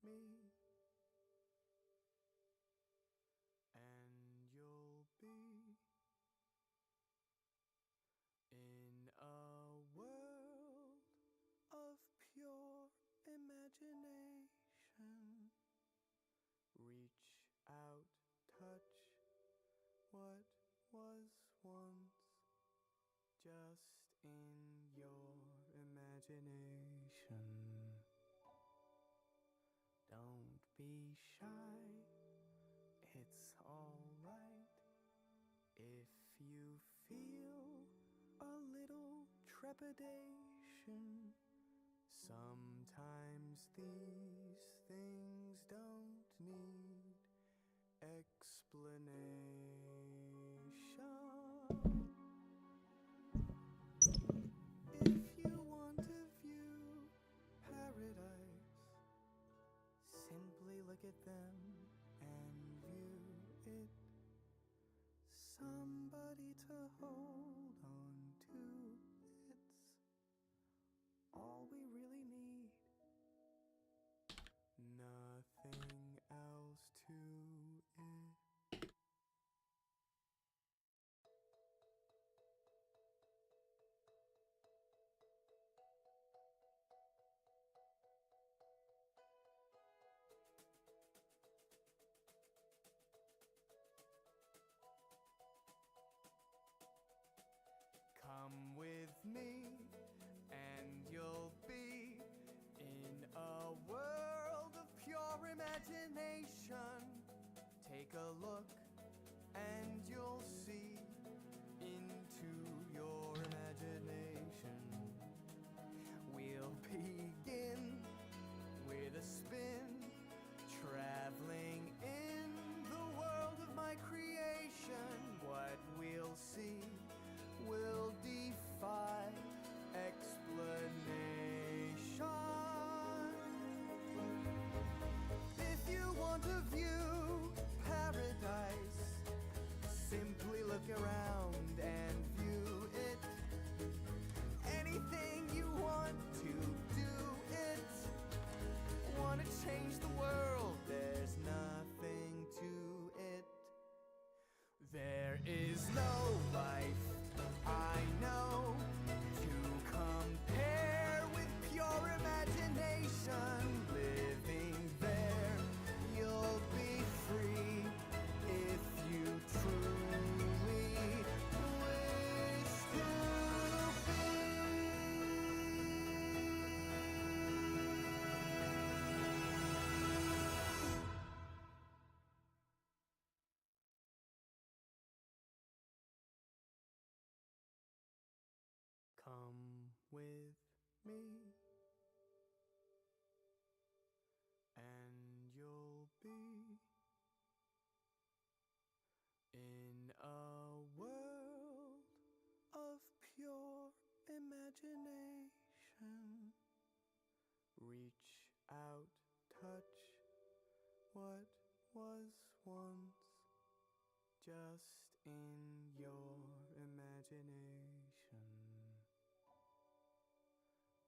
me, and you'll be in a world of pure imagination. Reach out, touch what was once just in your imagination. Don't be shy, it's alright if you feel a little trepidation. Sometimes these things don't need explanation. If you want to view paradise, simply look at them and view it. Somebody to hold on to, it's all we really need. Nothing else to it. Come with me, and you'll be in a world of pure imagination. Take a look, and you'll see into your imagination. We'll begin with a spin, traveling in the world of my creation. What we'll see will defy explanation. If you want to view paradise, simply look around and view it. Anything you want to do it. Want to change the world, there's nothing to it. There is no life I know to compare with pure imagination. Living there, you'll be free if you truly wish to be. Come with me, and you'll be in a world of pure imagination. Reach out, touch what was once just in your imagination.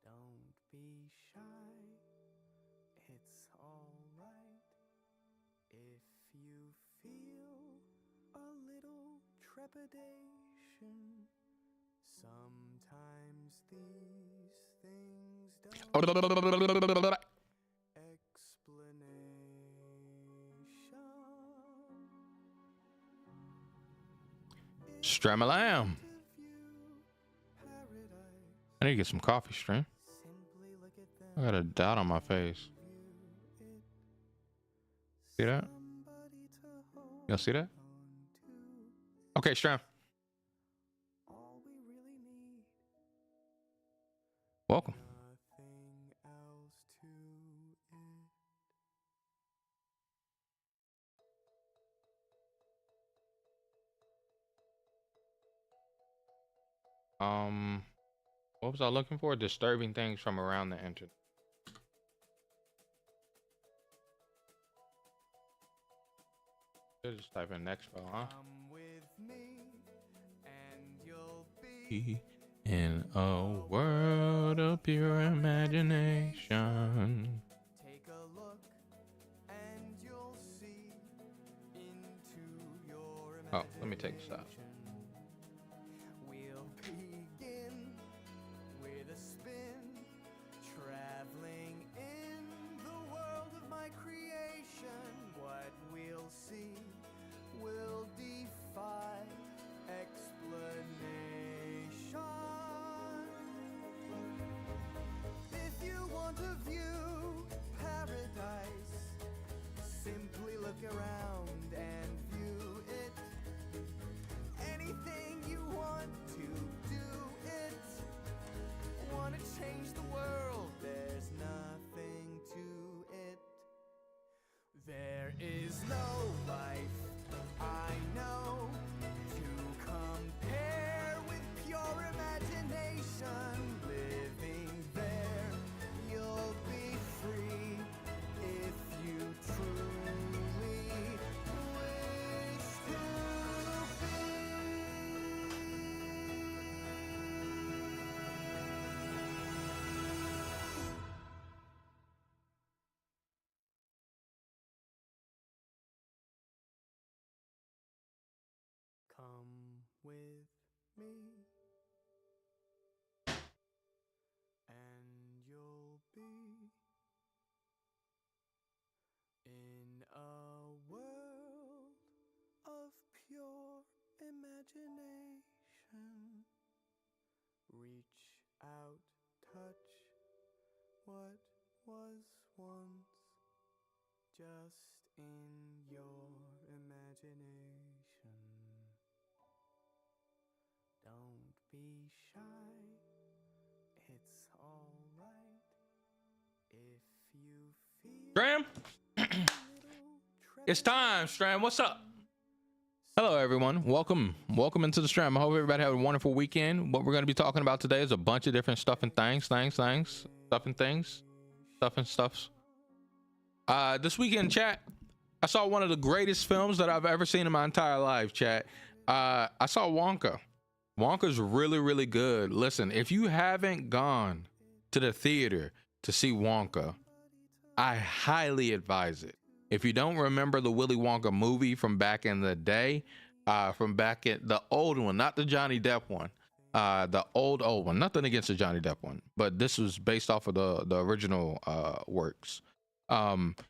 Don't be shy, it's alright if you feel a little trepidation. Sometimes these things don't need explanation. Stramalam. I need to get some coffee, Stream. I got a dot on my face. See that? Y'all see that? Okay, Stream. Welcome. Nothing else to it. What was I looking for? Disturbing things from around the internet. Just type in Expo, huh? Come with me, and you'll be In a world of pure imagination. Take a look, Oh, let me take this out. We'll begin with a spin, traveling in the world of my creation. What we'll see will defy explanation. If you want to view paradise, simply look around and view it. Anything you want to do it. Want to change the world, there's nothing to it. There is no life I know to compare with pure imagination. Living there, you'll be free if you truly wish to be. Come with me, and you'll be in a world of pure imagination. Reach out, touch what was once just in your imagination. Don't be shy, it's alright if you feel Stram, it's time. Stram, what's up? Hello, everyone. Welcome into the stream. I hope everybody had a wonderful weekend. What we're going to be talking about today is a bunch of different stuff and things, stuff and stuffs. This weekend, chat, I saw one of the greatest films that I've ever seen in my entire life, chat. I saw Wonka. Wonka's really, really good. Listen, if you haven't gone to the theater to see Wonka, I highly advise it. If you don't remember the Willy Wonka movie from back in the day, from back in the old one, not the Johnny Depp one, the old one, nothing against the Johnny Depp one, but this was based off of the original works.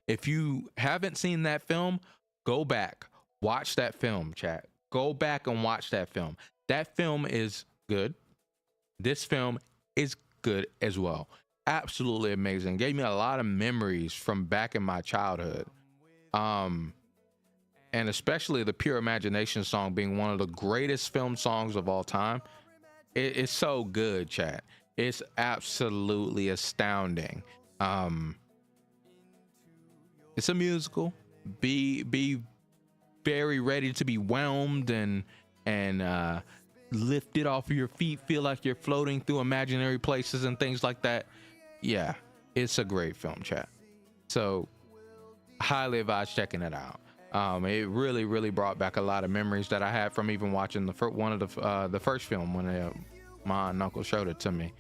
If you haven't seen that film, go back, watch that film, chat. Go back and watch that film. That film is good. This film is good as well. Absolutely amazing. Gave me a lot of memories from back in my childhood. And especially the Pure Imagination song being one of the greatest film songs of all time. It's so good, chat. It's absolutely astounding. It's a musical. Be very ready to be whelmed and lifted off of your feet, feel like you're floating through imaginary places and things like that. Yeah, it's a great film, chat. So highly advise checking it out. It really, really brought back a lot of memories that I had from even watching the first film when my aunt and uncle showed it to me.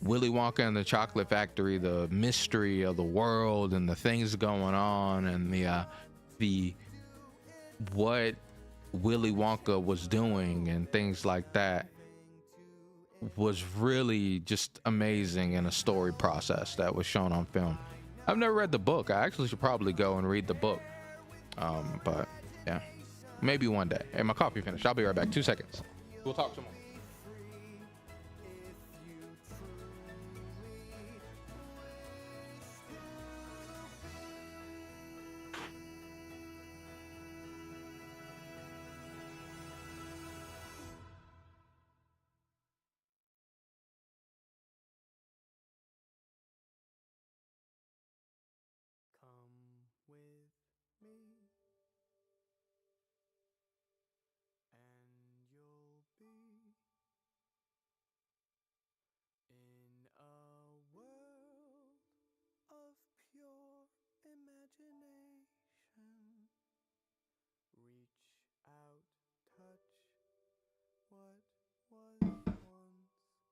Willy Wonka and the Chocolate Factory, the mystery of the world and the things going on, and the what Willy Wonka was doing and things like that was really just amazing in a story process that was shown on film. I've never read the book. I actually should probably go and read the book. But yeah, maybe one day. Hey, my coffee finished. I'll be right back. 2 seconds. We'll talk tomorrow.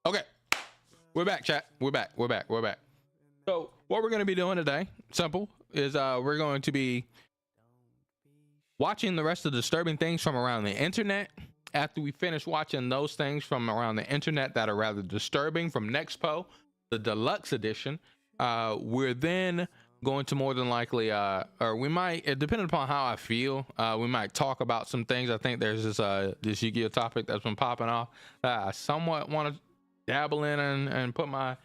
Okay, we're back, chat. We're back. So what we're going to be doing today, simple, is we're going to be watching the rest of the disturbing things from around the internet. After we finish watching those things from around the internet that are rather disturbing from Nexpo, the deluxe edition, we're then going to more than likely, or we might, depending upon how I feel, we might talk about some things. I think there's this Yu-Gi-Oh topic that's been popping off. I somewhat want to dabble in and put my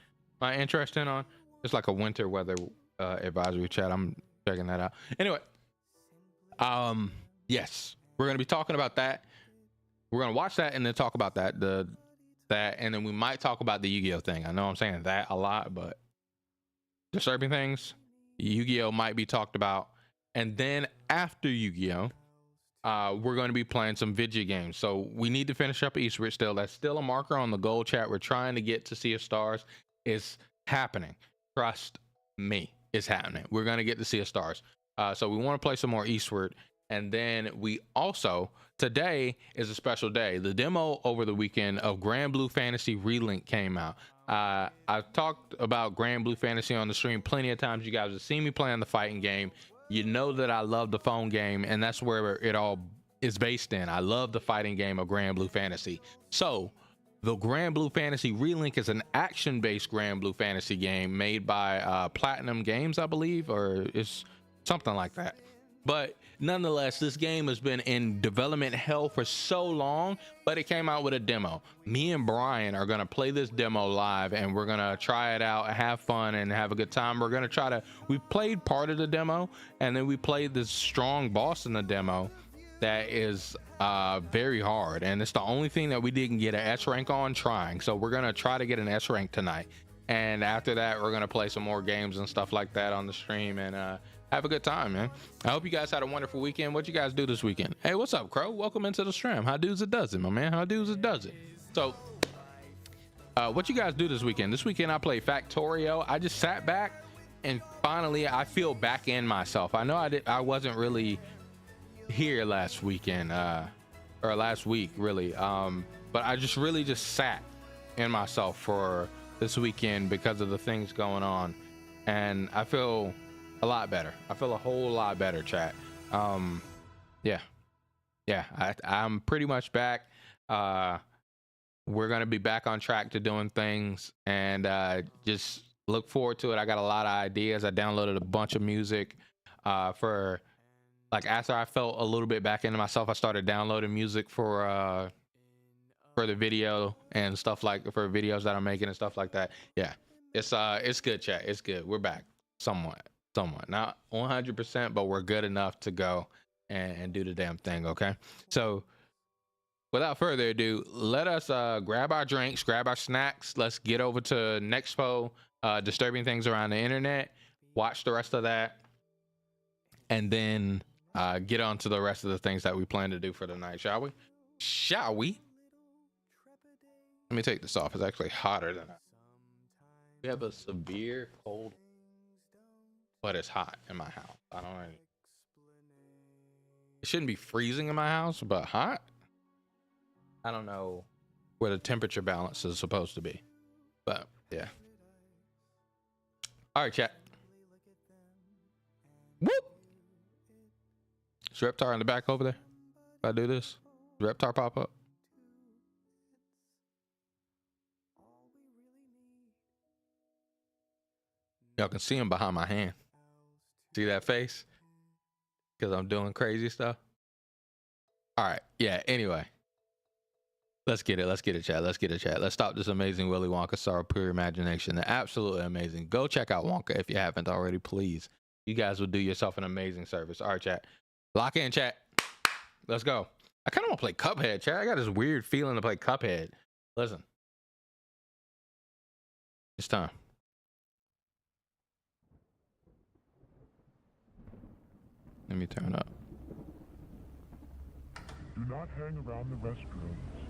interest in on. It's like a winter weather advisory chat. I'm checking that out. Anyway, yes, we're gonna be talking about that. We're gonna watch that and then talk about that, and then we might talk about the Yu-Gi-Oh thing. I know I'm saying that a lot, but disturbing things, Yu-Gi-Oh might be talked about. And then after Yu-Gi-Oh, we're going to be playing some video games. So we need to finish up Eastward still. That's still a marker on the goal chat. We're trying to get to Sea of Stars. It's happening. Trust me, it's happening. We're going to get to Sea of Stars. So we want to play some more Eastward. And then we also, today is a special day. The demo over the weekend of Grand Blue Fantasy Relink came out. I've talked about Grand Blue Fantasy on the stream plenty of times. You guys have seen me playing the fighting game. You know that I love the phone game, and that's where it all is based in. I love the fighting game of Grand Blue Fantasy. So the Grand Blue Fantasy Relink is an action-based Grand Blue Fantasy game made by Platinum Games, I believe, or it's something like that. But nonetheless, this game has been in development hell for so long, but it came out with a demo. Me and Brian are going to play this demo live, and we're going to try it out, have fun, and have a good time. We're going to try to, we played part of the demo, and then we played this strong boss in the demo that is very hard. And it's the only thing that we didn't get an S rank on trying. So we're going to try to get an S rank tonight. And after that, we're going to play some more games and stuff like that on the stream, and have a good time, man. I hope you guys had a wonderful weekend. What you guys do this weekend? Hey, what's up, Crow? Welcome into the stream. How do's it does it, my man? How do's it does it? So, what you guys do this weekend? This weekend I played Factorio. I just sat back and finally I feel back in myself. I know I wasn't really here last weekend, or last week really. But I just really sat in myself for this weekend because of the things going on, and I feel a lot better. I feel a whole lot better, chat. Yeah, I'm pretty much back. We're gonna be back on track to doing things, and just look forward to it. I got a lot of ideas. I downloaded a bunch of music for, like, after I felt a little bit back into myself, I started downloading music for the video and stuff, like for videos that I'm making and stuff like that. Yeah, it's good, chat. It's good. We're back somewhat, not 100%, but we're good enough to go and do the damn thing. Okay, so without further ado, let us grab our drinks, grab our snacks. Let's get over to Nexpo, disturbing things around the internet, watch the rest of that, and then get on to the rest of the things that we plan to do for the night. Shall we? Let me take this off. It's actually hotter than we have a severe cold, but it's hot in my house. I don't know. It shouldn't be freezing in my house, but hot. I don't know where the temperature balance is supposed to be, but yeah. All right, chat. Whoop. Is Reptar in the back over there? If I do this, does Reptar pop up? Y'all can see him behind my hand. See that face? Because I'm doing crazy stuff. All right. Yeah. Anyway, let's get it, chat. Let's stop this amazing Willy Wonka star of pure imagination. They're absolutely amazing. Go check out Wonka if you haven't already, please. You guys will do yourself an amazing service. All right, chat. Lock in, chat. Let's go. I kind of want to play Cuphead, chat. I got this weird feeling to play Cuphead. Listen. It's time. Let me turn up. Do not hang around the restrooms.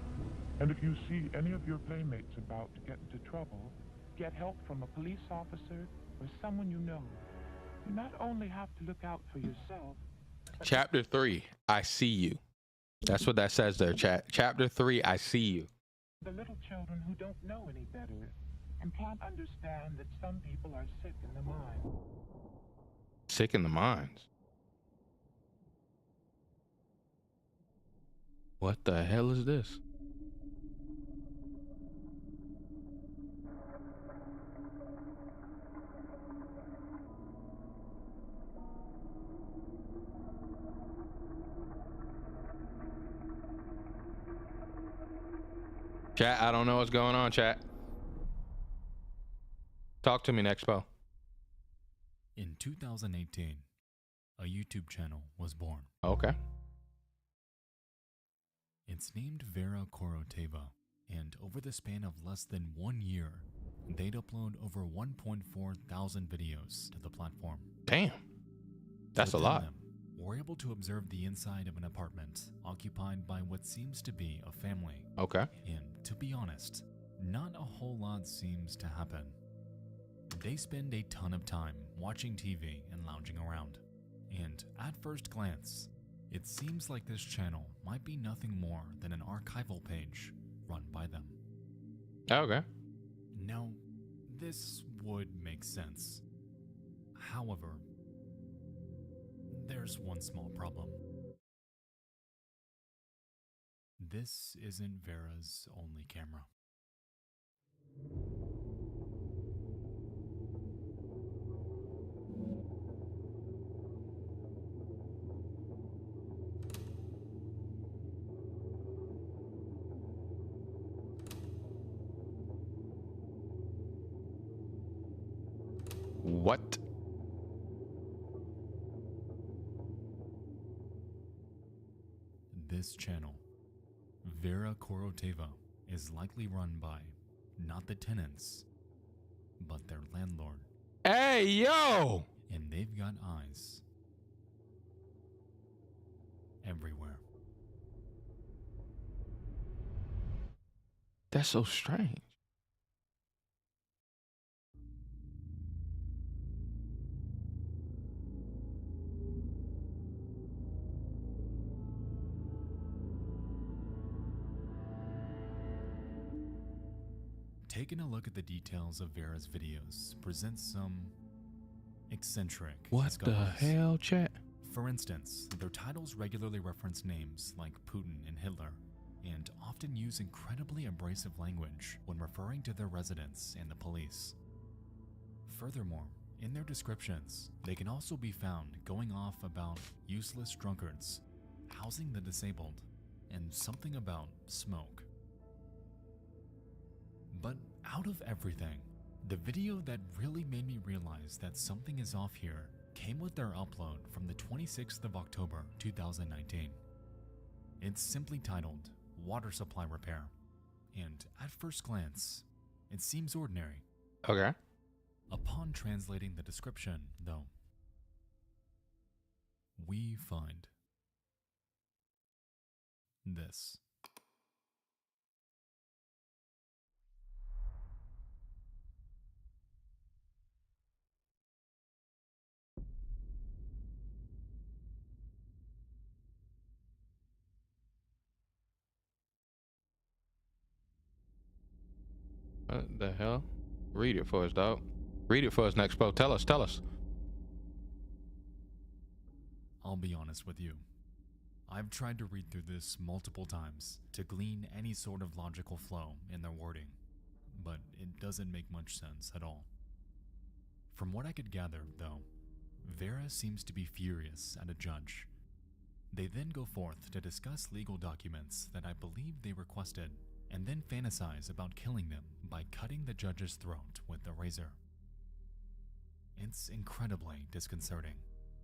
And if you see any of your playmates about to get into trouble, get help from a police officer or someone you know. You not only have to look out for yourself. Chapter 3, I see you. That's what that says there, chat. Chapter 3, I see you. The little children who don't know any better and can't understand that some people are sick in the mind. Sick in the minds? What the hell is this? Chat, I don't know what's going on, chat. Talk to me, Nexpo. In 2018, a YouTube channel was born. Okay. It's named Vera Koroteva, and over the span of less than 1 year, they'd upload over 1.4 thousand videos to the platform. Damn. That's a Within lot. them, we're able to observe the inside of an apartment occupied by what seems to be a family. Okay. And to be honest, not a whole lot seems to happen. They spend a ton of time watching TV and lounging around. And at first glance, it seems like this channel might be nothing more than an archival page run by them. Okay. Now, this would make sense. However, there's one small problem. This isn't Vera's only camera. What? This channel, Vera Koroteva, is likely run by not the tenants, but their landlord. Hey, yo! And they've got eyes everywhere. That's so strange. Taking a look at the details of Vera's videos presents some eccentric What the discoveries. hell, chat? For instance, their titles regularly reference names like Putin and Hitler, and often use incredibly abrasive language when referring to their residents and the police. Furthermore, in their descriptions, they can also be found going off about useless drunkards, housing the disabled, and something about smoke. But out of everything, the video that really made me realize that something is off here came with their upload from the 26th of October 2019. It's simply titled Water Supply Repair, and at first glance, it seems ordinary. Okay. Upon translating the description, though, we find this. What the hell? Read it for us, dog. Read it for us, Nexpo. Tell us, tell us. I'll be honest with you. I've tried to read through this multiple times to glean any sort of logical flow in their wording, but it doesn't make much sense at all. From what I could gather, though, Vera seems to be furious at a judge. They then go forth to discuss legal documents that I believe they requested, and then fantasize about killing them by cutting the judge's throat with a razor. It's incredibly disconcerting.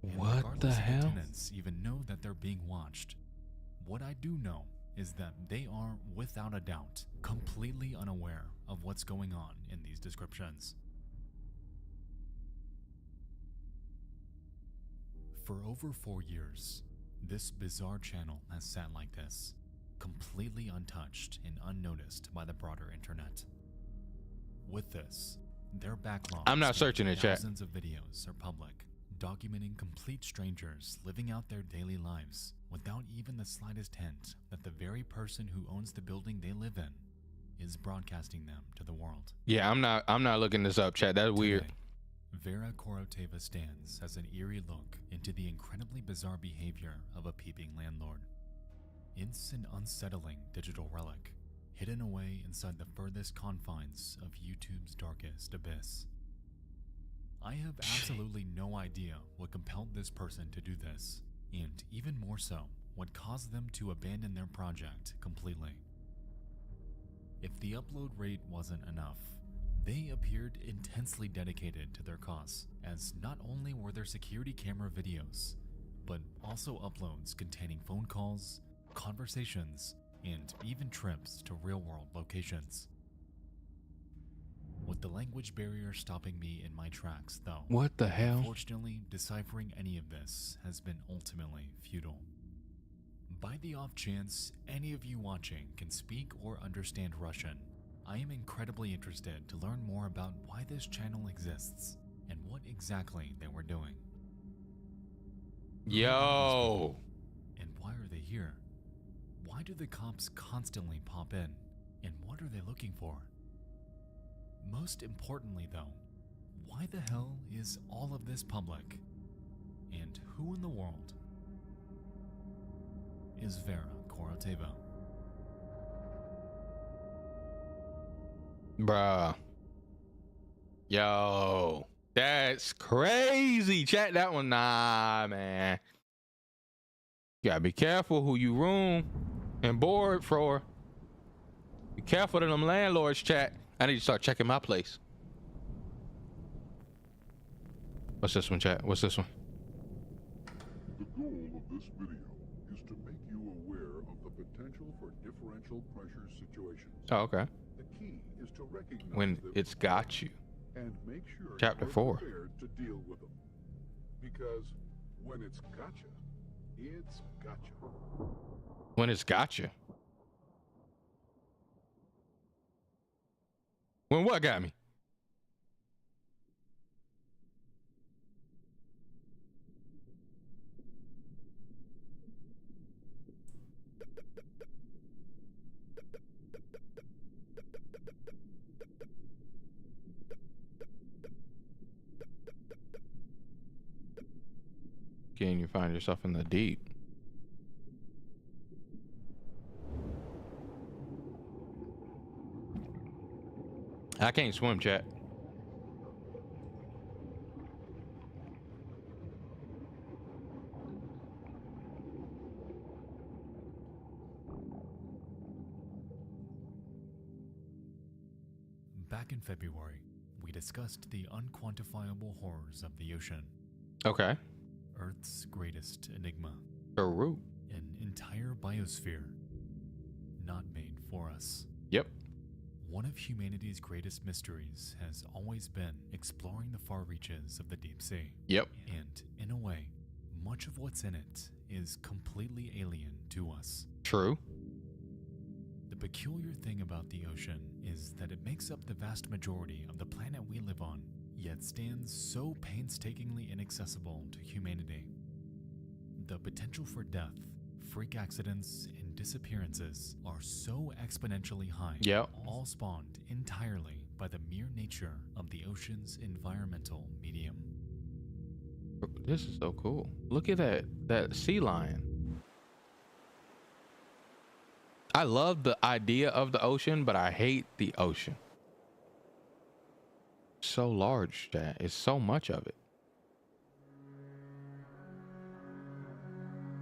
And What regardless the if hell? tenants even know that they're being watched, what I do know is that they are, without a doubt, completely unaware of what's going on in these descriptions. For over 4 years, this bizarre channel has sat like this, completely untouched and unnoticed by the broader internet. With this, their backlogs I'm not searching it, chat. thousands of videos are public, documenting complete strangers living out their daily lives without even the slightest hint that the very person who owns the building they live in is broadcasting them to the world. Yeah, I'm not looking this up, chat. That's weird. Today, Vera Koroteva stands as an eerie look into the incredibly bizarre behavior of a peeping landlord. It's an unsettling digital relic, hidden away inside the furthest confines of YouTube's darkest abyss. I have absolutely no idea what compelled this person to do this, and even more so, what caused them to abandon their project completely. If the upload rate wasn't enough, they appeared intensely dedicated to their cause, as not only were there security camera videos, but also uploads containing phone calls, conversations, and even trips to real-world locations. With the language barrier stopping me in my tracks, though, What the hell? unfortunately, deciphering any of this has been ultimately futile. By the off chance any of you watching can speak or understand Russian, I am incredibly interested to learn more about why this channel exists and what exactly they were doing. Yo. And why are they here? Why do the cops constantly pop in? And what are they looking for? Most importantly though, why the hell is all of this public? And who in the world is Vera Koroteva? Bruh. Yo. That's crazy. Chat that one. Nah, man. You gotta be careful who you room and board for. Be careful of them landlords, chat. I need to start checking my place. What's this one, chat? What's this one? The goal of this video is to make you aware of the potential for differential pressure situations. Oh, okay. The key is to recognize When them it's got you. and make sure Chapter you're 4. prepared to deal with them. Because when it's gotcha, it's gotcha. When it's got you. When what got me? Can you find yourself in the deep? I can't swim, chat. Back in February, we discussed the unquantifiable horrors of the ocean, Okay. Earth's greatest enigma, Peru. an entire biosphere not made for us. Yep. One of humanity's greatest mysteries has always been exploring the far reaches of the deep sea. Yep. And in a way, much of what's in it is completely alien to us. True. The peculiar thing about the ocean is that it makes up the vast majority of the planet we live on, yet stands so painstakingly inaccessible to humanity. The potential for death, freak accidents, and disappearances are so exponentially high, Yep. all spawned entirely by the mere nature of the ocean's environmental medium. This is so cool. Look at that sea lion. I love the idea of the ocean, but I hate the ocean. So large, that it's so much of it.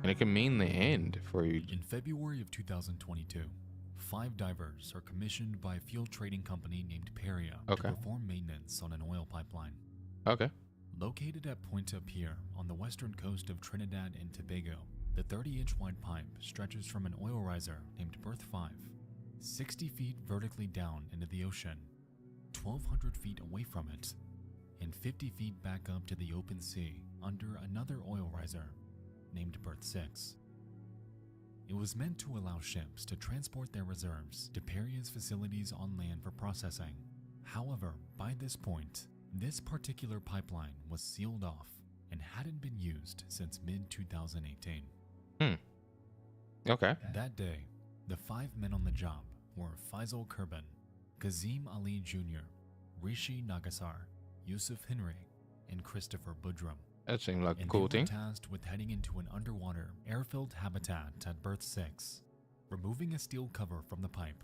And it can mean the end for you. In February of 2022, 5 divers are commissioned by a field trading company named Peria Okay. to perform maintenance on an oil pipeline. Okay. Located at Punta Pier on the western coast of Trinidad and Tobago, the 30-inch wide pipe stretches from an oil riser named Berth 5, 60 feet vertically down into the ocean, 1,200 feet away from it, and 50 feet back up to the open sea under another oil riser named Berth 6. It was meant to allow ships to transport their reserves to Peria's facilities on land for processing. However, by this point, this particular pipeline was sealed off and hadn't been used since mid-2018. Okay. That day, the 5 men on the job were Faisal Kurban, Kazim Ali Jr., Rishi Nagasar, Yusuf Henry, and Christopher Budrum. That seemed like a And cool they were thing. tasked with heading into an underwater, air-filled habitat at Berth 6 removing a steel cover from the pipe,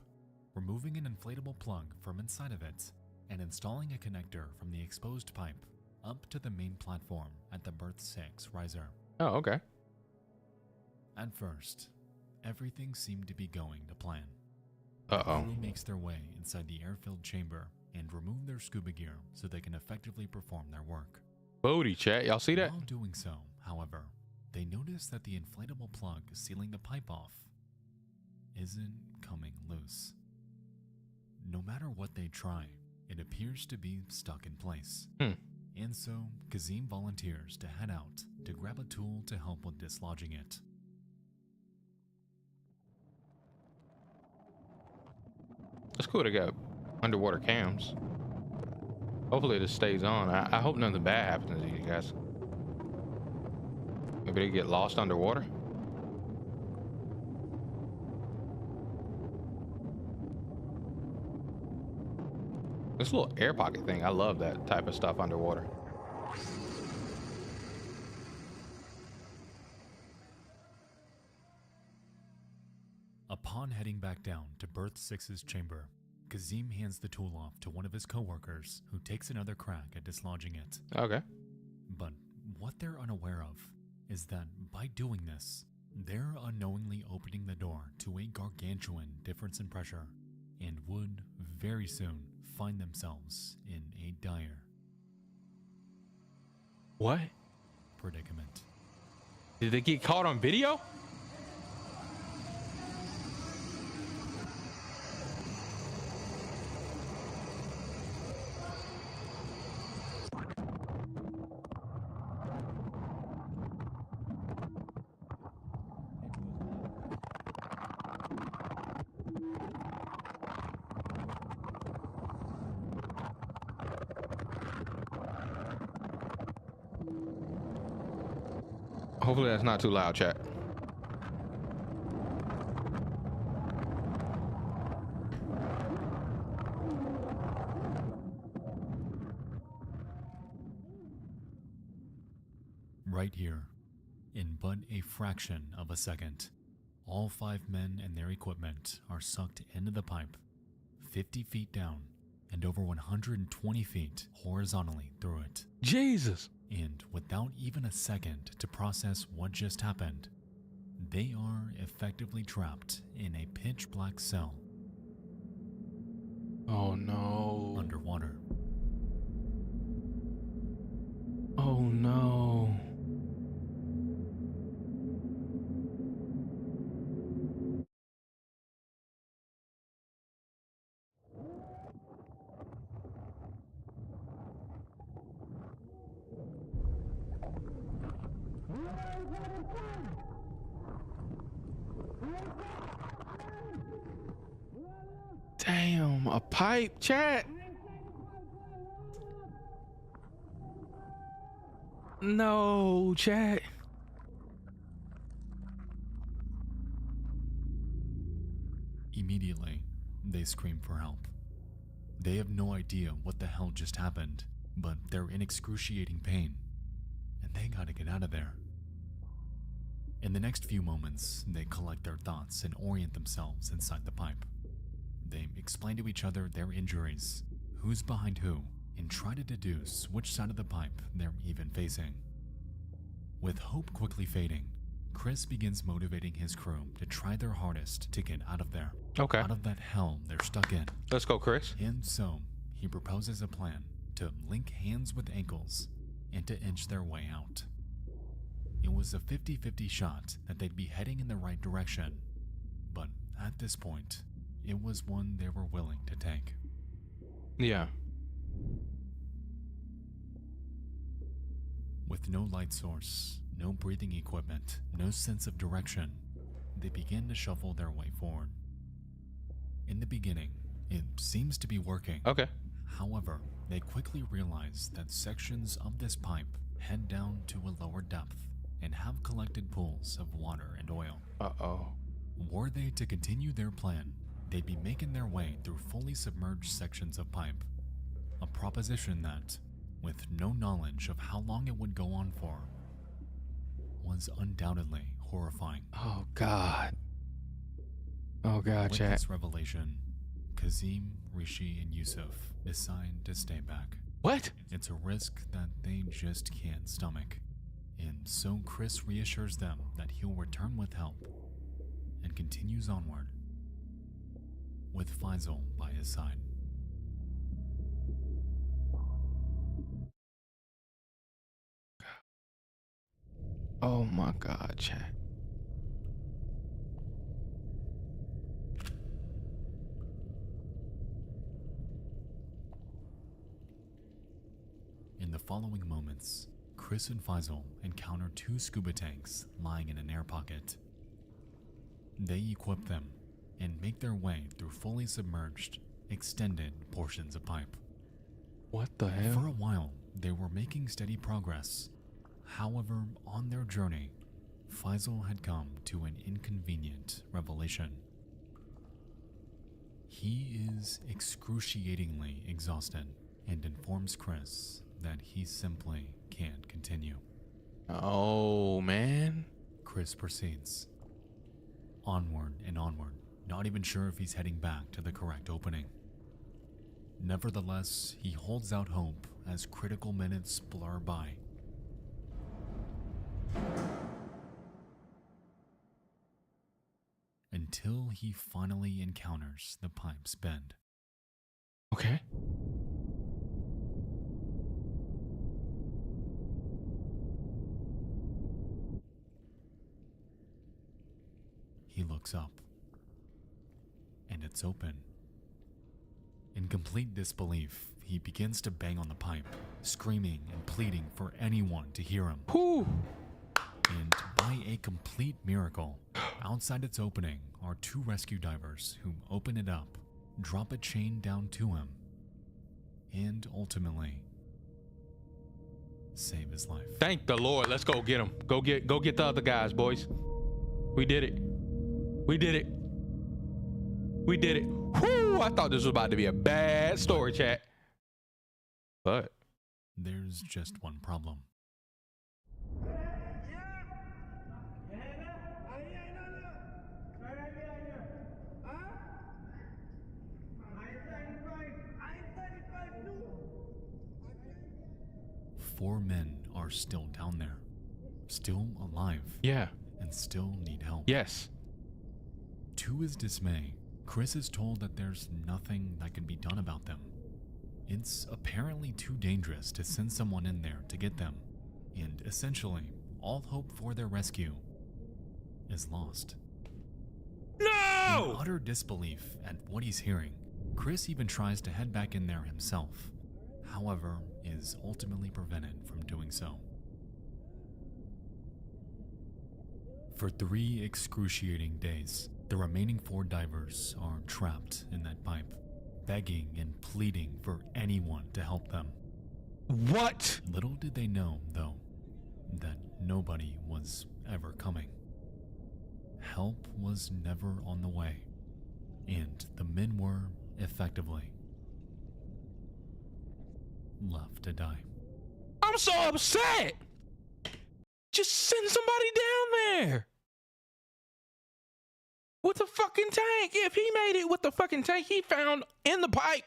removing an inflatable plug from inside of it, and installing a connector from the exposed pipe up to the main platform at the berth 6 riser. Oh, okay. At first, everything seemed to be going to plan. Uh-oh. The crew makes their way inside the air-filled chamber and remove their scuba gear so they can effectively perform their work. Booty, chat. Y'all see that? While doing so, however, they notice that the inflatable plug sealing the pipe off isn't coming loose. No matter what they try, it appears to be stuck in place. And so, Kazim volunteers to head out to grab a tool to help with dislodging it. It's cool to got underwater cams. Hopefully this stays on. I hope nothing bad happens to these guys. Maybe they get lost underwater. This little air pocket thing, I love that type of stuff underwater. Upon heading back down to berth 6's chamber, Kazim hands the tool off to one of his coworkers who takes another crack at dislodging it. Okay. But what they're unaware of is that by doing this, they're unknowingly opening the door to a gargantuan difference in pressure and would very soon find themselves in a dire What? predicament. Did they get caught on video? Hopefully that's not too loud, chat. Right here, in but a fraction of a second, all 5 men and their equipment are sucked into the pipe, 50 feet down and over 120 feet horizontally through it. Jesus. And without even a second to process what just happened, they are effectively trapped in a pitch black cell. Oh no. Underwater. Oh no. Damn, a pipe, chat. No, chat. Immediately, they scream for help. They have no idea what the hell just happened, but they're in excruciating pain, and they gotta get out of there. In the next few moments, they collect their thoughts and orient themselves inside the pipe. They explain to each other their injuries, who's behind who, and try to deduce which side of the pipe they're even facing. With hope quickly fading, Chris begins motivating his crew to try their hardest to get out of there. Okay. Out of that hell they're stuck in. Let's go, Chris. And so, he proposes a plan to link hands with ankles and to inch their way out. It was a 50-50 shot that they'd be heading in the right direction, but at this point, it was one they were willing to take. Yeah. With no light source, no breathing equipment, no sense of direction, they begin to shuffle their way forward. In the beginning, it seems to be working. Okay. However, they quickly realize that sections of this pipe head down to a lower depth and have collected pools of water and oil. Uh-oh. Were they to continue their plan, they'd be making their way through fully submerged sections of pipe, a proposition that, with no knowledge of how long it would go on for, was undoubtedly horrifying. Oh, God. Oh God, With chat. this revelation, Kazim, Rishi, and Yusuf decide to stay back. What? It's a risk that they just can't stomach. And so Chris reassures them that he'll return with help and continues onward with Faisal by his side. Oh my God, chat. In the following moments, Chris and Faisal encounter 2 scuba tanks lying in an air pocket. They equip them and make their way through fully submerged, extended portions of pipe. What the For hell? a while, they were making steady progress. However, on their journey, Faisal had come to an inconvenient revelation. He is excruciatingly exhausted and informs Chris that he simply can't continue. Oh man. Chris proceeds. Onward and onward, not even sure if he's heading back to the correct opening. Nevertheless, he holds out hope as critical minutes blur by. Until he finally encounters the pipe's bend. Okay. He looks up, and it's open. In complete disbelief, he begins to bang on the pipe, screaming and pleading for anyone to hear him. Whew. And by a complete miracle, outside its opening are 2 rescue divers who open it up, drop a chain down to him, and ultimately save his life. Thank the Lord. Let's go get him. Go get the other guys, boys. We did it. We did it. We did it. Whoo! I thought this was about to be a bad story, chat. But There's just one problem. Four men are still down there, still alive, yeah. and still need help. Yes. To his dismay, Chris is told that there's nothing that can be done about them. It's apparently too dangerous to send someone in there to get them, and essentially, all hope for their rescue is lost. In No! utter disbelief at what he's hearing, Chris even tries to head back in there himself, however, is ultimately prevented from doing so. For 3 excruciating days, the remaining 4 divers are trapped in that pipe, begging and pleading for anyone to help them. What? Little did they know, though, that nobody was ever coming. Help was never on the way, and the men were, effectively, left to die. I'm so upset. Just send somebody down there. With the fucking tank. If he made it with the fucking tank he found in the pipe.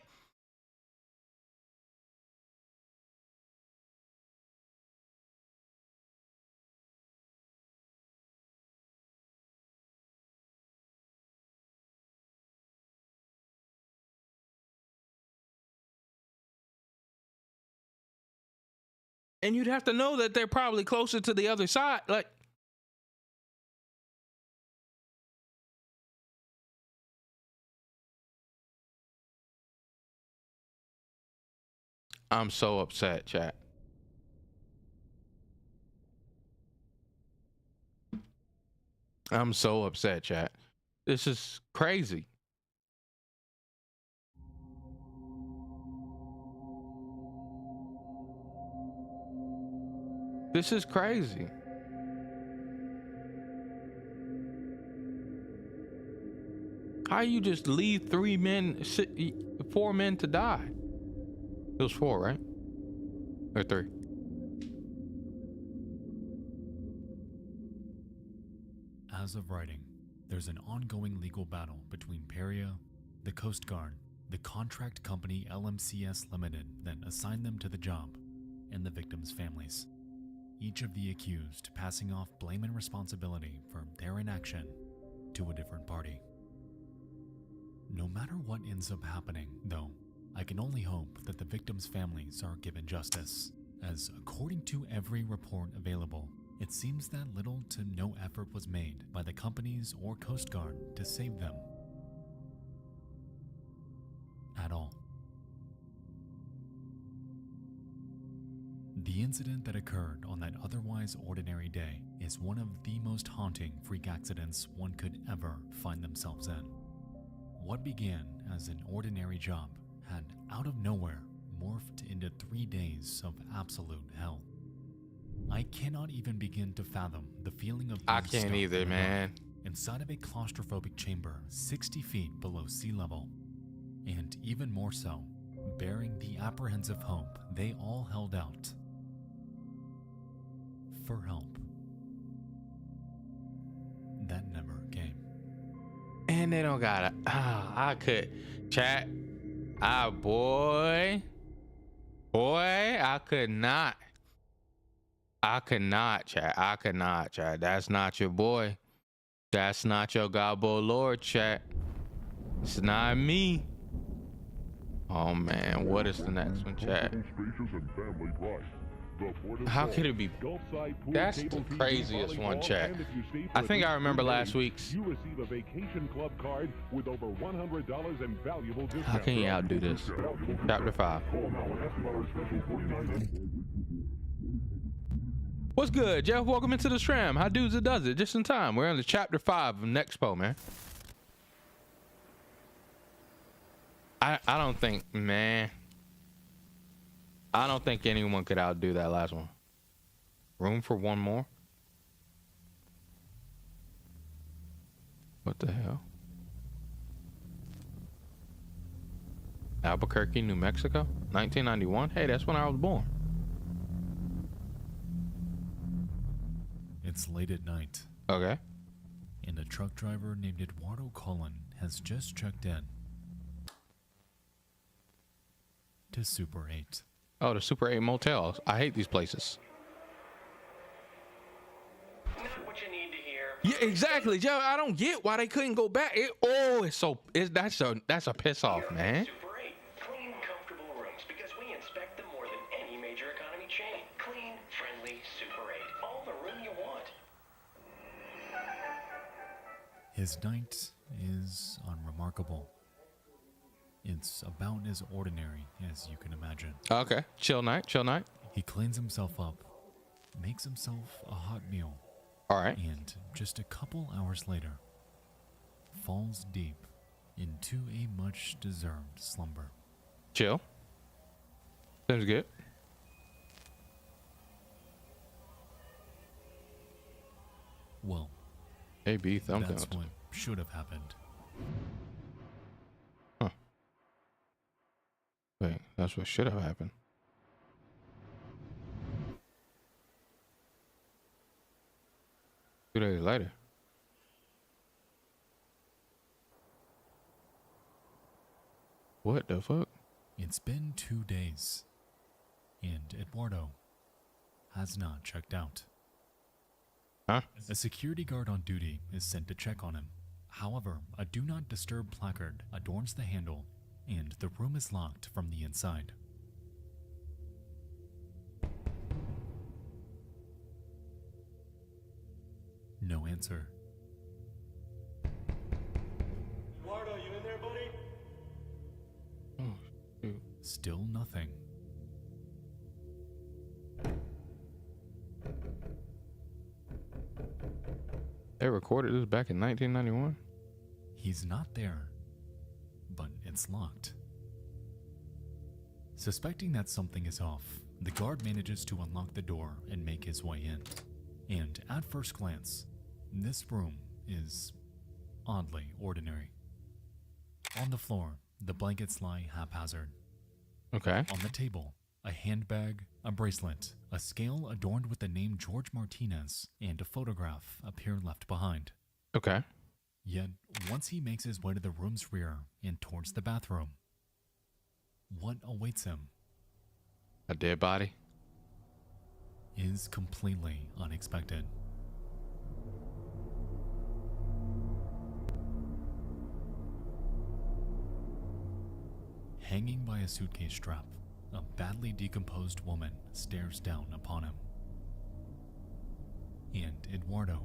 And you'd have to know that they're probably closer to the other side. Like, I'm so upset, chat. I'm so upset, chat. This is crazy. This is crazy. How you just leave 4 men to die? It was 4, right? Or 3? As of writing, there's an ongoing legal battle between Peria, the Coast Guard, the contract company LMCS Limited that assigned them to the job, and the victims' families. Each of the accused passing off blame and responsibility for their inaction to a different party. No matter what ends up happening, though, I can only hope that the victims' families are given justice, as according to every report available, it seems that little to no effort was made by the companies or Coast Guard to save them. At all. The incident that occurred on that otherwise ordinary day is one of the most haunting freak accidents one could ever find themselves in. What began as an ordinary job had out of nowhere morphed into 3 days of absolute hell. I cannot even begin to fathom the feeling of I can't either, man. Inside of a claustrophobic chamber 60 feet below sea level, and even more so, bearing the apprehensive hope they all held out for help that never came. And they don't got it. I could chat. Boy, I could not, chat. I could not, chat. That's not your boy. That's not your Gobbo Lord, chat. It's not me. Oh man, what is the next one, chat? How could it be? That's the craziest one, chat. I think I remember last week's. You receive a vacation club card with over $100 in valuable discounts. How can you outdo this? Chapter 5. What's good, Jeff? Welcome into the stream. How dudes it does it just in time. We're on the chapter 5 of Nexpo, man. I don't think, man. I don't think anyone could outdo that last one. Room for one more? What the hell? Albuquerque, New Mexico, 1991. Hey, that's when I was born. It's late at night. Okay. And a truck driver named Eduardo Cullen has just checked in to Super 8. Oh, the Super 8 motels. I hate these places. Not what you need to hear. Yeah, exactly, Joe. I don't get why they couldn't go back. That's a piss off, man. Super 8. Clean, comfortable rooms because we inspect them more than any major economy chain. Clean, friendly, Super 8. All the room you want. His night is unremarkable. It's about as ordinary as you can imagine. Okay, chill night. He cleans himself up, makes himself a hot meal, All right. and just a couple hours later, falls deep into a much-deserved slumber. Chill. Seems good. Well, AB thumbs that's down. what should have happened. Huh. Wait, that's what should have happened. Two days later. What the fuck? It's been 2 days, and Eduardo has not checked out. Huh? A security guard on duty is sent to check on him. However, a do not disturb placard adorns the handle, and the room is locked from the inside. No answer. Eduardo, you in there, buddy? Oh, shoot. Still nothing. They recorded this back in 1991? He's not there, but it's locked. Suspecting that something is off, the guard manages to unlock the door and make his way in. And at first glance, this room is oddly ordinary. On the floor, the blankets lie haphazard. Okay. On the table, a handbag, a bracelet, a scale adorned with the name George Martinez, and a photograph appear left behind. Okay. Yet, once he makes his way to the room's rear and towards the bathroom, what awaits him A dead body? is completely unexpected. Hanging by a suitcase strap, a badly decomposed woman stares down upon him. And Eduardo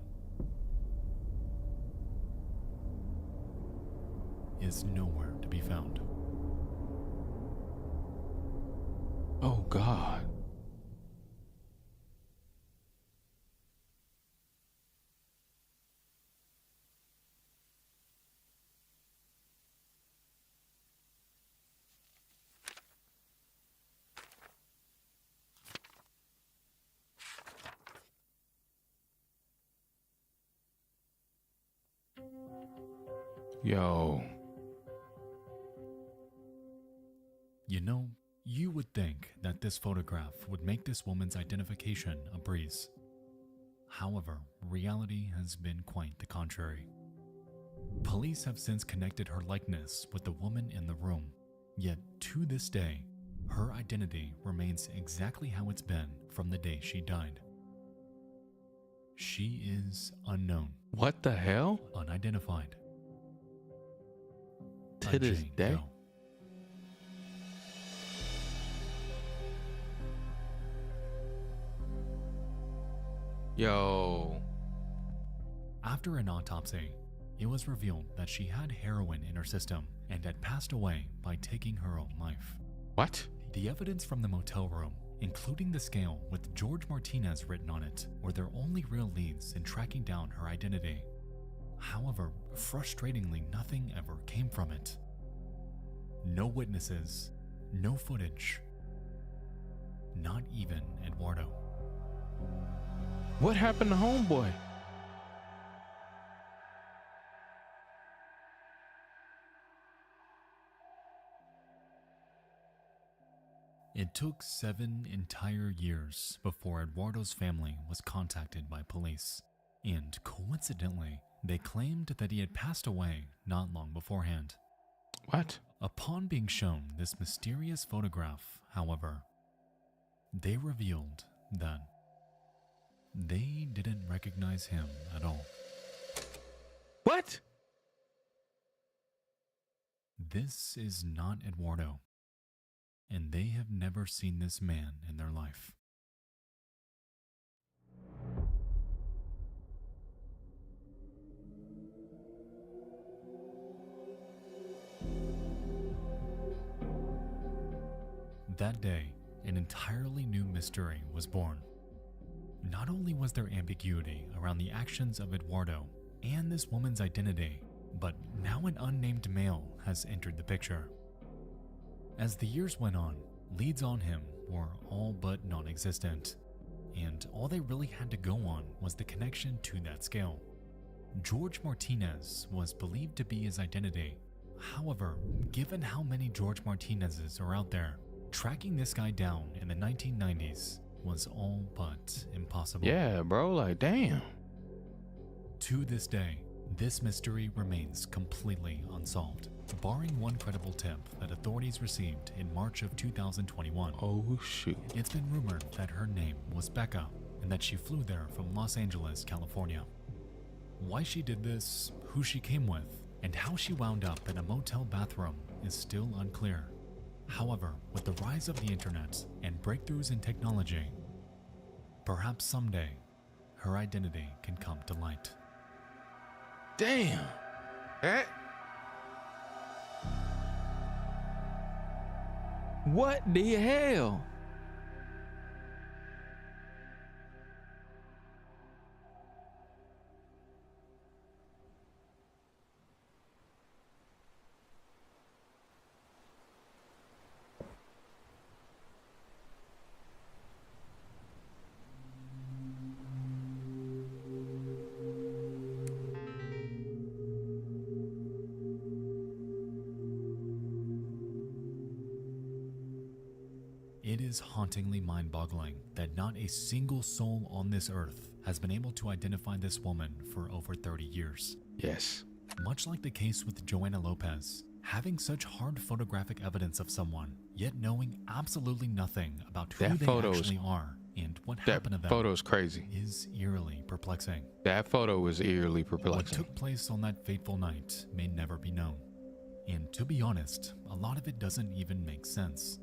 is nowhere to be found. Oh, God. Yo. You know, you would think that this photograph would make this woman's identification a breeze. However, reality has been quite the contrary. Police have since connected her likeness with the woman in the room, yet to this day, her identity remains exactly how it's been from the day she died. She is unknown, What the hell? unidentified. To A this Jane day? Doe. Yo. After an autopsy, it was revealed that she had heroin in her system and had passed away by taking her own life. What? The evidence from the motel room, including the scale with George Martinez written on it, were their only real leads in tracking down her identity. However, frustratingly, nothing ever came from it. No witnesses, no footage, not even Eduardo. What happened to homeboy? It took 7 entire years before Eduardo's family was contacted by police, and coincidentally, they claimed that he had passed away not long beforehand. What? Upon being shown this mysterious photograph, however, they revealed that they didn't recognize him at all. What? This is not Eduardo, and they have never seen this man in their life. That day, an entirely new mystery was born. Not only was there ambiguity around the actions of Eduardo and this woman's identity, but now an unnamed male has entered the picture. As the years went on, leads on him were all but non-existent, and all they really had to go on was the connection to that scale. George Martinez was believed to be his identity. However, given how many George Martinezes are out there, tracking this guy down in the 1990s was all but impossible. Yeah, bro, like, damn. To this day, this mystery remains completely unsolved, barring one credible tip that authorities received in March of 2021. Oh, shoot. It's been rumored that her name was Becca and that she flew there from Los Angeles, California. Why she did this, who she came with, and how she wound up in a motel bathroom is still unclear. However, with the rise of the internet and breakthroughs in technology, perhaps someday her identity can come to light. Damn. That? What the hell? It is hauntingly mind-boggling that not a single soul on this earth has been able to identify this woman for over 30 years. Yes. Much like the case with Joanna Lopez, having such hard photographic evidence of someone, yet knowing absolutely nothing about who they actually are and what happened to them, photo is crazy. Is eerily perplexing. That photo is eerily perplexing. What took place on that fateful night may never be known. And to be honest, a lot of it doesn't even make sense.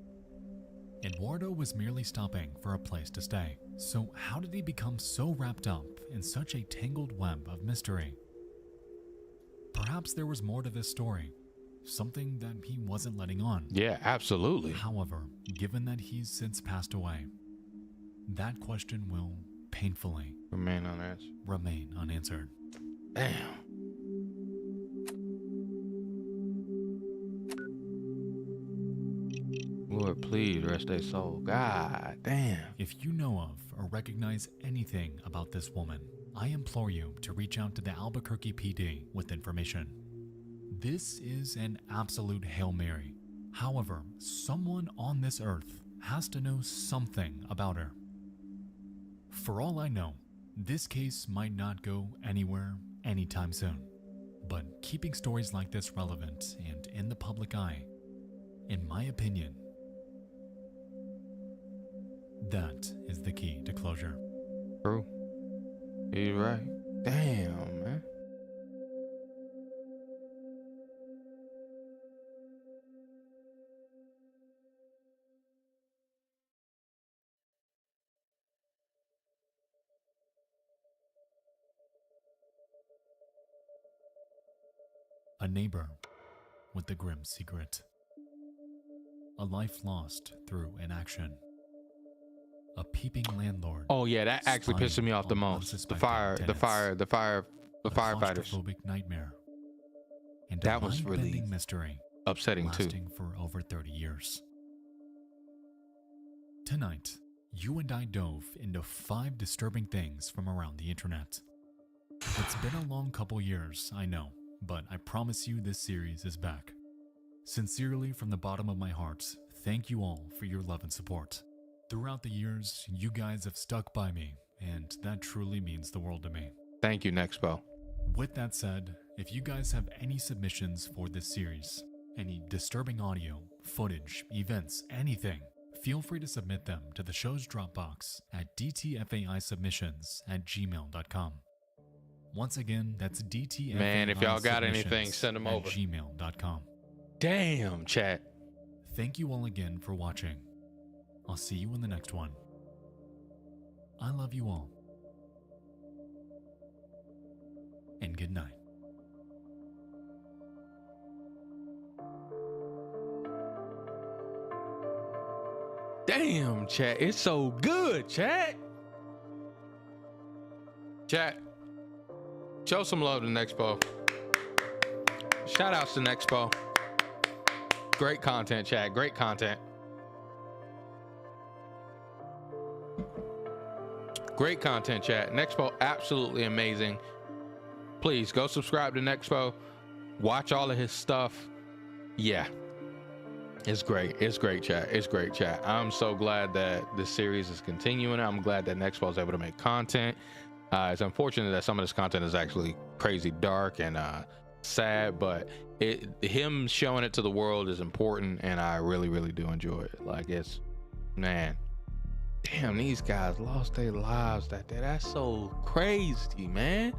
Eduardo was merely stopping for a place to stay. So how did he become so wrapped up in such a tangled web of mystery? Perhaps there was more to this story, something that he wasn't letting on. Yeah, absolutely. However, given that he's since passed away, that question will painfully remain unanswered. Damn. Lord, please rest their soul. God damn. If you know of or recognize anything about this woman, I implore you to reach out to the Albuquerque PD with information. This is an absolute Hail Mary. However, someone on this earth has to know something about her. For all I know, this case might not go anywhere anytime soon. But keeping stories like this relevant and in the public eye, in my opinion, that is the key to closure. True. You're right. Damn, man. A neighbor with a grim secret. A life lost through inaction. A peeping landlord. Oh yeah, that actually pissed me off the most. The firefighters. Claustrophobic nightmare. And that was really mystery upsetting too. Lasting for over 30 years. Tonight, you and I dove into 5 disturbing things from around the internet. It's been a long couple years, I know, but I promise you this series is back. Sincerely, from the bottom of my heart, thank you all for your love and support. Throughout the years, you guys have stuck by me, and that truly means the world to me. Thank you, Nexpo. With that said, if you guys have any submissions for this series, any disturbing audio, footage, events, anything, feel free to submit them to the show's Dropbox at dtfaisubmissions@gmail.com. Once again, that's dtfaisubmissions@gmail.com. Man, if y'all got anything, send them over. Damn, chat. Thank you all again for watching. I'll see you in the next one. I love you all. And good night. Damn, chat. It's so good, chat. Chat. Show some love to Nexpo. Shout outs to Nexpo. Great content, chat. Great content. Great content, chat. Nexpo, absolutely amazing. Please go subscribe to Nexpo. Watch all of his stuff. Yeah. It's great. It's great, chat. It's great, chat. I'm so glad that this series is continuing. I'm glad that Nexpo is able to make content. It's unfortunate that some of this content is actually crazy dark and sad, but him showing it to the world is important, and I really, really do enjoy it. Like, it's, man, damn, these guys lost their lives that day. That's so crazy, man.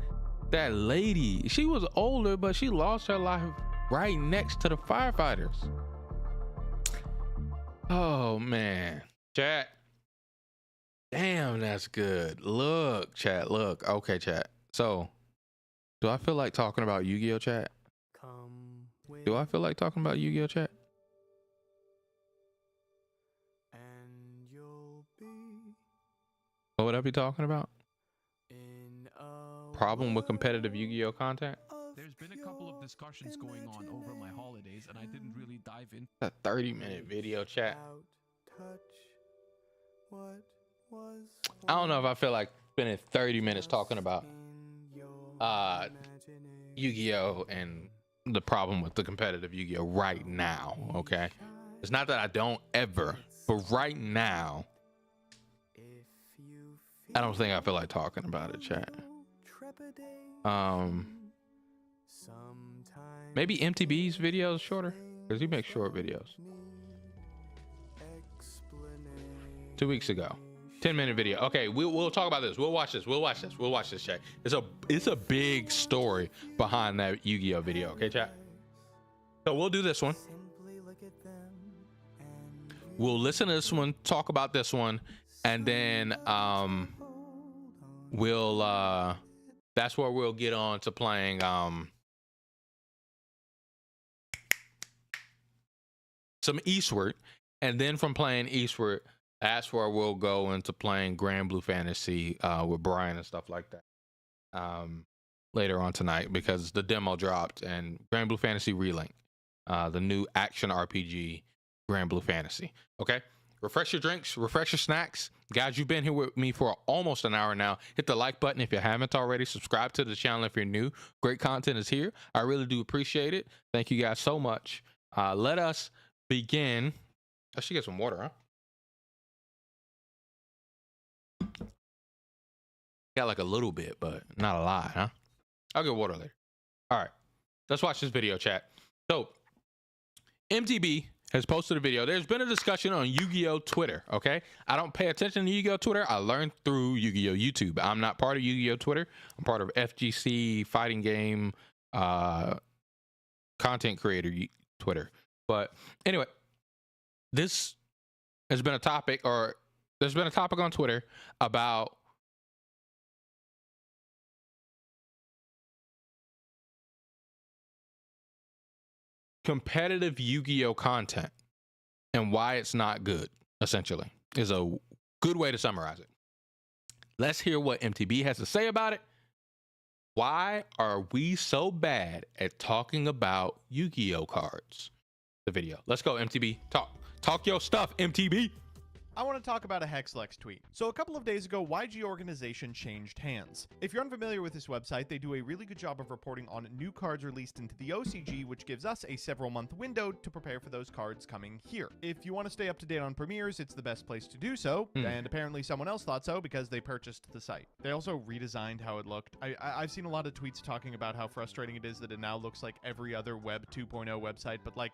That lady, she was older, but she lost her life right next to the firefighters. Oh, man. Chat. Damn, that's good. Look, chat, look. Okay, chat. So, do I feel like talking about Yu-Gi-Oh, chat? Do I feel like talking about Yu-Gi-Oh, chat? And you'll be What would I be talking about? in a Problem with competitive Yu-Gi-Oh content? There's been a couple of discussions going on over my holidays, and I didn't really dive in. A 30-minute video, chat. touch what was I don't know if I feel like spending 30 minutes talking about in your Yu-Gi-Oh and the problem with the competitive Yu-Gi-Oh right now. Okay, it's not that I don't ever, but right now I don't think I feel like talking about it, chat. Sometimes Maybe MTB's videos shorter because he makes short videos. 2 weeks ago, 10-minute video. Okay, we'll talk about this. We'll watch this. We'll watch this, chat. It's a big story behind that Yu-Gi-Oh video. Okay, chat. So we'll do this one. We'll listen to this one, talk about this one, and then we'll that's where we'll get on to playing some Eastward, and then from playing Eastward, that's where we'll go into playing Grand Blue Fantasy with Brian and stuff like that later on tonight, because the demo dropped, and Grand Blue Fantasy Relink, the new action RPG Grand Blue Fantasy. Okay, refresh your drinks, refresh your snacks. Guys, you've been here with me for almost an hour now. Hit the like button if you haven't already. Subscribe to the channel if you're new. Great content is here. I really do appreciate it. Thank you guys so much. Let us begin. I should get some water, huh? Got like a little bit, but not a lot, huh? I'll get water later. All right, let's watch this video, chat. So MTB has posted a video. There's been a discussion on Yu-Gi-Oh Twitter. Okay, I don't pay attention to Yu-Gi-Oh Twitter. I learned through Yu-Gi-Oh YouTube. I'm not part of Yu-Gi-Oh Twitter. I'm part of FGC fighting game content creator Twitter. But anyway, this has been a topic, or there's been a topic on Twitter about competitive Yu-Gi-Oh content and why it's not good, essentially, is a good way to summarize it. Let's hear what MTB has to say about it. Why are we so bad at talking about Yu-Gi-Oh cards? The video. Let's go, MTB. Talk your stuff, MTB. I want to talk about a Hexlex tweet. So a couple of days ago, YG Organization changed hands. If you're unfamiliar with this website, they do a really good job of reporting on new cards released into the OCG, which gives us a several-month window to prepare for those cards coming here. If you want to stay up to date on premieres, it's the best place to do so, and apparently someone else thought so because they purchased the site. They also redesigned how it looked. I've seen a lot of tweets talking about how frustrating it is that it now looks like every other Web 2.0 website, but like,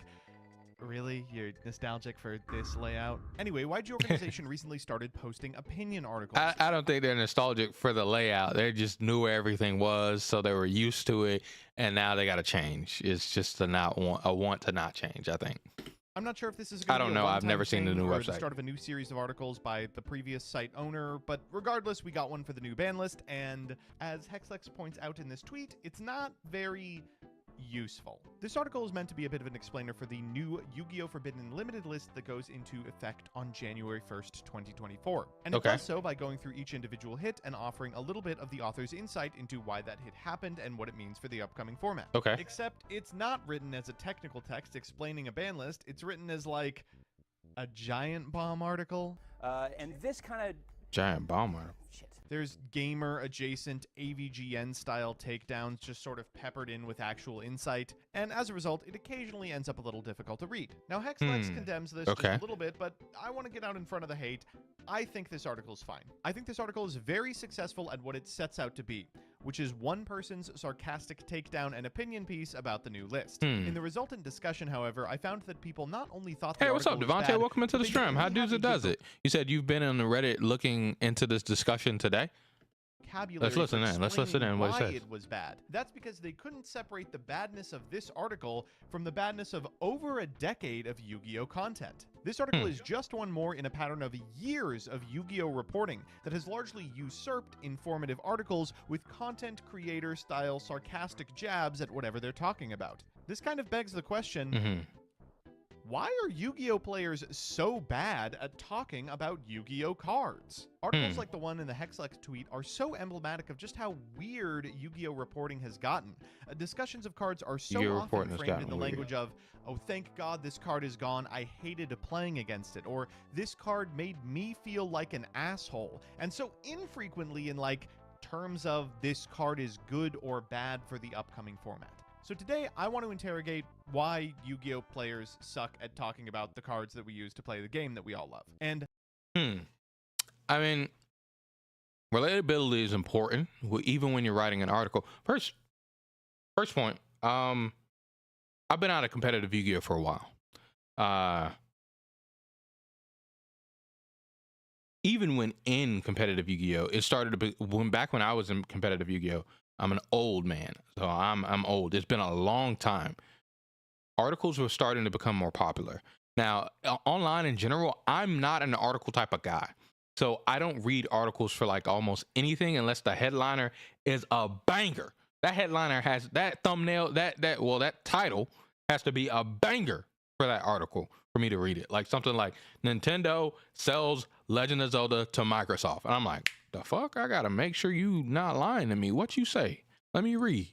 really? You're nostalgic for this layout? Anyway, YG Organization recently started posting opinion articles. I don't think they're nostalgic for the layout. They just knew where everything was, so they were used to it, and now they got to change. It's just a want to not change, I think. I'm not sure if this is I don't know. I've never seen the new website. The start of a new series of articles by the previous site owner, but regardless, we got one for the new ban list, and as Hexlex points out in this tweet, it's not very useful. This article is meant to be a bit of an explainer for the new Yu-Gi-Oh! Forbidden Limited list that goes into effect on January 1st, 2024. And it does so by going through each individual hit and offering a little bit of the author's insight into why that hit happened and what it means for the upcoming format. Okay. Except it's not written as a technical text explaining a ban list. It's written as like a giant bomb article. And this kind of giant bomb article. Shit. There's gamer-adjacent AVGN-style takedowns just sort of peppered in with actual insight, and as a result, it occasionally ends up a little difficult to read. Now, Hexlex condemns this just a little bit, but I want to get out in front of the hate. I think this article is fine. I think this article is very successful at what it sets out to be, which is one person's sarcastic takedown and opinion piece about the new list. In the resultant discussion, however, I found that people not only thought the what's up, Devontae? Welcome into the stream. How does it? You said you've been on the Reddit looking into this discussion today. Let's listen in. Let's listen in what it says. It was bad. That's because they couldn't separate the badness of this article from the badness of over a decade of Yu-Gi-Oh content. This article is just one more in a pattern of years of Yu-Gi-Oh reporting that has largely usurped informative articles with content creator style sarcastic jabs at whatever they're talking about. This kind of begs the question, why are Yu-Gi-Oh players so bad at talking about Yu-Gi-Oh cards? Articles like the one in the Hexlex tweet are so emblematic of just how weird Yu-Gi-Oh reporting has gotten. Discussions of cards are so often framed in the language of, oh, thank God this card is gone, I hated playing against it, or this card made me feel like an asshole, and so infrequently in like terms of this card is good or bad for the upcoming format. So today, I want to interrogate why Yu-Gi-Oh! Players suck at talking about the cards that we use to play the game that we all love. And I mean, relatability is important, even when you're writing an article. First point, I've been out of competitive Yu-Gi-Oh for a while. Even when in competitive Yu-Gi-Oh, it started to be back when I was in competitive Yu-Gi-Oh. I'm an old man, so I'm old. It's been a long time. Articles were starting to become more popular. Now, online in general, I'm not an article type of guy. So I don't read articles for like almost anything unless the headliner is a banger. That headliner has that thumbnail, that title has to be a banger for that article for me to read it. Like something like Nintendo sells Legend of Zelda to Microsoft. And I'm like, the fuck? I gotta make sure you not lying to me. What you say? Let me read.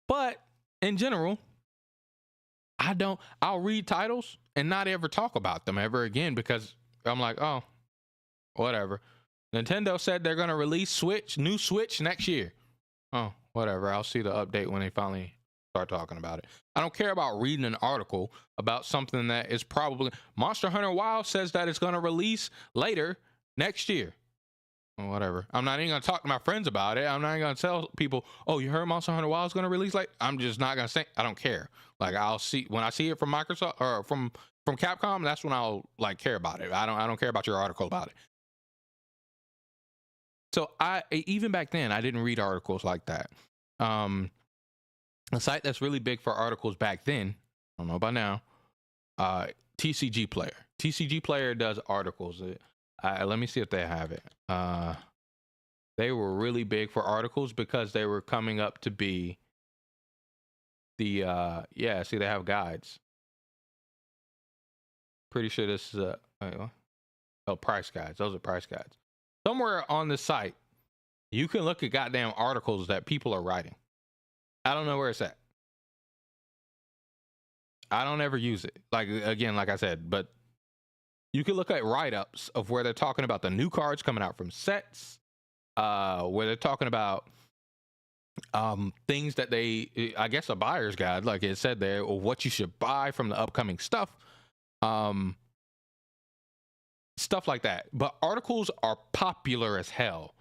But in general, I'll read titles and not ever talk about them ever again because I'm like, oh, whatever. Nintendo said they're gonna release new Switch next year. Oh, whatever. I'll see the update when they finally start talking about it. I don't care about reading an article about something that is probably Monster Hunter Wilds says that it's gonna release later next year. Whatever. I'm not even gonna talk to my friends about it. I'm not even gonna tell people, oh, you heard Monster Hunter Wilds gonna release late. I'm just not gonna say. I don't care. Like I'll see when I see it from Microsoft or from Capcom. That's when I'll like care about it. I don't care about your article about it. So even back then I didn't read articles like that. A site that's really big for articles back then, I don't know about now, TCG Player. TCG Player does articles. Let me see if they have it. They were really big for articles because they were coming up to be the see, they have guides. Pretty sure this is price guides. Those are price guides. Somewhere on the site, you can look at goddamn articles that people are writing. I don't know where it's at. I don't ever use it. Like I said, but you can look at write-ups of where they're talking about the new cards coming out from sets, where they're talking about things that I guess a buyer's guide, like it said there, or what you should buy from the upcoming stuff. Stuff like that. But articles are popular as hell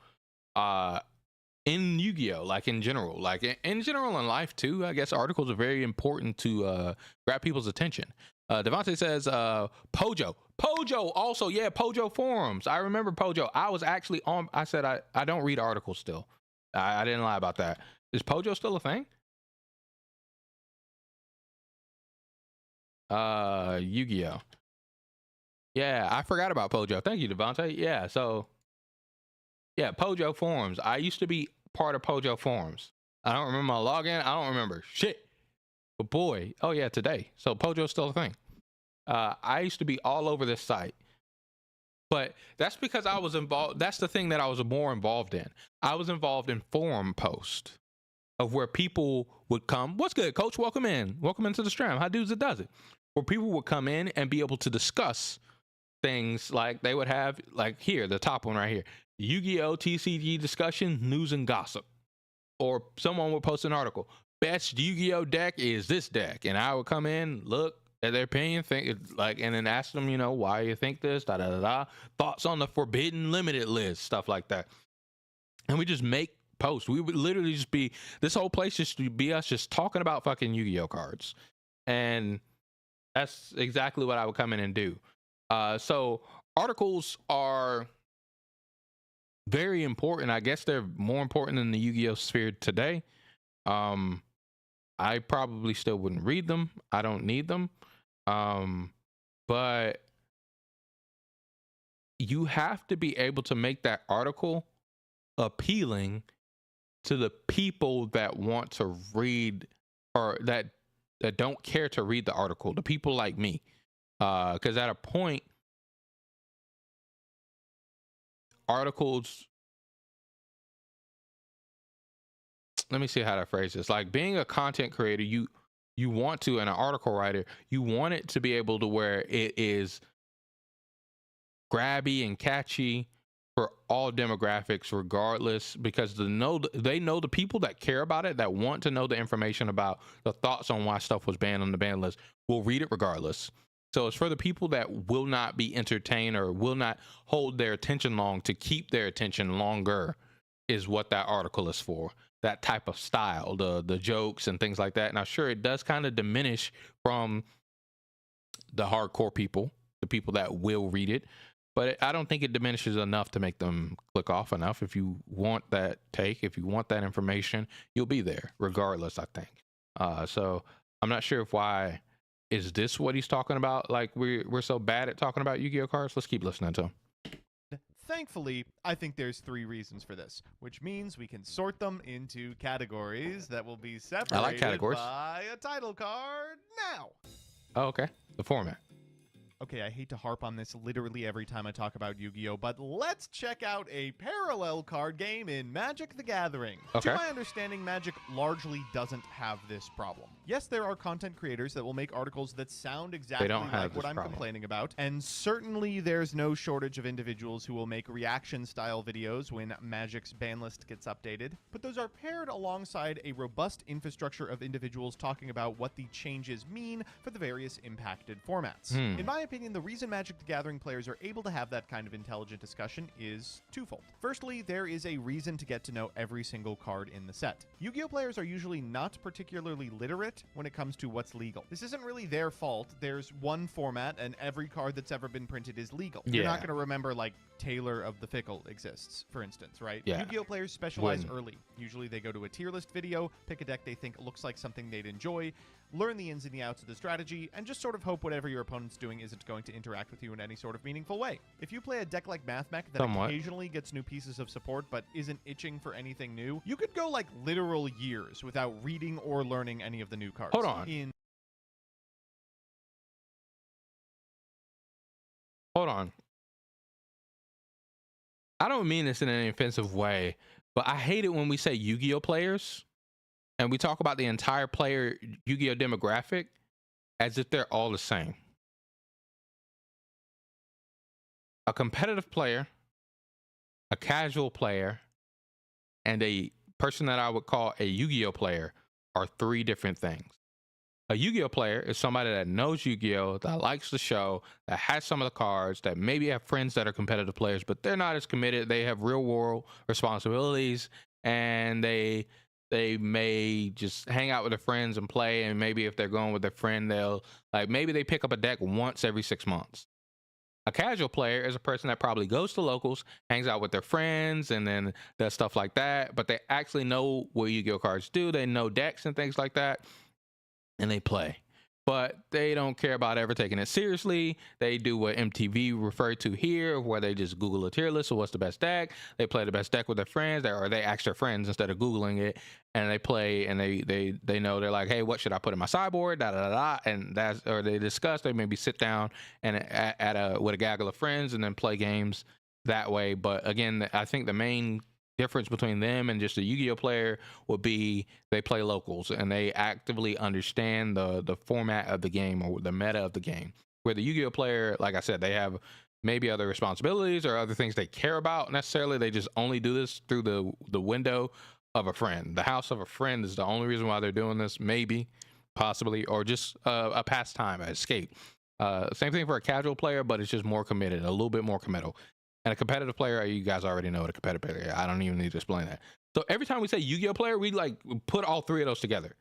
in Yu-Gi-Oh, like in general. Like in general in life too, I guess articles are very important to grab people's attention. Devontae says Pojo also, yeah, Pojo forums. I remember Pojo. I was actually on. I said I don't read articles still. I didn't lie about that. Is Pojo still a thing? Yu-Gi-Oh. Yeah, I forgot about Pojo. Thank you, Devontae. Yeah, so yeah, Pojo forums. I used to be part of Pojo forums. I don't remember my login. I don't remember shit. But boy, oh yeah, today. So Pojo's still a thing. I used to be all over this site. But that's because I was involved. That's the thing that I was more involved in. I was involved in forum posts of where people would come. What's good, coach? Welcome in. Welcome into the stream. How dudes it does it. Where people would come in and be able to discuss things like they would have, like here, the top one right here. Yu-Gi-Oh! TCG discussion, news and gossip. Or someone would post an article. Best Yu-Gi-Oh! Deck is this deck. And I would come in, look at their opinion, and then ask them, why you think this, thoughts on the forbidden limited list, stuff like that. And we just make posts. We would literally just be, this whole place just be us just talking about fucking Yu-Gi-Oh! Cards. And that's exactly what I would come in and do. So articles are very important. I guess they're more important in the Yu-Gi-Oh! Sphere today. I probably still wouldn't read them. I don't need them. But you have to be able to make that article appealing to the people that want to read, or that don't care to read the article, the people like me. Because at a point, articles, let me see how to phrase this. Like being a content creator, you want to, and an article writer, you want it to be able to where it is grabby and catchy for all demographics, regardless, because they know the people that care about it, that want to know the information about the thoughts on why stuff was banned on the ban list, will read it regardless. So it's for the people that will not be entertained or will not hold their attention long to keep their attention longer is what that article is for. That type of style, the jokes and things like that. Now, sure, it does kind of diminish from the hardcore people, the people that will read it, but I don't think it diminishes enough to make them click off enough. If you want that take, if you want that information, you'll be there regardless, I think. So I'm not sure if why is this what he's talking about? Like we're so bad at talking about Yu-Gi-Oh cards. Let's keep listening to him. Thankfully, I think there's 3 reasons for this, which means we can sort them into categories that will be separated categories. by a title card now. Oh, okay. The format. Okay, I hate to harp on this literally every time I talk about Yu-Gi-Oh, but let's check out a parallel card game in Magic the Gathering. Okay. To my understanding, Magic largely doesn't have this problem. Yes, there are content creators that will make articles that sound exactly like what I'm complaining about, and certainly there's no shortage of individuals who will make reaction-style videos when Magic's ban list gets updated, but those are paired alongside a robust infrastructure of individuals talking about what the changes mean for the various impacted formats. In my opinion, the reason Magic the Gathering players are able to have that kind of intelligent discussion is twofold. Firstly, there is a reason to get to know every single card in the set. Yu-Gi-Oh players are usually not particularly literate when it comes to what's legal. This isn't really their fault. There's one format and every card that's ever been printed is legal. You're not going to remember like Taylor of the Fickle exists, for instance, right? Yeah. Yu-Gi-Oh players specialize early. Usually they go to a tier list video, pick a deck they think looks like something they'd enjoy, learn the ins and the outs of the strategy, and just sort of hope whatever your opponent's doing isn't going to interact with you in any sort of meaningful way. If you play a deck like MathMech that occasionally gets new pieces of support but isn't itching for anything new, you could go like literal years without reading or learning any of the new cards. Hold on. Hold on. I don't mean this in any offensive way, but I hate it when we say Yu-Gi-Oh players and we talk about the entire player Yu-Gi-Oh demographic as if they're all the same. A competitive player, a casual player, and a person that I would call a Yu-Gi-Oh player are 3 different things. A Yu-Gi-Oh player is somebody that knows Yu-Gi-Oh, that likes the show, that has some of the cards, that maybe have friends that are competitive players, but they're not as committed. They have real world responsibilities, and they may just hang out with their friends and play. And maybe if they're going with their friend, they'll maybe they pick up a deck once every 6 months. A casual player is a person that probably goes to locals, hangs out with their friends, and then does stuff like that. But they actually know what Yu-Gi-Oh cards do. They know decks and things like that. And they play, but they don't care about ever taking it seriously. They do what MTV referred to here, where they just Google a tier list of what's the best deck. They play the best deck with their friends, or they ask their friends instead of Googling it, and they play, and they know, they're like, hey, what should I put in my sideboard? Da da da da, and that's, or they discuss. They maybe sit down and with a gaggle of friends and then play games that way. But again, I think the main difference between them and just a Yu-Gi-Oh player would be they play locals and they actively understand the format of the game or the meta of the game. Where the Yu-Gi-Oh player, like I said, they have maybe other responsibilities or other things they care about necessarily. They just only do this through the window of a friend. The house of a friend is the only reason why they're doing this, maybe, possibly, or just a pastime, an escape. Same thing for a casual player, but it's just more committed, a little bit more committal. And a competitive player, you guys already know what a competitive player is. I don't even need to explain that. So every time we say Yu-Gi-Oh player, we put all 3 of those together,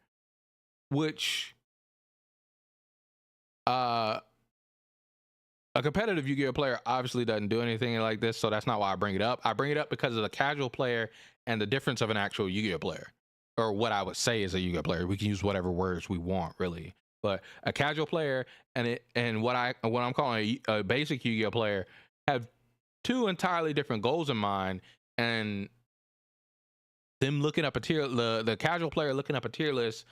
which a competitive Yu-Gi-Oh player obviously doesn't do anything like this. So that's not why I bring it up. I bring it up because of the casual player and the difference of an actual Yu-Gi-Oh player, or what I would say is a Yu-Gi-Oh player. We can use whatever words we want, really. But a casual player and what I'm calling a basic Yu-Gi-Oh player have 2 entirely different goals in mind, and them looking up a tier, the casual player looking up a tier list,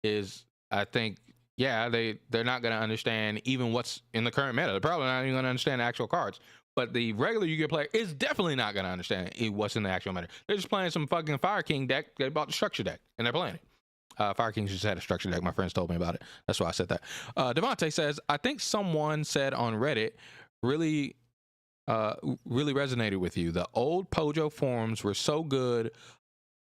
is, I think, yeah, they're not going to understand even what's in the current meta. They're probably not even going to understand the actual cards. But the regular Yu-Gi-Oh player is definitely not going to understand what's in the actual meta. They're just playing some fucking Fire King deck. They bought the structure deck and they're playing it. Fire Kings just had a structure deck. My friends told me about it. That's why I said that. Devontae says, I think someone said on Reddit really resonated with you. The old Pojo forums were so good,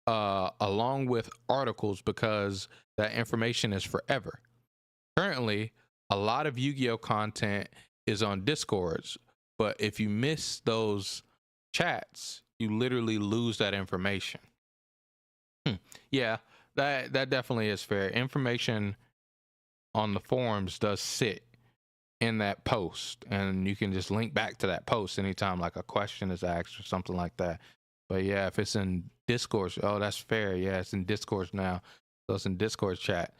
along with articles, because that information is forever. Currently, a lot of Yu-Gi-Oh content is on Discords, but if you miss those chats, You literally lose that information. Yeah, that definitely is fair. Information on the forums does sit in that post, and you can just link back to that post anytime like a question is asked or something like that. But yeah, if it's in Discord, oh, that's fair. Yeah, it's in Discord now, so it's in Discord chat.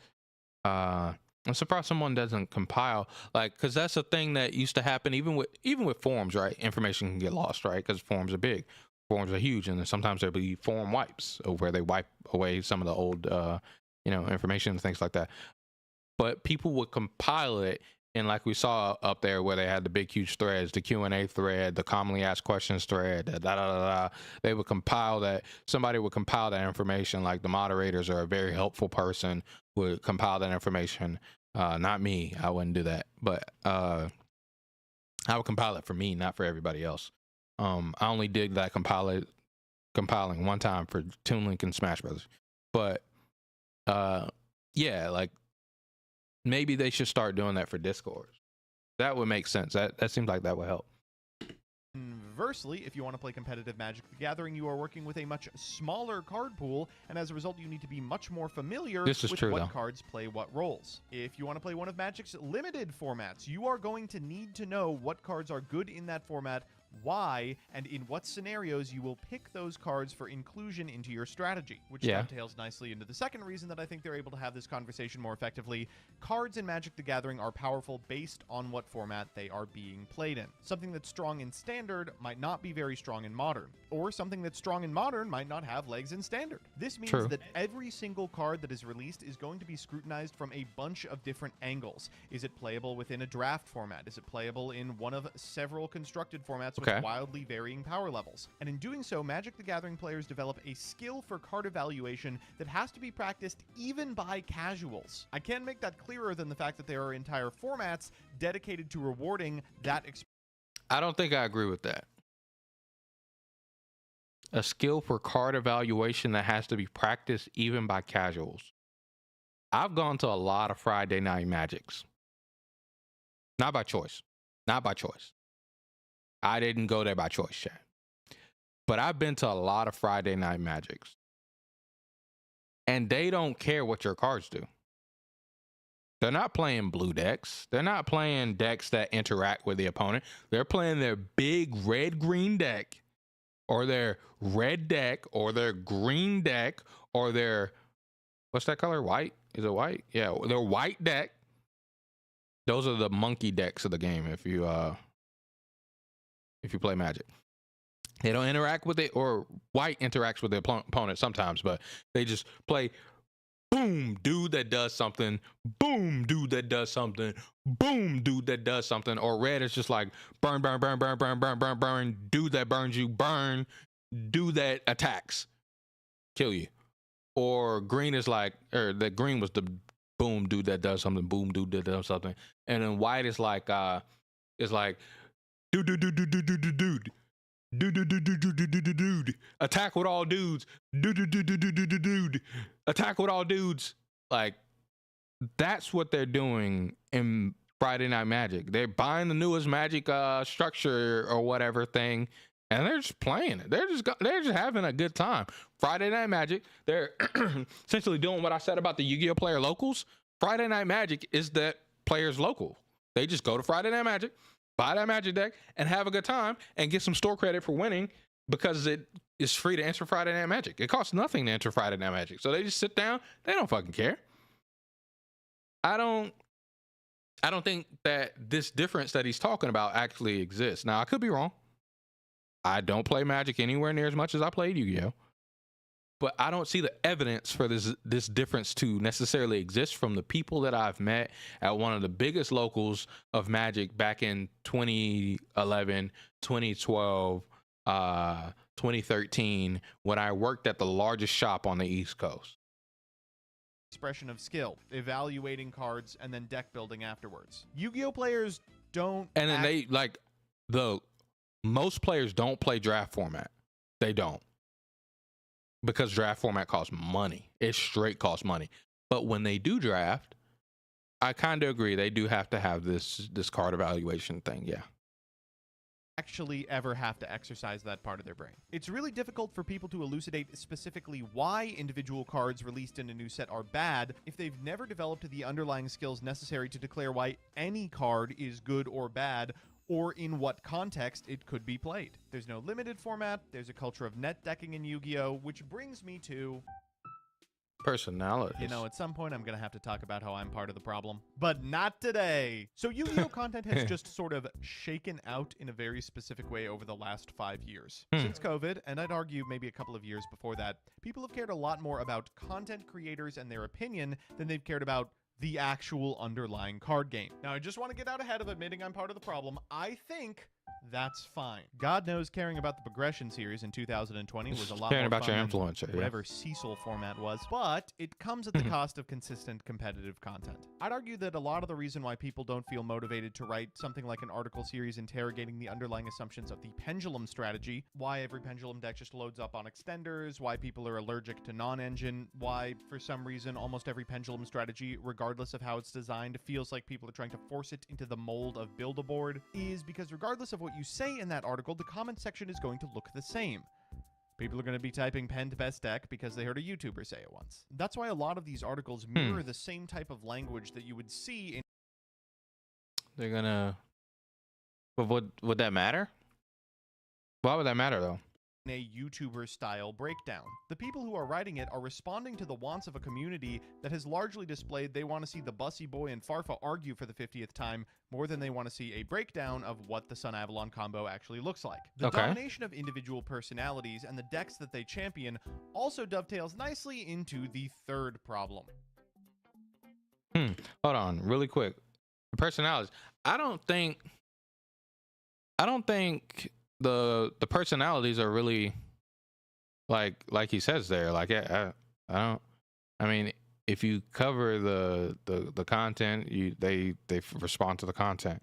I'm surprised someone doesn't compile, like, because that's a thing that used to happen even with forums, right? Information can get lost, right? Because forums are big, forums are huge, and then sometimes there'll be forum wipes where they wipe away some of the old information and things like that. But people would compile it, and like we saw up there where they had the big huge threads, the Q&A thread, the commonly asked questions thread, they would compile that. Somebody would compile that information, like the moderators are a very helpful person, would compile that information. Not me, I wouldn't do that, but I would compile it for me, not for everybody else. I only did that compiling one time for Toon Link and Smash Brothers. But yeah, like, maybe they should start doing that for Discord. That would make sense. That seems like that would help. Conversely, if you want to play competitive Magic the Gathering, you are working with a much smaller card pool, and as a result, you need to be much more familiar with what cards play what roles. If you want to play one of Magic's limited formats, you are going to need to know what cards are good in that format, why, and in what scenarios you will pick those cards for inclusion into your strategy, which dovetails nicely into the second reason that I think they're able to have this conversation more effectively. Cards in Magic the Gathering are powerful based on what format they are being played in. Something that's strong in Standard might not be very strong in Modern, or something that's strong in Modern might not have legs in Standard. This means that every single card that is released is going to be scrutinized from a bunch of different angles. Is it playable within a draft format? Is it playable in one of several constructed formats with wildly varying power levels? And in doing so, Magic the Gathering players develop a skill for card evaluation that has to be practiced even by casuals. I can't make that clearer than the fact that there are entire formats dedicated to rewarding that experience. I don't think I agree with that. A skill for card evaluation that has to be practiced even by casuals. I've gone to a lot of Friday night Magics. Not by choice. Not by choice. I didn't go there by choice, Chad. But I've been to a lot of Friday night Magics. And they don't care what your cards do. They're not playing blue decks. They're not playing decks that interact with the opponent. They're playing their big red-green deck, or their red deck, or their green deck, or their, what's that color? White? Is it white? Yeah, their white deck. Those are the monkey decks of the game if you play Magic. They don't interact with it, or white interacts with the opponent sometimes, but they just play boom, dude that does something, boom, dude that does something, boom, dude that does something. Or red is just like burn, burn, burn, burn, burn, burn, burn, burn, dude that burns you, burn, dude that attacks, kill you. Or green is like, or the green was the boom, dude that does something, boom, dude that does something. And then white is like dude, dude, dude, dude, dude, dude, dude, dude. Dude, dude, dude, dude, dude, dude, dude, dude. Attack with all dudes. Dude, dude, dude, dude, dude, dude, dude. Attack with all dudes. Like, that's what they're doing in Friday Night Magic. They're buying the newest Magic structure or whatever thing, and they're just playing it. They're just having a good time. Friday Night Magic. They're essentially doing what I said about the Yu-Gi-Oh player locals. Friday Night Magic is that player's local. They just go to Friday Night Magic, buy that Magic deck, and have a good time, and get some store credit for winning, because it is free to enter Friday Night Magic. It costs nothing to enter Friday Night Magic. So they just sit down. They don't fucking care. I don't think that this difference that he's talking about actually exists. Now, I could be wrong. I don't play Magic anywhere near as much as I played Yu-Gi-Oh! But I don't see the evidence for this difference to necessarily exist from the people that I've met at one of the biggest locals of Magic back in 2011, 2012, 2013, when I worked at the largest shop on the East Coast. Expression of skill, evaluating cards, and then deck building afterwards. Yu-Gi-Oh players don't. And then they, like, most players don't play draft format. They don't. Because draft format costs money. It straight costs money. But when they do draft, I kind of agree. They do have to have this card evaluation thing. Yeah. actually ever have to exercise that part of their brain. It's really difficult for people to elucidate specifically why individual cards released in a new set are bad if they've never developed the underlying skills necessary to declare why any card is good or bad, or in what context it could be played. There's no limited format, there's a culture of net decking in Yu-Gi-Oh!, which brings me to... personalities. You know, at some point I'm gonna have to talk about how I'm part of the problem, but not today. So Yu-Gi-Oh! Content has just sort of shaken out in a very specific way over the last 5 years. Since COVID, and I'd argue maybe a couple of years before that, people have cared a lot more about content creators and their opinion than they've cared about the actual underlying card game. Now, I just want to get out ahead of admitting I'm part of the problem. I think that's fine. God knows caring about the Progression series in 2020 was a lot Caring more about fun your than influencer, yeah. whatever Cecil format was, but it comes at the cost of consistent competitive content. I'd argue that a lot of the reason why people don't feel motivated to write something like an article series interrogating the underlying assumptions of the pendulum strategy, why every pendulum deck just loads up on extenders, why people are allergic to non-engine, why for some reason almost every pendulum strategy, regardless of how it's designed, feels like people are trying to force it into the mold of Build-A-Board, is because regardless of what you say in that article, the comment section is going to look the same. People are going to be typing penned best deck because they heard a YouTuber say it once. That's why a lot of these articles mirror the same type of language that you would see in... They're gonna... But would that matter? Why would that matter, though? a YouTuber style breakdown. The people who are writing it are responding to the wants of a community that has largely displayed they want to see the Bussy Boy and Farfa argue for the 50th time more than they want to see a breakdown of what the Sun Avalon combo actually looks like. The domination of individual personalities and the decks that they champion also dovetails nicely into the third problem. Hold on, really quick. The personalities. I don't think the personalities are really like he says there. Like I don't. I mean, if you cover the content, they respond to the content.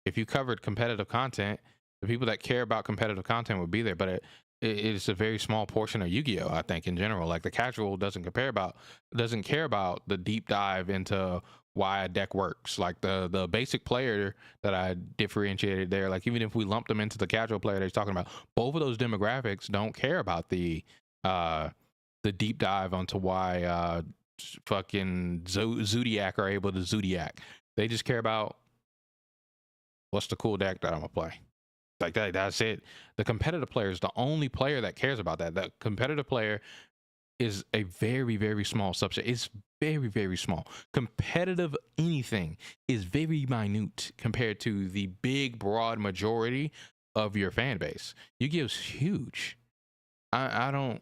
If you covered competitive content, the people that care about competitive content would be there. But it's a very small portion of Yu-Gi-Oh! I think in general. Like the casual doesn't care about the deep dive into why a deck works. Like the basic player that I differentiated there, like even if we lump them into the casual player that he's talking about, both of those demographics don't care about the deep dive onto why fucking Zodiac are able to Zodiac. They just care about what's the cool deck that I'm gonna play. Like that's it. The competitive player is the only player that cares about that. The competitive player is a very, very small subset. It's very, very small. Competitive anything is very minute compared to the big, broad majority of your fan base. Yu-Gi-Oh's huge. I don't.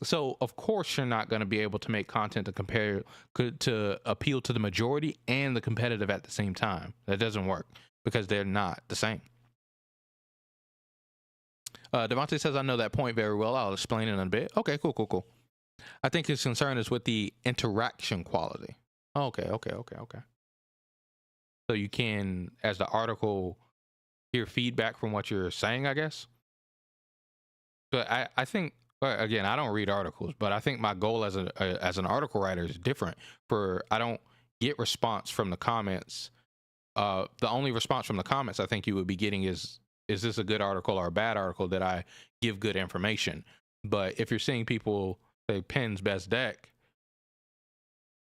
So of course you're not going to be able to make content to appeal to the majority and the competitive at the same time. That doesn't work because they're not the same. Devontae says, I know that point very well. I'll explain it in a bit. Okay, cool. I think his concern is with the interaction quality. Okay. So you can, as the article, hear feedback from what you're saying, I guess. But I think, again, I don't read articles, but I think my goal as an article writer is different. I don't get response from the comments. The only response from the comments I think you would be getting is this a good article or a bad article? Did I give good information? But if you're seeing people say Penn's best deck,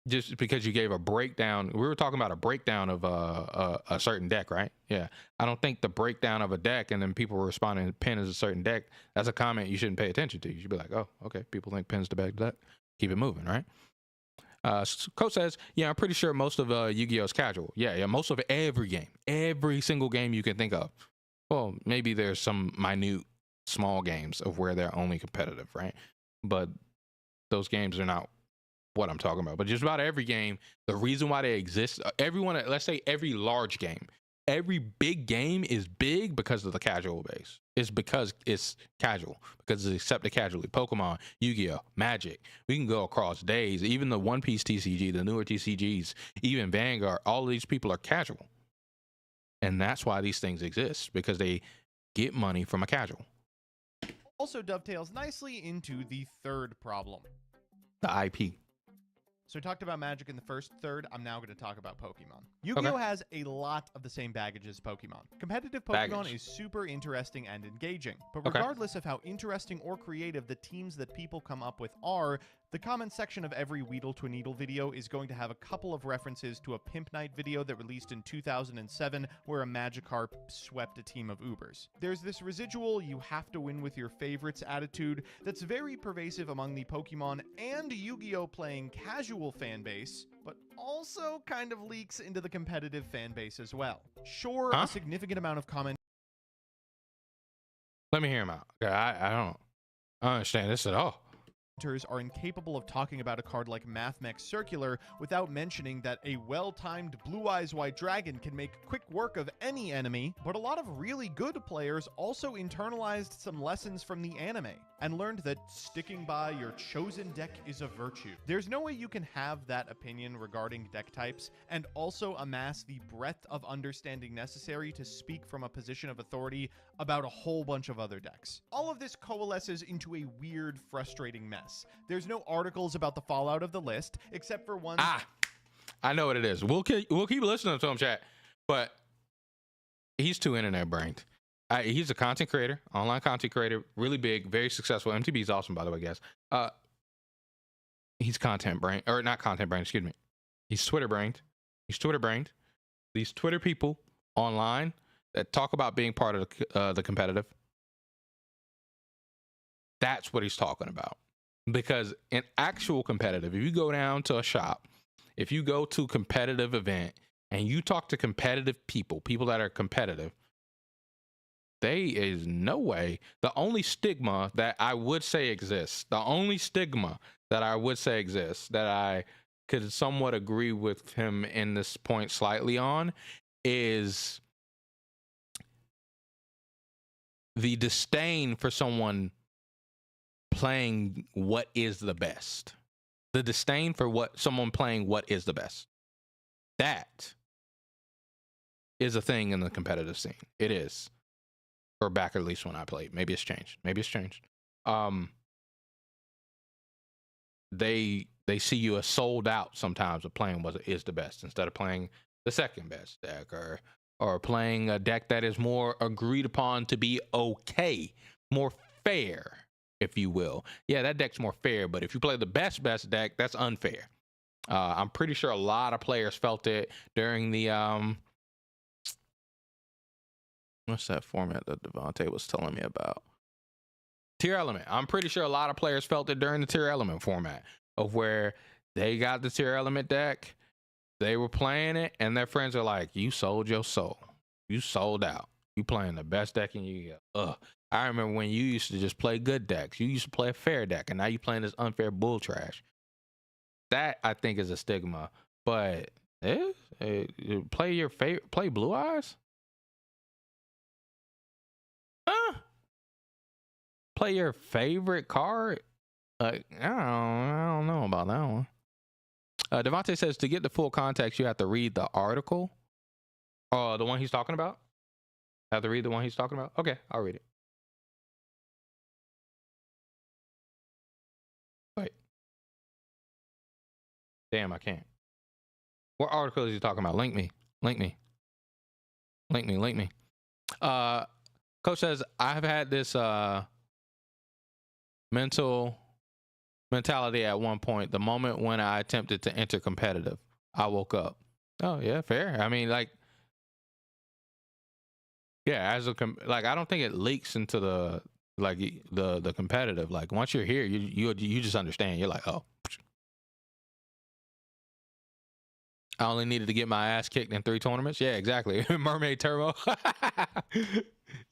just because you gave a breakdown, we were talking about a breakdown of a certain deck, right? Yeah. I don't think the breakdown of a deck and then people were responding Penn is a certain deck, that's a comment you shouldn't pay attention to. You should be like, oh, okay, people think Penn's the best deck. Keep it moving, right? Coach says, yeah, I'm pretty sure most of Yu-Gi-Oh! Is casual. Yeah, most of every game, every single game you can think of. Well, maybe there's some minute, small games of where they're only competitive, right? But those games are not what I'm talking about. But just about every game, the reason why they exist, let's say every large game, every big game is big because of the casual base. It's because it's casual, because it's accepted casually. Pokemon, Yu-Gi-Oh!, Magic. We can go across days. Even the One Piece TCG, the newer TCGs, even Vanguard, all of these people are casual. And that's why these things exist, because they get money from a casual. Also dovetails nicely into the third problem. The IP. So we talked about Magic in the first third. I'm now going to talk about Pokemon. Yu-Gi-Oh! Has a lot of the same baggage as Pokemon. Competitive Pokemon is super interesting and engaging. But regardless of how interesting or creative the teams that people come up with are, the comment section of every Weedle Twineedle video is going to have a couple of references to a Pimp Night video that released in 2007 where a Magikarp swept a team of Ubers. There's this residual you have to win with your favorites attitude that's very pervasive among the Pokemon and Yu-Gi-Oh! Playing casual fan base, but also kind of leaks into the competitive fan base as well. Sure, a significant amount of comment. Let me hear him out. I don't understand this at all. Are incapable of talking about a card like Mathmech Circular without mentioning that a well-timed Blue Eyes White Dragon can make quick work of any enemy, but a lot of really good players also internalized some lessons from the anime and learned that sticking by your chosen deck is a virtue. There's no way you can have that opinion regarding deck types and also amass the breadth of understanding necessary to speak from a position of authority about a whole bunch of other decks. All of this coalesces into a weird, frustrating mess. There's no articles about the fallout of the list, except for one. I know what it is. We'll keep listening to him, chat, but he's too internet brained. He's a content creator, online content creator, really big, very successful. MTB is awesome, by the way, guys. He's content brain, or not content brain, excuse me. He's Twitter brained. He's Twitter brained. These Twitter people online that talk about being part of the competitive. That's what he's talking about. Because in actual competitive, if you go down to a shop, if you go to a competitive event and you talk to competitive people that are competitive, there is no way. The only stigma that I would say exists, that I could somewhat agree with him in this point slightly on, is the disdain for someone playing what is the best. The disdain for someone playing what is the best. That is a thing in the competitive scene. It is. Or back at least when I played. Maybe it's changed. They see you as sold out sometimes of playing what is the best instead of playing the second best deck or playing a deck that is more agreed upon to be okay, more fair, if you will. Yeah, that deck's more fair, but if you play the best deck, that's unfair. I'm pretty sure a lot of players felt it during the what's that format that Devontae was telling me about? Tier Element. I'm pretty sure a lot of players felt it during the Tier Element format of where they got the Tier Element deck, they were playing it, and their friends are like, you sold your soul. You sold out. You playing the best deck in Yu-Gi-Oh! I remember when you used to just play good decks. You used to play a fair deck, and now you playing this unfair bull trash. That, I think, is a stigma. But play your favorite, play Blue Eyes? Play your favorite card? I don't know about that one. Devontae says to get the full context, you have to read the article. The one he's talking about? Have to read the one he's talking about? Okay, I'll read it. Wait. Damn, I can't. What article is he talking about? Link me. Coach says, I've had this mentality at one point. The moment when I attempted to enter competitive, I woke up. Oh yeah, fair. I mean, like, yeah, as a I don't think it leaks into the competitive. Like once you're here, you just understand. You're like, oh, I only needed to get my ass kicked in 3 tournaments. Yeah, exactly. Mermaid Turbo.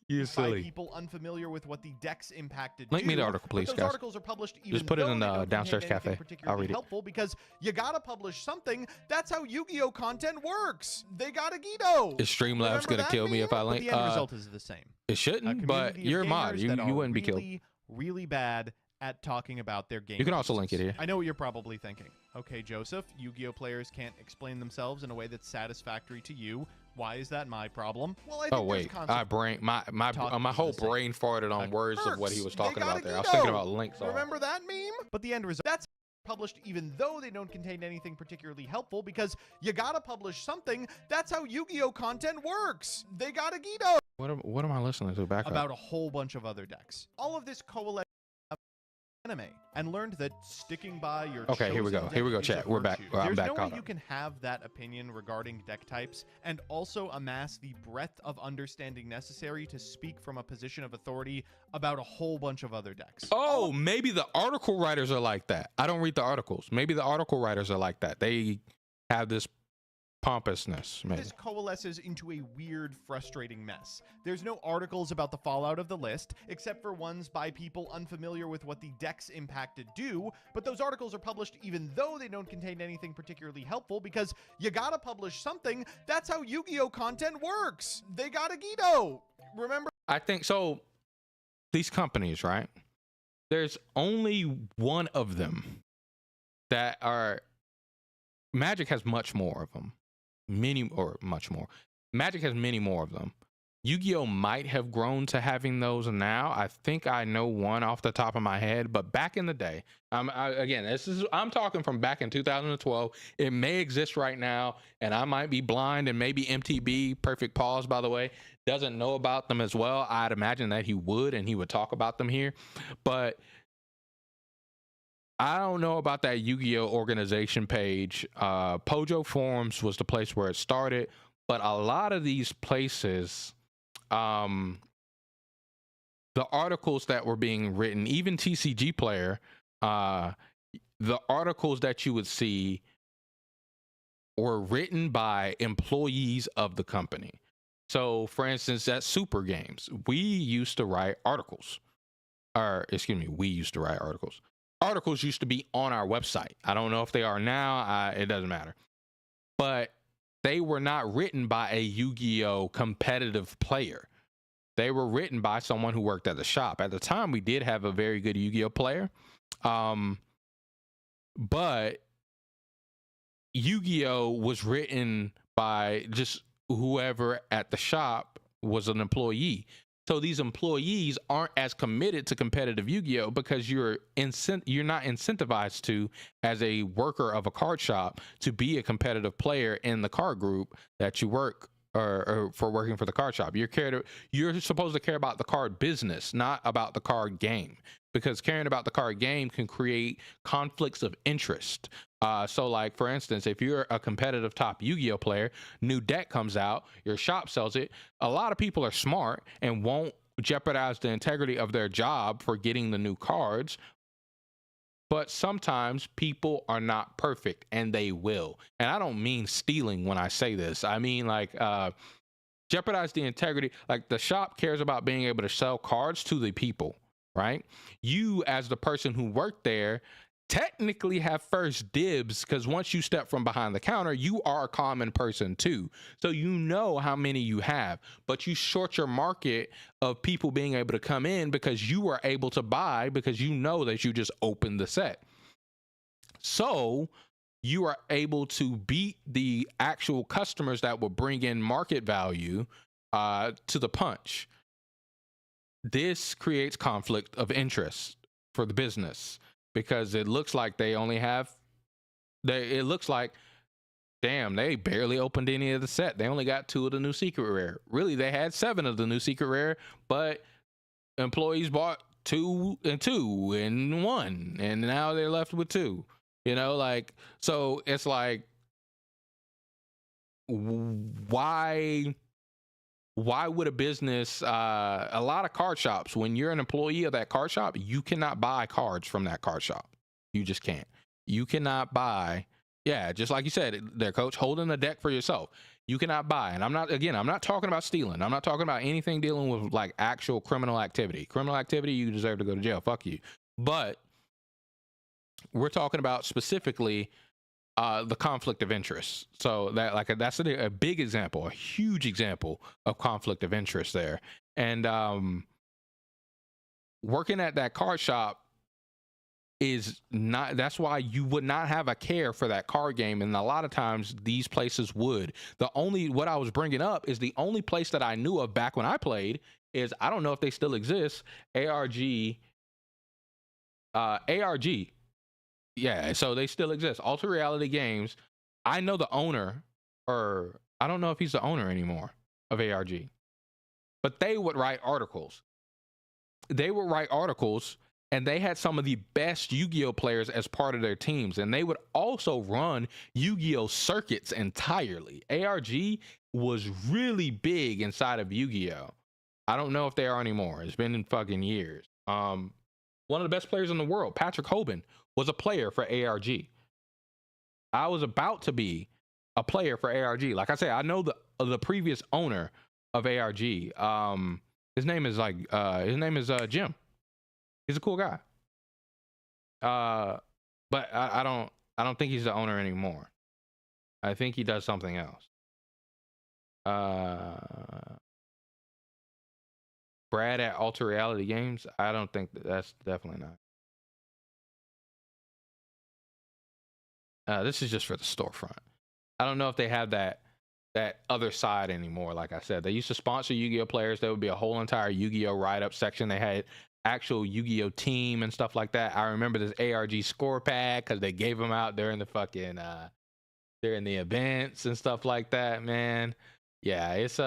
You silly. By people unfamiliar with what the decks impacted. Link me the article, please, those guys. Articles are published even just put it in the downstairs cafe. I'll read it. Helpful because you gotta publish something. That's how Yu-Gi-Oh content works. They got a Guido. Is Streamlabs gonna kill me if I link? But the end result is the same. It shouldn't, but you're a mod. You wouldn't be killed. Really bad at talking about their game. You can also link it here. I know what you're probably thinking. Okay, Joseph, Yu-Gi-Oh players can't explain themselves in a way that's satisfactory to you. Why is that my problem? Well, I think my whole brain farted on words of what he was talking about there. I was thinking about links. Remember that meme? But the end result, that's published even though they don't contain anything particularly helpful, because you gotta publish something. That's how Yu-Gi-Oh content works. They gotta Guido What am I listening to? Back about up. a whole bunch of other decks. All of this coalesced anime, and learned that sticking by your Okay, here we chosen go. Here we go, deck is a chat. We're back. virtue. Well, I'm There's back no way caught you up. can have that opinion regarding deck types and also amass the breadth of understanding necessary to speak from a position of authority about a whole bunch of other decks. Oh, maybe the article writers are like that. I don't read the articles. Maybe the article writers are like that. They have this pompousness. Maybe. This coalesces into a weird, frustrating mess. There's no articles about the fallout of the list, except for ones by people unfamiliar with what the decks impacted do, but those articles are published even though they don't contain anything particularly helpful, because you gotta publish something. That's how Yu-Gi-Oh content works. They gotta Guido. Remember? I think so. These companies, right? There's only one of them that are. Magic has much more of them. Much more. Magic has many more of them. Yu-Gi-Oh might have grown to having those now. I think I know one off the top of my head, but back in the day, I'm talking from back in 2012. It may exist right now, and I might be blind, and maybe MTB, Perfect Pause, by the way, doesn't know about them as well. I'd imagine that he would, and he would talk about them here, but I don't know about that Yu-Gi-Oh organization page. Pojo Forums was the place where it started, but a lot of these places, the articles that were being written, even TCG Player, the articles that you would see were written by employees of the company. So, for instance, at Super Games, we used to write articles. We used to write articles. Articles used to be on our website. I don't know if they are now. It doesn't matter. But they were not written by a Yu-Gi-Oh competitive player. They were written by someone who worked at the shop. At the time, we did have a very good Yu-Gi-Oh player. But Yu-Gi-Oh was written by just whoever at the shop was an employee. So these employees aren't as committed to competitive Yu-Gi-Oh because you're not incentivized to, as a worker of a card shop, to be a competitive player in the card group that you work or for working for the card shop. You're supposed to care about the card business, not about the card game, because caring about the card game can create conflicts of interest. So like, for instance, if you're a competitive top Yu-Gi-Oh player, new deck comes out, your shop sells it. A lot of people are smart and won't jeopardize the integrity of their job for getting the new cards. But sometimes people are not perfect, and they will. And I don't mean stealing when I say this. I mean like jeopardize the integrity. Like, the shop cares about being able to sell cards to the people, right? You, as the person who worked there, technically have first dibs, because once you step from behind the counter, you are a common person too. So you know how many you have, but you short your market of people being able to come in because you are able to buy, because you know that you just opened the set. So you are able to beat the actual customers that will bring in market value to the punch. This creates conflict of interest for the business, because it looks like they only have, it looks like, damn, they barely opened any of the set. They only got 2 of the new secret rare. Really, they had 7 of the new secret rare, but employees bought 2 and 2 and 1, and now they're left with 2. You know, like, so it's like, why would a business, a lot of card shops, when you're an employee of that card shop, you cannot buy cards from that card shop. You just can't. You cannot buy, just like you said there, Coach, holding a deck for yourself. You cannot buy. And I'm not talking about stealing. I'm not talking about anything dealing with like actual criminal activity. Criminal activity, you deserve to go to jail. Fuck you. But we're talking about specifically the conflict of interest. So that's a big example, a huge example of conflict of interest there. And working at that card shop is not, that's why you would not have a care for that card game. And a lot of times these places would. What I was bringing up is the only place that I knew of back when I played is, I don't know if they still exist, ARG Yeah, so they still exist. Alter Reality Games. I know the owner, or I don't know if he's the owner anymore of ARG, but they would write articles. They would write articles, and they had some of the best Yu-Gi-Oh players as part of their teams, and they would also run Yu-Gi-Oh circuits entirely. ARG was really big inside of Yu-Gi-Oh. I don't know if they are anymore. It's been in fucking years. One of the best players in the world, Patrick Hoban, was a player for ARG. I was about to be a player for ARG. Like I said, I know the previous owner of ARG. His name is Jim. He's a cool guy. But I don't think he's the owner anymore. I think he does something else. Brad at Alter Reality Games. I don't think that's definitely not. This is just for the storefront. I don't know if they have that other side anymore. Like I said, they used to sponsor Yu-Gi-Oh players. There would be a whole entire Yu-Gi-Oh write-up section. They had actual Yu-Gi-Oh team and stuff like that. I remember this ARG score pack because they gave them out during the fucking during the events and stuff like that, man. Yeah, it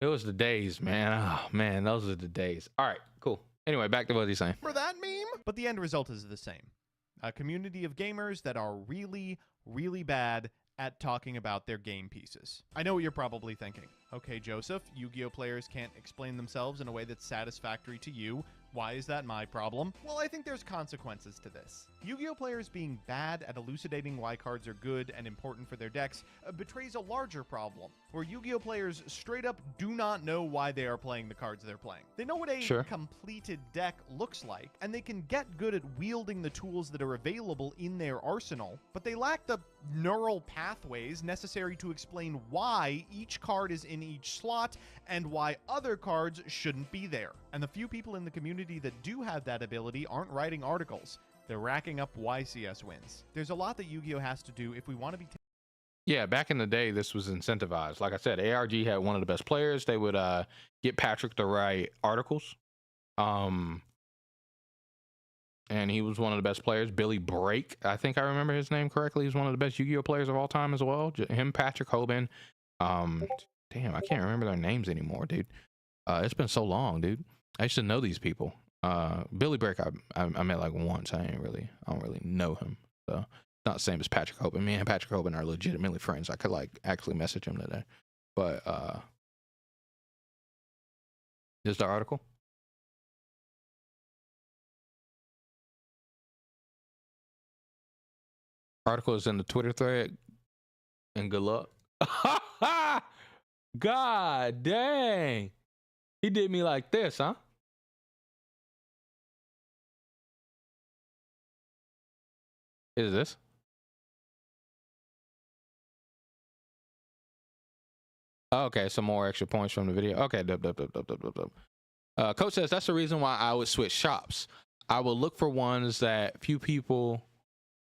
was the days, man. Oh man, those are the days. All right, cool. Anyway, back to what he's saying. For that meme? But the end result is the same. A community of gamers that are really, really bad at talking about their game pieces. I know what you're probably thinking. Okay, Joseph, Yu-Gi-Oh players can't explain themselves in a way that's satisfactory to you. Why is that my problem? Well, I think there's consequences to this. Yu-Gi-Oh players being bad at elucidating why cards are good and important for their decks betrays a larger problem, where Yu-Gi-Oh players straight up do not know why they are playing the cards they're playing. They know what a completed deck looks like, and they can get good at wielding the tools that are available in their arsenal, but they lack the neural pathways necessary to explain why each card is in each slot and why other cards shouldn't be there. And the few people in the community that do have that ability aren't writing articles. They're racking up YCS wins. There's a lot that Yu-Gi-Oh has to do if we want to be... Yeah, back in the day, this was incentivized. Like I said, ARG had one of the best players. They would get Patrick to write articles. And he was one of the best players. Billy Break, I think I remember his name correctly. He's one of the best Yu-Gi-Oh players of all time as well. Him, Patrick Hoban. Damn, I can't remember their names anymore, dude. It's been so long, dude. I used to know these people. Billy Break, I met like once. I don't really know him. So it's not the same as Patrick Hoban. Me and Patrick Hoban are legitimately friends. I could like actually message him today. But this is the article. Article is in the Twitter thread. And good luck. God dang. He did me like this, huh? Is this? Okay, some more extra points from the video. Okay, Coach says that's the reason why I would switch shops. I will look for ones that few people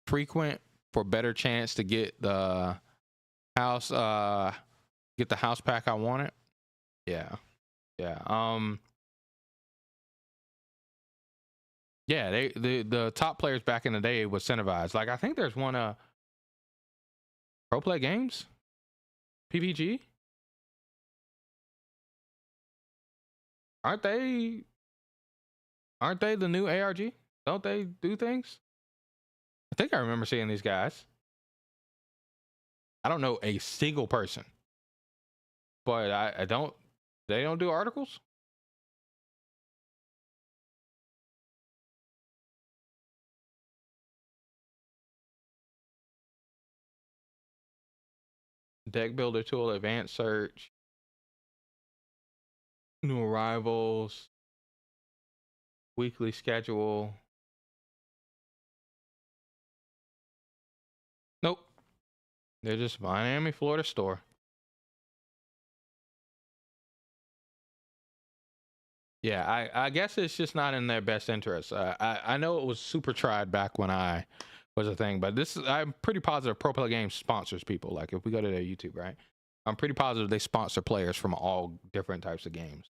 frequent for better chance to get the house pack I wanted. Yeah. Yeah, the top players back in the day was incentivized. Like I think there's one Pro Play Games, PPG. Aren't they the new ARG? Don't they do things? I think I remember seeing these guys. I don't know a single person, but they don't do articles. Deck builder tool, advanced search, new arrivals, weekly schedule. Nope. They're just Miami, Florida store. Yeah, I guess it's just not in their best interest. I know it was super tried back when I was a thing, but I'm pretty positive Pro Play Games sponsors people. Like if we go to their YouTube, right? I'm pretty positive they sponsor players from all different types of games.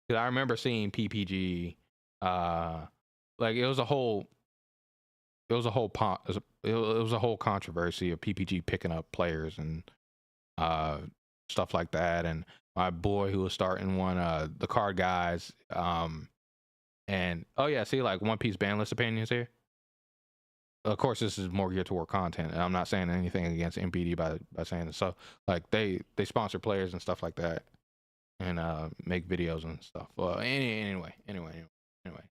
Because I remember seeing PPG, like it was a whole controversy of PPG picking up players and stuff like that. And my boy who was starting one, the card guys, and oh yeah, see, like One Piece ban list opinions here. Of course, this is more geared toward content, and I'm not saying anything against MPD by saying this. So like they sponsor players and stuff like that, and make videos and stuff. Well, anyway,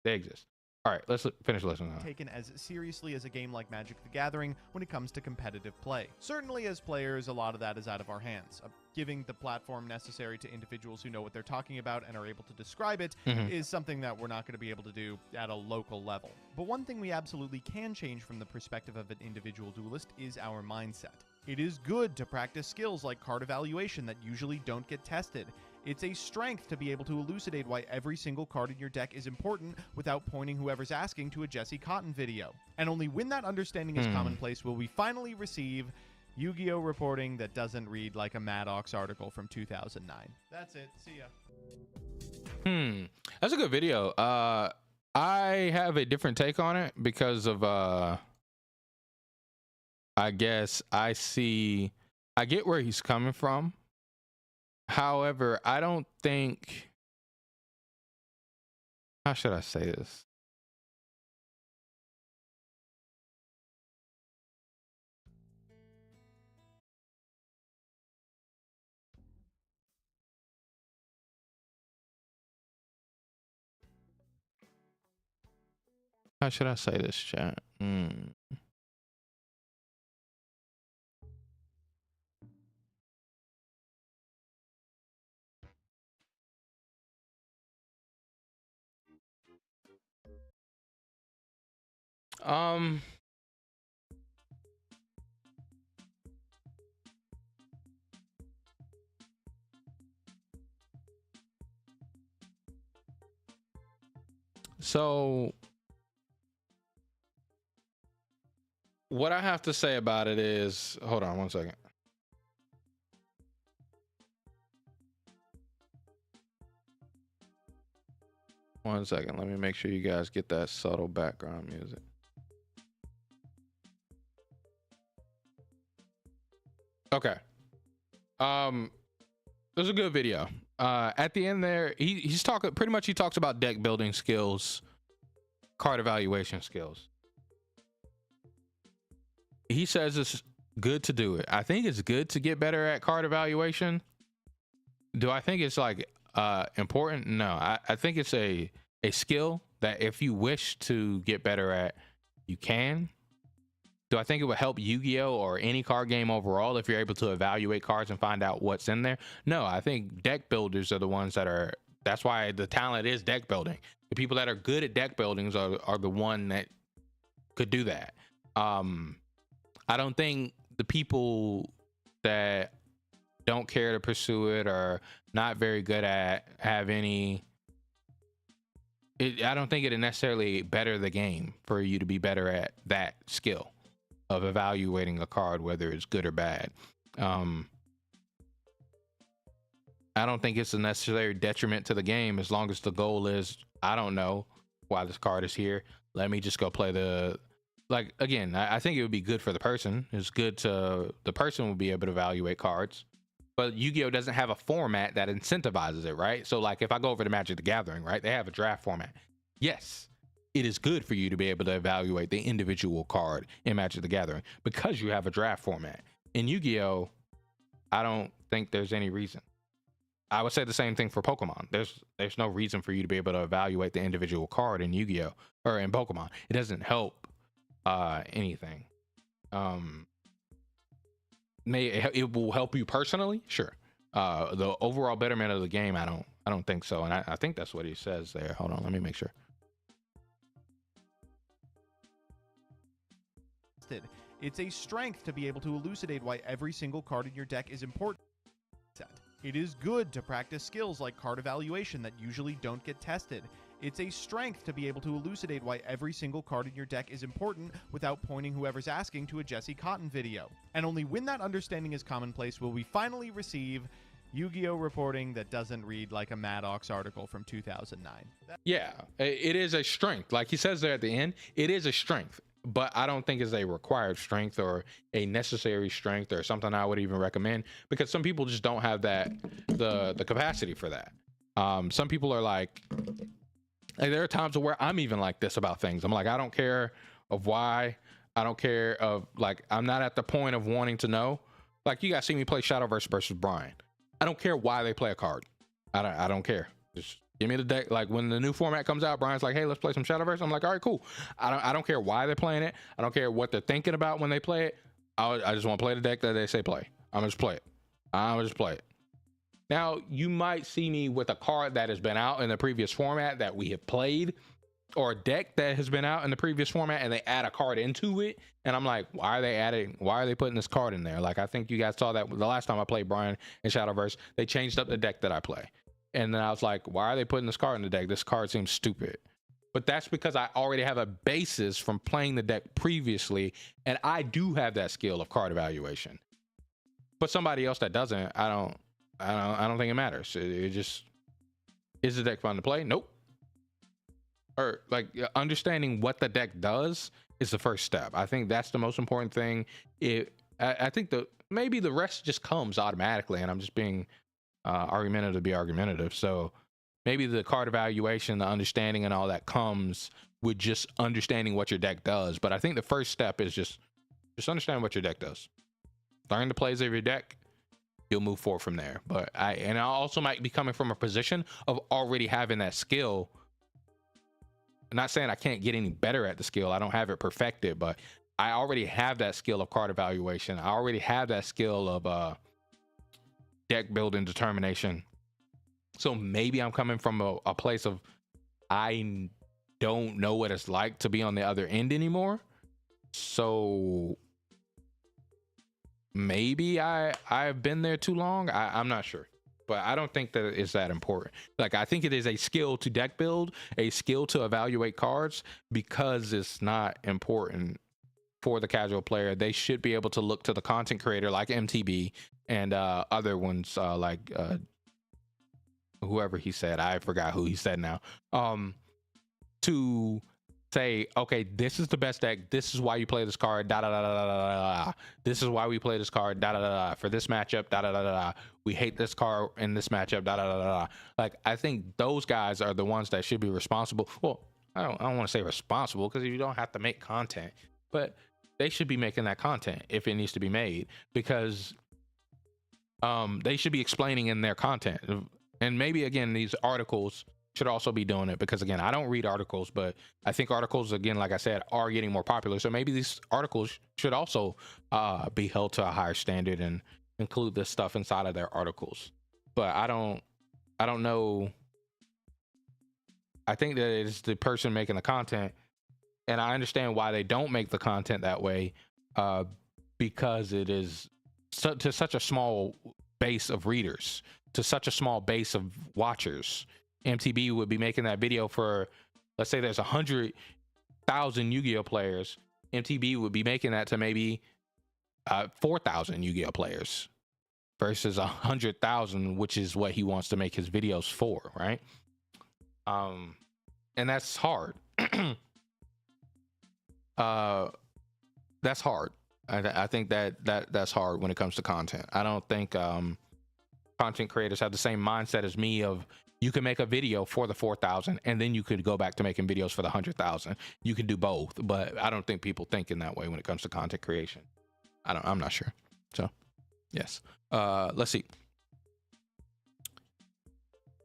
they exist. All right, let's finish listening. Taken as seriously as a game like Magic the Gathering when it comes to competitive play. Certainly as players, a lot of that is out of our hands. Giving the platform necessary to individuals who know what they're talking about and are able to describe it is something that we're not going to be able to do at a local level. But one thing we absolutely can change from the perspective of an individual duelist is our mindset. It is good to practice skills like card evaluation that usually don't get tested. It's a strength to be able to elucidate why every single card in your deck is important without pointing whoever's asking to a Jesse Cotton video. And only when that understanding is commonplace will we finally receive Yu-Gi-Oh! Reporting that doesn't read like a Maddox article from 2009. That's it. See ya. That's a good video. I have a different take on it because of I guess I get where he's coming from. However, I don't think, how should I say this? How should I say this, chat? So what I have to say about it is, hold on one second. One second, let me make sure you guys get that subtle background music. Okay. It was a good video. At the end there, he's talking pretty much, he talks about deck building skills, card evaluation skills. He says it's good to do it. I think it's good to get better at card evaluation. Do I think it's like important? No, I think it's a skill that if you wish to get better at, you can. Do I think it would help Yu-Gi-Oh! Or any card game overall if you're able to evaluate cards and find out what's in there? No, I think deck builders are the ones that are, that's why the talent is deck building. The people that are good at deck buildings are the one that could do that. I don't think the people that don't care to pursue it or not very good at have any, I don't think it'd necessarily better the game for you to be better at that skill of evaluating a card, whether it's good or bad. I don't think it's a necessary detriment to the game as long as the goal is, I don't know why this card is here, let me just go play the, like, again, I think it would be good for the person. It's good to, the person will be able to evaluate cards, but Yu-Gi-Oh! Doesn't have a format that incentivizes it, right? So like if I go over to Magic the Gathering, right, they have a draft format. Yes, it is good for you to be able to evaluate the individual card in Magic the Gathering because you have a draft format. In Yu-Gi-Oh!, I don't think there's any reason. I would say the same thing for Pokemon. There's no reason for you to be able to evaluate the individual card in Yu-Gi-Oh! Or in Pokemon. It doesn't help anything. It will help you personally, sure. The overall betterment of the game, I don't think so. And I think that's what he says there. Hold on, let me make sure. It's a strength to be able to elucidate why every single card in your deck is important. It is good to practice skills like card evaluation that usually don't get tested. It's a strength to be able to elucidate why every single card in your deck is important without pointing whoever's asking to a Jesse Cotton video. And only when that understanding is commonplace will we finally receive Yu-Gi-Oh reporting that doesn't read like a Maddox article from 2009. Yeah, it is a strength. Like he says there at the end, it is a strength, but I don't think it's a required strength or a necessary strength or something I would even recommend, because some people just don't have that the capacity for that. Some people are like there are times where I'm even like this about things. I'm like, I don't care of why. I don't care of, like, I'm not at the point of wanting to know. Like, you guys see me play Shadowverse versus Brian. I don't care why they play a card. I don't care. Just give me the deck. Like, when the new format comes out, Brian's like, hey, let's play some Shadowverse. I'm like, all right, cool. I don't care why they're playing it. I don't care what they're thinking about when they play it. I just want to play the deck that they say play. I'm gonna just play it. I'm gonna just play it. Now, you might see me with a card that has been out in the previous format that we have played, or a deck that has been out in the previous format, and they add a card into it, and I'm like, why are they putting this card in there? Like, I think you guys saw that the last time I played Brian in Shadowverse, they changed up the deck that I play, and then I was like, why are they putting this card in the deck? This card seems stupid. But that's because I already have a basis from playing the deck previously, and I do have that skill of card evaluation. But somebody else that doesn't, I don't think it matters. It just, is the deck fun to play? Nope. Or like, understanding what the deck does is the first step. I think that's the most important thing. I think maybe the rest just comes automatically, and I'm just being argumentative to be argumentative. So maybe the card evaluation, the understanding and all that comes with just understanding what your deck does. But I think the first step is just understand what your deck does. Learn the plays of your deck. You'll move forward from there. But I also might be coming from a position of already having that skill. I'm not saying I can't get any better at the skill. I don't have it perfected, but I already have that skill of card evaluation. I already have that skill of deck building determination. So maybe I'm coming from a place of, I don't know what it's like to be on the other end anymore. So maybe I've been there too long. I'm not sure, but I don't think that it's that important. Like, I think it is a skill to deck build, a skill to evaluate cards, because it's not important for the casual player. They should be able to look to the content creator like MTB and other ones like whoever he said, I forgot who he said now, to say, okay, this is the best deck, this is why you play this card, da da da da da da da, this is why we play this card, da da da da, for this matchup, da da da da, we hate this card in this matchup, da da da da. Like, I think those guys are the ones that should be responsible. Well, I don't want to say responsible, because you don't have to make content, but they should be making that content if it needs to be made, because they should be explaining in their content. And maybe, again, these articles should also be doing it, because, again, I don't read articles, but I think articles, again, like I said, are getting more popular. So maybe these articles should also be held to a higher standard and include this stuff inside of their articles. But I don't know. I think that it's the person making the content, and I understand why they don't make the content that way, because it is to such a small base of readers, to such a small base of watchers. MTB would be making that video for, let's say there's 100,000 Yu-Gi-Oh players. MTB would be making that to maybe 4,000 Yu-Gi-Oh players versus 100,000, which is what he wants to make his videos for, right? And that's hard. That's hard. I think that's hard when it comes to content. I don't think content creators have the same mindset as me of, you can make a video for the 4,000 and then you could go back to making videos for the 100,000. You can do both, but I don't think people think in that way when it comes to content creation. I'm not sure. So yes. Let's see.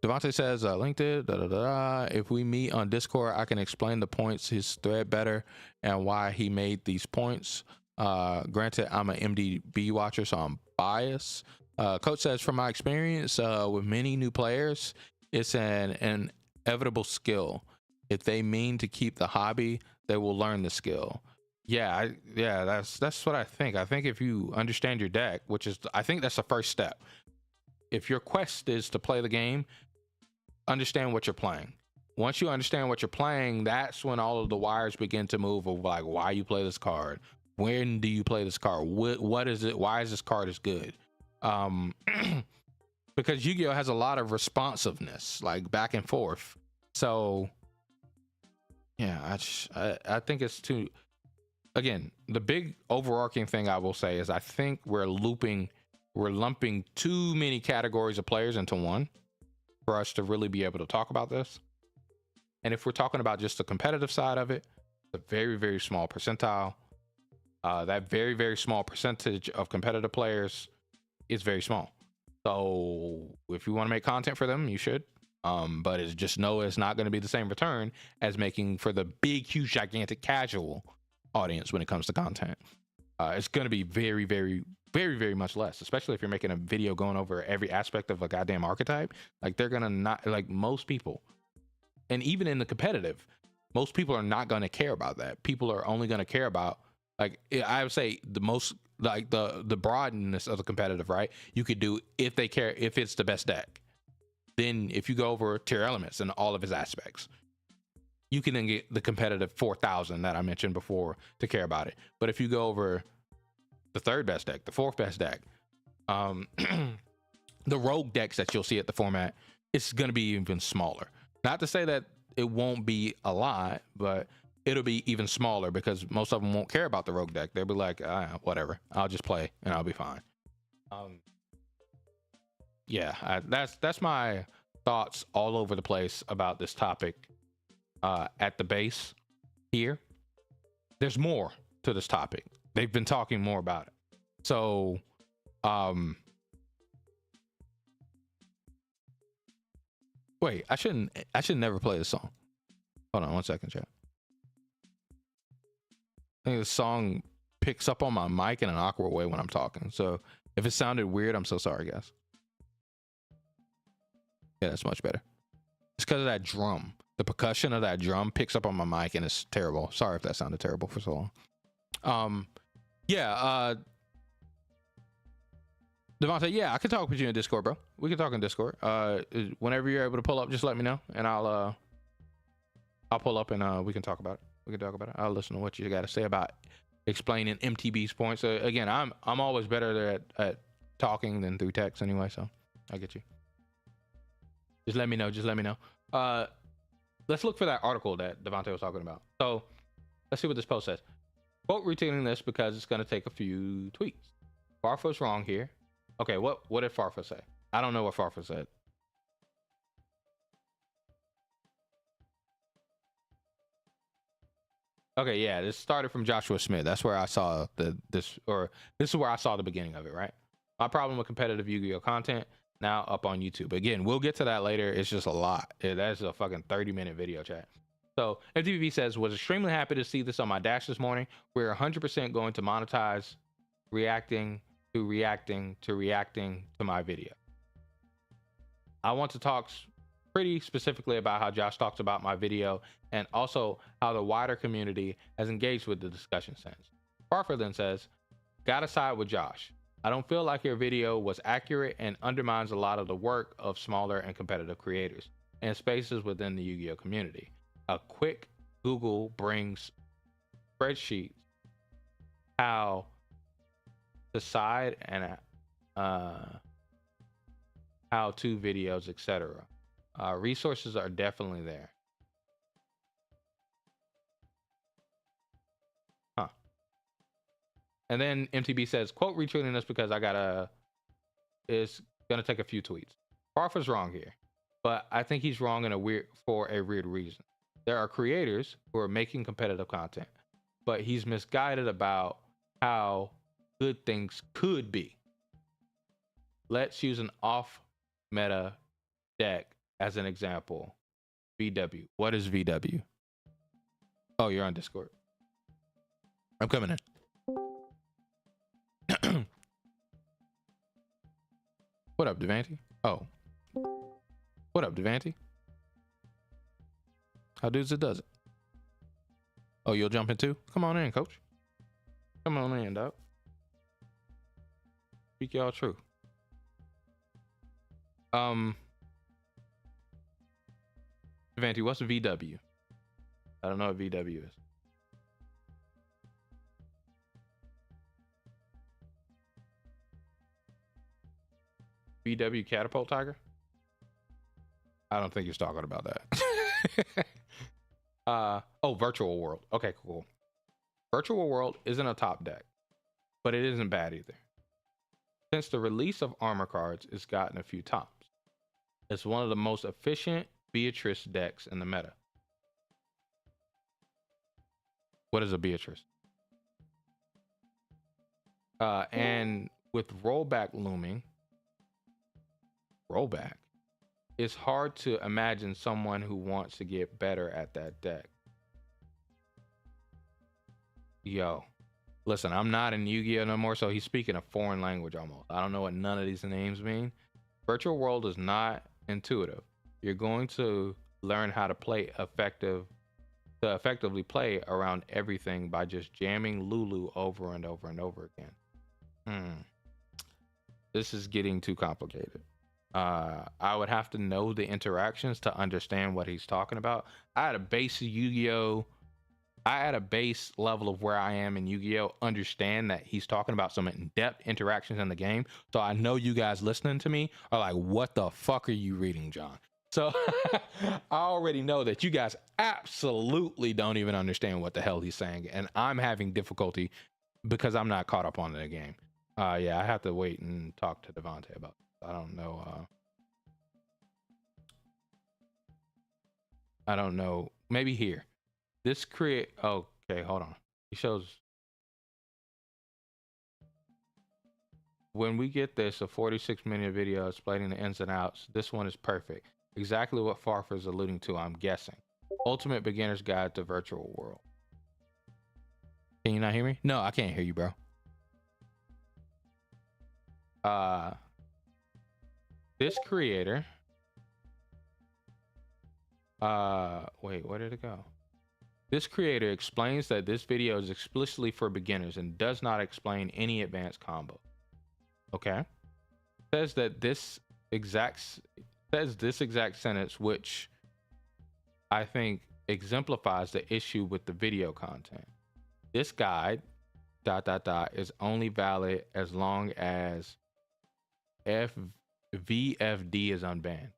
Devontae says, LinkedIn, if we meet on Discord, I can explain the points, his thread better, and why he made these points. Granted, I'm an MDB watcher, so I'm biased. Coach says, from my experience with many new players, it's an inevitable skill. If they mean to keep the hobby, they will learn the skill. Yeah, that's what I think. I think if you understand your deck, which is, I think that's the first step. If your quest is to play the game, understand what you're playing. Once you understand what you're playing, that's when all of the wires begin to move of, like, why you play this card, when do you play this card, what is it, why is this card as good. because Yu-Gi-Oh has a lot of responsiveness, like back and forth. So yeah, I think it's too. Again, the big overarching thing I will say is I think we're lumping too many categories of players into one for us to really be able to talk about this. And if we're talking about just the competitive side of it, a very, very small percentile. That very, very small percentage of competitive players is very small. So if you want to make content for them, you should. But it's just know it's not going to be the same return as making for the big, huge, gigantic casual audience when it comes to content. It's going to be very, very, very, very much less, especially if you're making a video going over every aspect of a goddamn archetype. Like they're going to not, like most people, and even in the competitive, most people are not going to care about that. People are only going to care about, like, I would say the most, like the broadness of the competitive, right? You could do if they care, if it's the best deck. Then if you go over tier elements and all of its aspects, you can then get the competitive 4,000 that I mentioned before to care about it. But if you go over the third best deck, the fourth best deck, the rogue decks that you'll see at the format, it's going to be even smaller. Not to say that it won't be a lot, but it'll be even smaller because most of them won't care about the rogue deck. They'll be like, whatever, I'll just play and I'll be fine. Yeah, that's my thoughts all over the place about this topic. At the base here, there's more to this topic. They've been talking more about it. So, wait, I should never play this song. Hold on 1 second, chat. I think the song picks up on my mic in an awkward way when I'm talking. So if it sounded weird, I'm so sorry, guys. Yeah, that's much better. It's because of that drum. The percussion of that drum picks up on my mic and it's terrible. Sorry if that sounded terrible for so long. Devontae, yeah, I can talk with you in Discord, bro. We can talk in Discord. Whenever you're able to pull up, just let me know and I'll pull up and we can talk about it. I'll listen to what you got to say about explaining MTB's points. Again, I'm always better at talking than through text anyway, so I get you. Just let me know. Let's look for that article that Devontae was talking about. So let's see what this post says. Quote retweeting this because it's going to take a few tweets. Farfa's wrong here. Okay, what did Farfa say? I don't know what Farfa said. Okay, yeah, this started from Joshua Smith. That's where I saw this is where I saw the beginning of it, right? My problem with competitive Yu-Gi-Oh content now up on YouTube. Again, we'll get to that later. It's just a lot. That's a fucking 30-minute video, chat. So MTV says, was extremely happy to see this on my dash this morning. We're 100% going to monetize reacting to my video. I want to talk pretty specifically about how Josh talks about my video and also how the wider community has engaged with the discussion since. Parker then says, gotta side with Josh. I don't feel like your video was accurate and undermines a lot of the work of smaller and competitive creators and spaces within the Yu-Gi-Oh community. A quick Google brings spreadsheets, how to side and how-to videos, etc. Resources are definitely there. And then MTB says, quote retweeting this because it's gonna take a few tweets. Farfa's wrong here, but I think he's wrong for a weird reason. There are creators who are making competitive content, but he's misguided about how good things could be. Let's use an off-meta deck as an example. VW. What is VW? Oh, you're on Discord. I'm coming in. What up, Devanti? Oh. What up, Devanti? How does it? Oh, you'll jump in too? Come on in, coach. Come on in, dog. Speak y'all true. Devanti, what's VW? I don't know what VW is. BW Catapult Tiger? I don't think he's talking about that. Oh, Virtual World. Okay, cool. Virtual World isn't a top deck, but it isn't bad either. Since the release of armor cards, it's gotten a few tops. It's one of the most efficient Beatrice decks in the meta. What is a Beatrice? And with rollback looming, it's hard to imagine someone who wants to get better at that deck. Yo, listen, I'm not in Yu-Gi-Oh no more, so he's speaking a foreign language almost. I don't know what none of these names mean. Virtual World is not intuitive. You're going to learn how to effectively play around everything by just jamming Lulu over and over and over again. This is getting too complicated. I would have to know the interactions to understand what he's talking about. I had a base Yu-Gi-Oh! I at a base level of where I am in Yu-Gi-Oh! Understand that he's talking about some in-depth interactions in the game. So I know you guys listening to me are like, what the fuck are you reading, John? So I already know that you guys absolutely don't even understand what the hell he's saying. And I'm having difficulty because I'm not caught up on the game. Yeah, I have to wait and talk to Devontae about it. I don't know. I don't know. Maybe here. This create. Okay, hold on. He shows. When we get this, a 46-minute video explaining the ins and outs, this one is perfect. Exactly what Farfa is alluding to, I'm guessing. Ultimate Beginner's Guide to Virtual World. Can you not hear me? No, I can't hear you, bro. This creator. Wait, where did it go? This creator explains that this video is explicitly for beginners and does not explain any advanced combo. Okay. Says this exact sentence, which I think exemplifies the issue with the video content. This guide ... is only valid as long as VFD is unbanned.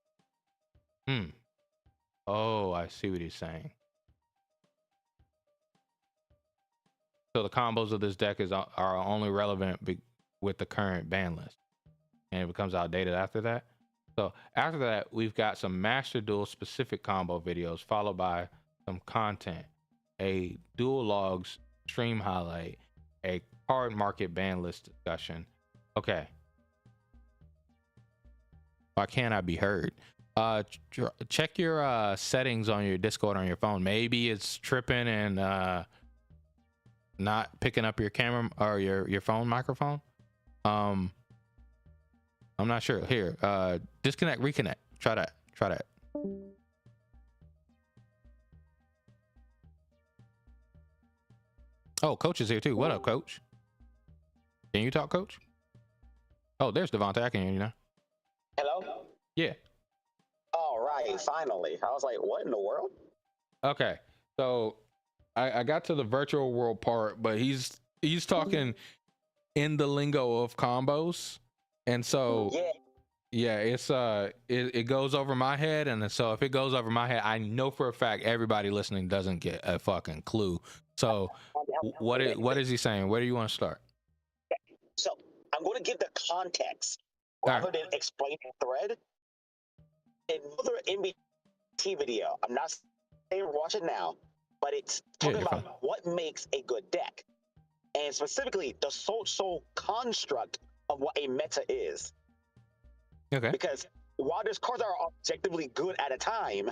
Oh, I see what he's saying. So the combos of this deck are only relevant with the current ban list, and it becomes outdated after that. So after that, we've got some Master Duel specific combo videos, followed by some content, a dual logs stream highlight, a card market ban list discussion. Okay. Why can't I be heard? Check your settings on your Discord on your phone. Maybe it's tripping and not picking up your camera or your phone microphone. I'm not sure. Here, disconnect, reconnect. Try that. Oh, Coach is here too. What up, Coach? Can you talk, Coach? Oh, there's Devontae. I can hear you now. Hello? Yeah. All right, finally. I was like, what in the world? Okay, so I got to the virtual world part, but he's talking in the lingo of combos, and so yeah, it's it goes over my head, and so if it goes over my head, I know for a fact everybody listening doesn't get a fucking clue. So what is he saying? Where do you want to start? So I'm going to give the context rather than explain the thread. Another MBT video. I'm not saying watch it now, but it's talking about what makes a good deck, and specifically the social construct of what a meta is. Okay. Because while there's cards that are objectively good at a time,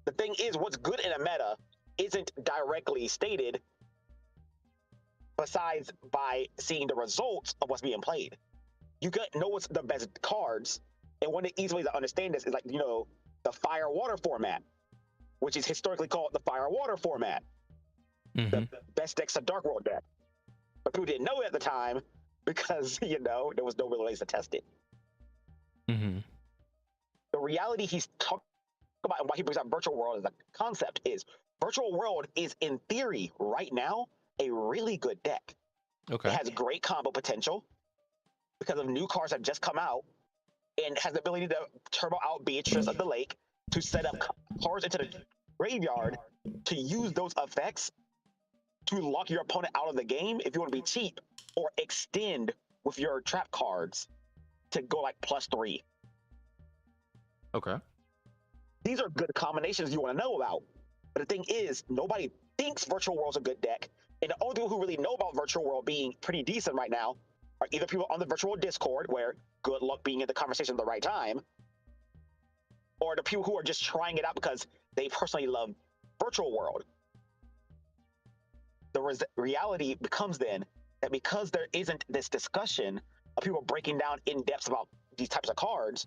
the thing is, what's good in a meta isn't directly stated, besides by seeing the results of what's being played. You can know what's the best cards, and one of the easy ways to understand this is like, the fire-water format, which is historically called the fire-water format. The best deck's a Dark World deck. But people didn't know it at the time because, there was no real ways to test it. The reality he's talking about and why he brings up Virtual World as a concept is Virtual World is, in theory, right now, a really good deck. Okay. It has great combo potential because of new cards that just come out and has the ability to turbo out Beatrice of the Lake to set up cards into the graveyard to use those effects to lock your opponent out of the game if you want to be cheap, or extend with your trap cards to go like +3. Okay. These are good combinations you want to know about. But the thing is, nobody thinks Virtual World's a good deck. And the only people who really know about Virtual World being pretty decent right now are either people on the Virtual World Discord, where good luck being in the conversation at the right time, or the people who are just trying it out because they personally love Virtual World. The reality becomes then that because there isn't this discussion of people breaking down in depth about these types of cards,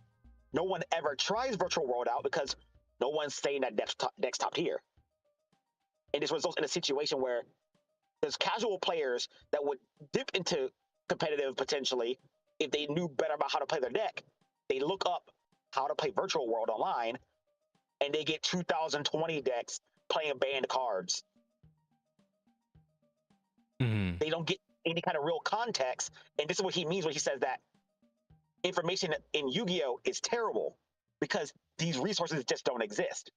no one ever tries Virtual World out because no one's saying that deck's top tier. And this results in a situation where there's casual players that would dip into competitive potentially if they knew better about how to play their deck. They look up how to play Virtual World online, and they get 2020 decks playing banned cards. Mm-hmm. They don't get any kind of real context, and this is what he means when he says that information in Yu-Gi-Oh! Is terrible, because these resources just don't exist.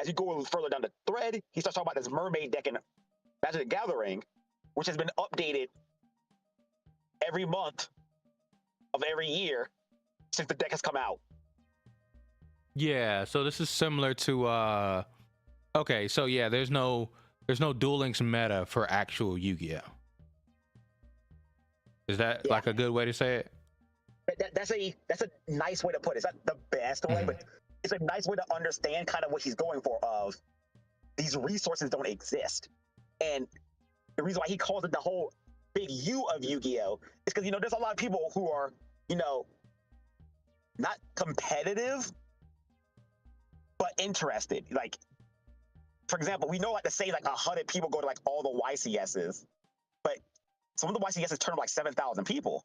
As you go a little further down the thread, he starts talking about this mermaid deck in Magic the Gathering, which has been updated every month of every year since the deck has come out. Yeah, so this is similar to okay, so yeah, there's no Duel Links meta for actual Yu-Gi-Oh. Is that like a good way to say it? That's a nice way to put it. It's not the best way, but it's a nice way to understand kind of what he's going for. Of these resources don't exist, and the reason why he calls it the whole big U of Yu-Gi-Oh is because there's a lot of people who are not competitive but interested. Like, for example, we know like to say like 100 people go to like all the YCSs, but some of the YCSs turn up like 7,000 people.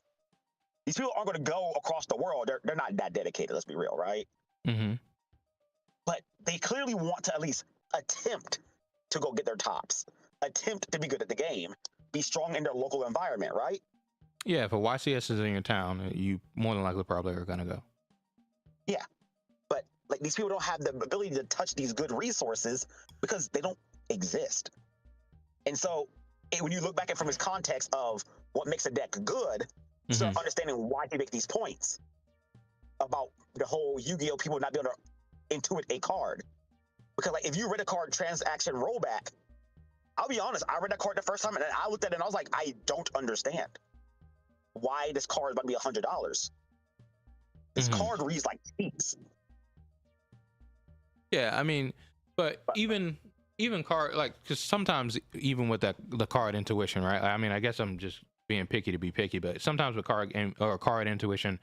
These people aren't going to go across the world. They're not that dedicated, let's be real, right? Mm-hmm. But they clearly want to at least attempt to go get their tops, attempt to be good at the game, be strong in their local environment, right? Yeah, if a YCS is in your town, you more than likely probably are going to go. Yeah, but like these people don't have the ability to touch these good resources because they don't exist. And so when you look back at from his context of what makes a deck good, you start understanding why he makes these points about the whole Yu-Gi-Oh! People not being able to intuit a card. Because like if you read a card Transaction Rollback, I'll be honest, I read that card the first time and I looked at it and I was like, I don't understand why this card is about to be $100. This card reads like cheats. Yeah, I mean, but even card, like, because sometimes even with the card intuition, right? I mean, I guess I'm just being picky to be picky, but sometimes with card intuition,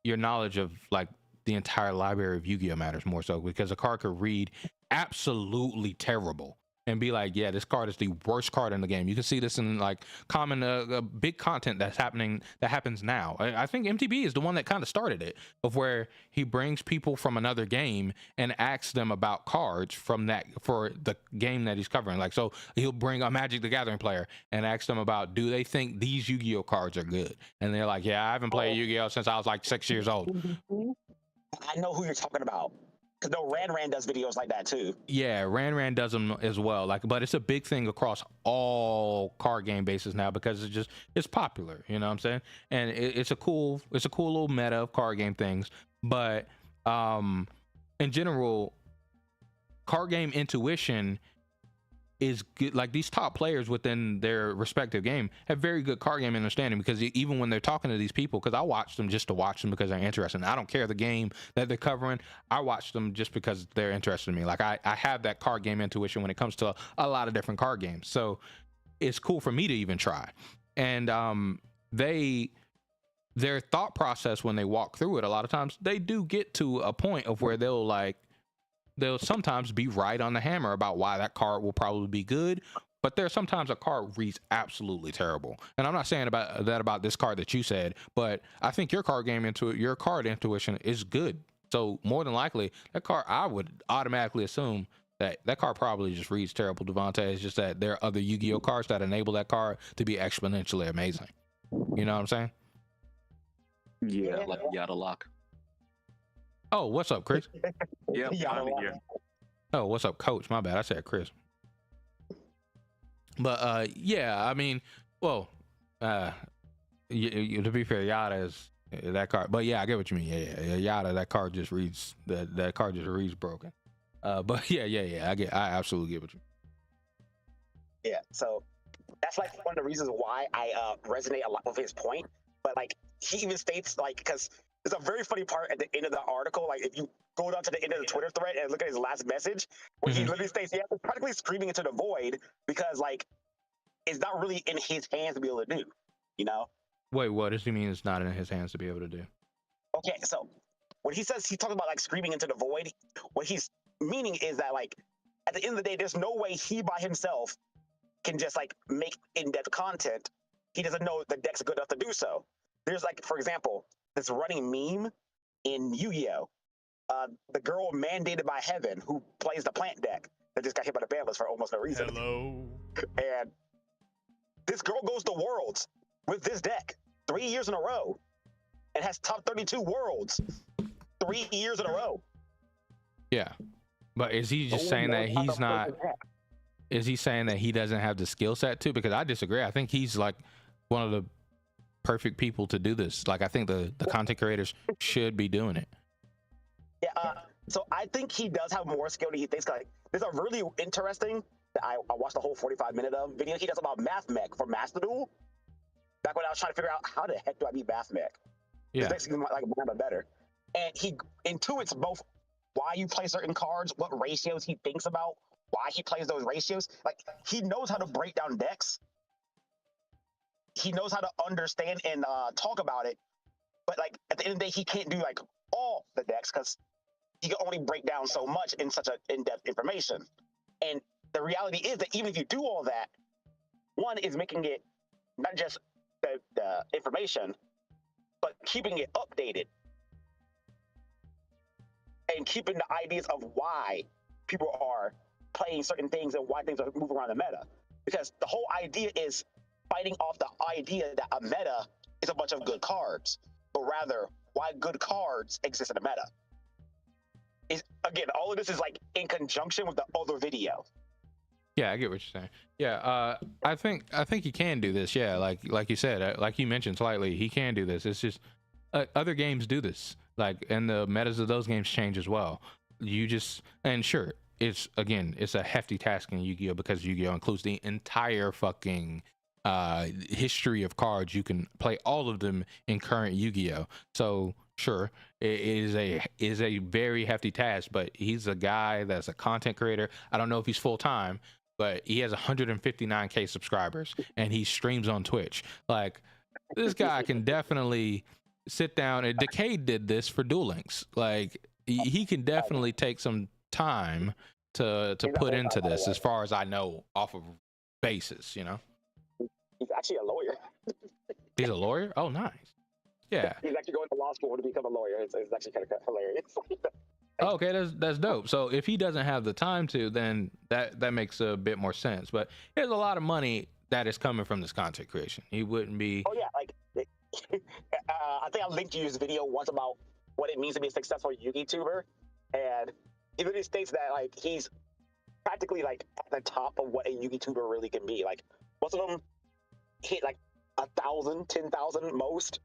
your knowledge of like the entire library of Yu-Gi-Oh matters more so, because a card could read absolutely terrible and be like, yeah, this card is the worst card in the game. You can see this in like common big content that happens now. I think MTB is the one that kind of started it, of where he brings people from another game and asks them about cards from that for the game that he's covering. Like, so he'll bring a Magic the Gathering player and ask them about, do they think these Yu-Gi-Oh cards are good? And they're like, yeah, I haven't played Yu-Gi-Oh since I was like 6 years old. I know who you're talking about. Because no, Ran does videos like that too. Yeah, Ran does them as well. Like, but it's a big thing across all card game bases now because it's popular. You know what I'm saying? And it's a cool little meta of card game things. But in general, card game intuition is good. Like, these top players within their respective game have very good card game understanding, because even when they're talking to these people, because I watch them just to watch them because they're interesting. I don't care the game that they're covering. I watch them just because they're interested in me. Like, I have that card game intuition when it comes to a lot of different card games. So it's cool for me to even try. And their thought process when they walk through it, a lot of times they do get to a point of where they'll sometimes be right on the hammer about why that card will probably be good, but there's sometimes a card reads absolutely terrible. And I'm not saying about this card that you said, but I think your card intuition is good. So more than likely, that card, I would automatically assume that card probably just reads terrible, Devontae. It's just that there are other Yu-Gi-Oh cards that enable that card to be exponentially amazing. You know what I'm saying? Yeah, like Yada Lock. Oh, what's up, Chris? Yep, Yeah, I'm here. Oh, what's up, Coach? My bad. I said Chris. But yeah, I mean, well, to be fair, Yada is that card. But yeah, I get what you mean. Yeah. Yada, that card just reads that card just reads broken. But yeah. I absolutely get what you mean. Yeah, so that's like one of the reasons why I resonate a lot with his point. But like he even states like, because there's a very funny part at the end of the article. Like if you go down to the end of the Twitter thread and look at his last message, where he literally states, "Yeah, he's practically screaming into the void because like it's not really in his hands to be able to do." You know? Wait, what does he mean? It's not in his hands to be able to do? Okay, so when he says, he talks about like screaming into the void, what he's meaning is that like at the end of the day, there's no way he by himself can just like make in-depth content. He doesn't know the deck's good enough to do so. There's like, for example, this running meme in Yu-Gi-Oh! The girl mandated by heaven who plays the plant deck that just got hit by the bambas for almost no reason. Hello. And this girl goes to Worlds with this deck 3 years in a row and has top 32 Worlds 3 years in a row. Yeah, but is he just saying that he's not? Is he saying that he doesn't have the skill set to? Because I disagree. I think he's like one of the perfect people to do this. Like I think the content creators should be doing it. Yeah, so I think he does have more skill than he thinks. Like, there's a really interesting, I watched the whole 45-minute video he does about Math Mech for Master Duel. Back when I was trying to figure out how the heck do I beat Math Mech. Yeah. This makes like Mamba better. And he intuits both why you play certain cards, what ratios he thinks about, why he plays those ratios. Like, he knows how to break down decks. He knows how to understand and talk about it. But like at the end of the day, he can't do like all the decks because he can only break down so much in such an in-depth information. And the reality is that even if you do all that, one is making it not just the information, but keeping it updated and keeping the ideas of why people are playing certain things and why things are moving around the meta. Because the whole idea is fighting off the idea that a meta is a bunch of good cards, but rather why good cards exist in the meta. Is again, all of this is like in conjunction with the other video. Yeah, I get what you're saying. Yeah, I think he can do this. Yeah, like you said, like you mentioned slightly, he can do this. It's just other games do this. Like, and the metas of those games change as well. You just, and sure, it's a hefty task in Yu-Gi-Oh! Because Yu-Gi-Oh! Includes the entire fucking history of cards. You can play all of them in current Yu-Gi-Oh! So sure, it is a very hefty task, but he's a guy that's a content creator. I don't know if he's full time, but he has 159K subscribers and he streams on Twitch. Like, this guy can definitely sit down, and Decade did this for Duel Links. Like, he can definitely take some time to put into this, as far as I know, off of basis, you know. He's actually a lawyer. He's a lawyer? Oh, nice. Yeah. He's actually going to law school to become a lawyer. It's actually kind of hilarious. Okay, that's dope. So if he doesn't have the time to, then that makes a bit more sense. But there's a lot of money that is coming from this content creation. He wouldn't be. Oh yeah, like I think I linked you his video once about what it means to be a successful YouTuber, and he literally states that like he's practically like at the top of what a YouTuber really can be. Like most of them hit like 1,000, 10,000 most,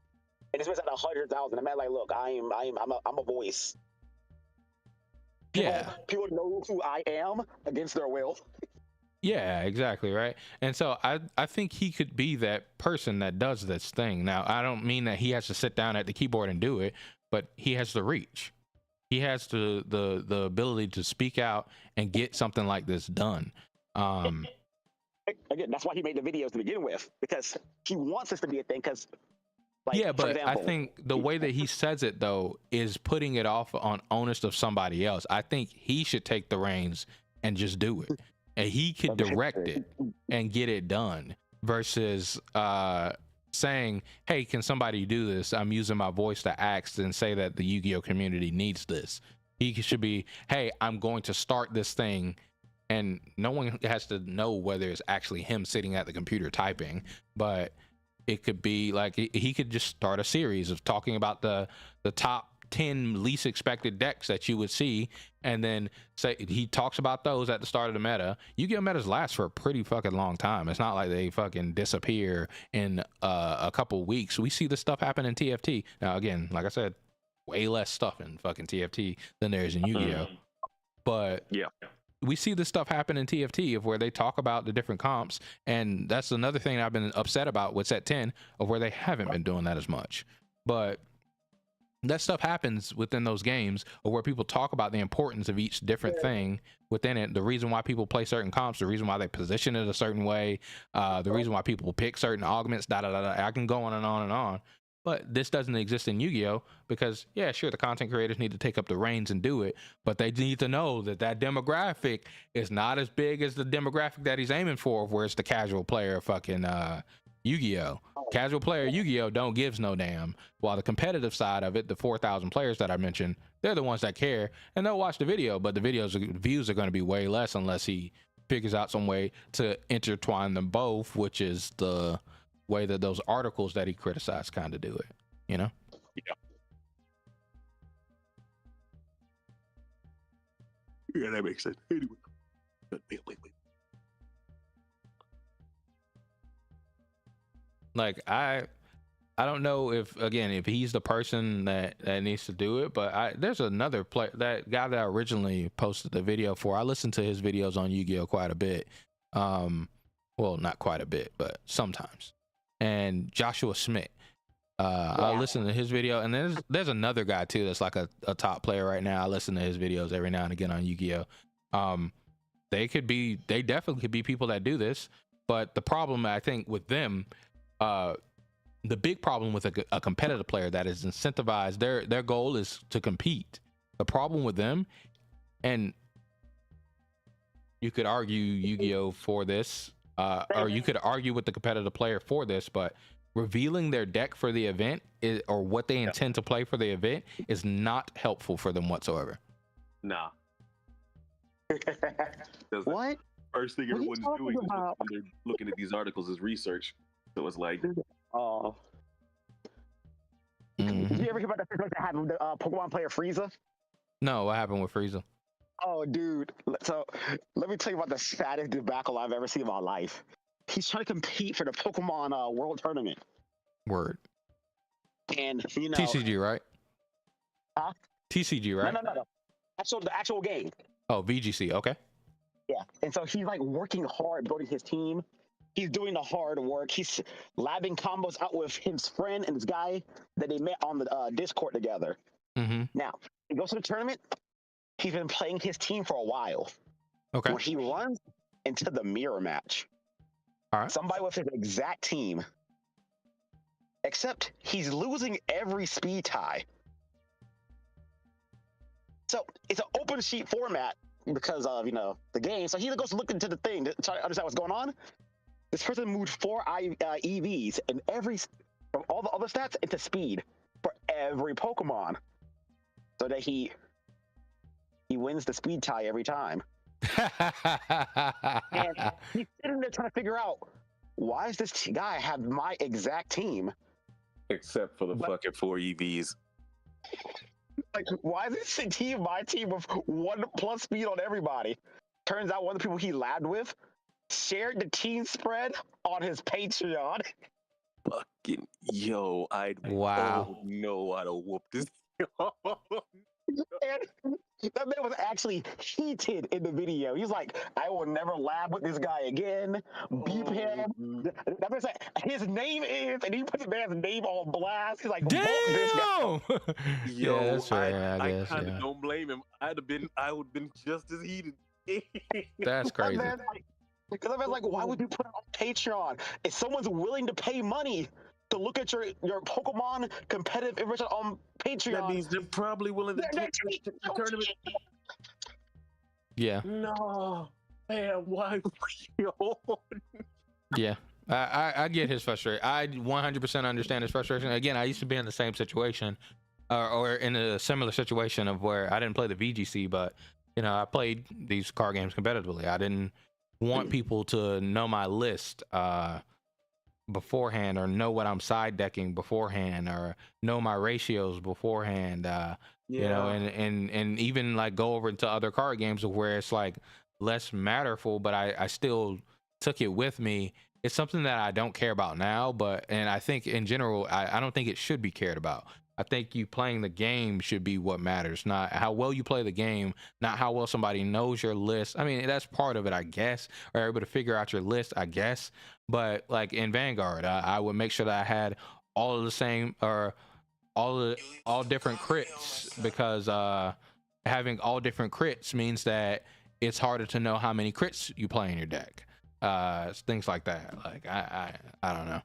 and this was at 100,000. I'm like, look, I'm a voice. Yeah, people know who I am against their will. Yeah, exactly, right. And so I think he could be that person that does this thing. Now, I don't mean that he has to sit down at the keyboard and do it, but he has the reach. He has the ability to speak out and get something like this done. Again, that's why he made the videos to begin with, because he wants this to be a thing. Because like, yeah, but example, I think the way that he says it, though, is putting it off on onus of somebody else. I think he should take the reins and just do it. And he could direct it and get it done versus saying, hey, can somebody do this? I'm using my voice to ask and say that the Yu-Gi-Oh! Community needs this. He should be, hey, I'm going to start this thing. And no one has to know whether it's actually him sitting at the computer typing, but it could be like he could just start a series of talking about the top 10 least expected decks that you would see, and then say he talks about those at the start of the meta. Yu-Gi-Oh metas last for a pretty fucking long time. It's not like they fucking disappear in a couple weeks. We see this stuff happen in TFT. Now again, like I said, way less stuff in fucking TFT than there is in Yu-Gi-Oh. But yeah, we see this stuff happen in TFT of where they talk about the different comps, and that's another thing I've been upset about with set 10 of where they haven't been doing that as much. But that stuff happens within those games, or where people talk about the importance of each different thing within it, the reason why people play certain comps, the reason why they position it a certain way, the reason why people pick certain augments, I can go on and on and on. But this doesn't exist in Yu-Gi-Oh because, yeah, sure, the content creators need to take up the reins and do it, but they need to know that that demographic is not as big as the demographic that he's aiming for, where it's the casual player fucking Yu-Gi-Oh. Casual player Yu-Gi-Oh don't gives no damn, while the competitive side of it, the 4,000 players that I mentioned, they're the ones that care, and they'll watch the video, but the views are going to be way less unless he figures out some way to intertwine them both, which is the way that those articles that he criticized kind of do it, you know? Yeah, that makes sense. Anyway, wait. Like I don't know if he's the person that needs to do it, but there's another player, that guy that I originally posted the video for. I listened to his videos on Yu-Gi-Oh quite a bit. Well, not quite a bit, but sometimes. And Joshua Smith. I listen to his video, and there's another guy too that's like a top player right now. I listen to his videos every now and again on Yu-Gi-Oh. They definitely could be people that do this, but the problem I think with them, the big problem with a competitive player that is incentivized, their goal is to compete. The problem with them, and you could argue Yu-Gi-Oh for this, or you could argue with the competitive player for this, but revealing their deck for the event or what they intend to play for the event is not helpful for them whatsoever. Nah. What? First thing everyone's doing is when they're looking at these articles is research. So it's like, oh. Did you ever hear about the situation that happened with the Pokemon player Frieza? No, what happened with Frieza? Oh, dude. So let me tell you about the saddest debacle I've ever seen in my life. He's trying to compete for the Pokemon World Tournament. Word. And, you know... TCG, right? Huh? TCG, right? No. The actual game. Oh, VGC, okay. Yeah, and so he's like working hard building his team. He's doing the hard work. He's labbing combos out with his friend and this guy that they met on the Discord together. Mm-hmm. Now, he goes to the tournament. He's been playing his team for a while. Okay. When he runs into the mirror match. All right. Somebody with his exact team. Except he's losing every speed tie. So it's an open sheet format because of, the game. So he goes to look into the thing to try to understand what's going on. This person moved 4 EVs and from all the other stats into speed for every Pokemon. So that he wins the speed tie every time. And he's sitting there trying to figure out, why does this guy have my exact team? Except for the fucking 4 EVs. Like, why is this team my team with 1+ speed on everybody? Turns out one of the people he labbed with shared the team spread on his Patreon. Fucking yo, I'd have whooped this. And that man was actually heated in the video. He's like, I will never lab with this guy again. Beep him. That man said, his name is, and he put the man's name on blast. He's like, damn! This guy. Yo, yeah, that's right, I kind of don't blame him. I would have been just as heated. That's crazy. Because that man's like, why would you put it on Patreon? If someone's willing to pay money to look at your Pokemon competitive information on Patreon, that means they're probably willing to take the tournament. Yeah. No, man, why? Yeah, I get his frustration. I 100% understand his frustration. Again, I used to be in the same situation, or in a similar situation of where I didn't play the VGC, but I played these card games competitively. I didn't want people to know my list. beforehand, or know what I'm side decking beforehand, or know my ratios beforehand. You know, and even like go over into other card games where it's like less matterful, but I still took it with me. It's something that I don't care about now, and I think in general, I don't think it should be cared about. I think you playing the game should be what matters, not how well you play the game, not how well somebody knows your list. I mean, that's part of it, I guess, or able to figure out your list, I guess. But like in Vanguard, I would make sure that I had all of the same, or all different crits, because having all different crits means that it's harder to know how many crits you play in your deck. Things like that. Like I don't know.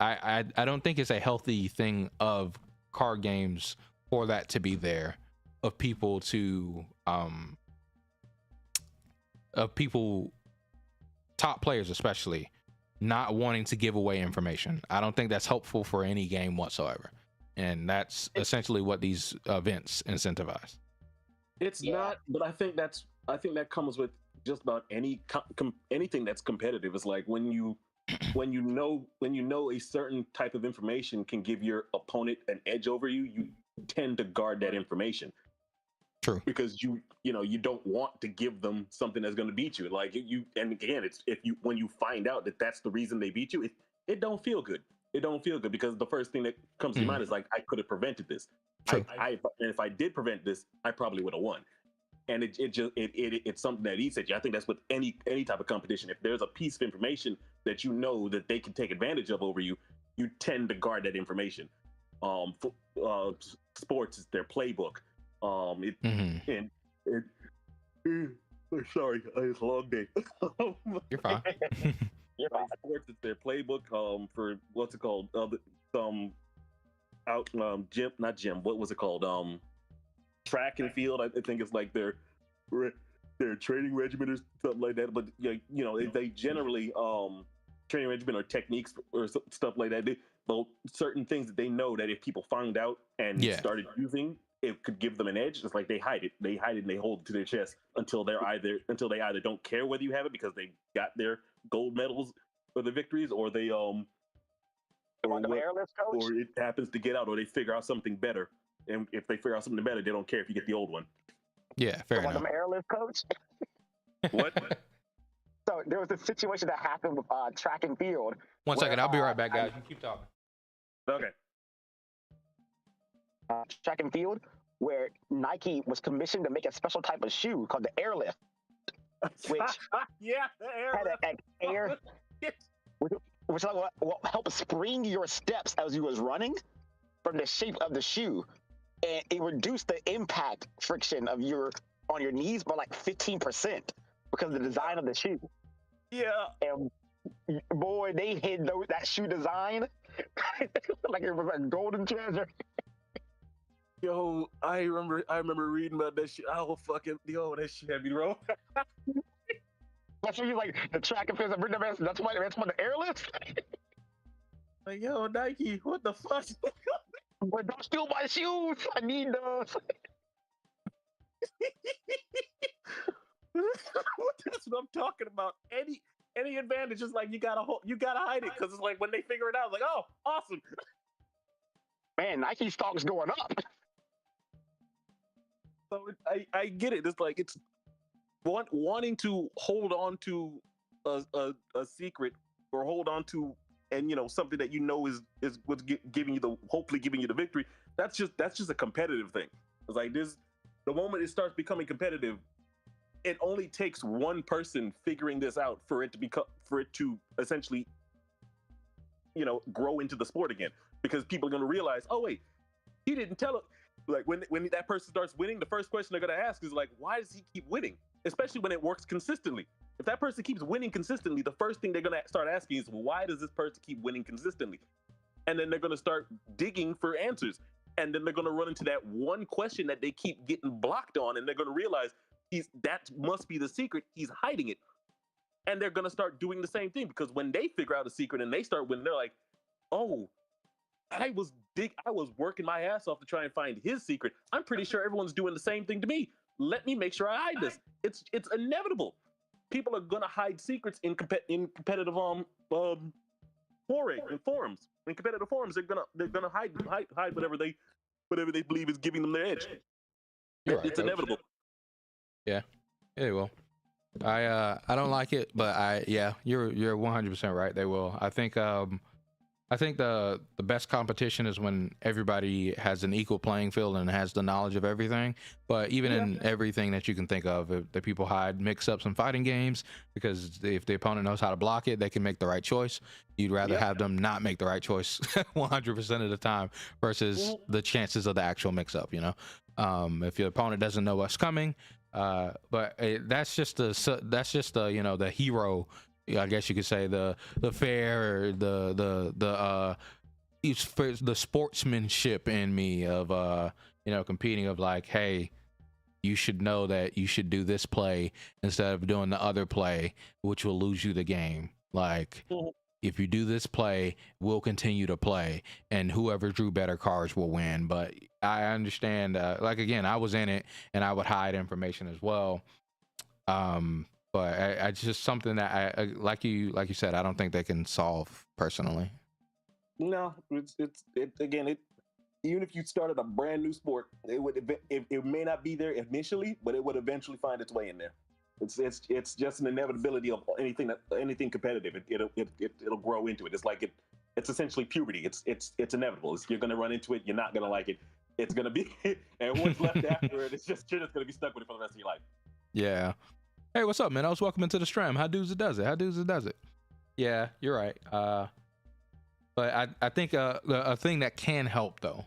I don't think it's a healthy thing of card games for that to be there, of people to top players especially, not wanting to give away information. I don't think that's helpful for any game whatsoever, and that's essentially what these events incentivize. It's not, but I think that comes with just about anything that's competitive. It's like when you know a certain type of information can give your opponent an edge over you, you tend to guard that information. True. Because you don't want to give them something that's going to beat you. Like and again, it's when you find out that that's the reason they beat you, it don't feel good. It don't feel good, because the first thing that comes to your mind is like, I could have prevented this. True. And if I did prevent this, I probably would have won. And it's something that eats at you. I think that's with any type of competition. If there's a piece of information that you know that they can take advantage of over you, you tend to guard that information. Sports is their playbook. Sorry, it's a long day. You're fine. You're fine. Sports is their playbook. For what's it called? Gym. What was it called? Track and field. I think it's like their training regimen or something like that. But they generally training regimen or techniques or stuff like that. Certain things that they know that if people found out and started using, it could give them an edge. It's like they hide it and they hold it to their chest until they either don't care whether you have it because they got their gold medals for the victories, or they or it happens to get out, or they figure out something better. And if they figure out something better, they don't care if you get the old one. Yeah, fair enough. I'm airlift coach. What? So there was a situation that happened with track and field. One second, I'll be right back, guys. You keep talking. Okay. Track and field, where Nike was commissioned to make a special type of shoe called the airlift, which had an air, which will help spring your steps as you was running from the shape of the shoe, and it reduced the impact friction on your knees by like 15% because of the design of the shoe. Yeah. And boy, they hid that shoe design like it was a golden treasure. Yo, I remember reading about that shit. That shit had me wrong. That's what you like, the track and field. That's why the airlift. Like, yo, Nike, what the fuck? But don't steal my shoes. I need those. That's what I'm talking about. Any advantage is like you gotta hide it, because it's like when they figure it out, like, oh, awesome. Man, Nike stock's going up. So I get it. It's like it's wanting to hold on to a secret, or hold on to, and something that is what's hopefully giving you the victory. That's just a competitive thing. It's like the moment it starts becoming competitive, it only takes one person figuring this out for it to essentially grow into the sport again, because people are going to realize, oh wait, he didn't tell it. Like when that person starts winning, the first question they're going to ask is like, why does he keep winning? Especially when it works consistently. If that person keeps winning consistently, the first thing they're going to start asking is, why does this person keep winning consistently? And then they're going to start digging for answers. And then they're going to run into that one question that they keep getting blocked on. And they're going to realize that must be the secret. He's hiding it. And they're going to start doing the same thing, because when they figure out a secret and they start winning, they're like, oh, I was working my ass off to try and find his secret. I'm pretty sure everyone's doing the same thing to me. Let me make sure I hide this. It's inevitable. people are gonna hide secrets in competitive foray in forums. In competitive forums, they're gonna hide whatever they believe is giving them their edge. You're right, It's Coach. inevitable. Yeah, it will. I don't like it, but you're 100% right. They will. I think the best competition is when everybody has an equal playing field and has the knowledge of everything. But even in everything that you can think of, if the people hide mix-ups and fighting games, because if the opponent knows how to block it, they can make the right choice. You'd rather have them not make the right choice 100% of the time versus the chances of the actual mix-up. You know, if your opponent doesn't know what's coming, that's just the you know, the hero. I guess you could say the fair, the sportsmanship in me of you know, competing, of like, hey, you should know that you should do this play instead of doing the other play, which will lose you the game. Like, if you do this play, we'll continue to play, and whoever drew better cards will win. But I understand, like, again, I was in it and I would hide information as well. But it's just something that I like you said, I don't think they can solve personally. No, it's even if you started a brand new sport, it may not be there initially, but it would eventually find its way in there. It's just an inevitability of anything competitive. It'll grow into it. It's like it's essentially puberty. It's inevitable. You're gonna run into it. You're not gonna like it. It's gonna be, and what's left after it, you're just gonna be stuck with it for the rest of your life. Yeah. Hey, what's up, man? I was welcome into the stream. How does it does it? Yeah, you're right. But I think a thing that can help, though,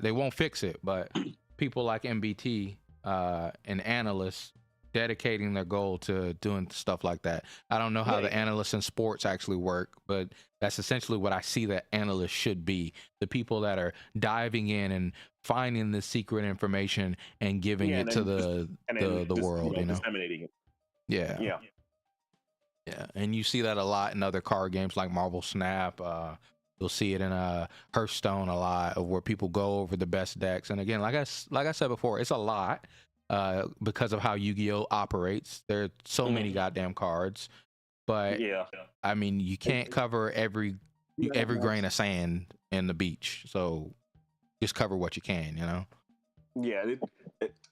they won't fix it, but people like MBT and analysts dedicating their goal to doing stuff like that. I don't know how the analysts in sports actually work, but that's essentially what I see that analysts should be. The people that are diving in and finding the secret information and giving it to the world, you know, disseminating it. Yeah. And you see that a lot in other card games like Marvel Snap. You'll see it in Hearthstone a lot, of where people go over the best decks. And again, like I said before, it's a lot because of how Yu-Gi-Oh operates. There are so many goddamn cards, but I mean, you can't cover every grain of sand in the beach. So just cover what you can, you know. Yeah,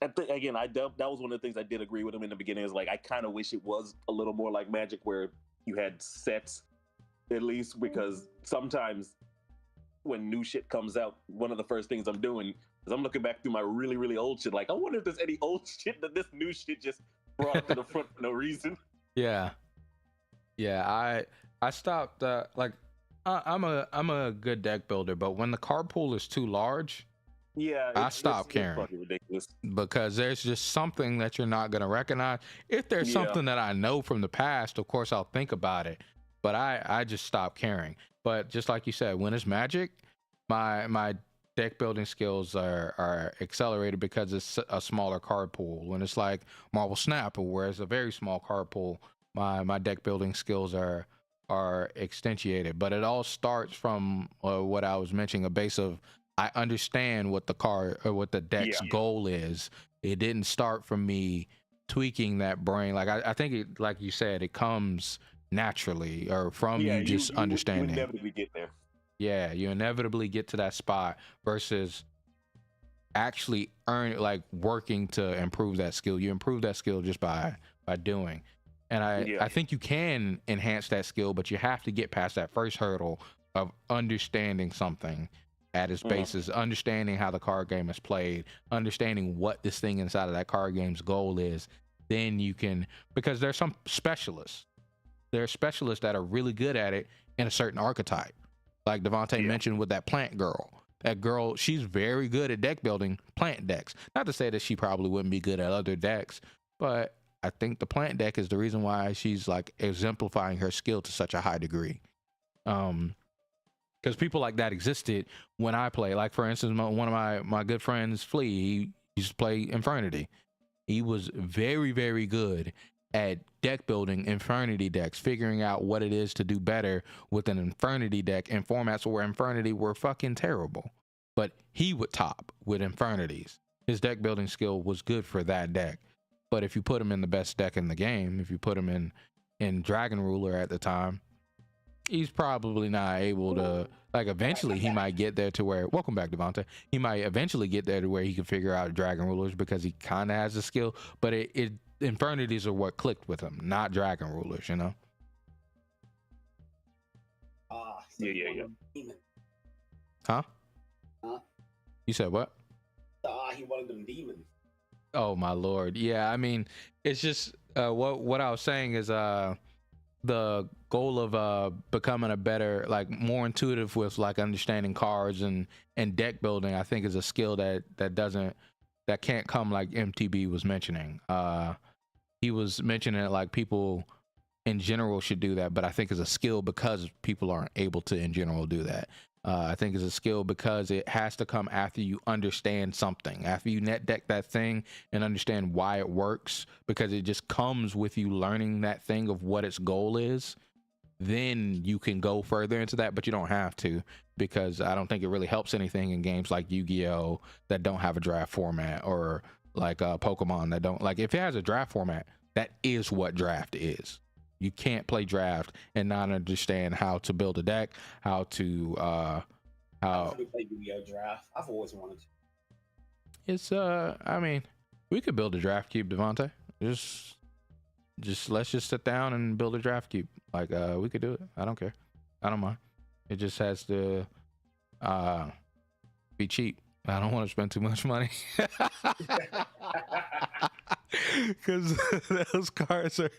again, that was one of the things I did agree with him in the beginning. Is like, I kind of wish it was a little more like Magic, where you had sets, at least, because sometimes when new shit comes out, one of the first things I'm doing is I'm looking back through my really, really old shit. Like, I wonder if there's any old shit that this new shit just brought to the front for no reason. Yeah. I stopped. Like, I'm a good deck builder, but when the card pool is too large, I stop caring, ridiculous, because there's just something that you're not going to recognize. If there's something that I know from the past, of course I'll think about it, but I just stop caring. But just like you said, when it's Magic, my deck building skills are accelerated because it's a smaller card pool. When it's like Marvel Snap, where it's a very small card pool, my deck building skills are extentuated. But it all starts from what I was mentioning, a base of, I understand what the card or what the deck's goal is. It didn't start from me tweaking that brain. Like, I think it, like you said, it comes naturally, or from you just understanding. You inevitably get there. Yeah, you inevitably get to that spot versus actually working to improve that skill. You improve that skill just by doing. And I think you can enhance that skill, but you have to get past that first hurdle of understanding something at its basis, understanding how the card game is played, understanding what this thing inside of that card game's goal is. Then you can, because there's some specialists. There are specialists that are really good at it in a certain archetype. Like Devontae mentioned with that plant girl. That girl, she's very good at deck building plant decks. Not to say that she probably wouldn't be good at other decks, but I think the plant deck is the reason why she's like exemplifying her skill to such a high degree. Because people like that existed when I play. Like, for instance, one of my good friends, Flea, he used to play Infernity. He was very, very good at deck building Infernity decks, figuring out what it is to do better with an Infernity deck in formats where Infernity were fucking terrible. But he would top with Infernities. His deck building skill was good for that deck. But if you put him in the best deck in the game, if you put him in Dragon Ruler at the time, he's probably not able to, like, eventually he might get there to where, welcome back, Devontae. He might eventually get there to where he can figure out Dragon Rulers because he kind of has the skill, but Infernities are what clicked with him, not Dragon Rulers, you know? Yeah. Huh? You said what? He wanted them demons. Oh my lord. Yeah, I mean, it's just what I was saying is the goal of becoming a better, like, more intuitive with, like, understanding cards and deck building, I think is a skill that can't come, like MTB was mentioning. He was mentioning it like people in general should do that, but I think it's a skill because people aren't able to in general do that. I think it's a skill because it has to come after you understand something, after you net deck that thing and understand why it works, because it just comes with you learning that thing of what its goal is. Then you can go further into that, but you don't have to, because I don't think it really helps anything in games like Yu-Gi-Oh that don't have a draft format, or like Pokemon that don't, like, if it has a draft format, that is what draft is. You can't play draft and not understand how to build a deck, how to how to play Yu-Gi-Oh draft. I've always wanted to. It's I mean, we could build a draft cube, Devontae. Just let's just sit down and build a draft cube. Like, we could do it. I don't care. I don't mind. It just has to be cheap. I don't want to spend too much money. Because those cards are,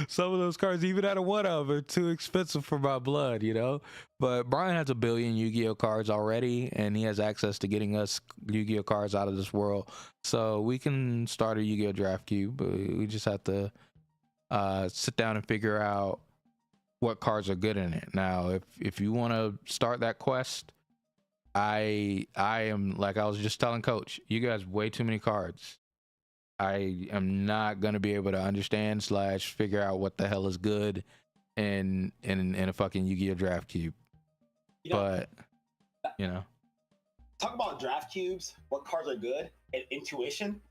some of those cards, even out of one of them, are too expensive for my blood, you know? But Brian has 1 billion Yu-Gi-Oh cards already, and he has access to getting us Yu-Gi-Oh cards out of this world. So we can start a Yu-Gi-Oh draft cube. We just have to sit down and figure out what cards are good in it. Now, if you want to start that quest, I am, like I was just telling Coach, you guys way too many cards. I am not going to be able to understand / figure out what the hell is good in a fucking Yu-Gi-Oh draft cube. But, you know. Talk about draft cubes, what cards are good, and intuition.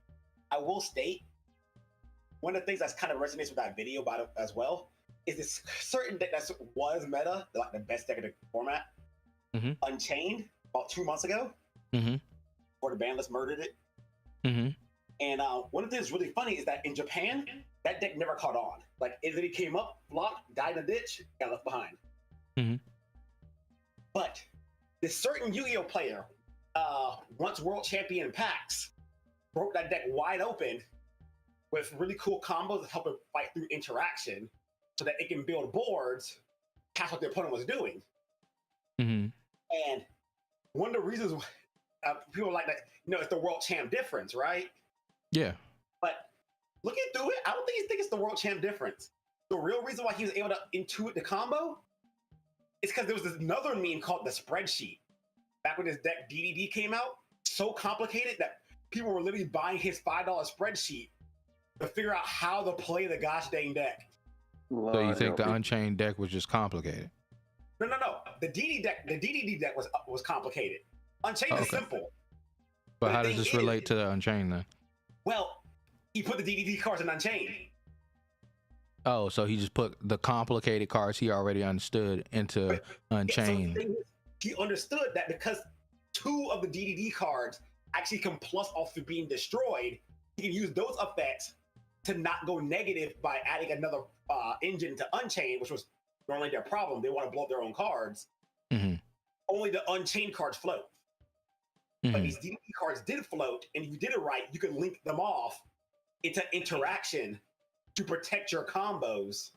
I will state, one of the things that's kind of resonates with that video about it as well is this certain deck that was meta, like the best deck in the format, Unchained, about 2 months ago, before the ban list murdered it. And one of the things really funny is that in Japan, that deck never caught on. Like, it came up, blocked, died in a ditch, got left behind. But this certain Yu-Gi-Oh player, once world champion in PAX, broke that deck wide open with really cool combos that help it fight through interaction so that it can build boards past what the opponent was doing. And one of the reasons people like that, you know, it's the world champ difference, right? Yeah. But looking through it, I don't think it's the world champ difference. The real reason why he was able to intuit the combo is because there was another meme called the spreadsheet. Back when his deck DDD came out, so complicated that people were literally buying his $5 spreadsheet to figure out how to play the gosh dang deck. So you think the Unchained deck was just complicated? No. The DDD deck was complicated. Unchained is simple. But how does this relate to the Unchained then? Well, he put the DDD cards in Unchained. Oh, so he just put the complicated cards he already understood into Unchained. Yeah, so he understood that because 2 of the DDD cards actually can plus off to being destroyed, he can use those effects to not go negative by adding another engine to Unchained, which was normally their problem. They want to blow up their own cards. Only the Unchained cards float. But these DDD cards did float, and if you did it right, you could link them off into interaction to protect your combos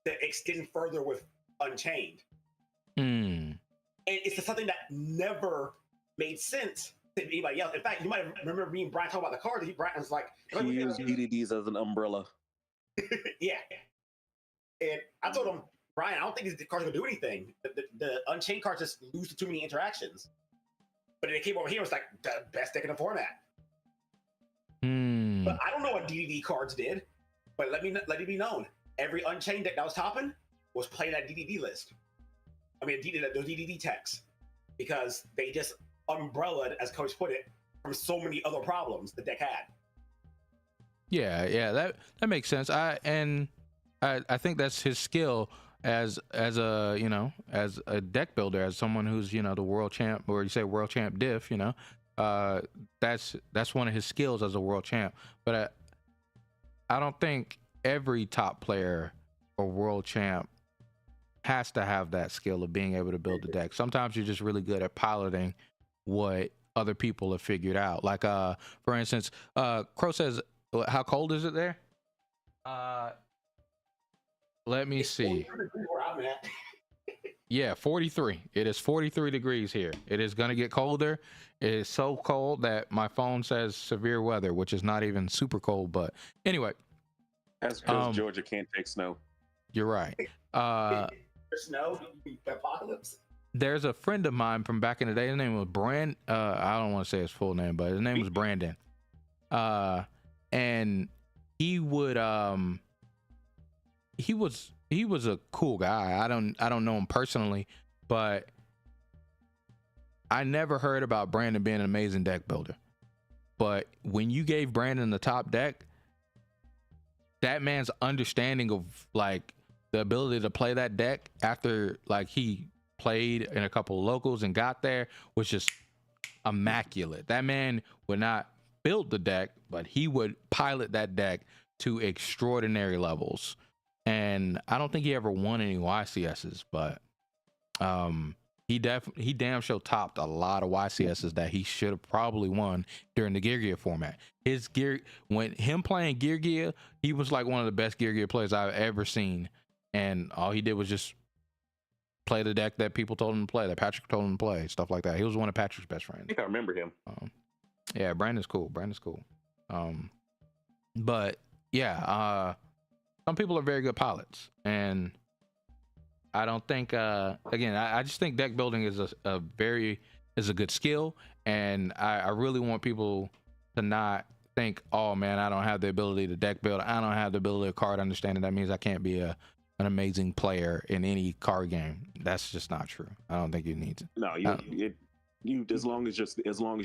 that extend further with Unchained. And it's something that never made sense to anybody else. In fact, you might remember me and Brian talking about the cards. Brian was like, he used DDDs as an umbrella. Yeah. And I told him, Brian, I don't think these cards are going to do anything. The Unchained cards just lose to too many interactions. But it came over here, it was like the best deck in the format. But I don't know what DDD cards did. But let it be known, every Unchained deck that was topping was playing that DDD list. I mean, those DDD techs, because they just umbrellaed, as Coach put it, from so many other problems the deck had. Yeah, that makes sense. I think that's his skill as a as a deck builder, as someone who's the world champ, or you say world champ diff. That's one of his skills as a world champ. But I don't think every top player or world champ has to have that skill of being able to build the deck. Sometimes you're just really good at piloting what other people have figured out. Like for instance, Crow says, how cold is it there? Let me see. Yeah, 43. It is 43 degrees here. It is going to get colder. It is so cold that my phone says severe weather, which is not even super cold. But anyway. That's because Georgia can't take snow. You're right. Snow? Apocalypse? There's a friend of mine from back in the day. His name was I don't want to say his full name, but his name was Brandon. And he would he was a cool guy. I don't know him personally, but I never heard about Brandon being an amazing deck builder. But when you gave Brandon the top deck, that man's understanding of like the ability to play that deck after like he played in a couple of locals and got there was just immaculate. That man would not build the deck, but he would pilot that deck to extraordinary levels. And I don't think he ever won any YCSs, but he damn sure topped a lot of YCSs that he should have probably won during the Gear Gear format. When him playing Gear Gear, he was like one of the best Gear Gear players I've ever seen. And all he did was just play the deck that people told him to play, that Patrick told him to play, stuff like that. He was one of Patrick's best friends. I think I remember him. Yeah, Brandon's cool. But yeah, some people are very good pilots, and I don't think again, I just think deck building is a good skill, and I really want people to not think, oh man, I don't have the ability to deck build, I don't have the ability to card understanding, that means I can't be an amazing player in any card game. That's just not true. I don't think you need to. No, you as long as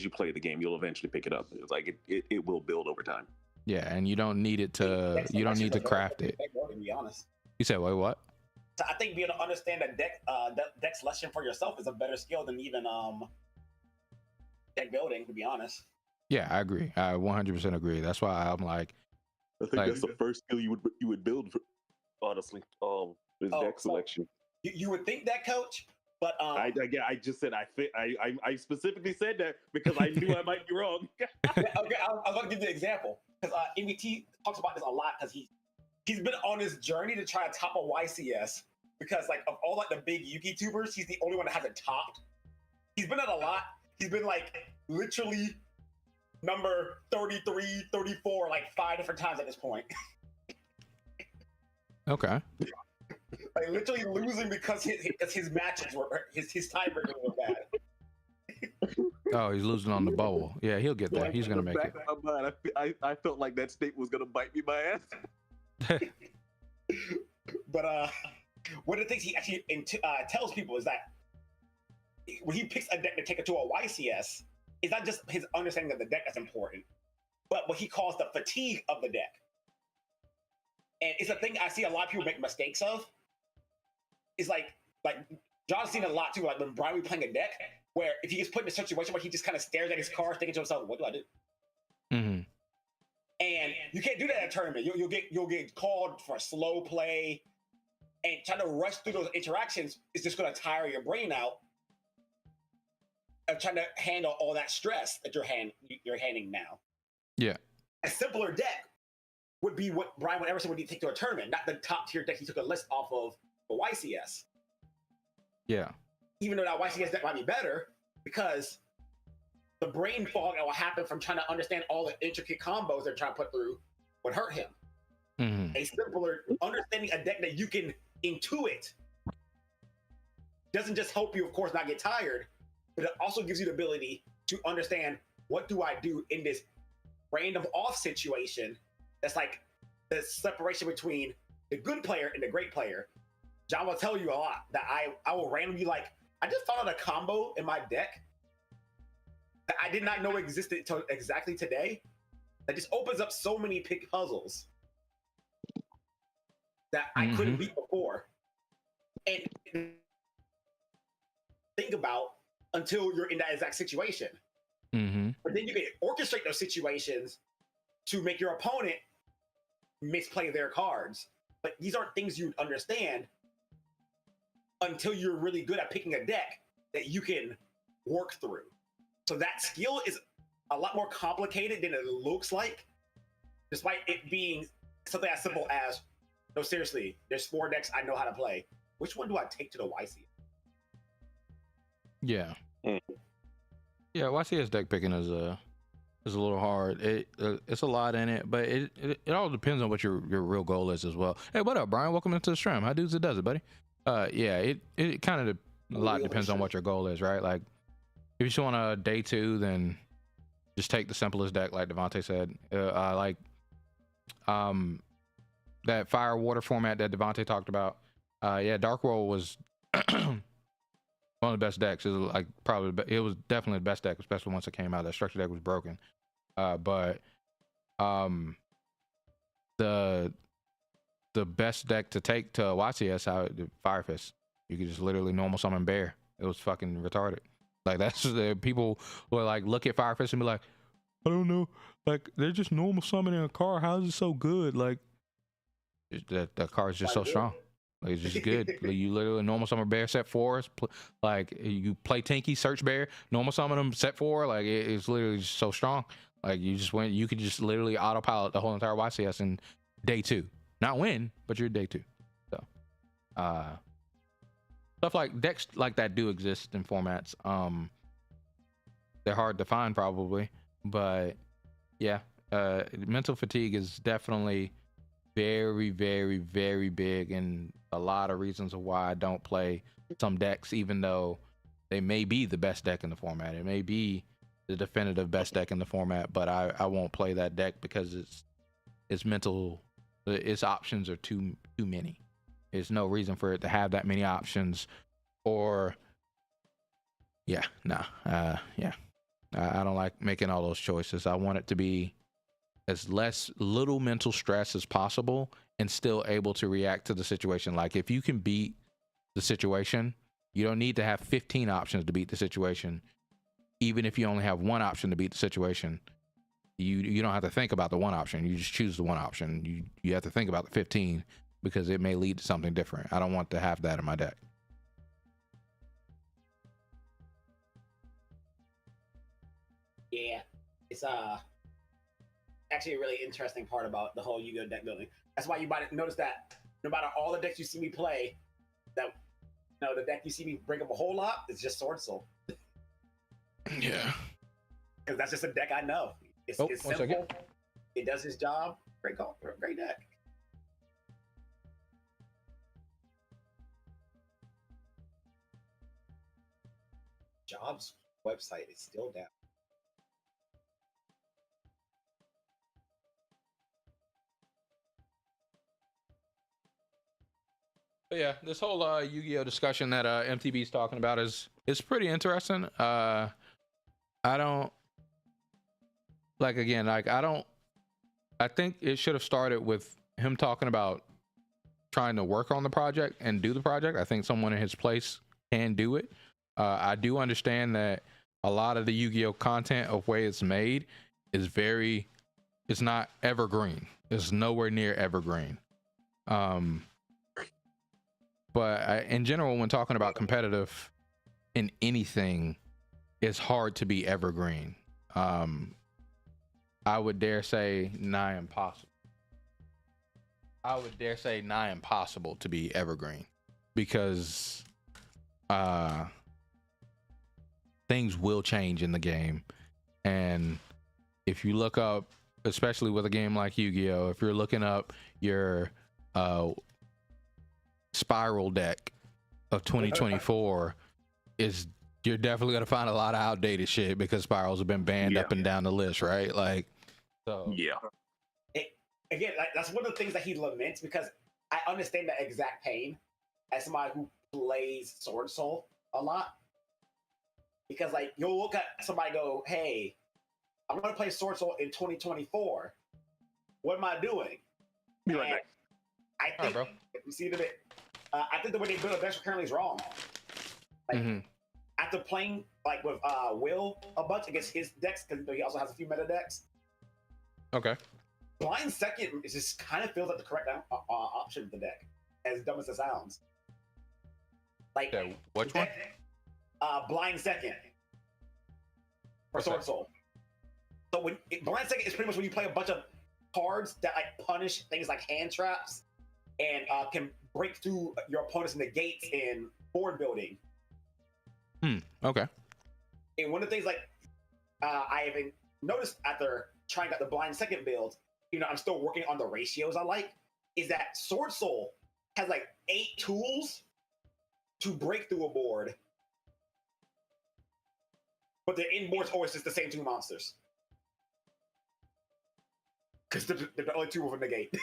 you play the game, you'll eventually pick it up. It's like it will build over time. Yeah, and you don't need it to. You don't need to craft it. To be honest. You said, wait, what? So I think being able to understand that deck selection for yourself is a better skill than even deck building. To be honest. Yeah, I agree. I 100% agree. That's why I'm like. I think that's the first skill you would build. Honestly, is deck selection. You would think that, Coach, but I just said I specifically said that because I knew I might be wrong. Okay, I was going to give you an example because MVT talks about this a lot because he's been on this journey to try to top a YCS because like of all like the big Yuki tubers, he's the only one that hasn't topped. He's been at a lot. He's been like literally number 33, 34, like 5 different times at this point. Okay. Like literally losing because his matches were his tiebreakers were bad. Oh, he's losing on the bubble. Yeah, he'll get there. He's gonna make it. I felt like that state was gonna bite me by ass. But one of the things he actually tells people is that when he picks a deck to take it to a YCS, it's not just his understanding of the deck that's important, but what he calls the fatigue of the deck. And it's a thing I see a lot of people make mistakes of. It's like John's seen a lot too, like when Brian was playing a deck, where if he gets put in a situation where he just kind of stares at his cards, thinking to himself, what do I do? Mm-hmm. And you can't do that at a tournament. You'll get called for slow play, and trying to rush through those interactions is just going to tire your brain out of trying to handle all that stress that you're handing now. Yeah. A simpler deck would be what Brian would ever say when he take to a tournament, not the top tier deck he took a list off of the YCS. Yeah. Even though that YCS deck might be better, because the brain fog that will happen from trying to understand all the intricate combos they're trying to put through would hurt him. Mm-hmm. A simpler understanding a deck that you can intuit doesn't just help you, of course, not get tired, but it also gives you the ability to understand what do I do in this random off situation. That's like the separation between the good player and the great player. John will tell you a lot that I will randomly like, I just found out a combo in my deck that I did not know existed until exactly today. that just opens up so many pick puzzles that I couldn't beat before. And think about until you're in that exact situation. But then you can orchestrate those situations to make your opponent misplay their cards. But these aren't things you'd understand until you're really good at picking a deck that you can work through. So that skill is a lot more complicated than it looks like, despite it being something as simple as, no, seriously, there's 4 decks I know how to play. Which one do I take to the YC? Yeah. Yeah, YCS deck picking is a little hard. It's a lot in it, but it all depends on what your real goal is as well. Hey, what up, Brian? Welcome into the stream. How dudes it does it, buddy? Yeah, it kind of a lot depends on what your goal is, right? Like if you just want a day 2, then just take the simplest deck, like Devontae said. I like that fire water format that Devontae talked about. Yeah, Dark World was one of the best decks. It was like it was definitely the best deck, especially once it came out. That structure deck was broken, but the best deck to take to YCS out the Fire Fist. You could just literally normal summon Bear. It was fucking retarded. Like that's the people will like look at Fire Fist and be like, I don't know, like they're just normal summoning a card. How is it so good? Like that card's just so strong. Like, it's just good. Like, you literally normal summon Bear set 4. Like you play Tinky, search Bear, normal summon them set 4. Like it's literally just so strong. Like you could just literally autopilot the whole entire YCS in day 2. Not win, but you're day 2. So stuff like decks like that do exist in formats. They're hard to find probably, but yeah, mental fatigue is definitely very, very, very big, and a lot of reasons of why I don't play some decks, even though they may be the best deck in the format. It may be the definitive best deck in the format, but I won't play that deck because it's mental. Its options are too many. There's no reason for it to have that many options, or I don't like making all those choices. I want it to be as little mental stress as possible and still able to react to the situation. Like if you can beat the situation, you don't need to have 15 options to beat the situation. Even if you only have 1 option to beat the situation, you don't have to think about the 1 option. You just choose the 1 option. You have to think about the 15 because it may lead to something different. I don't want to have that in my deck. Yeah, it's actually a really interesting part about the whole Yu-Gi-Oh deck building. That's why you might notice that no matter all the decks you see me play, that the deck you see me bring up a whole lot is just Sword Soul. Yeah, because that's just a deck I know. It's simple. It does its job. Great call. Great deck. Jobs website is still down. But yeah, this whole Yu-Gi-Oh discussion that MTB is talking about is pretty interesting. I think it should have started with him talking about trying to work on the project and do the project. I think someone in his place can do it. I do understand that a lot of the Yu-Gi-Oh content of way it's made is it's not evergreen. It's nowhere near evergreen. But in general, when talking about competitive in anything, it's hard to be evergreen. I would dare say nigh impossible. I would dare say nigh impossible to be evergreen because things will change in the game. And if you look up, especially with a game like Yu-Gi-Oh, if you're looking up your Spiral deck of 2024, you're definitely gonna find a lot of outdated shit because Spirals have been banned up and down the list, right? Like, so yeah. Again, that's one of the things that he laments, because I understand that exact pain as somebody who plays Sword Soul a lot. Because like you'll look at somebody and go, hey, I'm going to play Sword Soul in 2024. What am I doing? Be right back. I think, we see it a bit. I think the way they build decks currently is wrong. Like, after playing like with Will a bunch against his decks, because he also has a few meta decks. Okay. Blind Second just kind of feels like the correct option of the deck, as dumb as it sounds. Like, which one? Blind Second for Sword Soul. So when Blind Second is pretty much when you play a bunch of cards that like punish things like hand traps and can break through your opponent's negates in board building. Okay. And one of the things like I have noticed after trying out the Blind Second build, you know, I'm still working on the ratios I like, is that Sword Soul has like 8 tools to break through a board, but the in board's always just the same 2 monsters. Because they're the only 2 with a negate.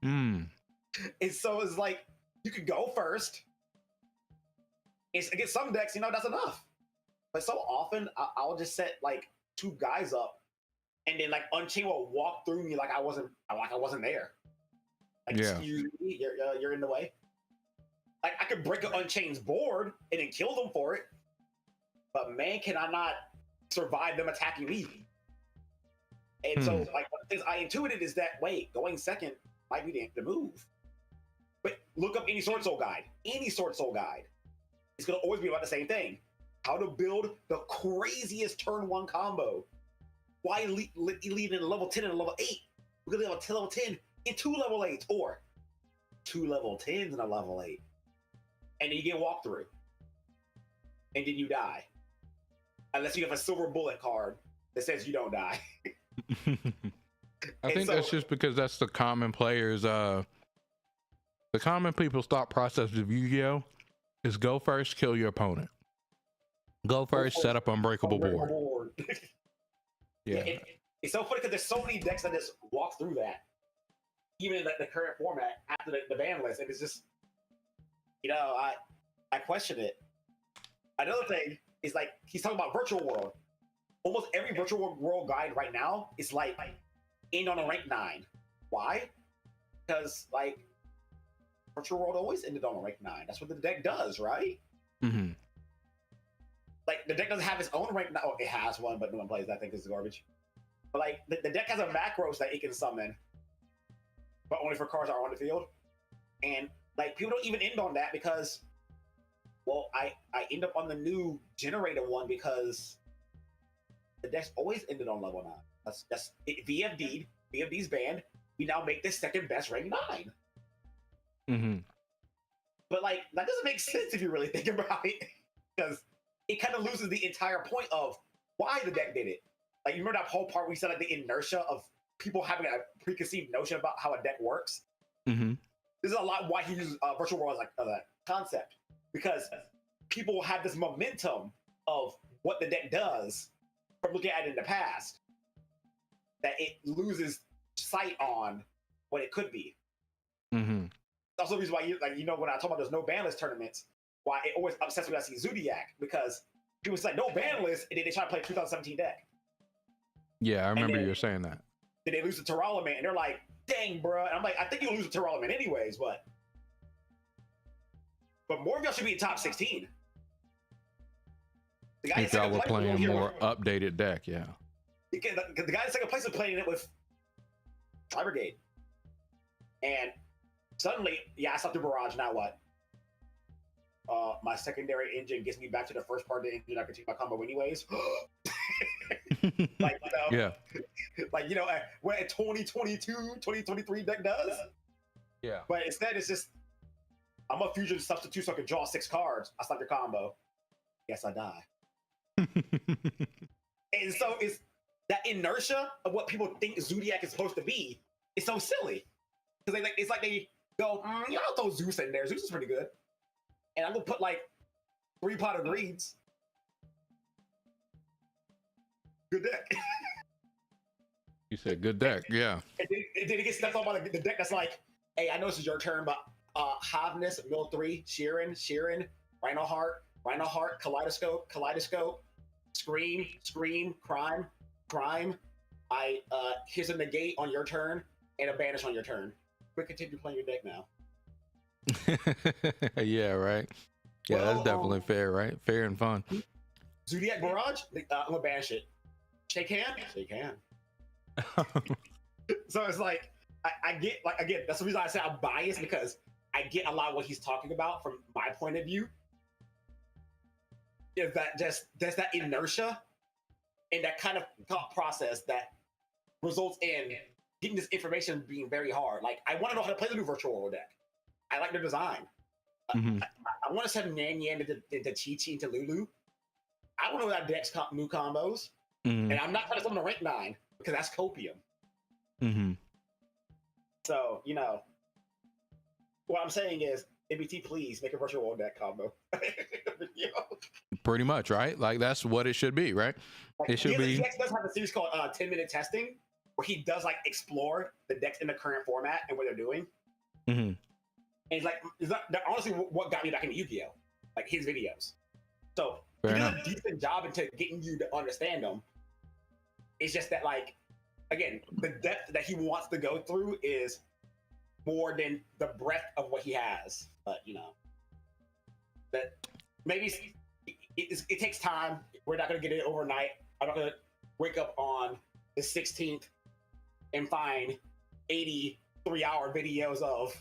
And so it's like, you could go first. It's against some decks, you know, that's enough. But so often, I'll just set like 2 guys up, and then like Unchained will walk through me like I wasn't there. Like, excuse me, you're in the way. Like, I could break an Unchained's board and then kill them for it, but man, can I not survive them attacking me? And so, like, one of the things I intuited is that, wait, going second might be the move. But look up any Sword Soul guide. Any Sword Soul guide. It's going to always be about the same thing. How to build the craziest turn 1 combo. Why lead in level 10 and level 8? We're going to level 10 in 2 level 8s, or 2 level 10s in a level 8. And then you get walkthrough. And then you die. Unless you have a silver bullet card that says you don't die. I think that's just because that's the common players. The common people's thought process of Yu-Gi-Oh! Is go first, kill your opponent. Go first, set up unbreakable board. Yeah. It's so funny because there's so many decks that just walk through that. Even in the current format after the ban list. And it's just, you know, I question it. Another thing is like, he's talking about Virtual World. Almost every Virtual World guide right now is like, end on a rank 9. Why? Because like, Virtual World always ended on a rank 9. That's what the deck does, right? Like, the deck doesn't have its own rank 9. Oh, it has one, but no one plays that thing because it's garbage. But like, the deck has a macros that it can summon, but only for cards that are on the field. And like, people don't even end on that because, well, I end up on the new generator one because the deck's always ended on level 9. That's it. VFD's banned. We now make this second best rank 9. But like, that doesn't make sense if you really think about it, because it kind of loses the entire point of why the deck did it. Like, you remember that whole part where we said like the inertia of people having a preconceived notion about how a deck works? This is a lot why he uses Virtual World as a concept, because people have this momentum of what the deck does from looking at it in the past, that it loses sight on what it could be. That's also the reason why, you know, when I talk about there's no ban list tournaments, why it always upsets me when I see Zodiac, because people say no ban list, and then they try to play a 2017 deck. Yeah, I remember you were saying that. Then they lose to Terralament, and they're like, dang, bro. And I'm like, I think you'll lose to Terralament anyways, but more of y'all should be in top 16. The guy if y'all were playing a more updated deck, yeah. Because the guy in second place is playing it with Tri Brigade. And suddenly, yeah, I stopped the barrage, now what? My secondary engine gets me back to the first part of the engine. I continue my combo anyways. Like, you know, like, you know, what a 2022, 2023 deck does. Yeah. But instead, it's just, I'm a fusion substitute so I can draw 6 cards. I stop your combo. Yes, I die. And so it's that inertia of what people think Zodiac is supposed to be. It's so silly. Because it's like they go, you know, I'll throw Zeus in there. Zeus is pretty good. And I'm going to put like 3 pot of greens. Good deck. You said good deck, yeah. And then it gets stepped on by the deck that's like, hey, I know this is your turn, but Havness, Mill 3, Sheeran, Rhino Heart, Kaleidoscope, scream, crime. Here's a negate on your turn and a banish on your turn. Quick, continue playing your deck now. Yeah, right. Yeah, Well, that's definitely fair, right? Fair and fun. Zodiac Barrage, I'm gonna banish it. Shake hand. So it's like I get, like, again, that's the reason I say I'm biased, because I get a lot of what he's talking about from my point of view. Is that just there's that inertia and that kind of thought process that results in getting this information being very hard. Like, I want to know how to play the new Virtual World deck. I like their design. Mm-hmm. I want to send Nan Yan into Chi-Chi into Lulu. I don't know that deck's new combos. Mm-hmm. And I'm not trying to summon a rank 9 because that's copium. Mm-hmm. So, you know, what I'm saying is, MBT, please make a Virtual World deck combo. You know? Pretty much, right? Like, that's what it should be, right? Like, it should be. He does have a series called 10-minute testing, where he does like explore the decks in the current format and what they're doing. Mm-hmm. And he's like, that honestly what got me back into Yu-Gi-Oh! Like his videos. So Fair he does enough. a decent job into getting you to understand them. It's just that, like, again, the depth that he wants to go through is more than the breadth of what he has. But, you know, that maybe it takes time. We're not going to get it overnight. I'm not going to wake up on the 16th and find 80 3-hour videos of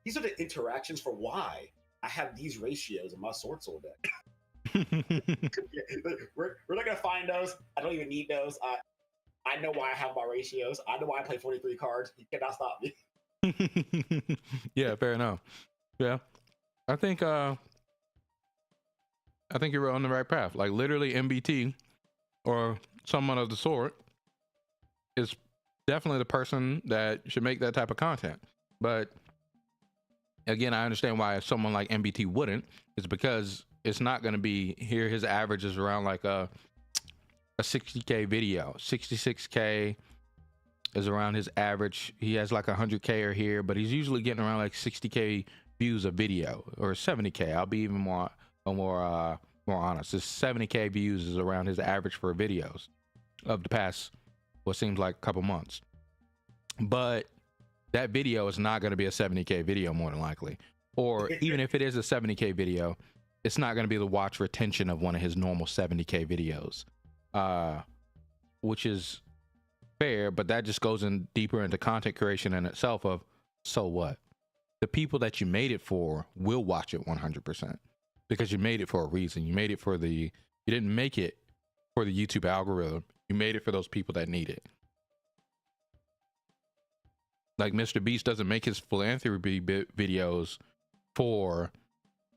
these are the interactions for why I have these ratios in my Sword Soul deck. We're not going to find those. I don't even need those. I know why I have my ratios. I know why I play 43 cards. You cannot stop me. Yeah, fair enough. Yeah, I think you're on the right path. Like, literally, MBT or someone of the sort is definitely the person that should make that type of content. But again, I understand why someone like MBT wouldn't. It's because it's not going to be here. His average is around like a 60K video. 66K is around his average. He has like 100K or here, but he's usually getting around like 60K views of video, or 70K. I'll be even more honest. His 70K views is around his average for videos of the past, what seems like a couple months. But that video is not going to be a 70K video, more than likely. Or even if it is a 70K video, it's not going to be the watch retention of one of his normal 70K videos, which is fair, but that just goes in deeper into content creation in itself of, so what? The people that you made it for will watch it 100%, because you made it for a reason. You made it for you didn't make it for the YouTube algorithm. You made it for those people that need it. Like, Mr. Beast doesn't make his philanthropy videos for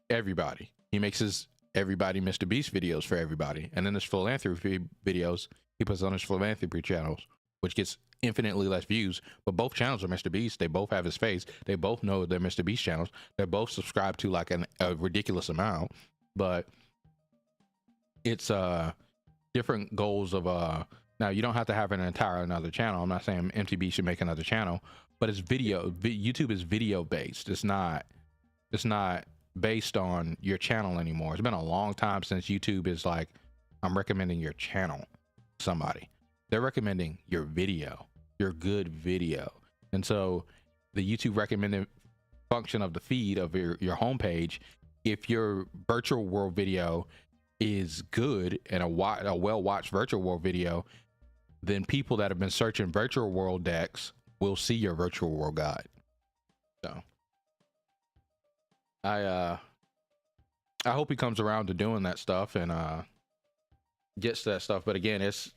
everybody. He makes his everybody Mr. Beast videos for everybody. And then his philanthropy videos, he puts on his philanthropy channels, which gets infinitely less views. But both channels are Mr. Beast. They both have his face. They both know they're Mr. Beast channels. They're both subscribed to like a ridiculous amount. But it's different goals of now you don't have to have an entire another channel. I'm not saying MTB should make another channel, but it's video. YouTube is video based. It's not based on your channel anymore. It's been a long time since YouTube is like, I'm recommending your channel to somebody. They're recommending your video, your good video. And so the YouTube recommended function of the feed of your homepage, if your virtual world video is good and a well-watched virtual world video, then people that have been searching virtual world decks will see your virtual world guide. So I hope he comes around to doing that stuff and gets to that stuff. But again, it's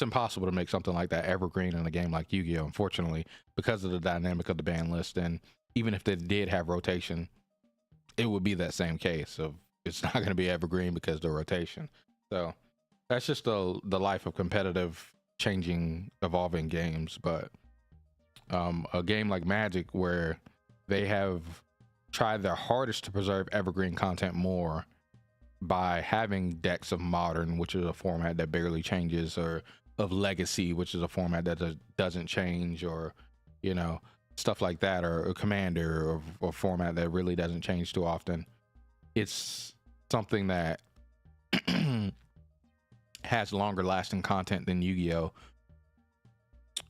impossible to make something like that evergreen in a game like Yu-Gi-Oh! Unfortunately, because of the dynamic of the ban list. And even if they did have rotation, it would be that same case of it's not going to be evergreen because of the rotation. So that's just the life of competitive, changing, evolving games. But a game like Magic, where they have tried their hardest to preserve evergreen content more by having decks of Modern, which is a format that barely changes, or of Legacy, which is a format that doesn't change, or, you know, stuff like that, or Commander, or a format that really doesn't change too often. It's something that has longer lasting content than Yu-Gi-Oh,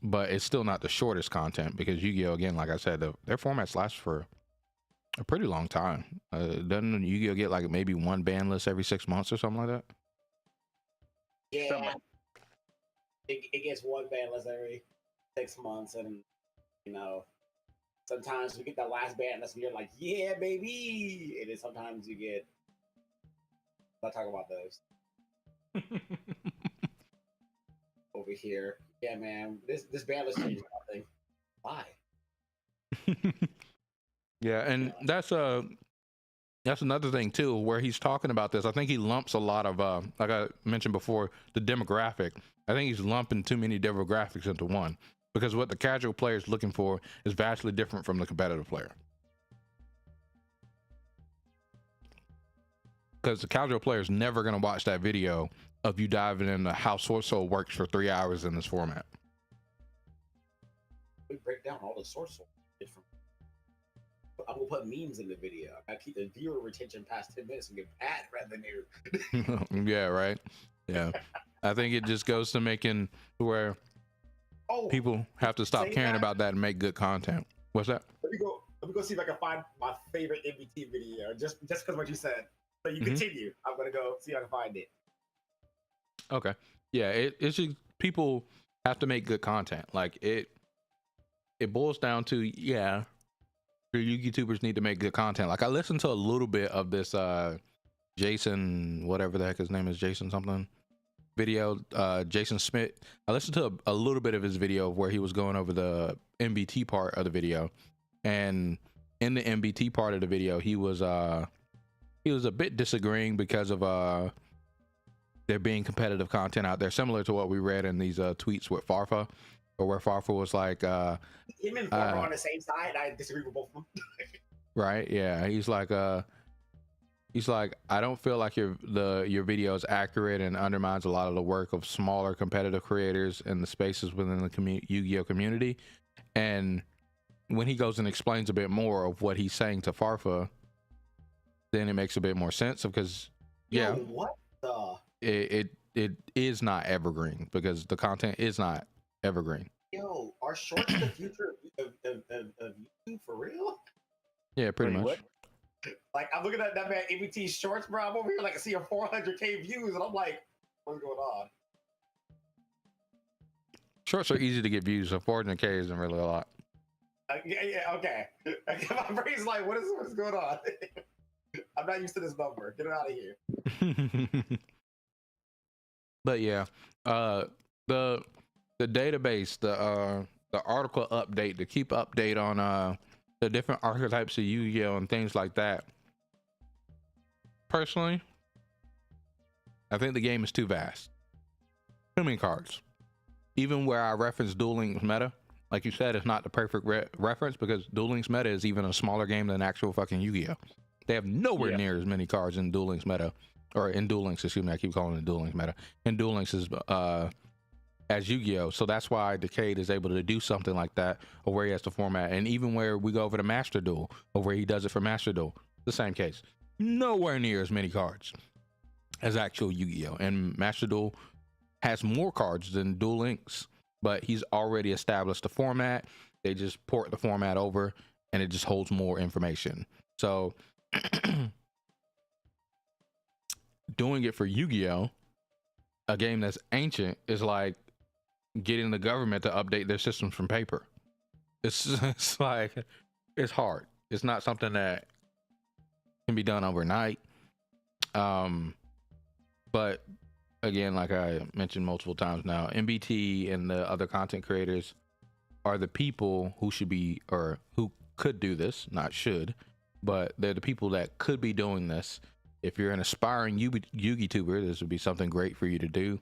but it's still not the shortest content because Yu-Gi-Oh, again, like I said, their formats last for a pretty long time. Doesn't Yu-Gi-Oh get like maybe one ban list every 6 months or something like that? Yeah, it gets one ban list every 6 months, and you know, sometimes we get that last ban list and you're like, yeah, baby, and then sometimes you get. I'll talk about those over here. Yeah, man, this ban list changes nothing. Why? Yeah, and that's another thing too, where he's talking about this. I think he lumps a lot of like I mentioned before, the demographic. I think he's lumping too many demographics into one, because what the casual player is looking for is vastly different from the competitive player. Because the casual player is never going to watch that video of you diving into how Sword Soul works for 3 hours in this format. We break down all the source different. I'm gonna put memes in the video. I keep the viewer retention past 10 minutes and get ad revenue. Yeah, right. Yeah, I think it just goes to making where people have to stop caring about that and make good content. What's that? Let me go see if I can find my favorite MBT video. Just because what you said. So you continue. I'm gonna go see if I can find it. Okay. Yeah, it's just people have to make good content. Like it boils down to, yeah, your YouTubers need to make good content. Like I listened to a little bit of this Jason, whatever the heck his name is, Jason something video, Jason Smith. I listened to a little bit of his video where he was going over the MBT part of the video, and in the MBT part of the video he was a bit disagreeing because of there being competitive content out there, similar to what we read in these tweets with Farfa, or where Farfa was like him and Farfa on the same side. I disagree with both of them. Right, yeah, he's like I don't feel like your video is accurate and undermines a lot of the work of smaller competitive creators in the spaces within the Yu-Gi-Oh community. And when he goes and explains a bit more of what he's saying to Farfa, then it makes a bit more sense, because yeah, what the it is not evergreen, because the content is not evergreen. Yo, are shorts the future of YouTube for real? Yeah, pretty much. What? Like, I'm looking at that man MBT shorts, bro. I'm over here like I see a 400K views, and I'm like, what's going on? Shorts are easy to get views, so 400K isn't really a lot. Yeah, okay. My brain's like, what is going on? I'm not used to this number. Get it out of here. But yeah, the database, the article update, to keep update on the different archetypes of Yu-Gi-Oh and things like that. Personally, I think the game is too vast. Too many cards. Even where I reference Duel Links meta, like you said, it's not the perfect reference, because Duel Links meta is even a smaller game than actual fucking Yu-Gi-Oh. They have nowhere near as many cards in Duel Links meta, or in Duel Links, excuse me, I keep calling it Duel Links meta. In Duel Links is as Yu-Gi-Oh. So that's why Decade is able to do something like that, or where he has the format. And even where we go over to Master Duel, or where he does it for Master Duel, the same case. Nowhere near as many cards as actual Yu-Gi-Oh. And Master Duel has more cards than Duel Links, but he's already established the format. They just port the format over, and it just holds more information. So doing it for Yu-Gi-Oh, a game that's ancient, is like getting the government to update their systems from paper. It's like, it's hard. It's not something that can be done overnight. But again, like I mentioned multiple times now, MBT and the other content creators are the people who should be, or who could do this, not should, but they're the people that could be doing this. If you're an aspiring Yu-Gi tuber, this would be something great for you to do.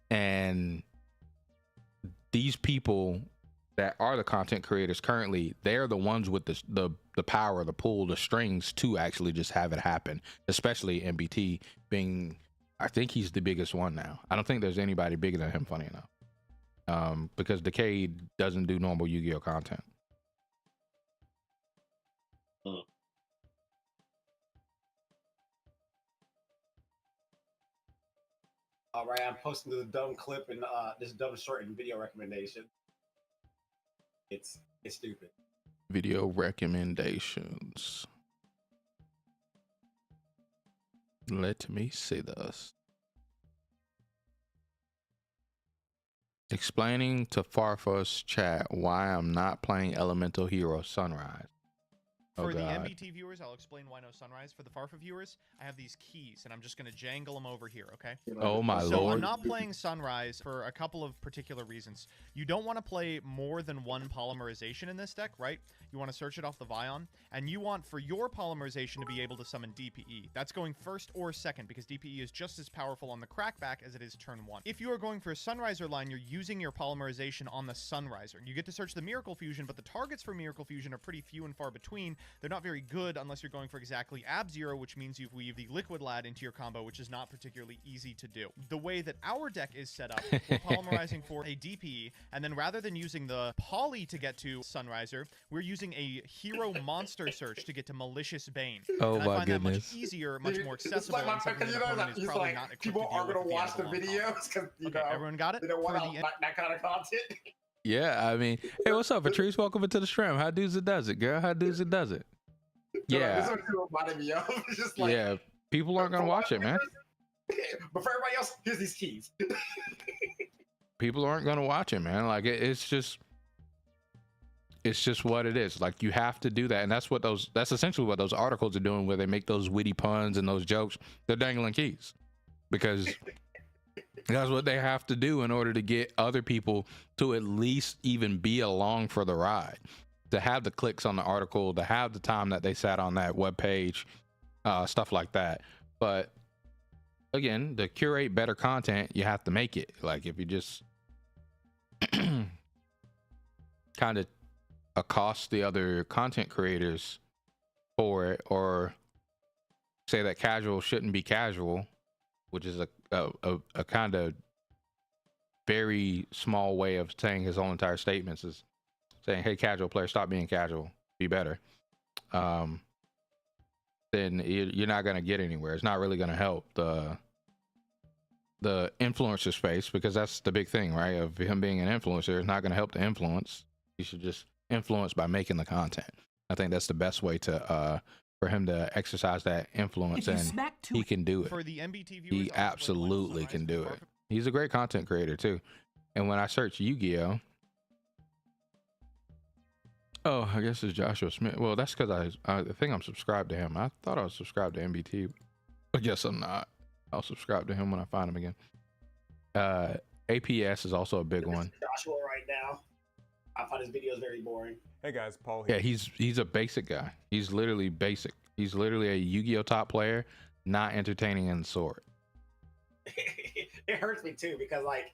And these people that are the content creators currently, they're the ones with the power, the pull, the strings to actually just have it happen, especially MBT being, I think he's the biggest one now. I don't think there's anybody bigger than him, funny enough, because Decade doesn't do normal Yu-Gi-Oh content. All right, I'm posting this dumb clip and this dumb shortened video recommendation. It's stupid. Video recommendations. Let me see this. Explaining to Farfa's chat why I'm not playing Elemental Hero Sunrise. For the God. MBT viewers, I'll explain why no sunrise. For the Farfa viewers, I have these keys, and I'm just going to jangle them over here, okay? Oh my So lord. I'm not playing sunrise for a couple of particular reasons. You don't want to play more than one polymerization in this deck, right? You want to search it off the Vion, and you want for your polymerization to be able to summon DPE. That's going first or second, because DPE is just as powerful on the crackback as it is turn 1. If you are going for a Sunriser line, you're using your polymerization on the Sunriser. You get to search the Miracle Fusion, but the targets for Miracle Fusion are pretty few and far between. They're not very good unless you're going for exactly Ab-Zero, which means you've weaved the Liquid Lad into your combo, which is not particularly easy to do. The way that our deck is set up, we're polymerizing for a DPE, and then rather than using the poly to get to Sunriser, we're using a hero monster search to get to Malicious Bane. Oh and I my find goodness. that much easier, much more It's accessible, like and something that opponent is probably not equipped people to deal are with gonna at watch the end of long combo. videos because Okay, everyone got it? they don't For want the that kind of content. Yeah, I mean, hey, what's up, Patrice? Welcome into the stream. How does it does it, girl? How does it does it? Yeah. This one reminded me of. It's just like, Yeah, people aren't gonna watch it, man. But for everybody else, here's these keys. People aren't gonna watch it, man. Like it's just what it is. Like you have to do that, and that's essentially what those articles are doing, where they make those witty puns and those jokes. They're dangling keys because that's what they have to do in order to get other people to at least even be along for the ride, to have the clicks on the article, to have the time that they sat on that web page, stuff like that. But again, to curate better content, you have to make it. Like if you just kind of accost the other content creators for it, or say that casual shouldn't be casual, which is a kind of very small way of saying his whole entire statements, is saying, hey, casual player, stop being casual, be better. Then you're not going to get anywhere. It's not really going to help the influencer space, because that's the big thing, right? Of him being an influencer, it's not going to help the influence. You should just influence by making the content. I think that's the best way to for him to exercise that influence, and he can do it. For the MBT viewers, He absolutely can do it. He's a great content creator too. And when I search Yu-Gi-Oh, oh, I guess it's Joshua Smith. Well, that's because I think I'm subscribed to him. I thought I was subscribed to MBT. I guess I'm not. I'll subscribe to him when I find him again. APS is also a big one. Joshua right now. I find his videos very boring. Hey guys, Paul here. Yeah, he's a basic guy. He's literally basic. He's literally a Yu-Gi-Oh top player, not entertaining in the sort. It hurts me too, because like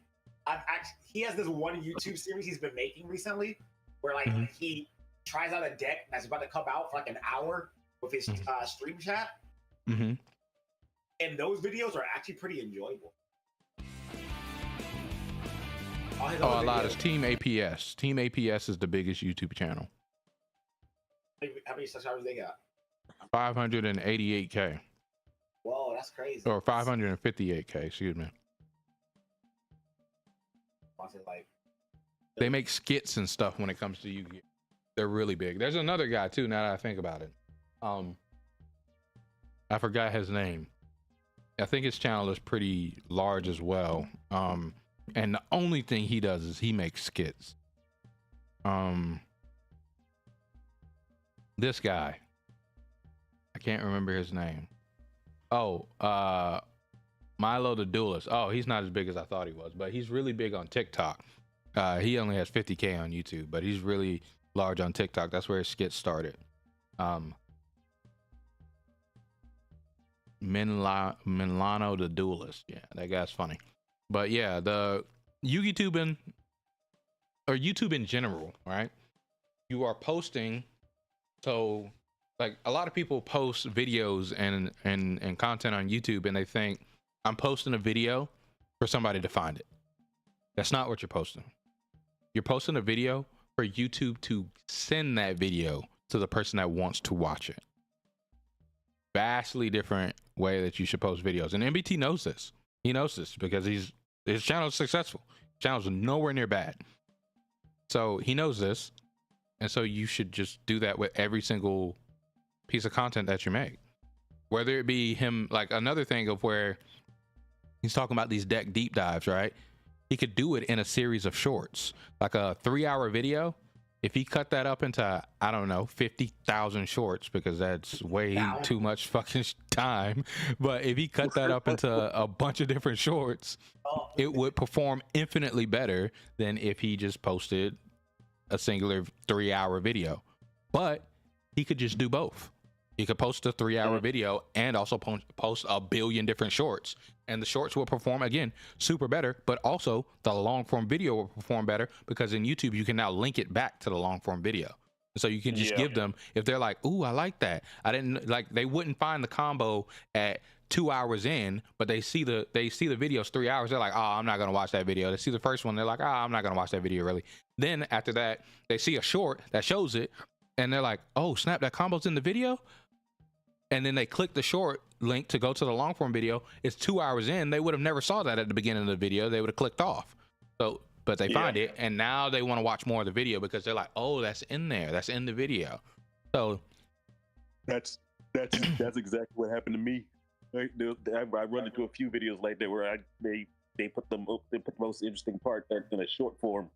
he has this one YouTube series he's been making recently, where like he tries out a deck that's about to come out for like an hour with his stream chat, and those videos are actually pretty enjoyable. Oh, a lot is Team APS. Team APS is the biggest YouTube channel. How many subscribers they got? 588K. Whoa, that's crazy. Or 558K, excuse me. Like, they make skits and stuff when it comes to Yu-Gi-Oh. They're really big. There's another guy too, now that I think about it. I forgot his name. I think his channel is pretty large as well. And the only thing he does is he makes skits. This guy, I can't remember his name. Oh, Milo the Duelist. Oh, he's not as big as I thought he was, but he's really big on TikTok. He only has 50K on YouTube, but he's really large on TikTok. That's where his skits started. Milano the Duelist. Yeah, that guy's funny. But yeah, the Yu-Gi-Tubing, or YouTube in general, right? You are posting, so like a lot of people post videos and content on YouTube, and they think I'm posting a video for somebody to find it. That's not what you're posting. You're posting a video for YouTube to send that video to the person that wants to watch it. Vastly different way that you should post videos, and MBT knows this. He knows this because his channel is successful. Channel's nowhere near bad. So he knows this. And so you should just do that with every single piece of content that you make. Whether it be him, like another thing of where he's talking about these deck deep dives, right? He could do it in a series of shorts, like a 3-hour video. If he cut that up into, I don't know, 50,000 shorts, because that's way too much fucking time. But if he cut that up into a bunch of different shorts, it would perform infinitely better than if he just posted a singular 3-hour video. But he could just do both. He could post a 3-hour video and also post a billion different shorts. And the shorts will perform, again, super better, but also the long form video will perform better because in YouTube, you can now link it back to the long form video. So you can just give them, if they're like, ooh, I like that. I didn't like, they wouldn't find the combo at 2 hours in, but they see the videos 3 hours. They're like, oh, I'm not going to watch that video. They see the first one. They're like, oh, I'm not going to watch that video really. Then after that, they see a short that shows it and they're like, oh, snap, that combo's in the video. And then they click the short link to go to the long form video. It's 2 hours in. They would have never saw that at the beginning of the video. They would have clicked off. So, but they find it, and now they want to watch more of the video because they're like, oh, that's in there. That's in the video. So that's exactly what happened to me. I run into a few videos like that where they put the most interesting part in a short form,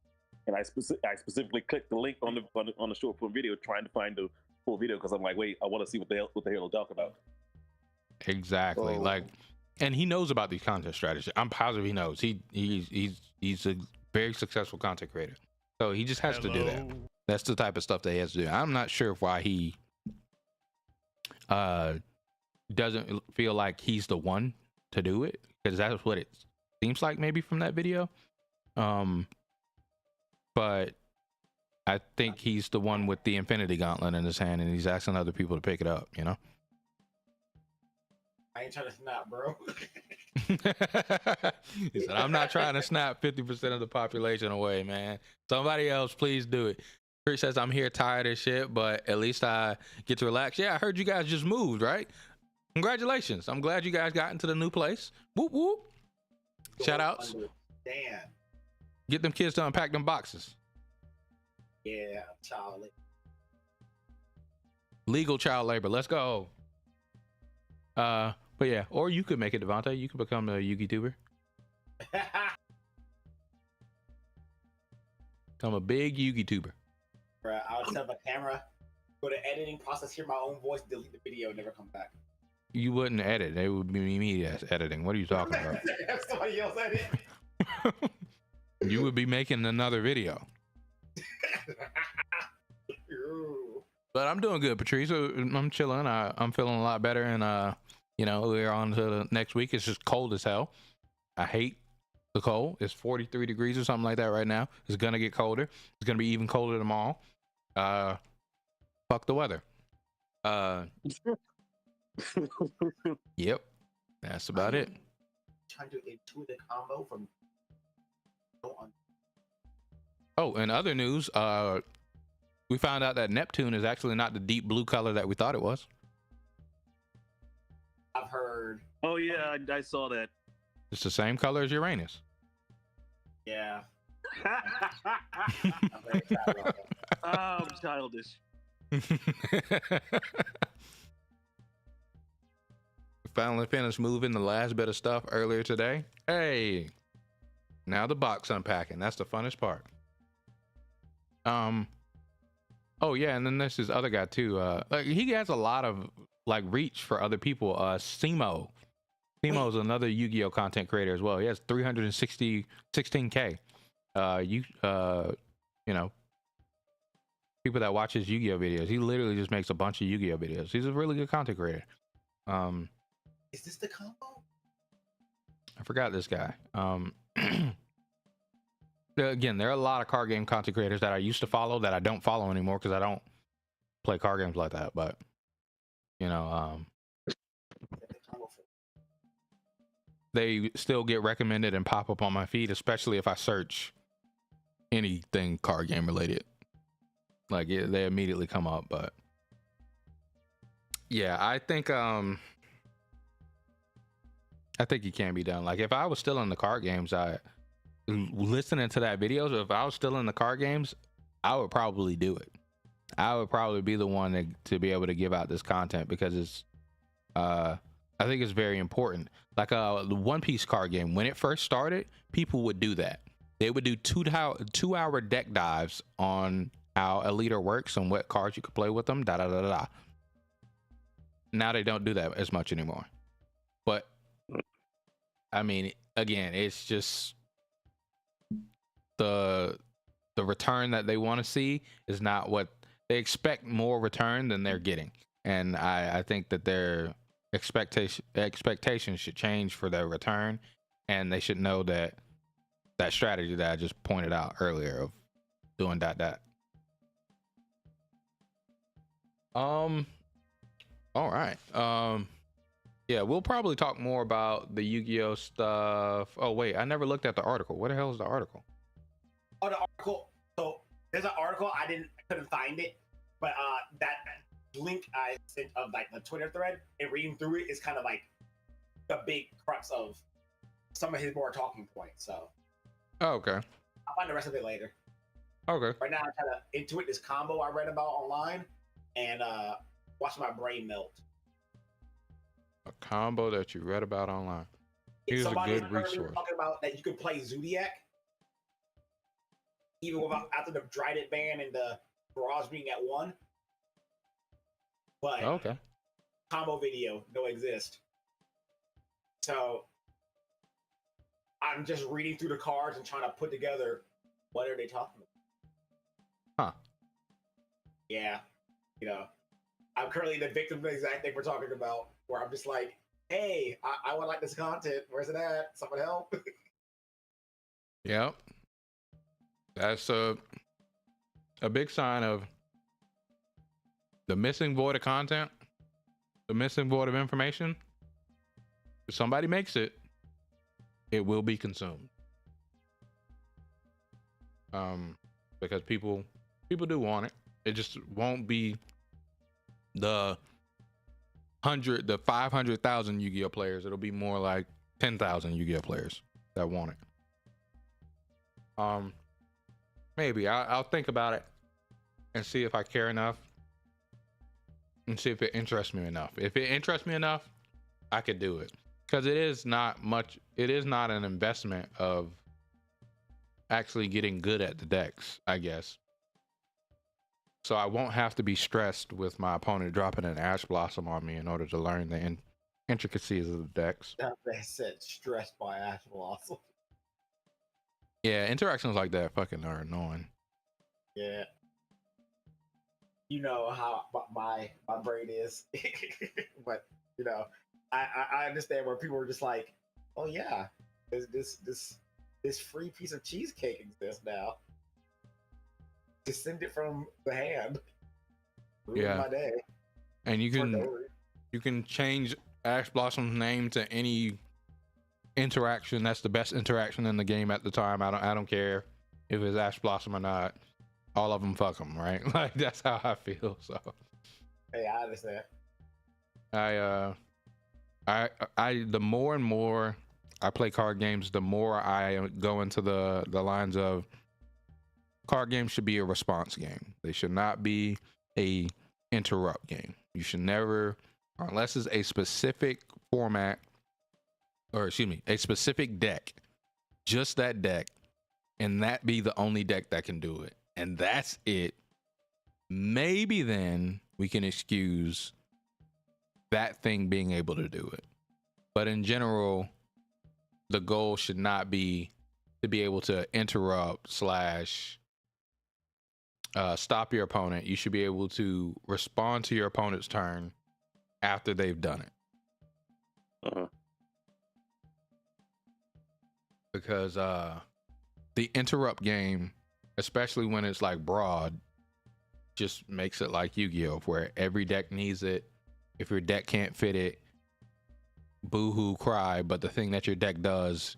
and I specifically clicked the link on the short form video trying to find the full video because I'm like, wait, I want to see what the hell they'll talk about. Exactly. Like, and he knows about these content strategies. I'm positive he knows. He's a very successful content creator. So he just has to do that. That's the type of stuff that he has to do. I'm not sure why he doesn't feel like he's the one to do it, because that's what it seems like maybe from that video. But I think he's the one with the Infinity Gauntlet in his hand, and he's asking other people to pick it up, you know? I ain't trying to snap, bro. He said, I'm not trying to snap 50% of the population away, man. Somebody else, please do it. Chris says, I'm here tired of shit, but at least I get to relax. Yeah, I heard you guys just moved, right? Congratulations. I'm glad you guys got into the new place. Whoop, whoop. Shout outs. Damn. Get them kids to unpack them boxes. Yeah, child labor. Legal child labor. Let's go. But yeah, or you could make it, Devontae. You could become a Yugi tuber. Become a big Yugi tuber. Bruh, I would set up a camera, go to editing process, hear my own voice, delete the video, never come back. You wouldn't edit. It would be me editing. What are you talking about? Have somebody else edit. You would be making another video. But I'm doing good, Patrice. I'm chilling. I'm feeling a lot better, and you know, we're on to the next week. It's just cold as hell. I hate the cold. It's 43 degrees or something like that right now. It's gonna get colder. It's gonna be even colder tomorrow. Fuck the weather. Yep, that's about it. Trying to intuit the combo from. Oh, and other news, we found out that Neptune is actually not the deep blue color that we thought it was. I've heard. Oh yeah, I saw that. It's the same color as Uranus. Yeah. I'm very excited about that. I'm childish. Finally finished moving the last bit of stuff earlier today. Hey, now the box unpacking. That's the funnest part. Oh yeah, and then there's this other guy too. Like, he has a lot of like reach for other people. Simo. Simo's another Yu-Gi-Oh content creator as well. He has 16K. You know, people that watch his Yu-Gi-Oh videos. He literally just makes a bunch of Yu-Gi-Oh videos. He's a really good content creator. Is this the combo? I forgot this guy. Again, there are a lot of card game content creators that I used to follow that I don't follow anymore because I don't play card games like that. But you know, they still get recommended and pop up on my feed, especially if I search anything card game related. Like, they immediately come up. But yeah, I think I think it can be done. Like if I was still in the card games, listening to that videos, if I was still in the card games, I would probably do it. I would probably be the one to be able to give out this content because it's I think it's very important. Like the One Piece card game, when it first started, people would do that. They would do 2-hour deck dives on how a leader works and what cards you could play with them. Now they don't do that as much anymore. But I mean, again, it's just the return that they want to see is not what they expect. More return than they're getting, and I think that their expectations should change for their return, and they should know that strategy that I just pointed out earlier of doing that. All right. Yeah, we'll probably talk more about the Yu-Gi-Oh stuff. Oh wait, I never looked at the article. What the hell is the article? Oh, the article. So there's an article. I couldn't find it, but that link I sent of like the Twitter thread and reading through it is kind of like the big crux of some of his more talking points. So. Oh, okay. I'll find the rest of it later. Okay. Right now, I'm kind of into it. This combo I read about online and watching my brain melt. A combo that you read about online. Here's a good resource. Talking about that you could play Zodiac even without after the Dryden ban and the Barrage being at 1. But okay, combo video don't exist. So I'm just reading through the cards and trying to put together what are they talking about. Huh. Yeah. You know, I'm currently the victim of the exact thing we're talking about, where I'm just like, hey, I would like this content. Where's it at? Someone help. Yep. That's a big sign of the missing void of content, the missing void of information. If somebody makes it, it will be consumed. Because people do want it. It just won't be the 500,000 Yu-Gi-Oh players. It'll be more like 10,000 Yu-Gi-Oh players that want it. Maybe I'll think about it and see if I care enough and see if it interests me enough. If it interests me enough, I could do it. Because it is not much. It is not an investment of actually getting good at the decks, I guess. So I won't have to be stressed with my opponent dropping an Ash Blossom on me in order to learn the intricacies of the decks. They said stressed by Ash Blossom. Yeah, interactions like that fucking are annoying. Yeah. You know how my brain is. But, you know, I understand where people are just like, oh yeah, this free piece of cheesecake exists now. Just send it from the hand. Ruin my day. And you can change Ash Blossom's name to any interaction that's the best interaction in the game at the time. I don't care if it's Ash Blossom or not. All of them fuck them, right? Like that's how I feel. So hey, I understand. I the more and more I play card games, the more I go into the lines of card games should be a response game. They should not be a interrupt game. You should never, unless it's a specific format, or excuse me, a specific deck, just that deck, and that be the only deck that can do it. And that's it. Maybe then we can excuse that thing being able to do it. But in general, the goal should not be to be able to interrupt / stop your opponent. You should be able to respond to your opponent's turn after they've done it. Because the interrupt game, especially when it's like broad, just makes it like Yu-Gi-Oh, where every deck needs it. If your deck can't fit it, boo-hoo, cry. But the thing that your deck does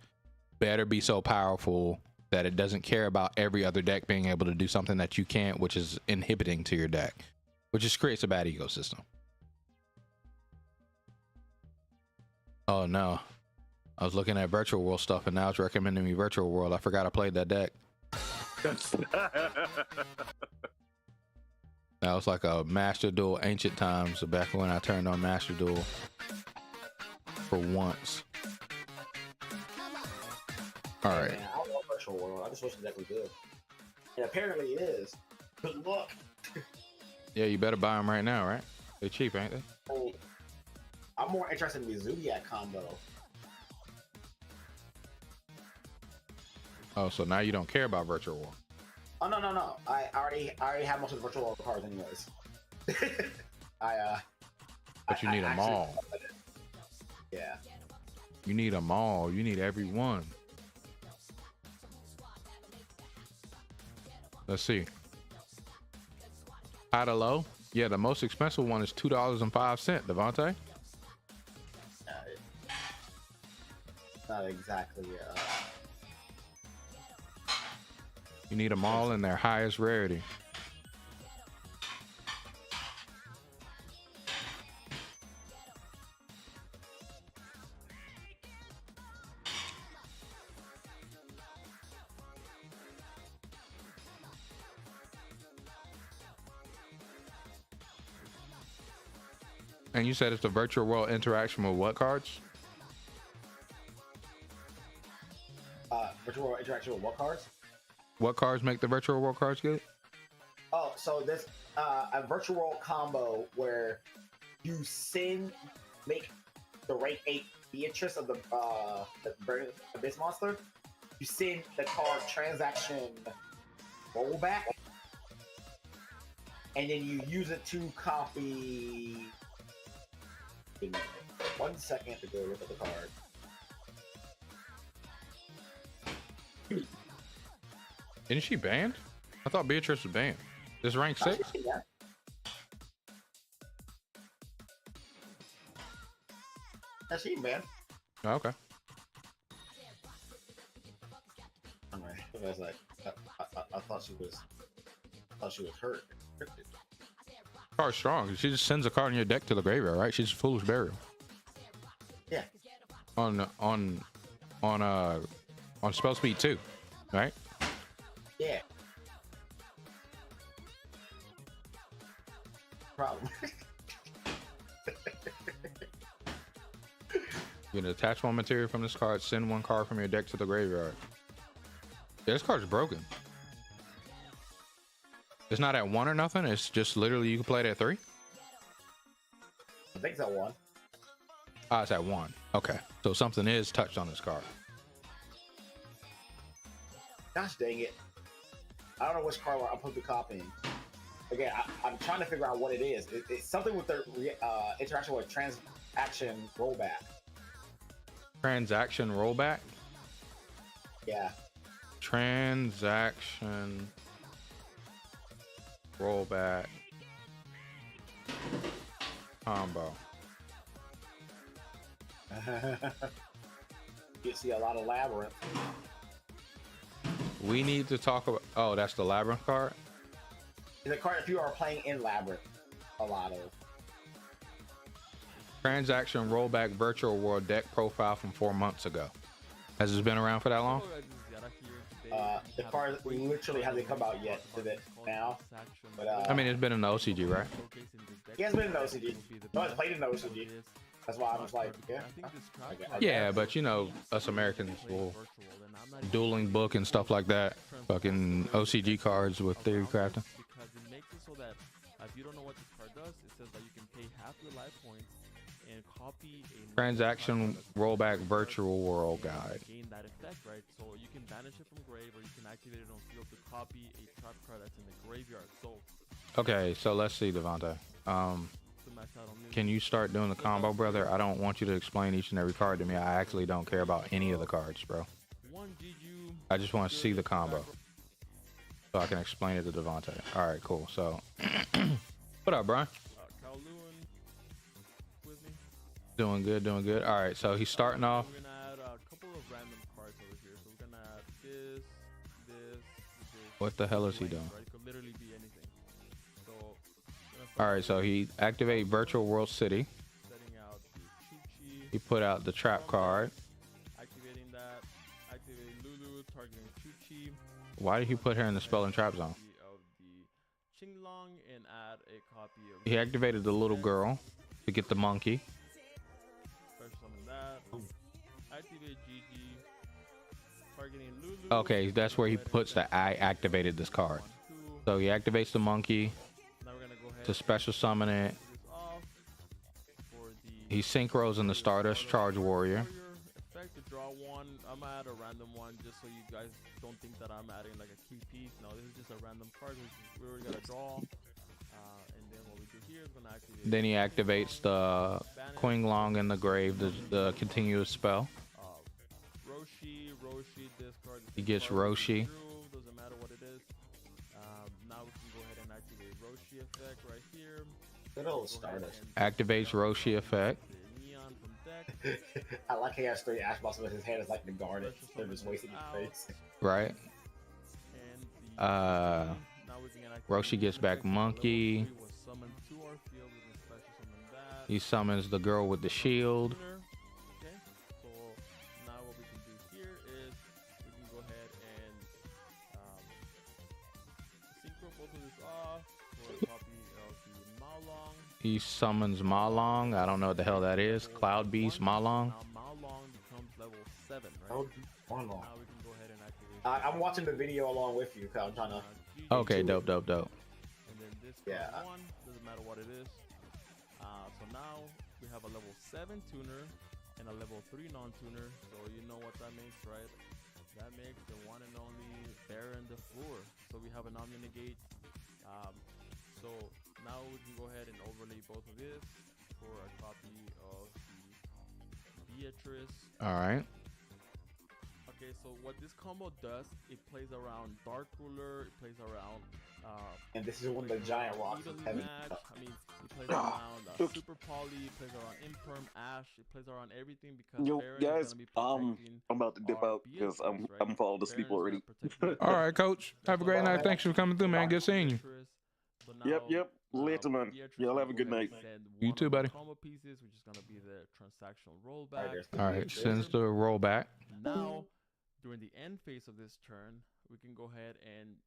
better be so powerful that it doesn't care about every other deck being able to do something that you can't, which is inhibiting to your deck, which just creates a bad ecosystem. Oh no, I was looking at Virtual World stuff, and now it's recommending me Virtual World. I forgot I played that deck. That was like a Master Duel Ancient Times, back when I turned on Master Duel for once. All right. Man, I love Virtual World. I just wish the deck was good. And apparently it is. Good luck. Yeah, you better buy them right now, right? They're cheap, ain't they? Oh, I'm more interested in the Zodiac combo. Oh, so now you don't care about Virtual World. Oh no. I already have most of the Virtual World cards anyways. But you need them all. Yeah. You need them all. You need every one. Let's see. High to low? Yeah, the most expensive one is $2.05, Devontae. Not exactly. You need them all in their highest rarity. And you said it's the virtual world interaction with what cards? Virtual world interaction with what cards? What cards make the virtual world cards good? Oh, so there's a virtual world combo where you make the rank 8 Beatrice of the Burning Abyss monster. You send the card transaction rollback, and then you use it to copy. Give me 1 second to go look at the card. Isn't she banned? I thought Beatrice was banned. This rank 6? Yeah. That's she, man. Oh, okay. Alright. I was like, I thought she was hurt. Card's strong. She just sends a card in your deck to the graveyard, right? She's Foolish Burial. Yeah. On spell speed 2, right? Yeah. Problem. You can attach one material from this card, send one card from your deck to the graveyard. Yeah, this card's broken. It's not at 1 or nothing. It's just literally you can play it at 3. I think it's at 1. Ah, it's at 1. Okay, so something is touched on this card. Gosh dang it. I don't know which card I'm supposed to copy. Again, I'm trying to figure out what it is. It's something with the interaction with transaction rollback. Transaction rollback? Yeah. Transaction rollback combo. You see a lot of Labyrinth. We need to talk about. Oh, that's the Labyrinth card. It's a card if you are playing in Labyrinth. A lot of. Transaction rollback virtual world deck profile from 4 months ago. Has this been around for that long? The card literally hasn't come out yet to it now. But I mean, it's been in the OCG, right? He has been in the OCG. No, it's played in the OCG. That's why I was like, yeah. Yeah, but you know, us Americans will dueling book and stuff like that. Fucking OCG cards with theory crafting. Because it makes it so that if you don't know what the card does, it says that you can pay half your life points and copy a Transaction rollback virtual world guide. Gain that effect, right? So you can banish it from grave, or you can activate it on field to copy a trap card that's in the graveyard. So Okay, so let's see, Devontae. Can you start doing the combo, brother? I don't want you to explain each and every card to me. I actually don't care about any of the cards, bro. I just want to see the combo so I can explain it to Devontae. All right, cool. So, what up, Brian? Doing good, doing good. All right, so he's starting off. We're gonna add a couple of random cards over here. So we're gonna add this. What the hell is he doing? Right? It could literally be anything. So, all right, so he activate Virtual World City. Setting out the He put out the trap card. Chi. Why did he put her in the spell and trap zone? Of the Qinglong and add a copy of. He activated the little girl to get the monkey. Special summon that. Activate GG. Targeting Lulu. Okay, that's where he puts the I activated this card. So he activates the monkey Now we're gonna go ahead to special summon it. this off for the He synchros in the Stardust Charge Warrior. effect to draw one. I'm gonna add a random one just so you guys don't think that I'm adding like a key piece. No, this is just a random card which we already gotta draw. And then what we do here is gonna activate. Then he activates the Qinglong in the grave, the continuous spell. Roshi, discard. He gets Roshi. Doesn't matter what it is. Now we can go ahead and activate Roshi effect right here. Good old Stardust. Activates Roshi effect. Neon from deck. I like how he has 3 Ash Blossoms in his hand is like the garnet. They're just wasting his face. Right. Now we can activate Roshi gets back monkey. was summoned to our field. We can special summon that. He summons the girl with the shield. Okay, so now what we can do here is we can go ahead and synchro both of this off for a copy of the Maolong. He summons Malong. I don't know what the hell that is. Cloud Beast Malong. Now Maolong becomes level 7, right? Oh, one long. Now we can go ahead and activate. I'm watching the video along with you because I'm trying to. Okay, dope. And then this Yeah. one doesn't matter what it is. So now we have a level 7 tuner and a level 3 non-tuner. So you know what that makes, right? That makes the one and only Baron the Floor. So we have an Omni Negate. So now we can go ahead and overlay both of this for a copy of the Beatrice. All right. Okay, so what this combo does, it plays around Dark Ruler, it plays around And this is one of the giant rocks of Evenly heaven. Match. I mean, it plays around Super Poly, it plays around Imperm Ash, it plays around everything because Yo, Baron guys, is gonna be protecting I'm about to dip our out because Beatrice, I'm falling asleep already. All right, Coach. Have a great night. Thanks for coming through, man. Good seeing you. So Yep. now, Later, man. Beatrice Y'all will have a go good ahead night. and send You one too, of the buddy. combo pieces, which is gonna be the transactional rollback. All right, sends the rollback. Now, during the end phase of this turn, we can go ahead and,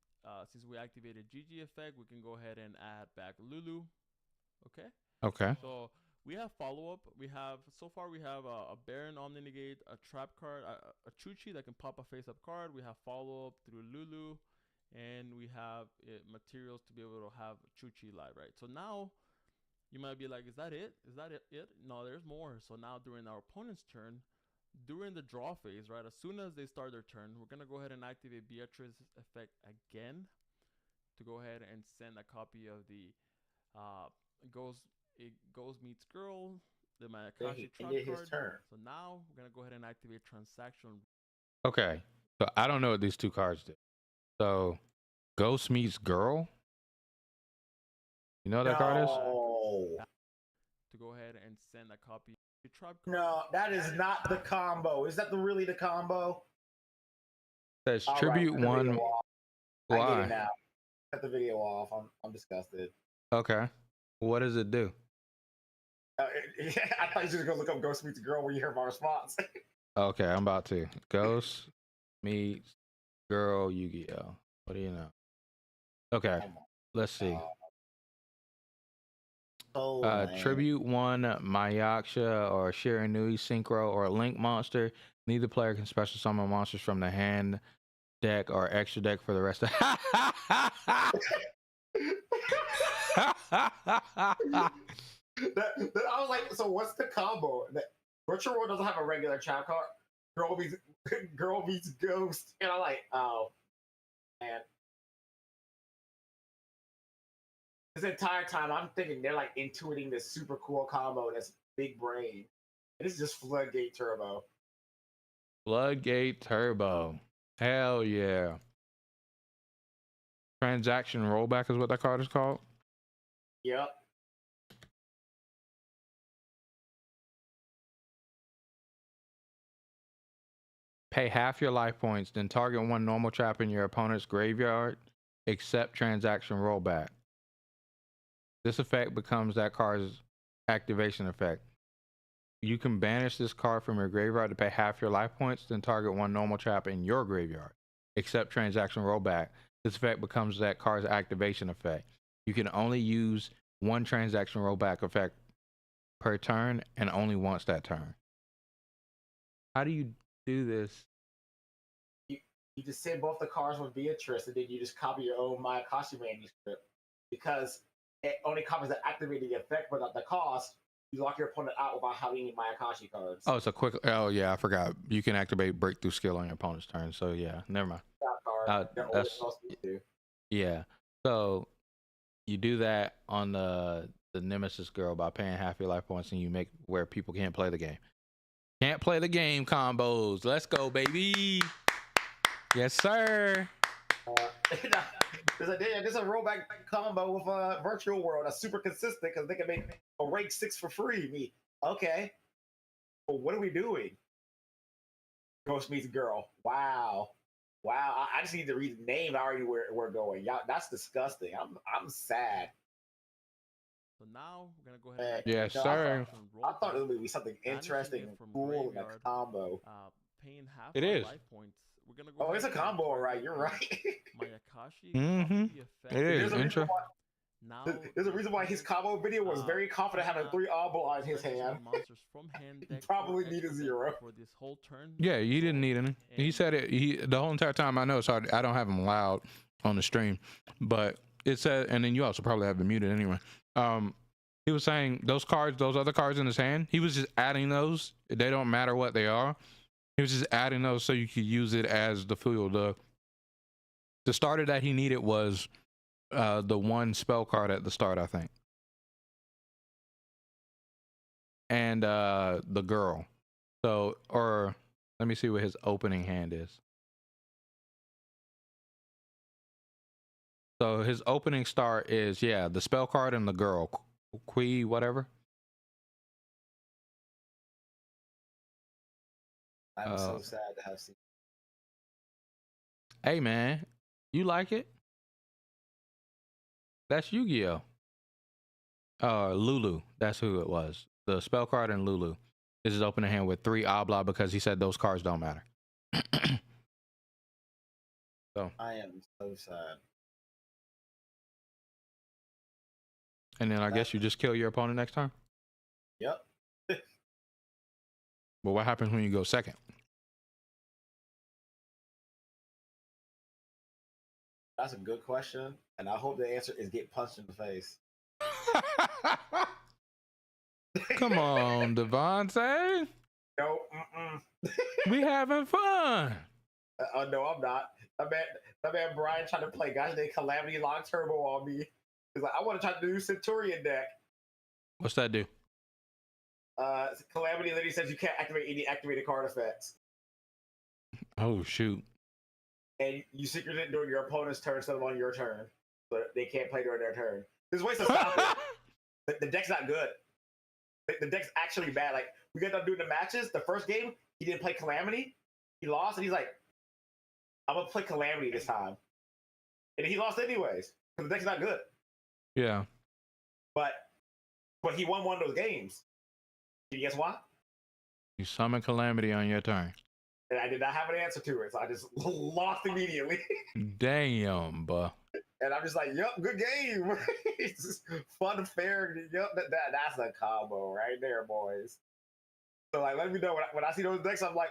since we activated GG effect, we can go ahead and add back Lulu. Okay? Okay. So we have follow-up. We have, so far we have a Baron Omni Negate, a trap card, a Chuchi that can pop a face-up card. We have follow-up through Lulu, and we have materials to be able to have Chuchi live, right? So now, you might be like, is that it? Is that it? No, there's more. So now during our opponent's turn, during the draw phase, right, as soon as they start their turn, we're going to go ahead and activate Beatrice effect again to go ahead and send a copy of the Ghost Meets Girl, the Mayakashi trap card. Turn. So now we're going to go ahead and activate Transaction. Okay. So I don't know what these two cards do. So Ghost Meets Girl. You know what that card is? To go ahead and send a copy of the trap card. No, that is not the combo. Is that really the combo? Says All tribute right, cut the one. video off. I get Why? it now. Cut the video off. I'm disgusted. Okay. What does it do? I thought you were just gonna look up Ghost Meets Girl when you heard my response. Okay, I'm about to. Ghost Meets Girl Yu-Gi-Oh. What do you know? Okay. Let's see. Tribute one Mayaksha or Shiranui Synchro or Link monster. Neither player can special summon monsters from the hand deck or extra deck for the rest of I was like, so what's the combo? Virtual World doesn't have a regular chat card. Girl meets Ghost. And I'm like, oh, man. This entire time, I'm thinking they're like intuiting this super cool combo that's big brain. And it's just Floodgate Turbo. Floodgate Turbo. Hell yeah. Transaction rollback is what that card is called. Yep. Pay half your life points, then target one normal trap in your opponent's graveyard, except transaction rollback. This effect becomes that card's activation effect. You can banish this card from your graveyard to pay half your life points, then target one normal trap in your graveyard. except transaction rollback. This effect becomes that card's activation effect. You can only use one transaction rollback effect per turn and only once that turn. How do you do this? You just send both the cards with Beatrice, and then you just copy your own Mayakashi manuscript. Because it only covers the activating effect, but not the cost. You lock your opponent out without having any Mayakashi cards. Oh, it's a quick. Oh yeah, I forgot. You can activate breakthrough skill on your opponent's turn. So yeah, never mind. Yeah. So you do that on the Nemesis girl by paying half your life points, and you make where people can't play the game. Can't play the game combos. Let's go, baby. Yes, sir. There's a rollback combo with Virtual World that's super consistent because they can make a rank 6 for free. Okay. Well, what are we doing? Ghost meets girl. Wow. I just need to read the name. I already where we're going. Y'all, that's disgusting. I'm sad. So now we're gonna go ahead. Yes, sir. I thought it would be something interesting and cool in a combo. Paying half it is. Life points. We're gonna go. Oh, it's a combo, all right. You're right. Mayakashi. It is intro. Now there's a reason why his combo video was very confident having 3 Obla in his hand. Monsters from hand deck probably need a 0 for this whole turn. Yeah, you didn't need any. He said it. The whole entire time. I know it's hard. I don't have him loud on the stream, but it said. And then you also probably have him muted anyway. He was saying those cards, those other cards in his hand. He was just adding those. They don't matter what they are. He was just adding those so you could use it as the fuel. The starter that he needed was the one spell card at the start, I think. And the girl. So, or let me see what his opening hand is. So his opening start is, the spell card and the girl. Qui, whatever. I'm so sad to have seen. Hey man, you like it? That's Yu-Gi-Oh. Lulu, that's who it was. The spell card and Lulu. This is opening hand with 3 Obla because he said those cards don't matter. So I am so sad. And then I guess you just kill your opponent next time? Yep. But what happens when you go second? That's a good question, and I hope the answer is get punched in the face. Come on, Devontae. No, we having fun. No, I'm not. That man Brian trying to play Gosh Day Calamity Lock Turbo on me. He's like, I want to try to do Centurion deck. What's that do? Calamity literally says you can't activate any activated card effects. Oh shoot. And you secret it during your opponent's turn instead of on your turn. So they can't play during their turn. There's ways to stop it. The deck's not good. The deck's actually bad. Like, we got done doing the matches. The first game, he didn't play Calamity. He lost, and he's like, I'm going to play Calamity this time. And he lost anyways. Because the deck's not good. Yeah. But he won one of those games. Can you guess why? You summon Calamity on your turn. And I did not have an answer to it, so I just lost immediately. Damn, buh. And I'm just like, yep, good game. It's just fun, fair. Yep, that's a combo right there, boys. So like, let me know when I see those decks. I'm like,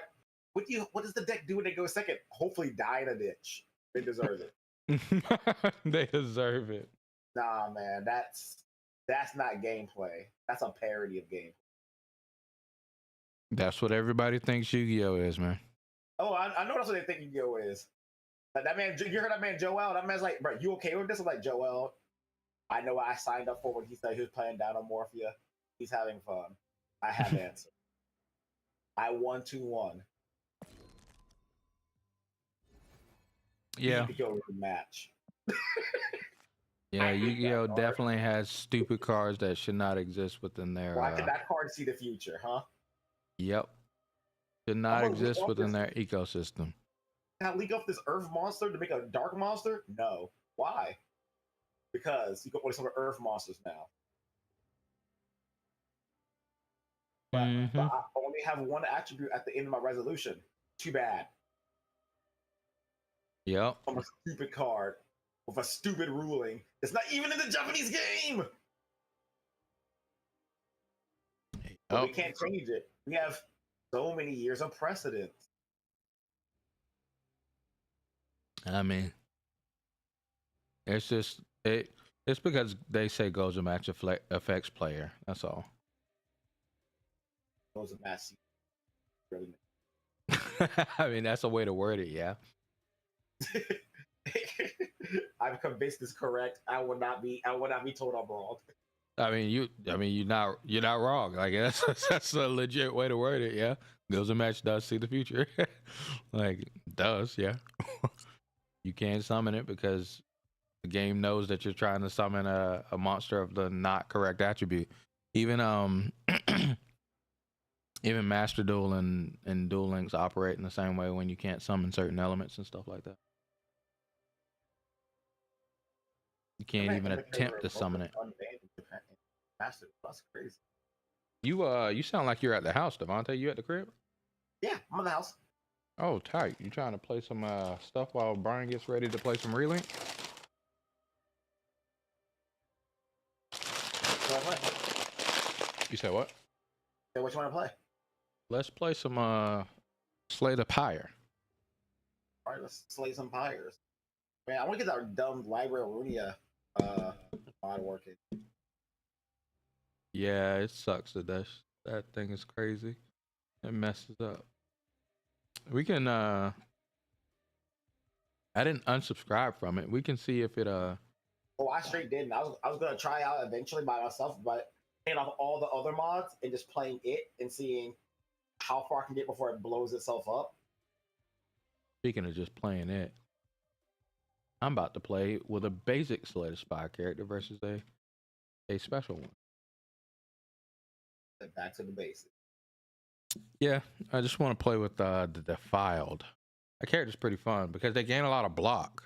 what does the deck do when they go second? Hopefully, die in a ditch. They deserve it. They deserve it. Nah, man, that's not gameplay. That's a parody of game. That's what everybody thinks Yu-Gi-Oh is, man. Oh, I know that's what they think Yu-Gi-Oh is. Like that man, you heard that man Joel? That man's like, bro, you okay with this? I'm like, Joel, I know what I signed up for when he said he was playing Dynamorphia. He's having fun. I have answer. I 1-2-1. Yeah. Yu-Gi-Oh match. Yeah, Yu-Gi-Oh definitely has stupid cards that should not exist within their. Why could that card see the future, huh? Yep. Should not exist within their ecosystem. Can I leak off this Earth monster to make a Dark monster? No. Why? Because you can only summon Earth monsters now. But I only have one attribute at the end of my resolution. Too bad. Yep. From a stupid card with a stupid ruling. It's not even in the Japanese game. But we can't change it. We have so many years of precedent. I mean, it's just it's because they say goes a match effects player. That's all. Goes a match. Really. I mean, that's a way to word it. Yeah. I'm convinced it's correct. I will not be told I'm wrong. I mean, you're not wrong. Like that's a legit way to word it. Yeah. Goes a match does see the future. Like does, yeah. You can't summon it because the game knows that you're trying to summon a monster of the not correct attribute. Even even Master Duel and Duel Links operate in the same way when you can't summon certain elements and stuff like that. You can't even attempt to summon it. That's crazy. You sound like you're at the house, Devontae. You at the crib? Yeah, I'm at the house. Oh, tight. You trying to play some stuff while Brian gets ready to play some Relink? You said what? Hey, what you want to play? Let's play some Slay the Pyre. All right, let's slay some pyres. Man, I want to get that dumb Library Runia mod working. Yeah, it sucks that that thing is crazy. It messes up. We can I didn't unsubscribe from it. We can see if it Oh, I straight didn't. I was gonna try out eventually by myself, but paying off all the other mods and just playing it and seeing how far I can get before it blows itself up. Speaking of just playing it, I'm about to play with a basic Slay the Spy character versus a special one. Back to the basics. Yeah, I just want to play with the Defiled. That character's pretty fun because they gain a lot of block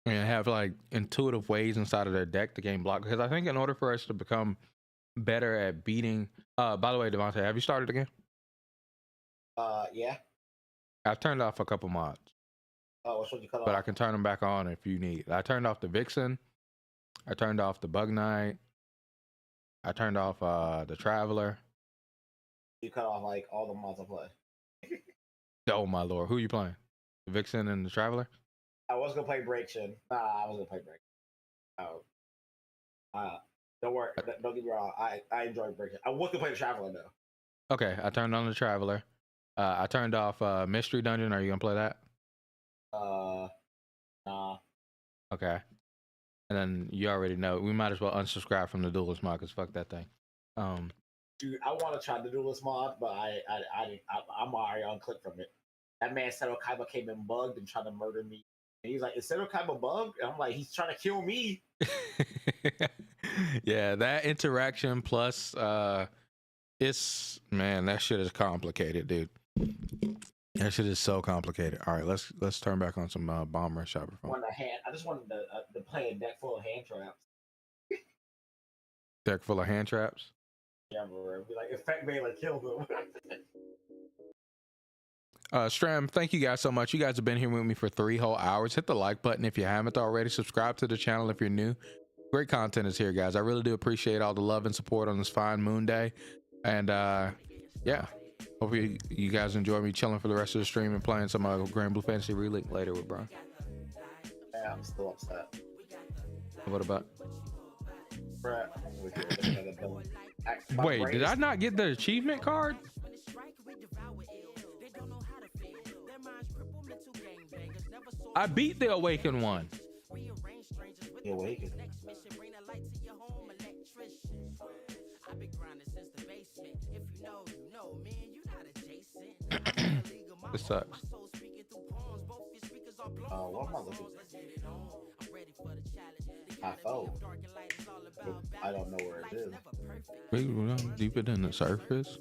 and have like intuitive ways inside of their deck to gain block. Because I think in order for us to become better at beating, by the way, Devontae, have you started again? Yeah. I've turned off a couple mods. Oh, which one you cut off? But I can turn them back on if you need. I turned off the Vixen. I turned off the Bug Knight. I turned off the Traveler. You cut off like all the mods I play. Oh my lord, who are you playing? The Vixen and the Traveler? I was gonna play Breakshin. Nah, I was gonna play Break. Oh. Don't worry. Don't get me wrong. I enjoy Breakshin. I was gonna play the Traveler though. Okay, I turned on the Traveler. I turned off Mystery Dungeon. Are you gonna play that? Nah. Okay. And then you already know we might as well unsubscribe from the Duelist mod because fuck that thing. Dude, I want to try the Duelist mod, but I'm already unclicked from it. That man Seto Kaiba came in bugged and tried to murder me. And he's like, "Is Seto Kaiba bugged?" And I'm like, "He's trying to kill me." Yeah, that interaction plus it's man, that shit is complicated, dude. That shit is so complicated. All right, let's turn back on some Bomb Rush Cyberpunk. I just wanted to play a deck full of hand traps. Deck full of hand traps? Yeah, bro. Be like, Effect Melee killed him. Stram, thank you guys so much. You guys have been here with me for 3 whole hours. Hit the like button if you haven't already. Subscribe to the channel if you're new. Great content is here, guys. I really do appreciate all the love and support on this fine moon day. And yeah, hope you guys enjoy me chilling for the rest of the stream and playing some Grand Blue Fantasy Relink later with Brian. Yeah, I'm still upset. What about? Bruh, Wait, did I not get the achievement card? I beat the Awakened one. The Awakened. This sucks. What am I looking I don't know where it is. Wait, deeper than the surface.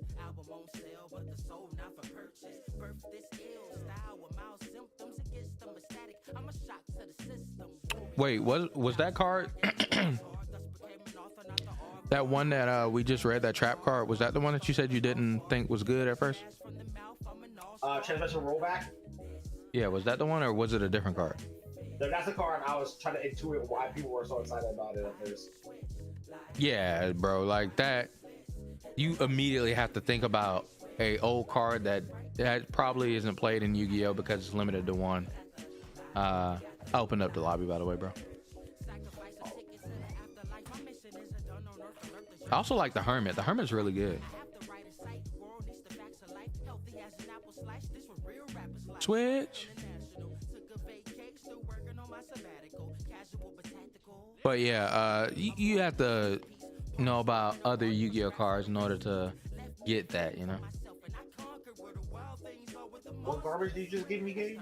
Wait, was that card? That one that we just read, that trap card, was that the one that you said you didn't think was good at first? Transmission rollback? Yeah, was that the one or was it a different card? That's the card. I was trying to intuit why people were so excited about it. Yeah, bro, like that. You immediately have to think about a old card that probably isn't played in Yu-Gi-Oh because it's limited to one. I opened up the lobby, by the way, bro. I also like the Hermit. The Hermit's really good. Switch. But yeah, you have to know about other Yu-Gi-Oh cards in order to get that, you know. What garbage did you just give me, Gabe?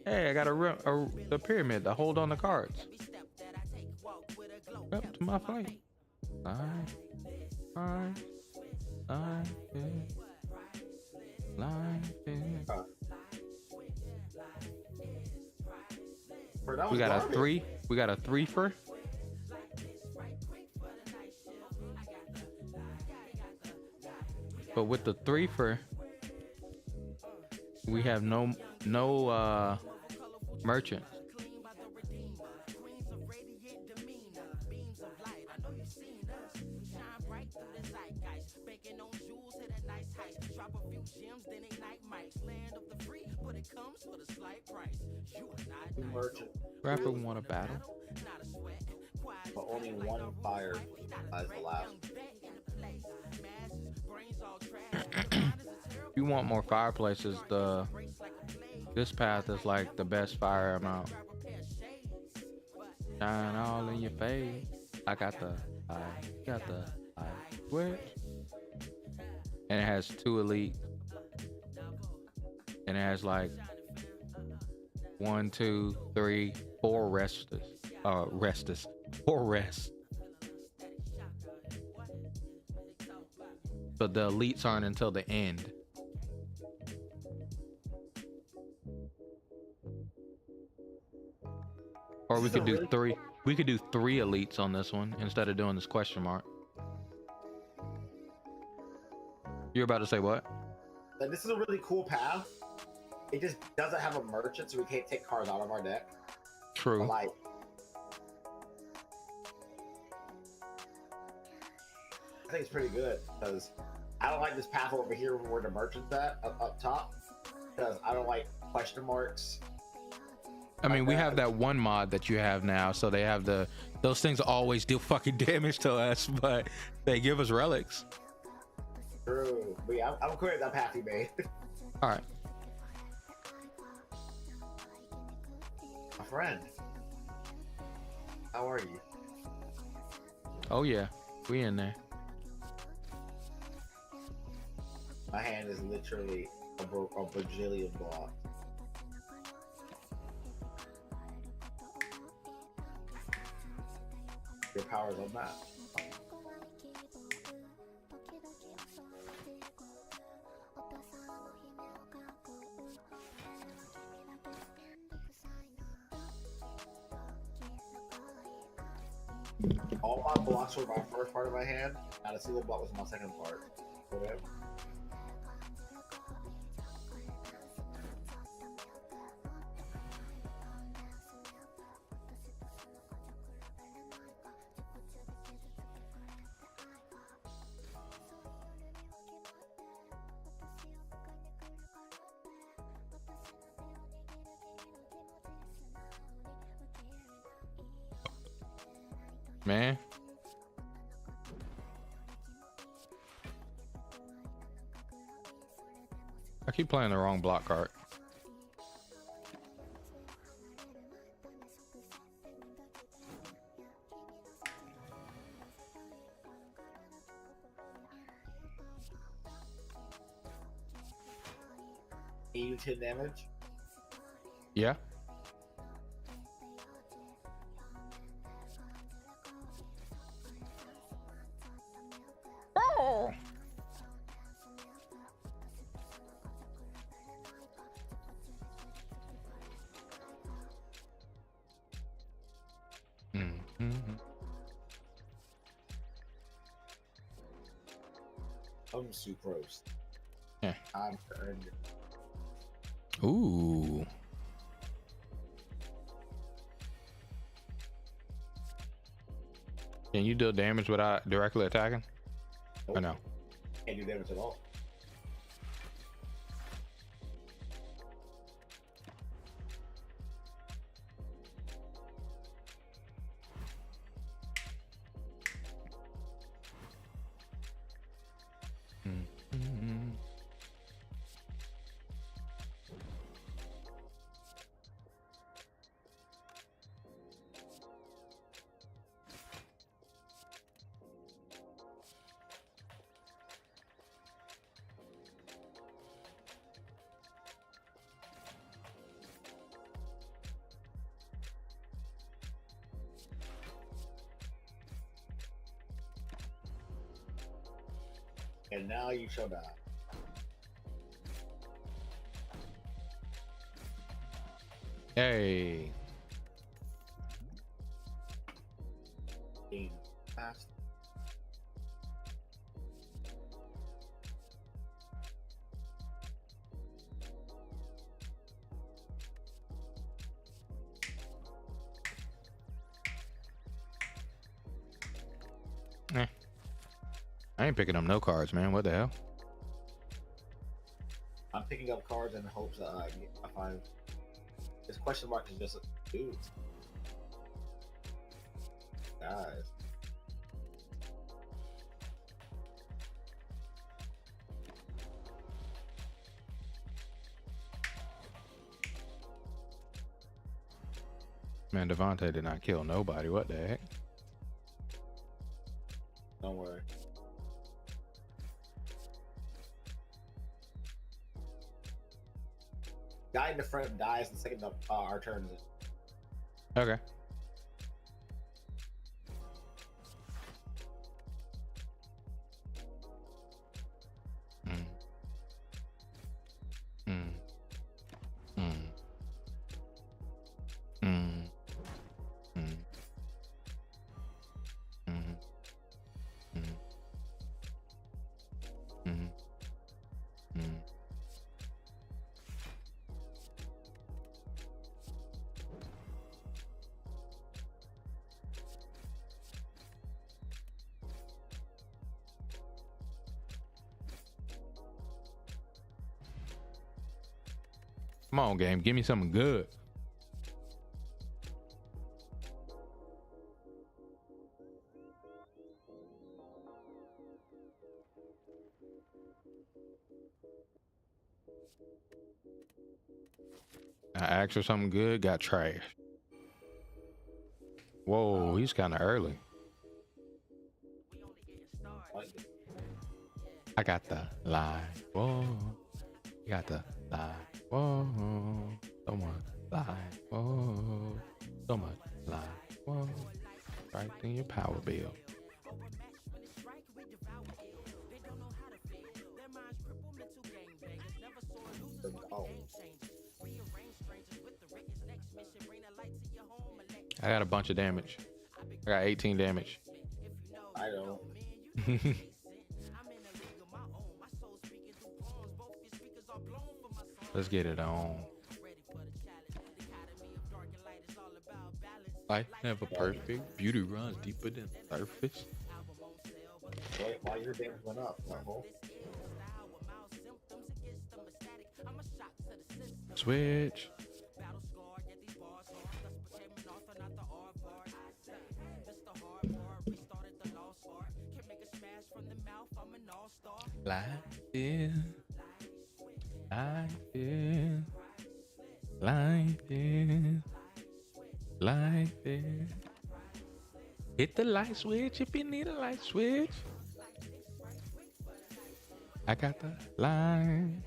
Hey, I got the pyramid to hold on the cards. Up to my fight. We got a three. We got a 3-fer. But with the 3-fer, we have no merchants. Merchant. Rapper won a battle. But only one fire as the last. If you want more fireplaces, this path is like the best fire amount. Shine all in your face. I got the switch. And it has 2 elite. And it has like 1, 2, 3, 4 restus. 4 rests. But the elites aren't until the end. Or we could do 3. We could do 3 elites on this one instead of doing this question mark. You're about to say what? This is a really cool path. It just doesn't have a merchant, so we can't take cards out of our deck. True. But like, I think it's pretty good because I don't like this path over here where the merchant's at up top because I don't like question marks. I mean, we have that one mod that you have now, so they have those things always deal fucking damage to us, but they give us relics. True. But yeah, I'm clear that path you made. All right. My friend. How are you? Oh yeah, we in there. My hand is literally a bajillion blocks. Your power's unmatched. All my blocks were my first part of my hand. Not a single block was my second part. Whatever. Man. I keep playing the wrong block card. You 10 damage? Yeah. Oh. sucrose. Yeah. I'm earned. Ooh. Can you deal damage without directly attacking? Nope. Or no? Can't do damage at all. And now you shall die. Hey. Being fast. I ain't picking up no cards, man. What the hell? I'm picking up cards in hopes that I find this question mark is just dude. Guys. Man, Devontae did not kill nobody. What the heck? Don't worry. Guy in the front dies, and second up our turns. Okay. Come on, game. Give me something good. I asked for something good, got trash. Whoa, he's kind of early. I got the lie. Whoa, you got the lie. Whoa, so much lie. Whoa, so much lie. Whoa, right in your power bill. I got a bunch of damage. I got 18 damage. I don't. Let's get it on. Life never perfect. Beauty runs deeper than the surface. Wait, why your damage went up? Switch. Life is, life is, life is, life is. Hit the light switch if you need a light switch. I got the line.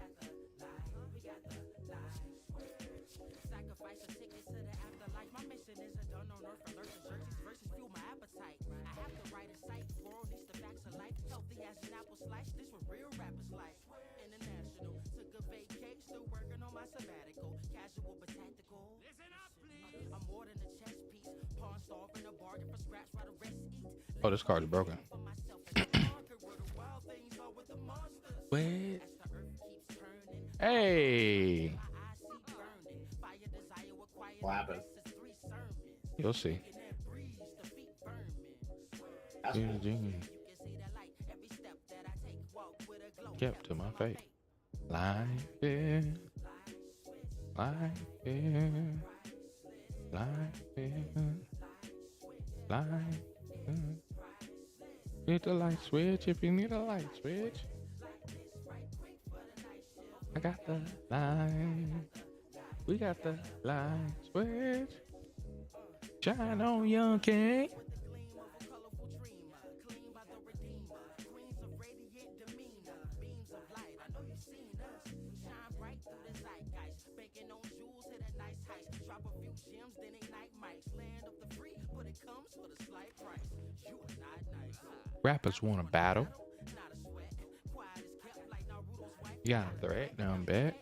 Oh, this card is broken. Wait. Hey. What happened? You'll see. That's cool. Kept to my face. Life is. Life is. Life is. Life is. Hit the light switch if you need a light switch. I got the light. We got the light switch. Shine on, young king. Rappers want to battle. You got a threat down back.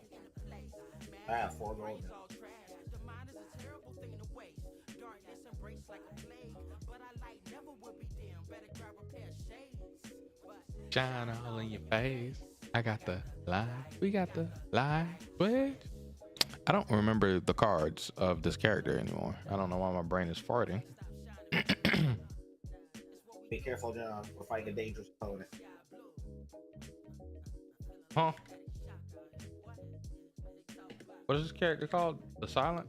I have 4 gold. Shine all in your face. I got the light. We got the light. What? I don't remember the cards of this character anymore. I don't know why my brain is farting. Be careful, John. We're fighting a dangerous opponent. Huh? What is this character called? The Silent?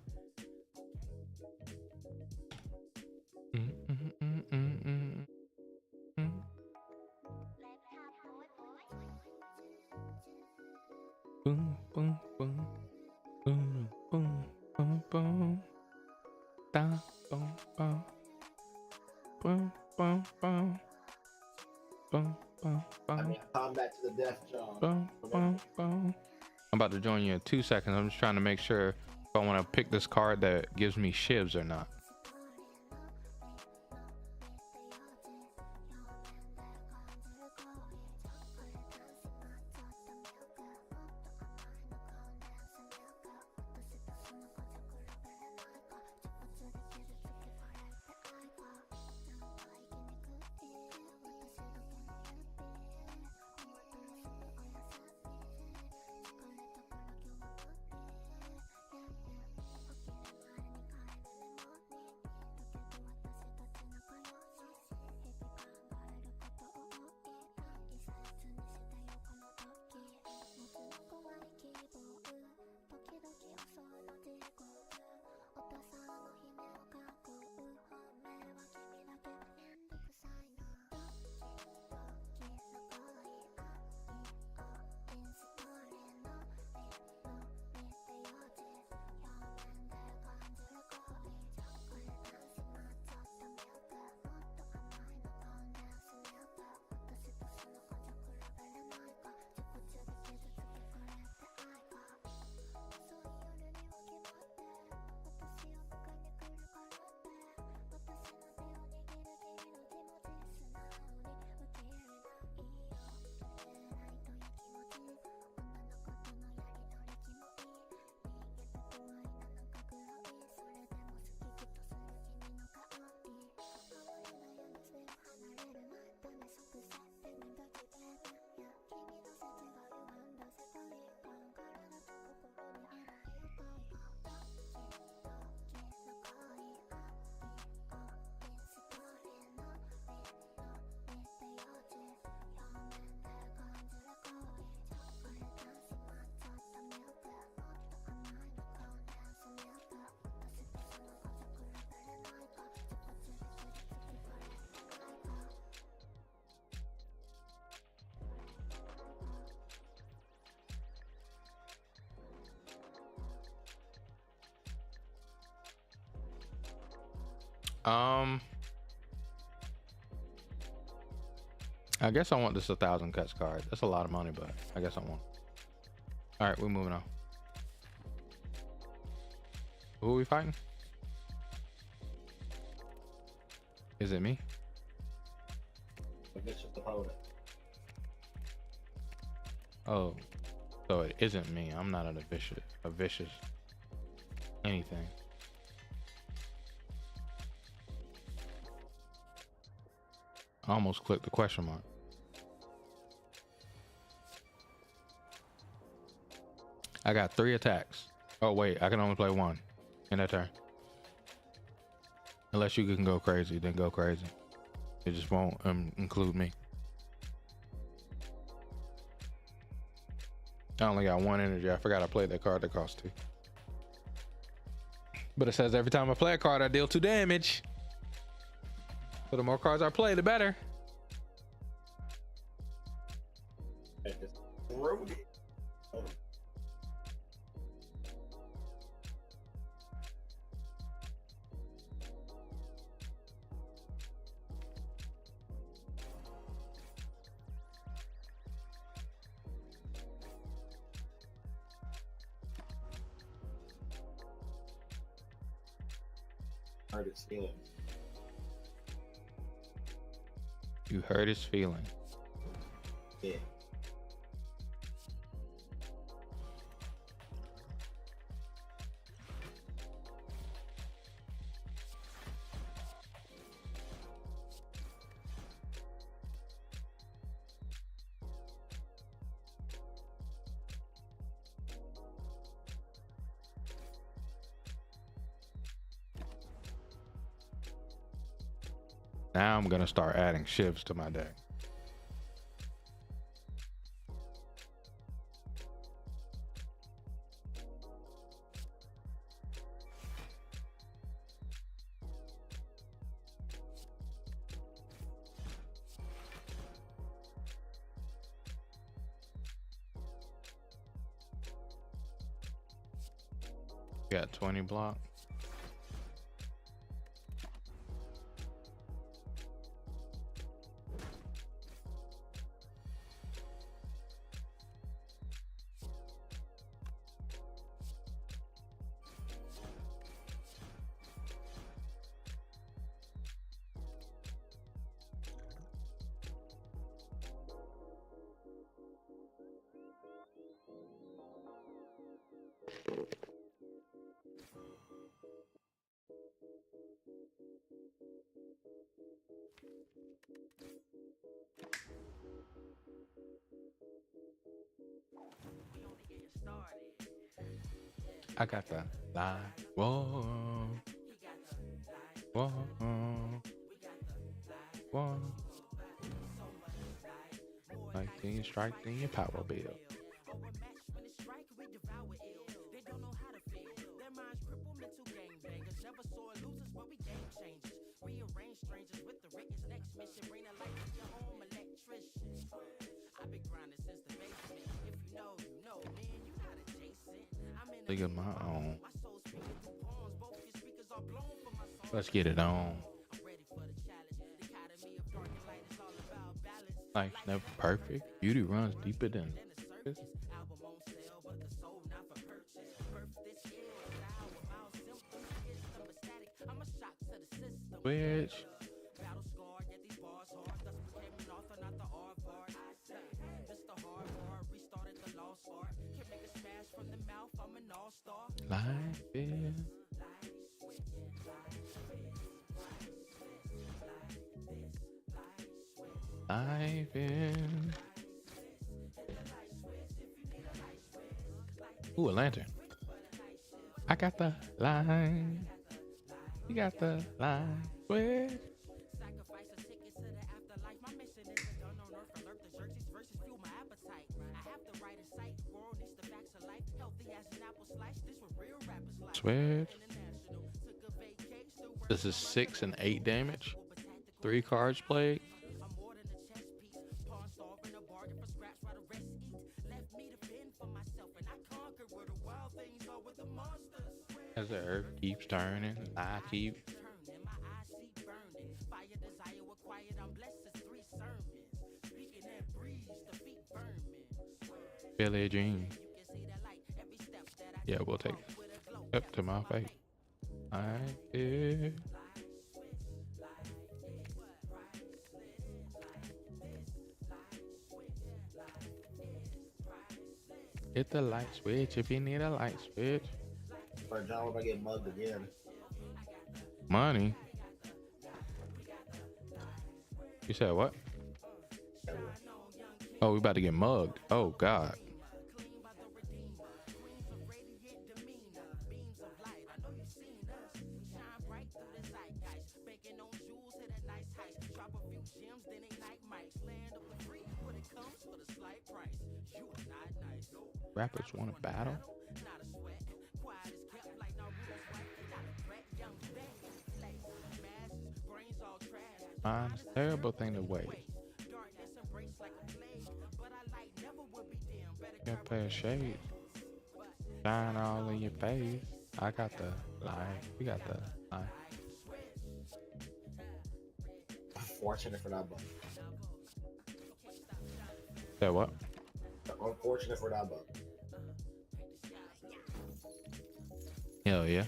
Boom, boom, boom. Boom, boom, boom, boom. Da, boom, boom. Boom, boom, boom. Boom, boom, I boom. mean, combat to the death, John. Boom, boom, boom. I'm about to join you in 2 seconds. I'm just trying to make sure if I want to pick this card that gives me shivs or not. I guess I want this 1,000 cuts card. That's a lot of money, but I guess I want it. All right, we're moving on. Who are we fighting? Is it me? A vicious opponent. Oh, so it isn't me. I'm not a vicious anything. I almost clicked the question mark. I got 3 attacks. Oh wait, I can only play 1 in that turn. Unless you can go crazy, then go crazy. It just won't include me. I only got 1 energy. I forgot I played that card that cost 2. But it says every time I play a card, I deal 2 damage. So the more cards I play, the better. Hurt his feeling. You hurt his feeling. Yeah. Now I'm gonna start adding shivs to my deck. Got 20 block. I got the line. Whoa. Whoa. Whoa. 19 strike, then your power bill. Look at my own. Let's get it on. Life's never perfect. Beauty runs deeper than this. Switch. Life is life is. Ooh, a lantern. I got the line. You got the line. Switch. Switch. This is 6 and 8 damage. 3 cards played. As the earth keeps turning, I keep. Billie Jean. Yeah, we'll take it up to my face. I did. Hit the light switch if you need a light switch. For John, if I get mugged again. Money? You said what? Oh, we about to get mugged. Oh, God. Rappers want to battle? Mine's a terrible thing to waste. Got a pair of shades. Shine all in your face. I got the line. We got the line. Unfortunate for that bug. Say what? Unfortunate for that bug. Hell yeah.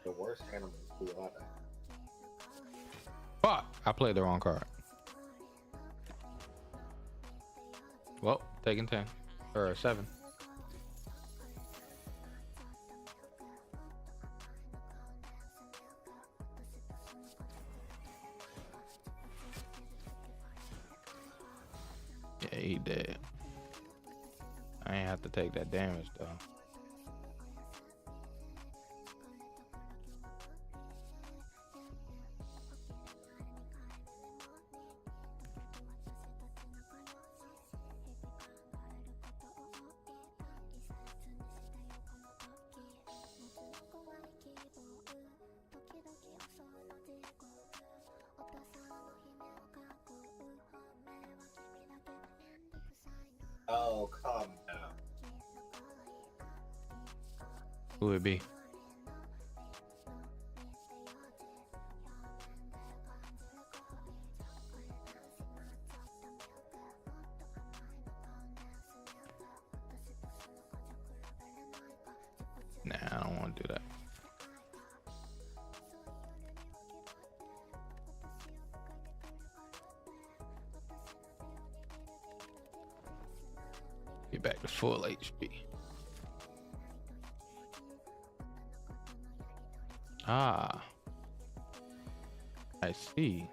The worst animal is Hyoirei. Fuck! I played the wrong card. Well, taking 10 or 7. Yeah, he dead. I ain't have to take that damage though. Oh, come down. Who would it be? Nah, I don't want to do that. Get back to full HP. Ah, I see.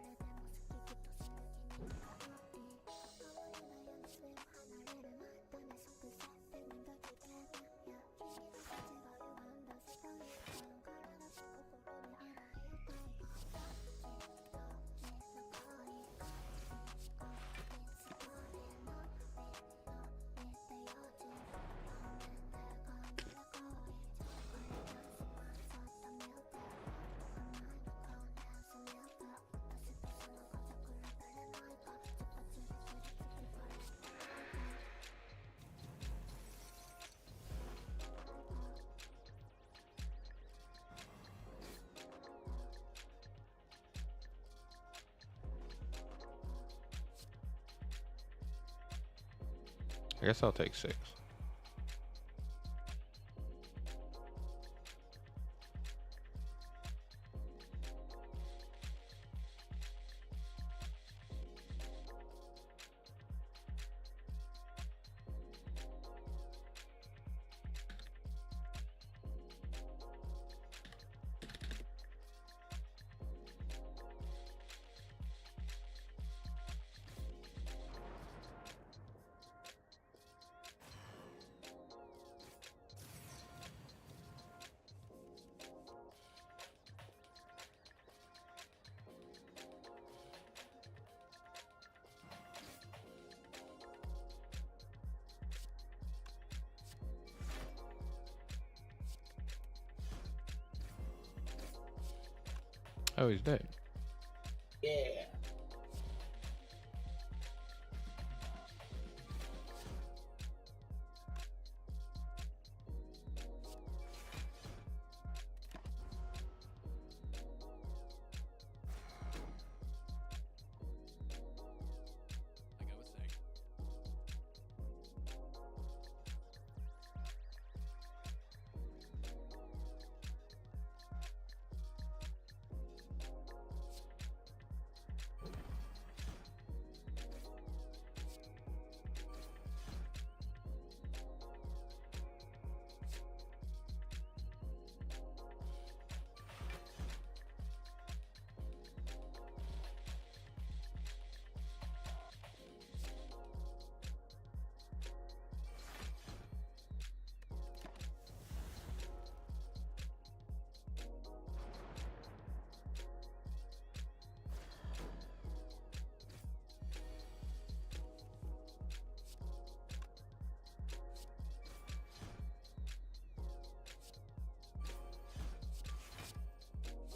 I guess I'll take 6. Oh, he's dead. Yeah.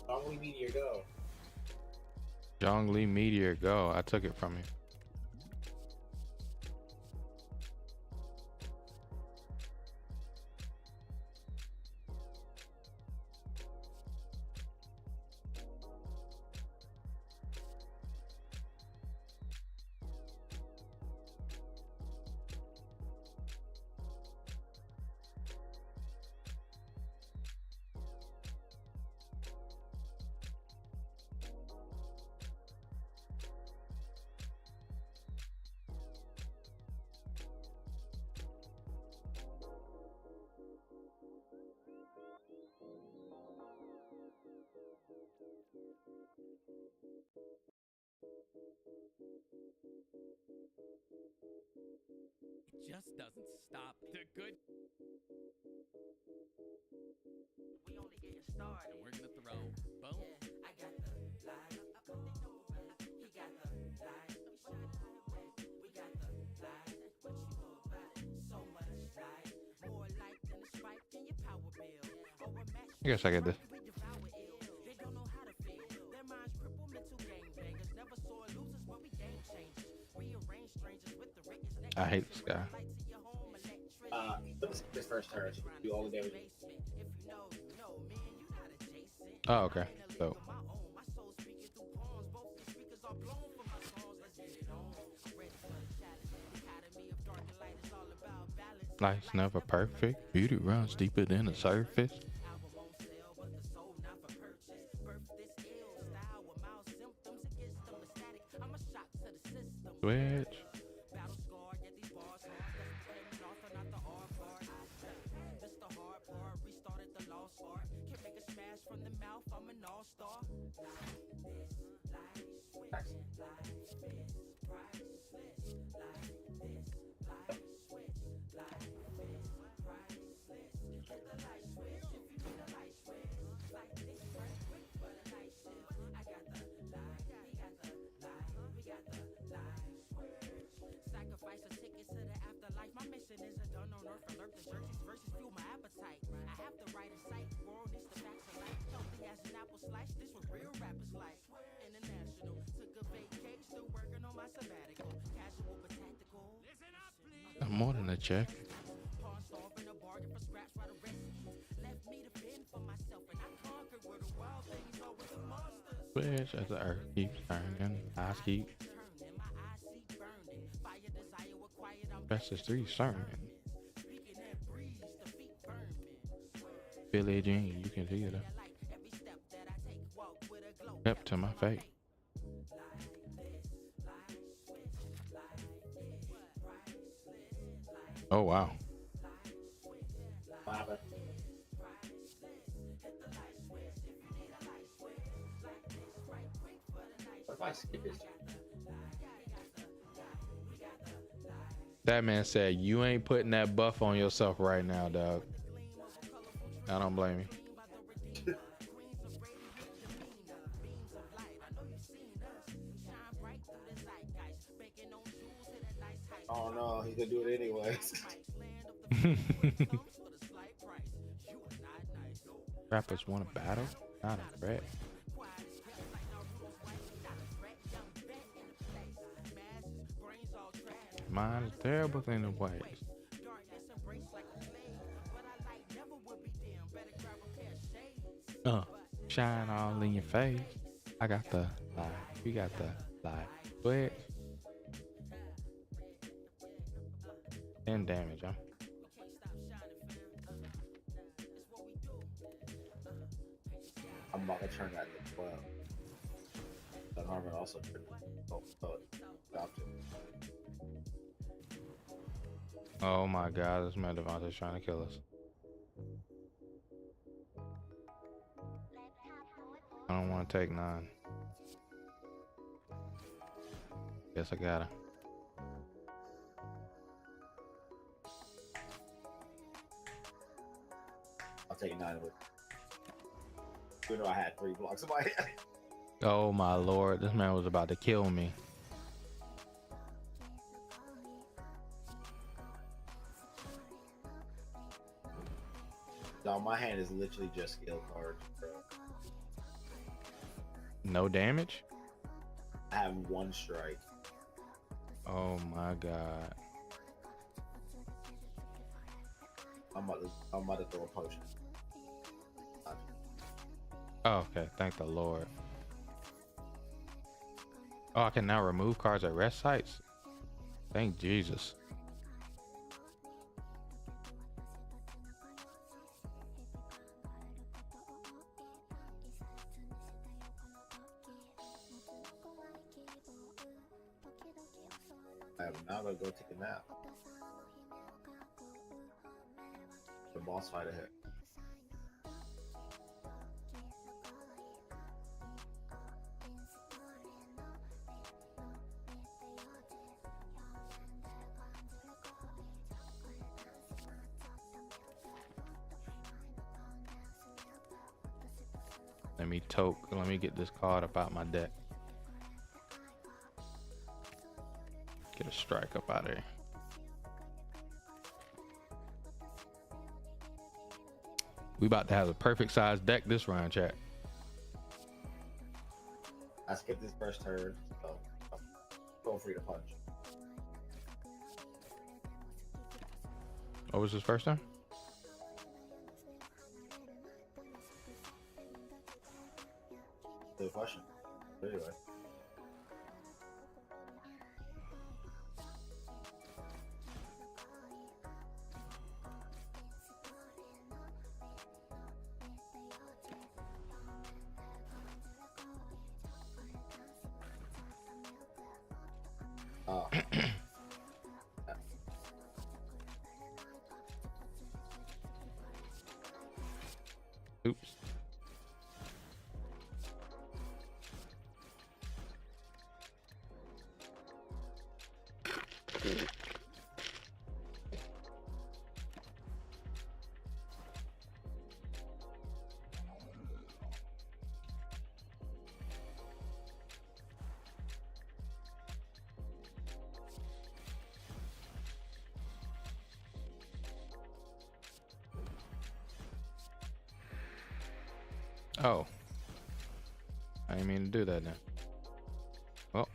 Zhongli Meteor Go. Zhongli Meteor Go. I took it from you. It just doesn't stop. The good. We only getting started. And we're gonna throw. Boom. Yeah, I got the light. He got the light. We got the light. What you know about it? So much light. More light than the spike in your power bill. Or a match. I guess I get this. They don't know how to feel. Their minds cripple mental game bangers. Never saw losers, but we game changers. Rearrange strangers with the written. I hate this guy. This first turn, do all the damage. Oh, okay. So. Life's never perfect. Beauty runs deeper than the surface. Switch. More than a check. Switch as the earth keeps turning. Eyes keep. Press this 3 sermon. Billie Jean, you can see it. Step to my face. Oh wow. What if I skip this? That man said you ain't putting that buff on yourself right now, dog. I don't blame you. Oh no, he's gonna do it anyways. Rappers want a battle, not a threat. Mine is a terrible thing to waste. Shine all in your face. I got the light. You got the light. Switch. 10 damage, huh? I'm about to turn that to 12. That Harvard also dropped it. Oh my god, this man Devontae's trying to kill us. I don't want to take 9. Guess I gotta. I'll take 9 of it. Even though I had 3 blocks in my head. Oh my lord, this man was about to kill me. No, my hand is literally just skill cards, bro. No damage? I have 1 strike. Oh my god. I'm about to throw a potion. Oh, okay, thank the Lord. Oh, I can now remove cards at rest sites? Thank Jesus. I am now gonna go take a nap. The boss fight ahead. Let me get this card up out my deck. Get a strike up out of here. We about to have a perfect size deck this round, chat. I skipped this first turn, so feel free to punch. What was his first turn? Good question. Anyway. Oh. Oops. Oh, I didn't mean to do that now. Well,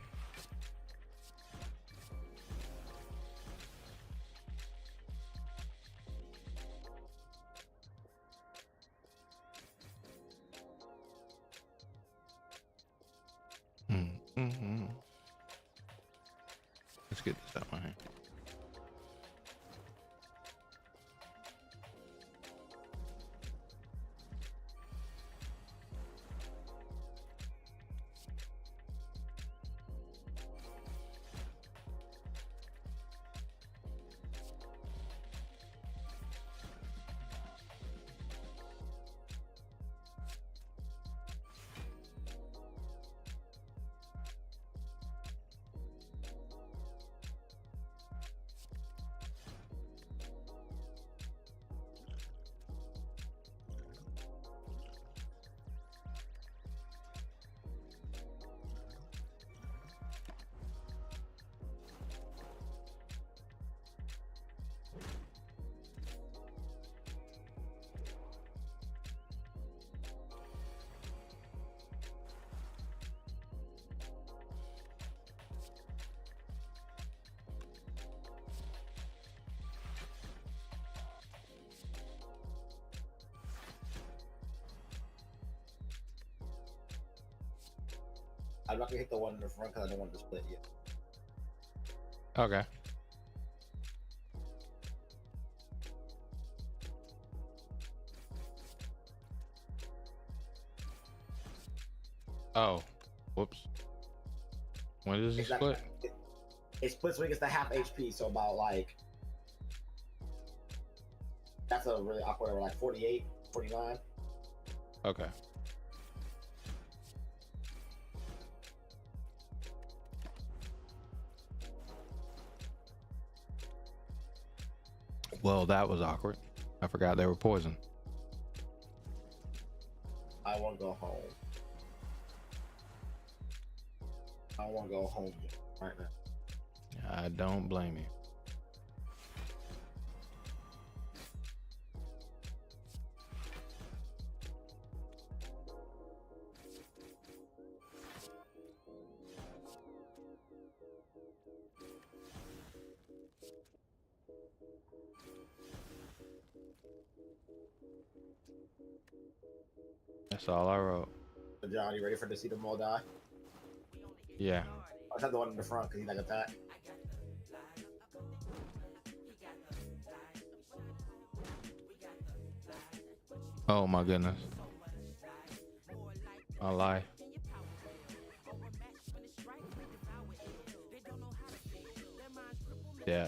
let's get this out of my hand. I'm not gonna hit the one in the front because I don't want to split yet. Okay. Oh, whoops. When does it split? It splits when it gets to half HP, so about like, that's a really awkward, like 48, 49. Okay. Well, that was awkward. I forgot they were poison. I want to go home. I want to go home right now. I don't blame you. That's all I wrote. So John, you ready for to see them all die? Yeah. I just have the one in the front because he's like attacked. Oh my goodness. I lie. Yeah.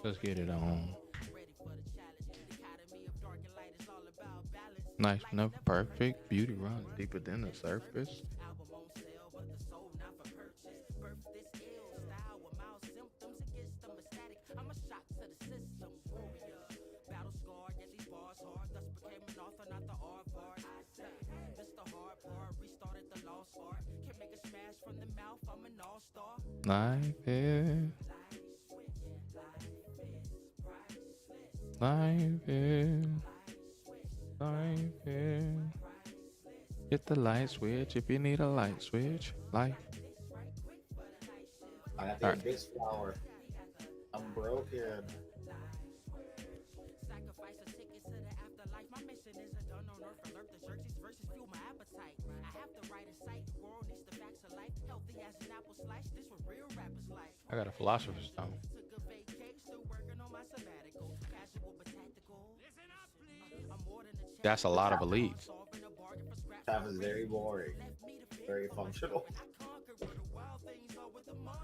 Let's get it on. Nice, no perfect. Beauty runs deeper than the surface. Life is. Life is. Life is. Hit the light switch if you need a light switch. Life. I got the big flower. I'm broken. I got a philosopher's stone. That's a lot of elites. That was very boring. Very functional.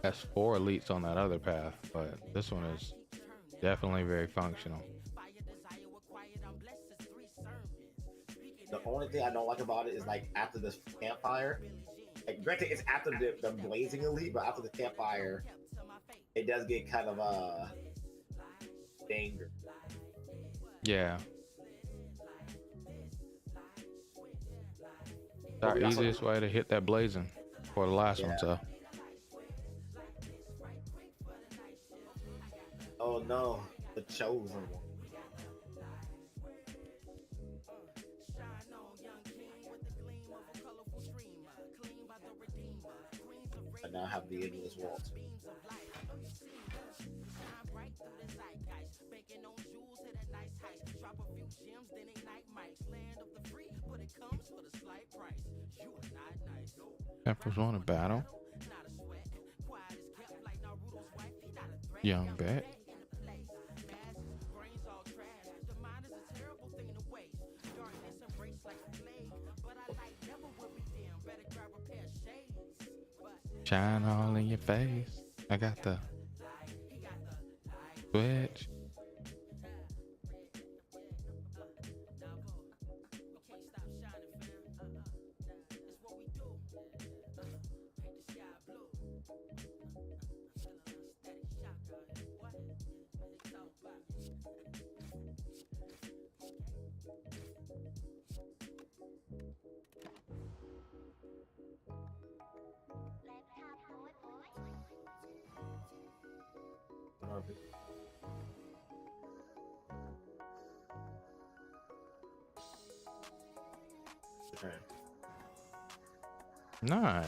That's 4 elites on that other path, but this one is definitely very functional. The only thing I don't like about it is like after this campfire. Like, granted, it's after the blazing elite, but after the campfire, it does get kind of danger. Yeah. It's our easiest way to hit that blazing for the last one, so. Oh no, the chosen one. I now have the endless waltz. Emperor's won a battle. Young bet. Shine all in your face. I got the switch. Okay. Nice.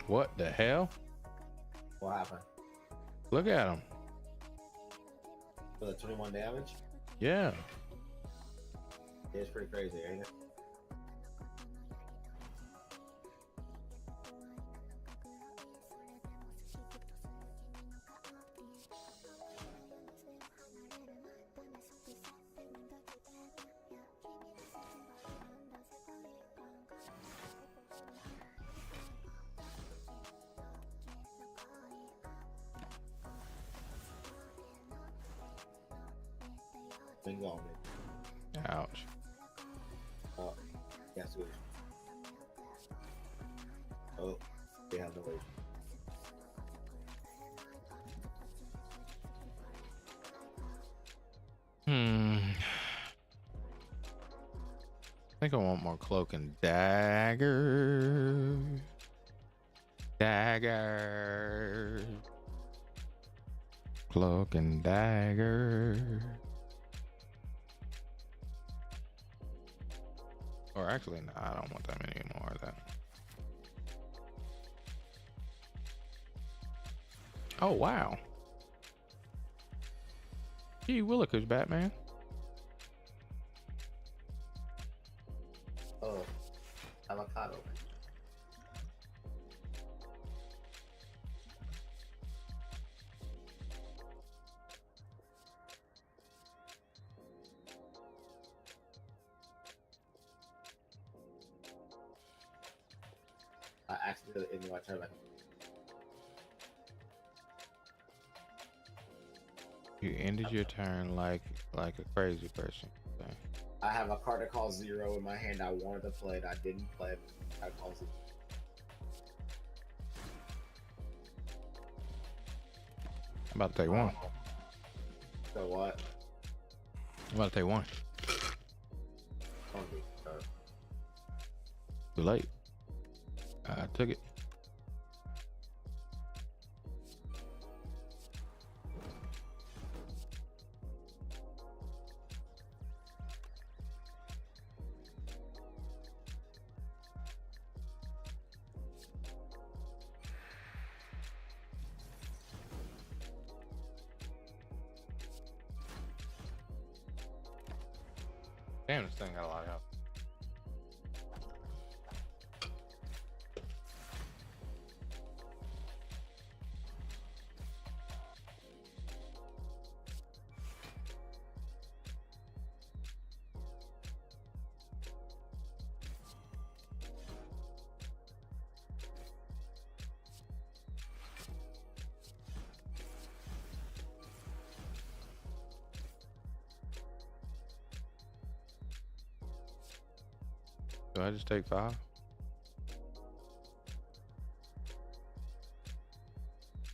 What the hell? What happened? Look at him. For the 21 damage? Yeah. Yeah, it's pretty crazy, ain't it? Bingo on it. Ouch. Oh, yes, it is. Oh, they have no way. I think I want more cloak and dagger. Dagger. Cloak and dagger. Or actually, no, I don't want that many more of that. Oh, wow. Gee willikers, Batman. Oh, avocado. I accidentally ended my turn. You ended your turn like a crazy person. Okay. I have a card that calls 0 in my hand. I wanted to play it. I didn't play it. I called it. I'm about to take one. So what? I'm about to take one. Hungry. Too late. I took it. Damn, this thing got a lot of health. Do I just take 5?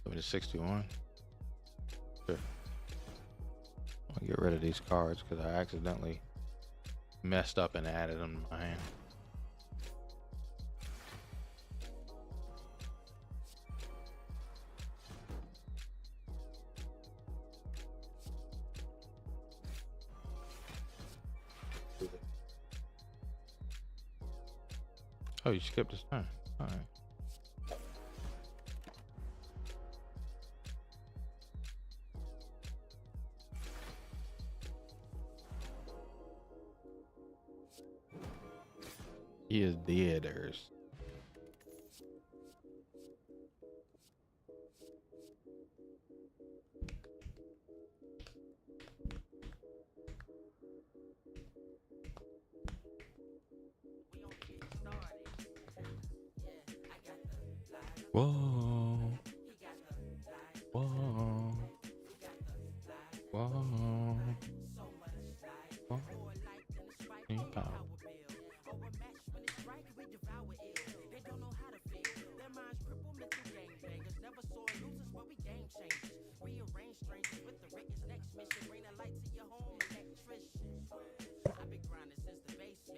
Give me the 61. Sure. I'll get rid of these cards because I accidentally messed up and added them to my hand. Oh, you skipped this time. All right. He is deaders. Whoa. Whoa. Whoa. Whoa. Power.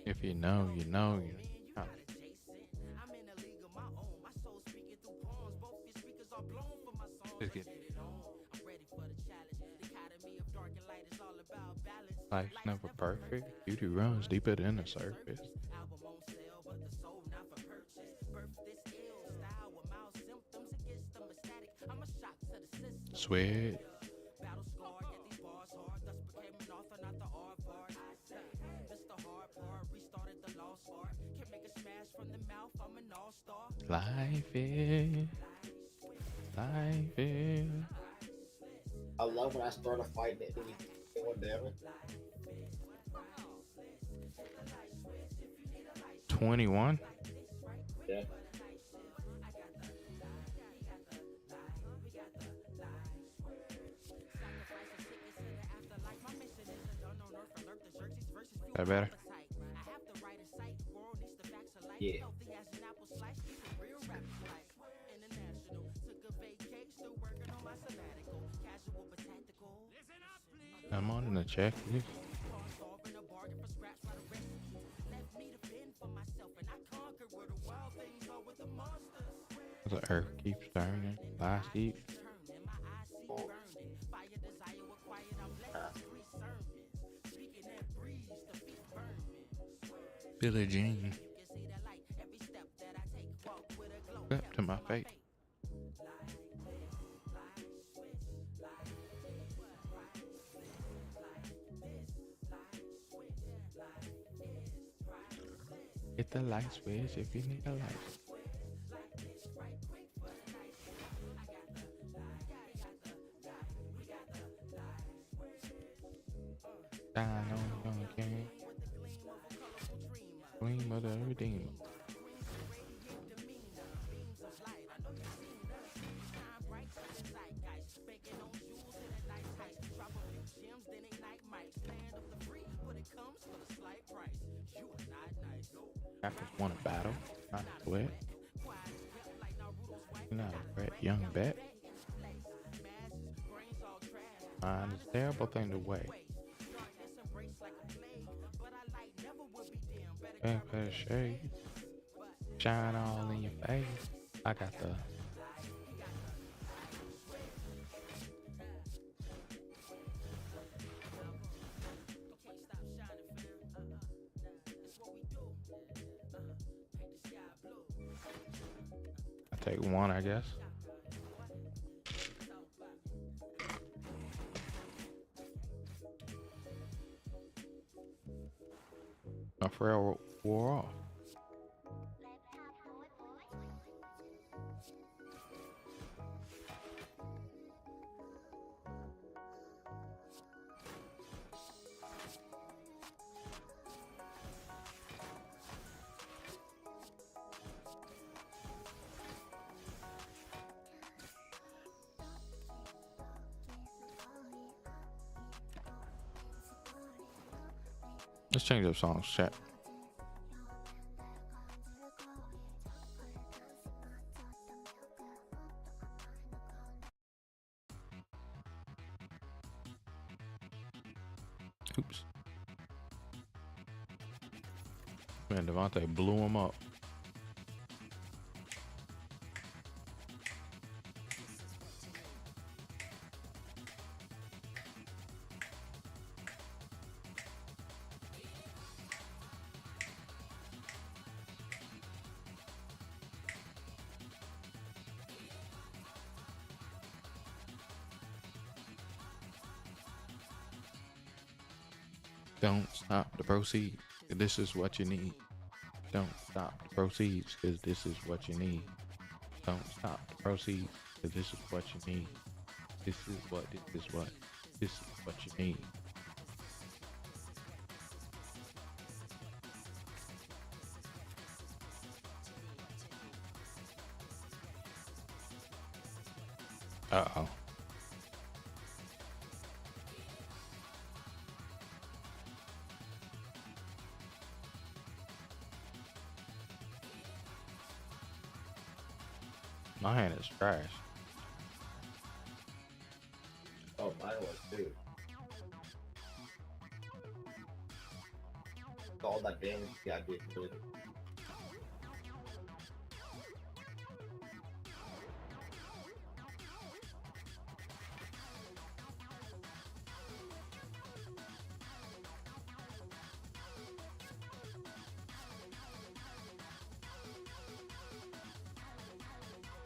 If you know, you know, you know. Just get life's never perfect. Beauty runs deeper than the surface. Sweat. Life is. I love when I start a fight that doing damage. 21. Yeah. That better? Yeah. I'm on the checklist. The earth keeps turning. Lies keep. Billie Jean. Up to my face. Hit the light switch if you need a light. Shine on the king. Gleam of the redeemer. Rappers want a battle, not a sweat. You're not a threat, young bet. Mine is a terrible thing to weigh. Back for the shade. Shine all in your face. I got the take one, I guess. My frail wore off. Let's change up songs, chat. Oops. Man, Devontae blew him up. Don't stop the proceeds, 'cause this is what you need. Don't stop the proceeds, cause this is what you need. Don't stop the proceeds, cause this is what you need. This is what you need. Uh-oh. My hand is trash. Oh, mine was too. All that damage I did to it.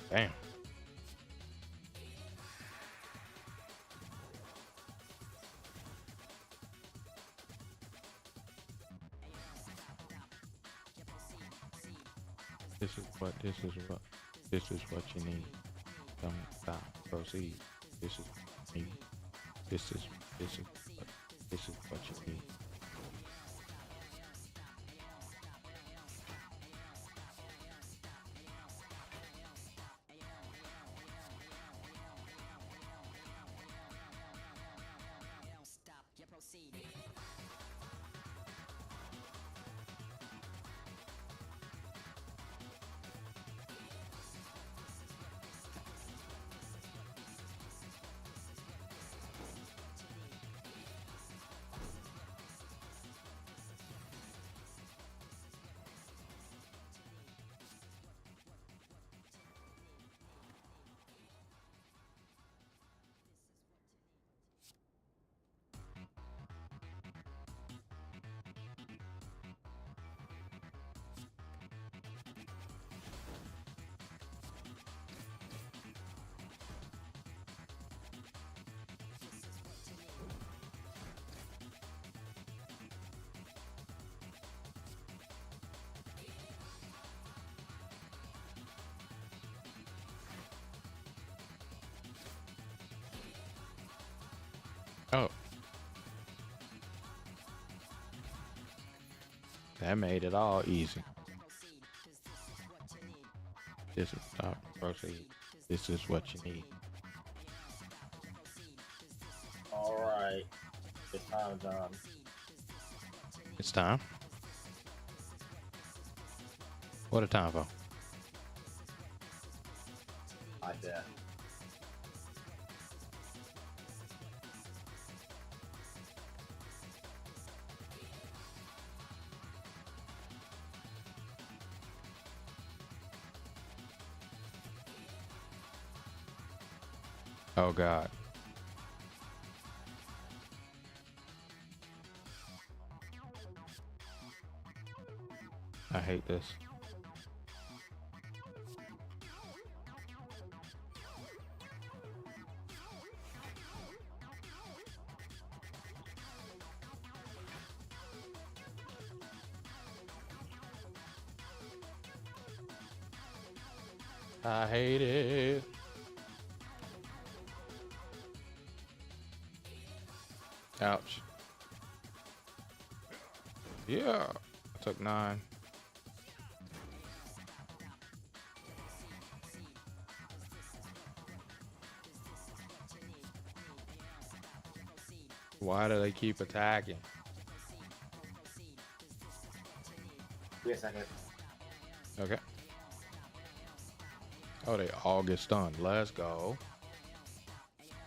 Damn. This is what you need. Don't stop. Proceed. This is what you need. This is what you need. Oh. That made it all easy. This is stop, proceed. This is what you need. Alright. It's time, John. It's time. What a time for? I bet. Oh God. I hate this. I hate it. Ouch. Yeah. I took 9. Why do they keep attacking? Wait a second. Okay. Oh, they all get stunned. Let's go.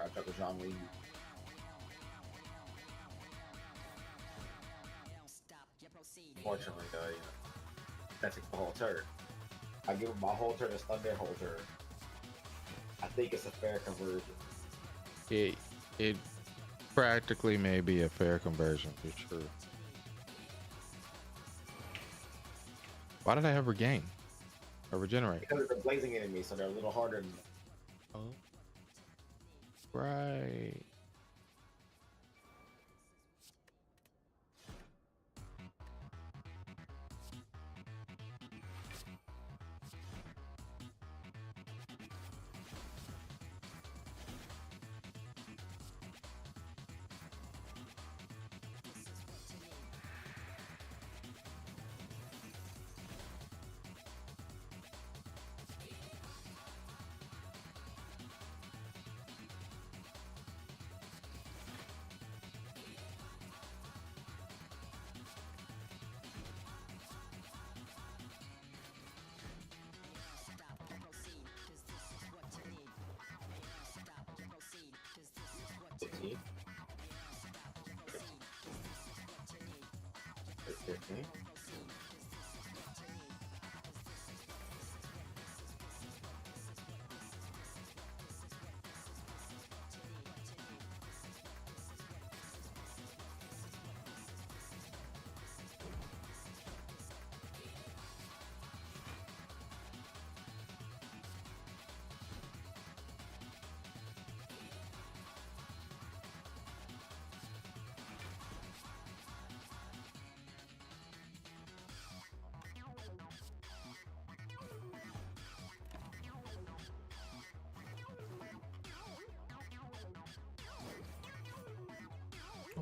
I took a John Lee. Fortunately, though, you know, that takes the whole turn. I give him my whole turn to stun their whole turn. I think it's a fair conversion. It practically may be a fair conversion for sure. Why did I have regain or regenerate? Because they're blazing enemies, so they're a little harder than. Oh. Right.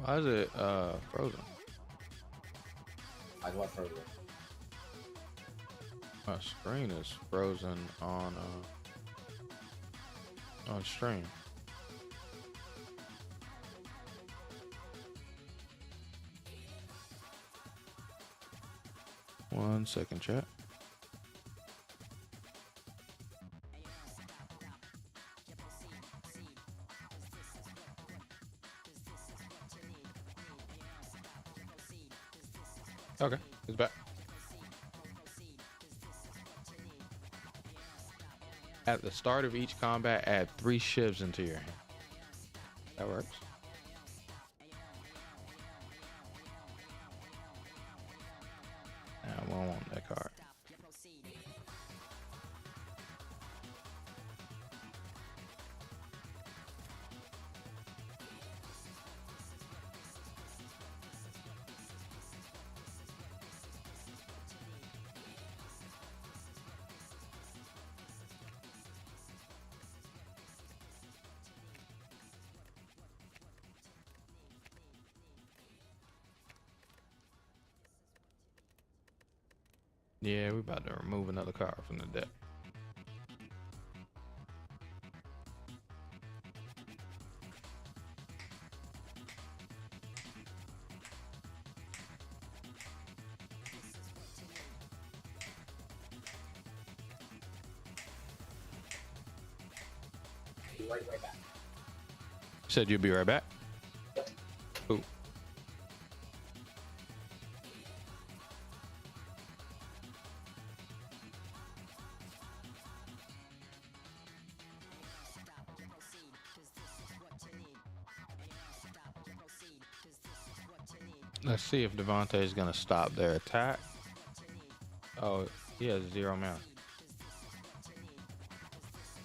Why is it frozen? I want frozen. My screen is frozen on stream. One second, chat. Okay, it's back. At the start of each combat, add 3 shivs into your hand. That works. I won't want that card. Yeah, we're about to remove another card from the deck. Be right back. Said you'd be right back. Ooh. Let's see if Devontae is gonna stop their attack. Oh, he has 0 mana.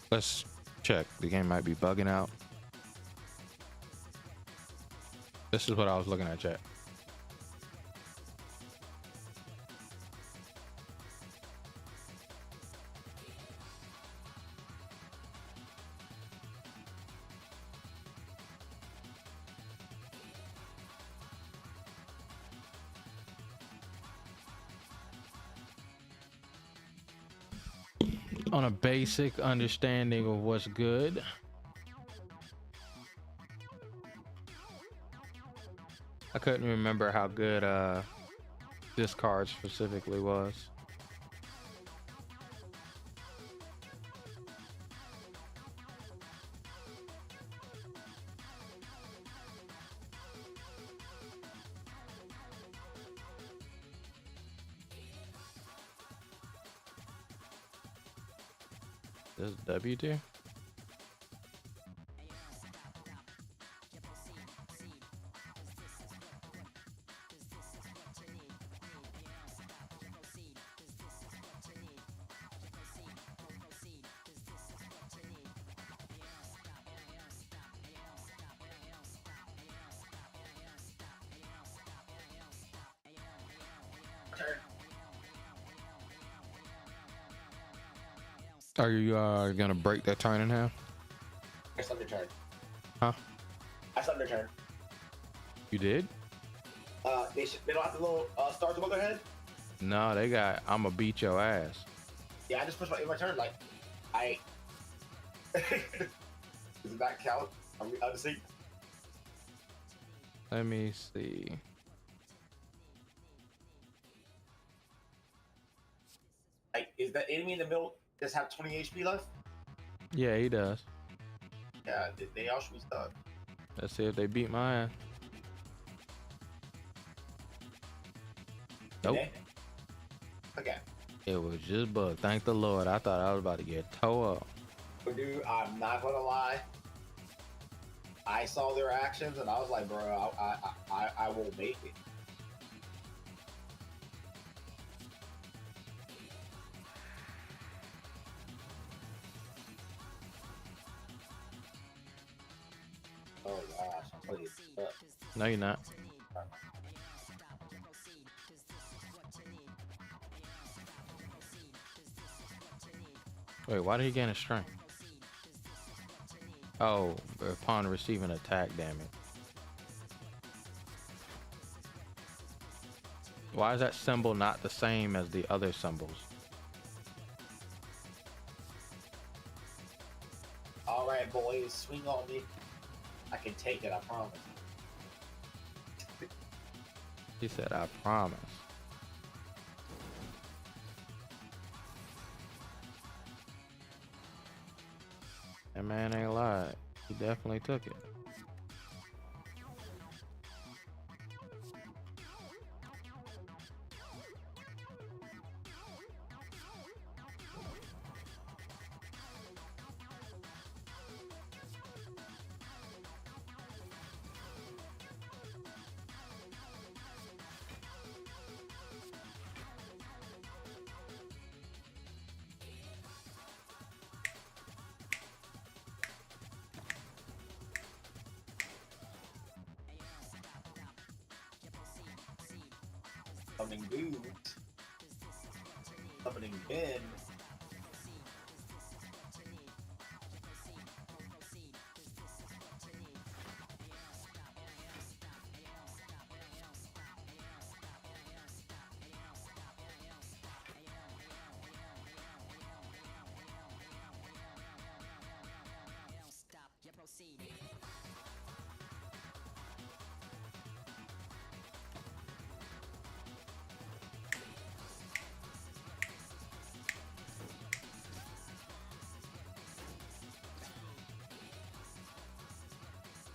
Let's check. The game might be bugging out. This is what I was looking at, chat. On a basic understanding of what's good. I couldn't remember how good this card specifically was. This is W tier? Are you gonna break that turn in half? I stopped your turn. Huh? I stopped your turn. You did? They don't have the little stars above their head? No, they got I'ma beat your ass. Yeah, I just pushed my turn, like, I... Does it not count? Are we out of sync? Let me see. Like, is the enemy in the middle just have 20 HP left? Yeah, he does. Yeah, they all should be stuck. Let's see if they beat my ass. Nope. Okay. It was just bug. Thank the Lord. I thought I was about to get towed up. But dude, I'm not gonna lie. I saw their actions and I was like, bro, I won't make it. Oh gosh, I'm putting it up. No, you're not. Wait, why did he gain a strength? Oh, upon receiving attack damage. Why is that symbol not the same as the other symbols? All right, boys, swing on me. I can take it, I promise. He said, I promise. That man ain't lied. He definitely took it. Summoning dude. Summoning Ben.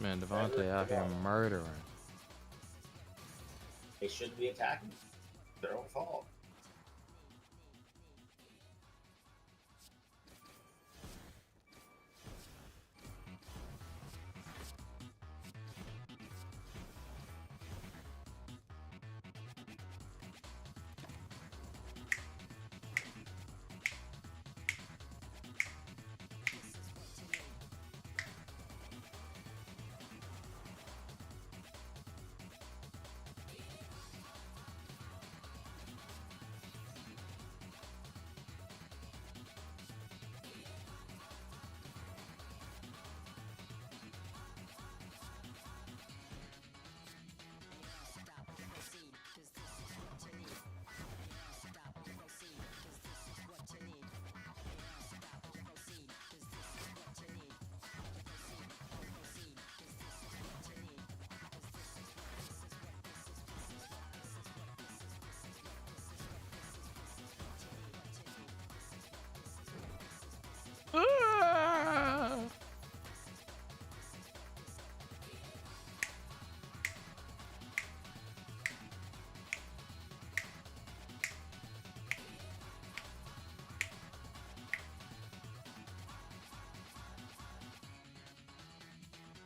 Man, Devontae out here murdering. They shouldn't be attacking. Their own fault.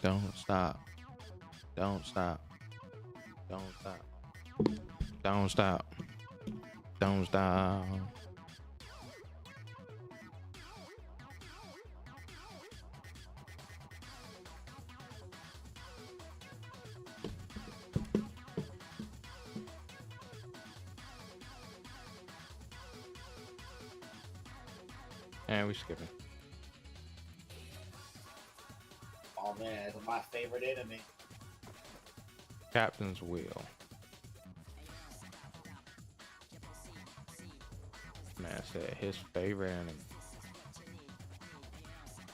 Don't stop. Don't stop. Don't stop. Don't stop. Don't stop. And we skipping. Oh man, it's my favorite enemy. Captain's wheel. Man said his favorite enemy.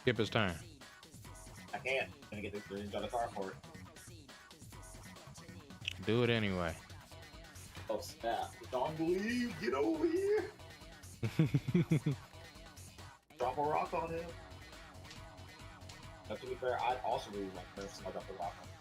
Skip his turn. I can't. I'm gonna get the car for it. Do it anyway. Oh snap! Don't believe. Get over here. Drop a rock on him. Now, to be fair, I also really like this. I got the rock on him.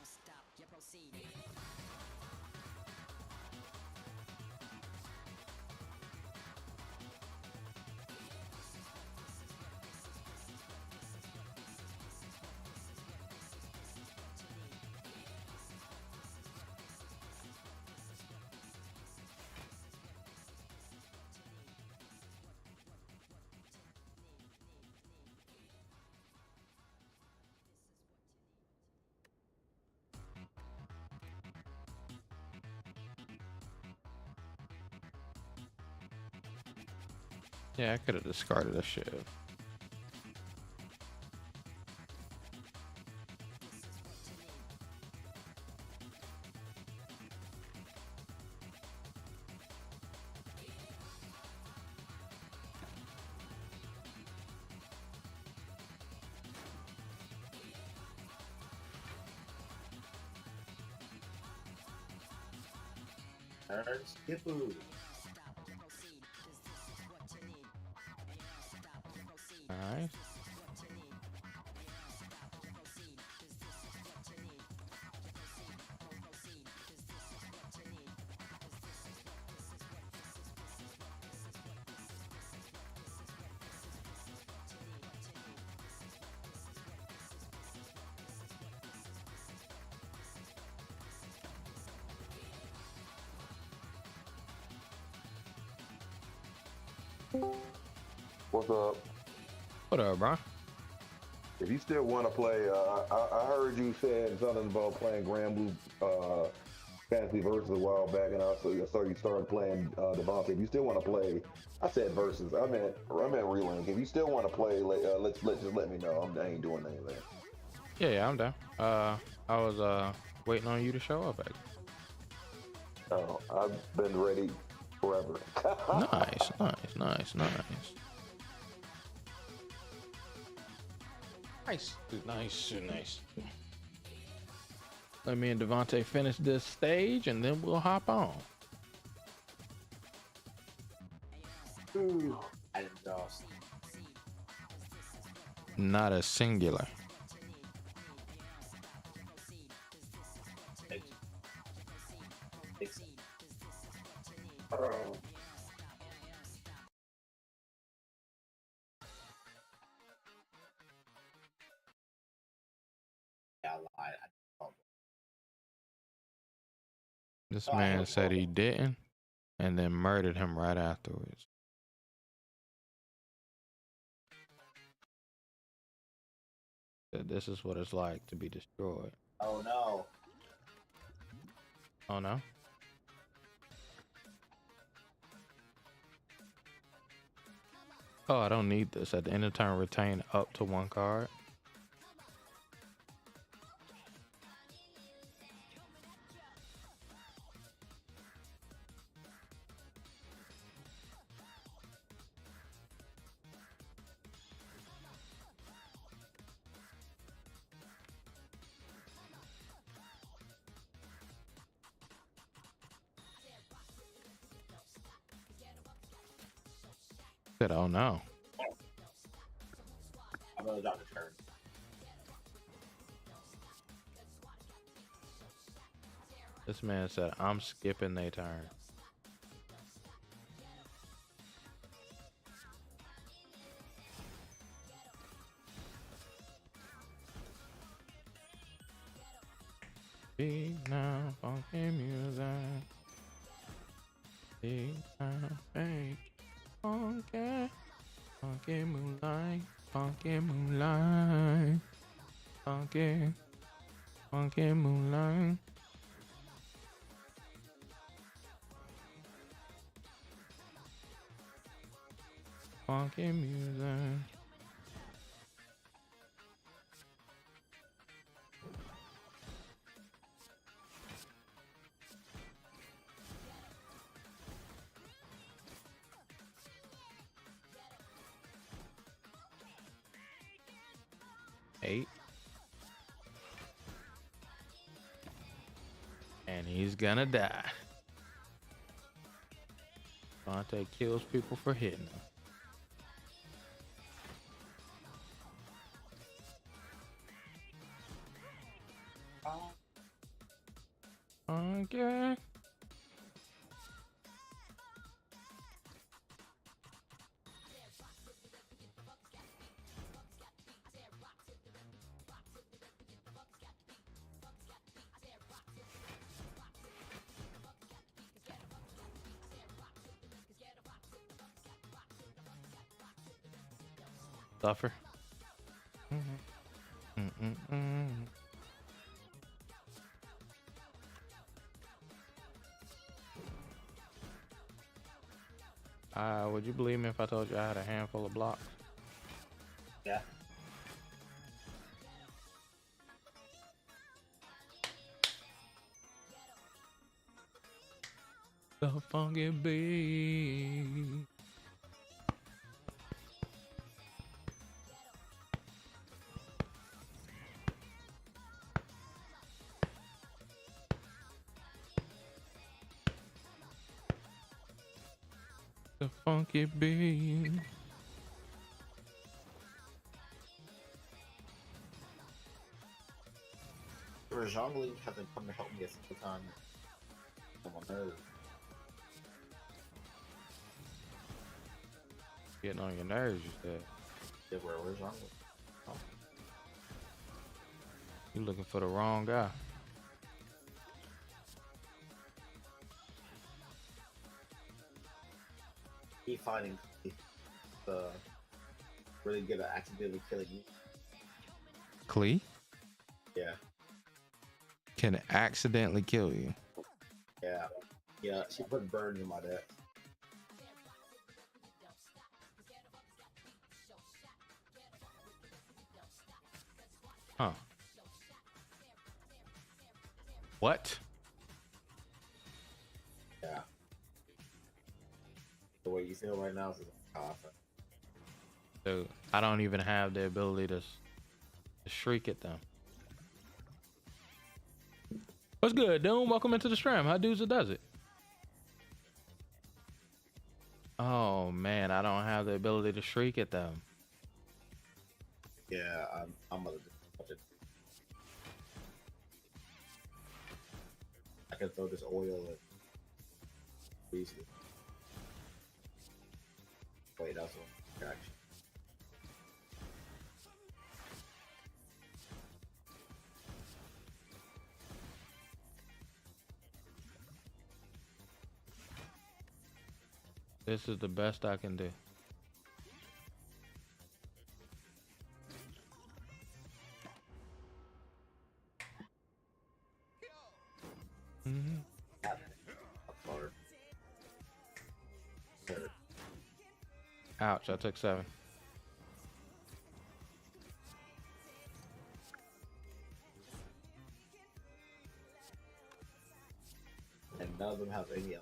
Yeah, I could have discarded a shiv. Nerds. Yippoo. Alright. What's up? What up, bro? If you still want to play, I heard you saying something about playing Grand Blue Fantasy Versus a while back, and I saw you started playing Devontae. If you still want to play, I said Versus. I meant Relink. If you still want to play, let's just let me know. I ain't doing anything. Yeah, I'm down. I was waiting on you to show up. Actually. Oh, I've been ready forever. Nice. Nice. Let me and Devontae finish this stage, and then we'll hop on. Ooh, I exhaust. Not a singular. This man said he didn't, and then murdered him right afterwards. Said this is what it's like to be destroyed. Oh no. Oh no? Oh, I don't need this. At the end of turn, retain up to 1 card. Said, oh no. I'm gonna drop the turn. This man said, I'm skipping their turn. Big now, funky music. Big now, fake. Funky, funky moonlight, funky moonlight, funky, funky moonlight. Funky music. Eight. And he's gonna die. Devontae kills people for hitting him. Okay. Suffer. Would you believe me if I told you I had a handful of blocks? Yeah. The funky beat. The funky beat. Zhongli hasn't come to help me a single time. I'm on nerves. Getting on your nerves, you said. Yeah, where's Zhongli? Oh. You looking for the wrong guy. He finding the really good at accidentally killing you. Klee Yeah, can accidentally kill you. yeah, yeah. She put burns in my deck. Huh. What? Yeah. The way you feel right now is awesome. Dude, I don't even have the ability to shriek at them. What's good, Doom? Welcome into the stream. How does it does it? Oh man, I don't have the ability to shriek at them. Yeah, I'm gonna watch it. I can throw this oil at easily. Wait, that's one action. This is the best I can do. Ouch, I took 7. And none of them have any of them.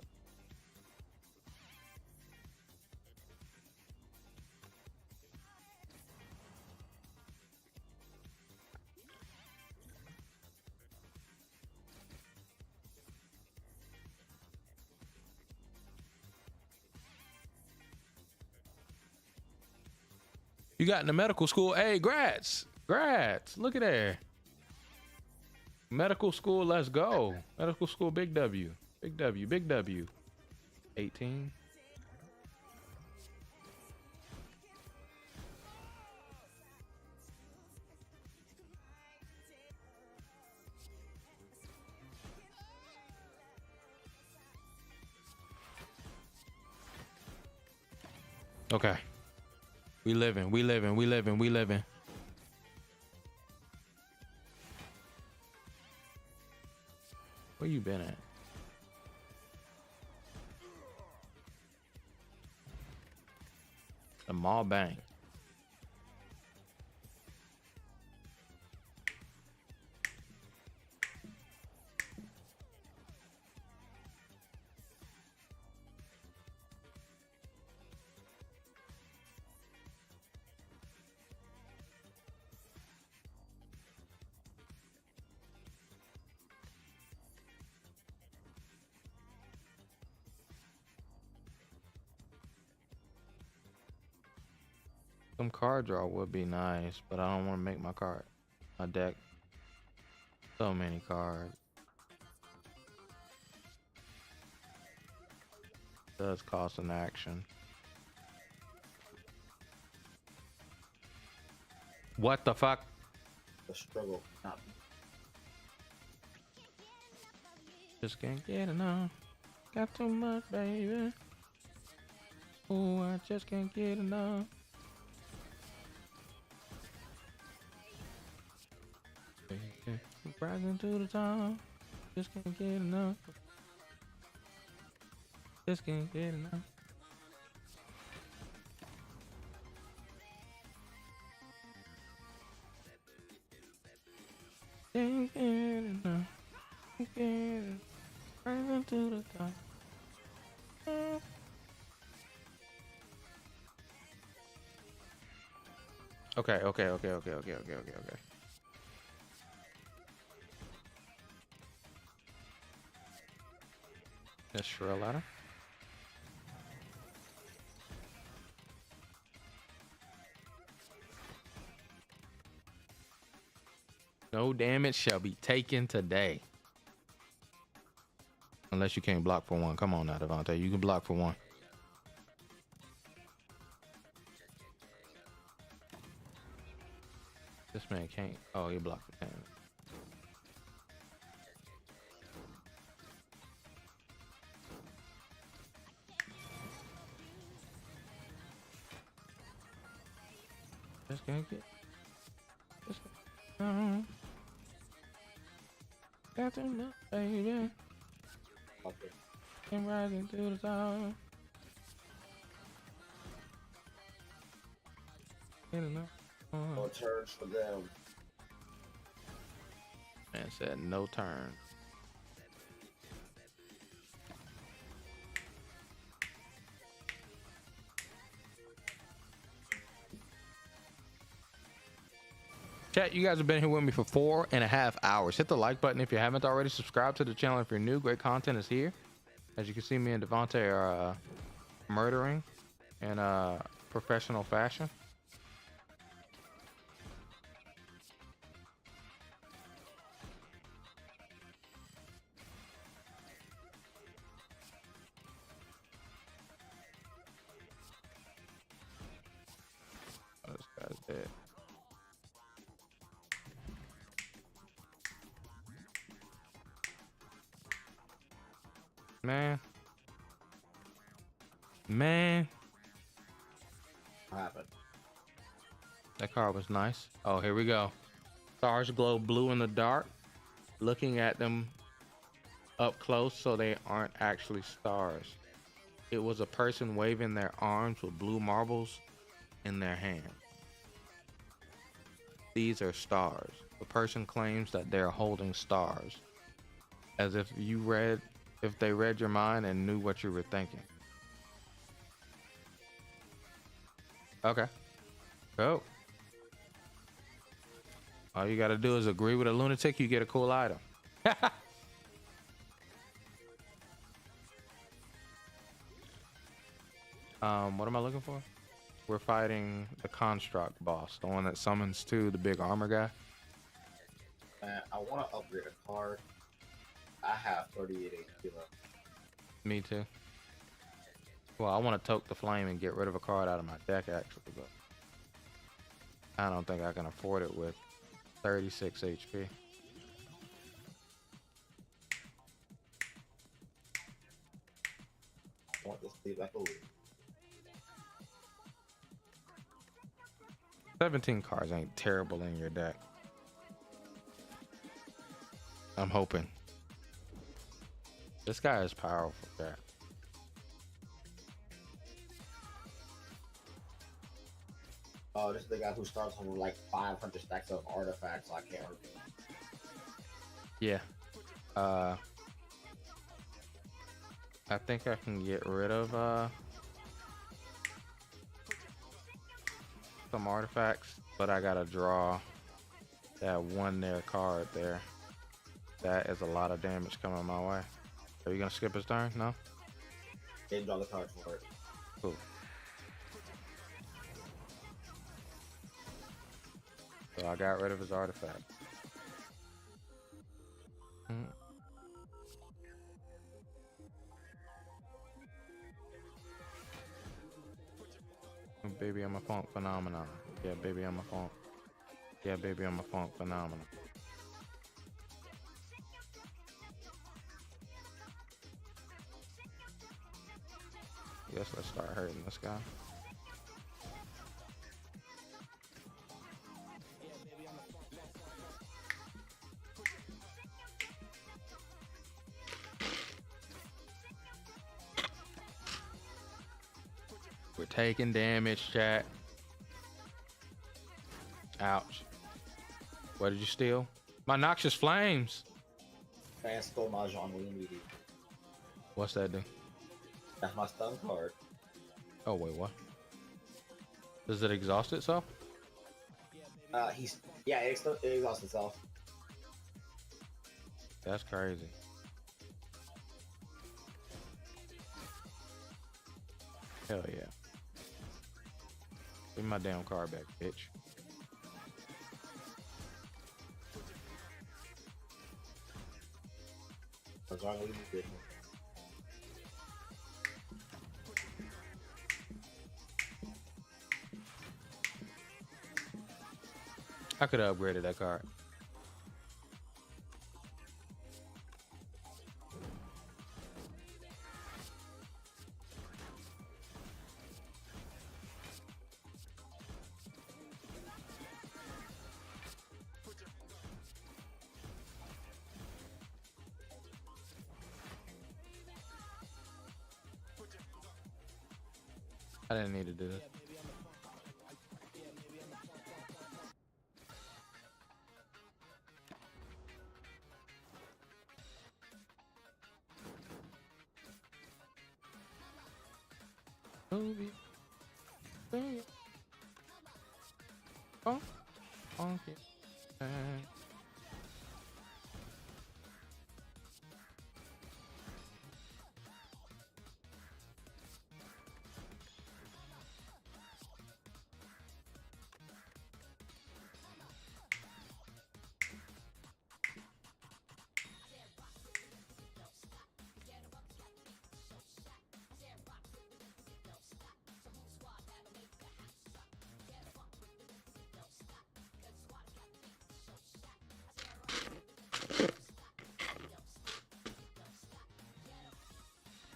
You got in the medical school. Hey, grats. Look at there. Medical school, let's go. Medical school, big W. Big W. 18. Okay. We living. Where you been at? The mall bank. Some card draw would be nice, but I don't want to make my deck so many cards. Does cost an action. What the fuck? The struggle. Not Just can't get enough. Got too much, baby. Oh, I just can't get enough. Rising to the top. Just can't get enough. Just can't get enough. Can't get enough. Can't get enough. Rising to the top. Okay. That's Shrill Ladder. No damage shall be taken today. Unless you can't block for one. Come on now, Devontae. You can block for one. This man can't. Oh, he blocked for 10. Just gonna get. Just gonna. Got to know, baby. Okay. And rising to the top. No turns for them. Man said no turn. Chat, you guys have been here with me for 4.5 hours. Hit the like button if you haven't already. Subscribe to the channel if you're new. Great content is here. As you can see, me and Devontae are murdering in professional fashion. Oh, this guy's dead. Man. What happened? That card was nice. Oh, here we go. Stars glow blue in the dark. Looking at them up close so they aren't actually stars. It was a person waving their arms with blue marbles in their hand. These are stars. The person claims that they're holding stars. As if they read your mind and knew what you were thinking. Okay. Go. All you gotta do is agree with a lunatic, you get a cool item. What am I looking for? We're fighting the construct boss, the one that summons to the big armor guy. Man, I want to upgrade a card. I have 38 HP left. Me too. Well, I want to toke the flame and get rid of a card out of my deck, actually, but I don't think I can afford it with 36 HP. I want this to be back over. 17 cards ain't terrible in your deck. I'm hoping. This guy is powerful, yeah. Oh, this is the guy who starts on like 500 stacks of artifacts, so I can't hurt him. Yeah. I think I can get rid of some artifacts, but I gotta draw that one there card there. That is a lot of damage coming my way. Are you gonna skip his turn? No? Didn't draw the card for it. Cool. So I got rid of his artifact. Oh, baby, I'm a funk phenomenon. Yeah, baby, I'm a funk. Yeah, baby, I'm a funk phenomenon. Guess let's start hurting this guy. We're taking damage, chat. Ouch. What did you steal? My noxious flames. Fan stole my Jean-Louis media. What's that do? That's my stun card. Oh wait, what? Does it exhaust itself? It exhausts itself. That's crazy. Hell yeah. Give me my damn card back, bitch. What's wrong with you? I could have upgraded that card. I didn't need to do this. Movie. Oh, okay.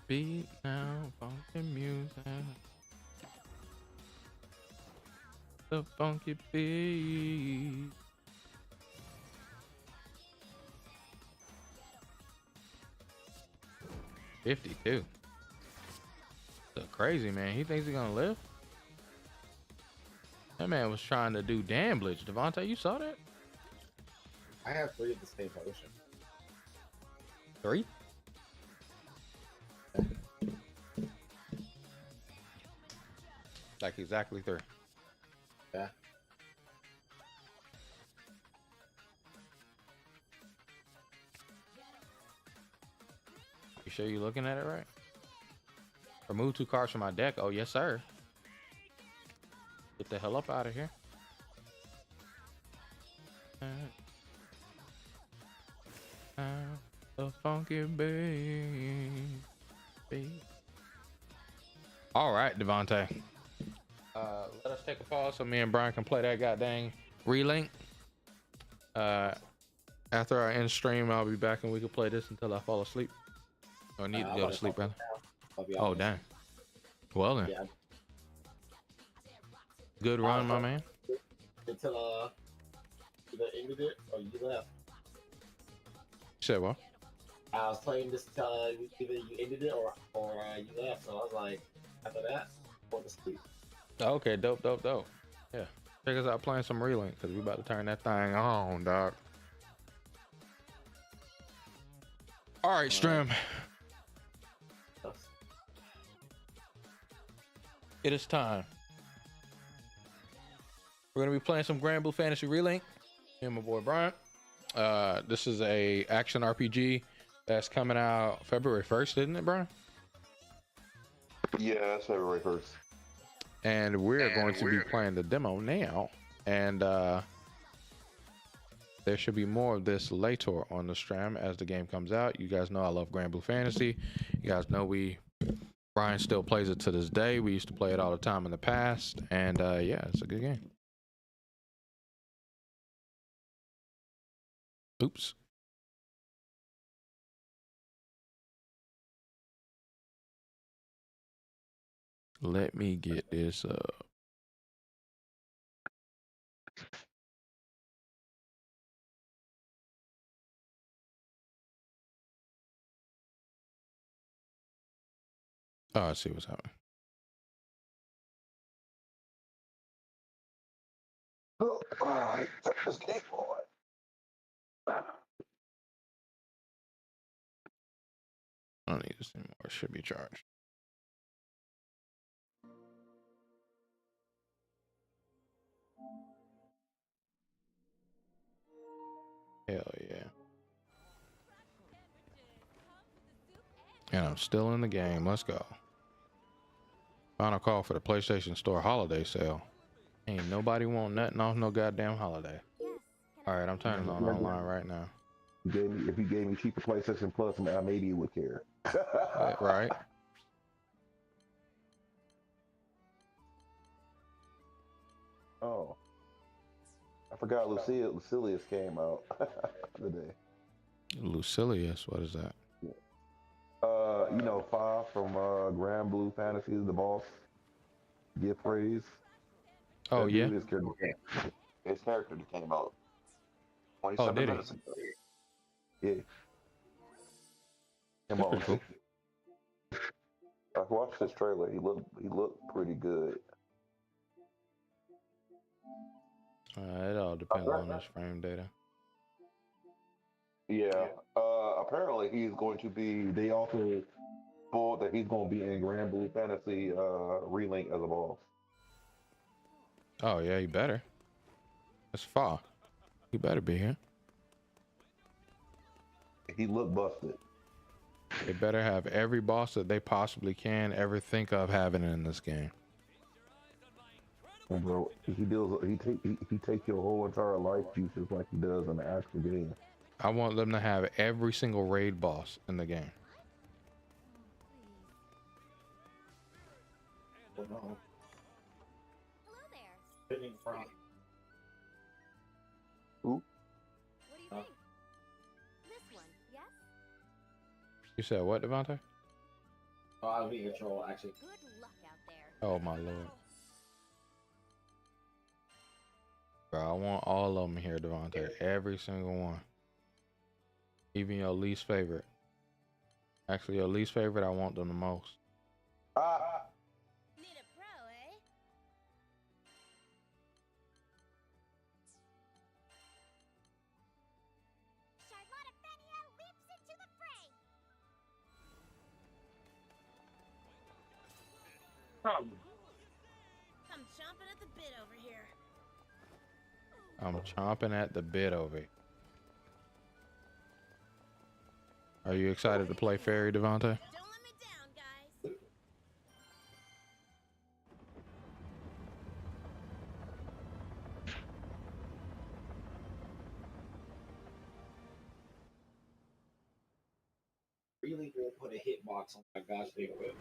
Beat now, funky music. The funky beat. $52. So crazy, man. He thinks he's gonna live? That man was trying to do damn blitz. Devontae, you saw that? I have 3 of the same potion. 3? Like exactly 3. Yeah. You sure you're looking at it right? Remove 2 cards from my deck. Oh, yes, sir. Get the hell up out of here. The funky beat. All right, Devontae. Let us take a pause so me and Brian can play that goddamn relink. After our end stream, I'll be back and we can play this until I fall asleep. Or need to go to sleep, brother. Oh, damn. Well then. Yeah. Good run, my man. Until either ended it or you left. Said what? I was playing this till either you ended it or you left. So I was like, after that, go to sleep. Okay, dope. Yeah. Check us out playing some relink because we about to turn that thing on, dog. All right, Strim. It is time. We're gonna be playing some Grand Blue Fantasy Relink. Me and my boy Brian. This is a action RPG that's coming out February 1st, isn't it, Brian? Yeah, that's February 1st. And we're going to be playing the demo now. And there should be more of this later on the stream as the game comes out. You guys know I love Grand Blue Fantasy. You guys know Brian still plays it to this day. We used to play it all the time in the past. And yeah, it's a good game. Oops. Let me get this up. Oh, I see what's happening. Oh, all right. Let's get for it. I don't need this anymore. It should be charged. Hell yeah. And I'm still in the game. Let's go. Final call for the PlayStation Store holiday sale. Ain't nobody want nothing off no goddamn holiday. All right, I'm turning on online right now. If he gave me cheaper PlayStation Plus, man, maybe he would care. Right. Oh, I forgot Lucilius came out today. Lucilius, what is that? You know, 5 from Grand Blue Fantasy, the boss. Give praise. Oh, yeah? His character that came out Oh, 27 did he? minutes ago. Yeah. Came out Pretty cool. I watched this trailer. He looked pretty good. It all depends on his frame data. Yeah. Apparently he's going to be. They also thought that he's going to be in Grand Blue Fantasy Relink as a boss. Oh yeah, he better. It's far. He better be here. He looked busted. They better have every boss that they possibly can ever think of having in this game. And bro, he take your whole entire life juices like he does in the actual game. I want them to have every single raid boss in the game. Oh, no. Sitting from. Who? What do you think? This one, yes? You said what, Devontae? Oh, I was being a troll, actually. Good luck out there. Oh my lord. Bro, I want all of them here, Devontae. Every single one. Even your least favorite. Actually, your least favorite, I want them the most. Need a pro, eh? Charlotta Fenia leaps into the fray. I'm chomping at the bit over here. I'm chomping at the bit over it. Are you excited to play Fairy, Devontae? Don't let me down, guys. Really will put a hitbox on my gosh big whip.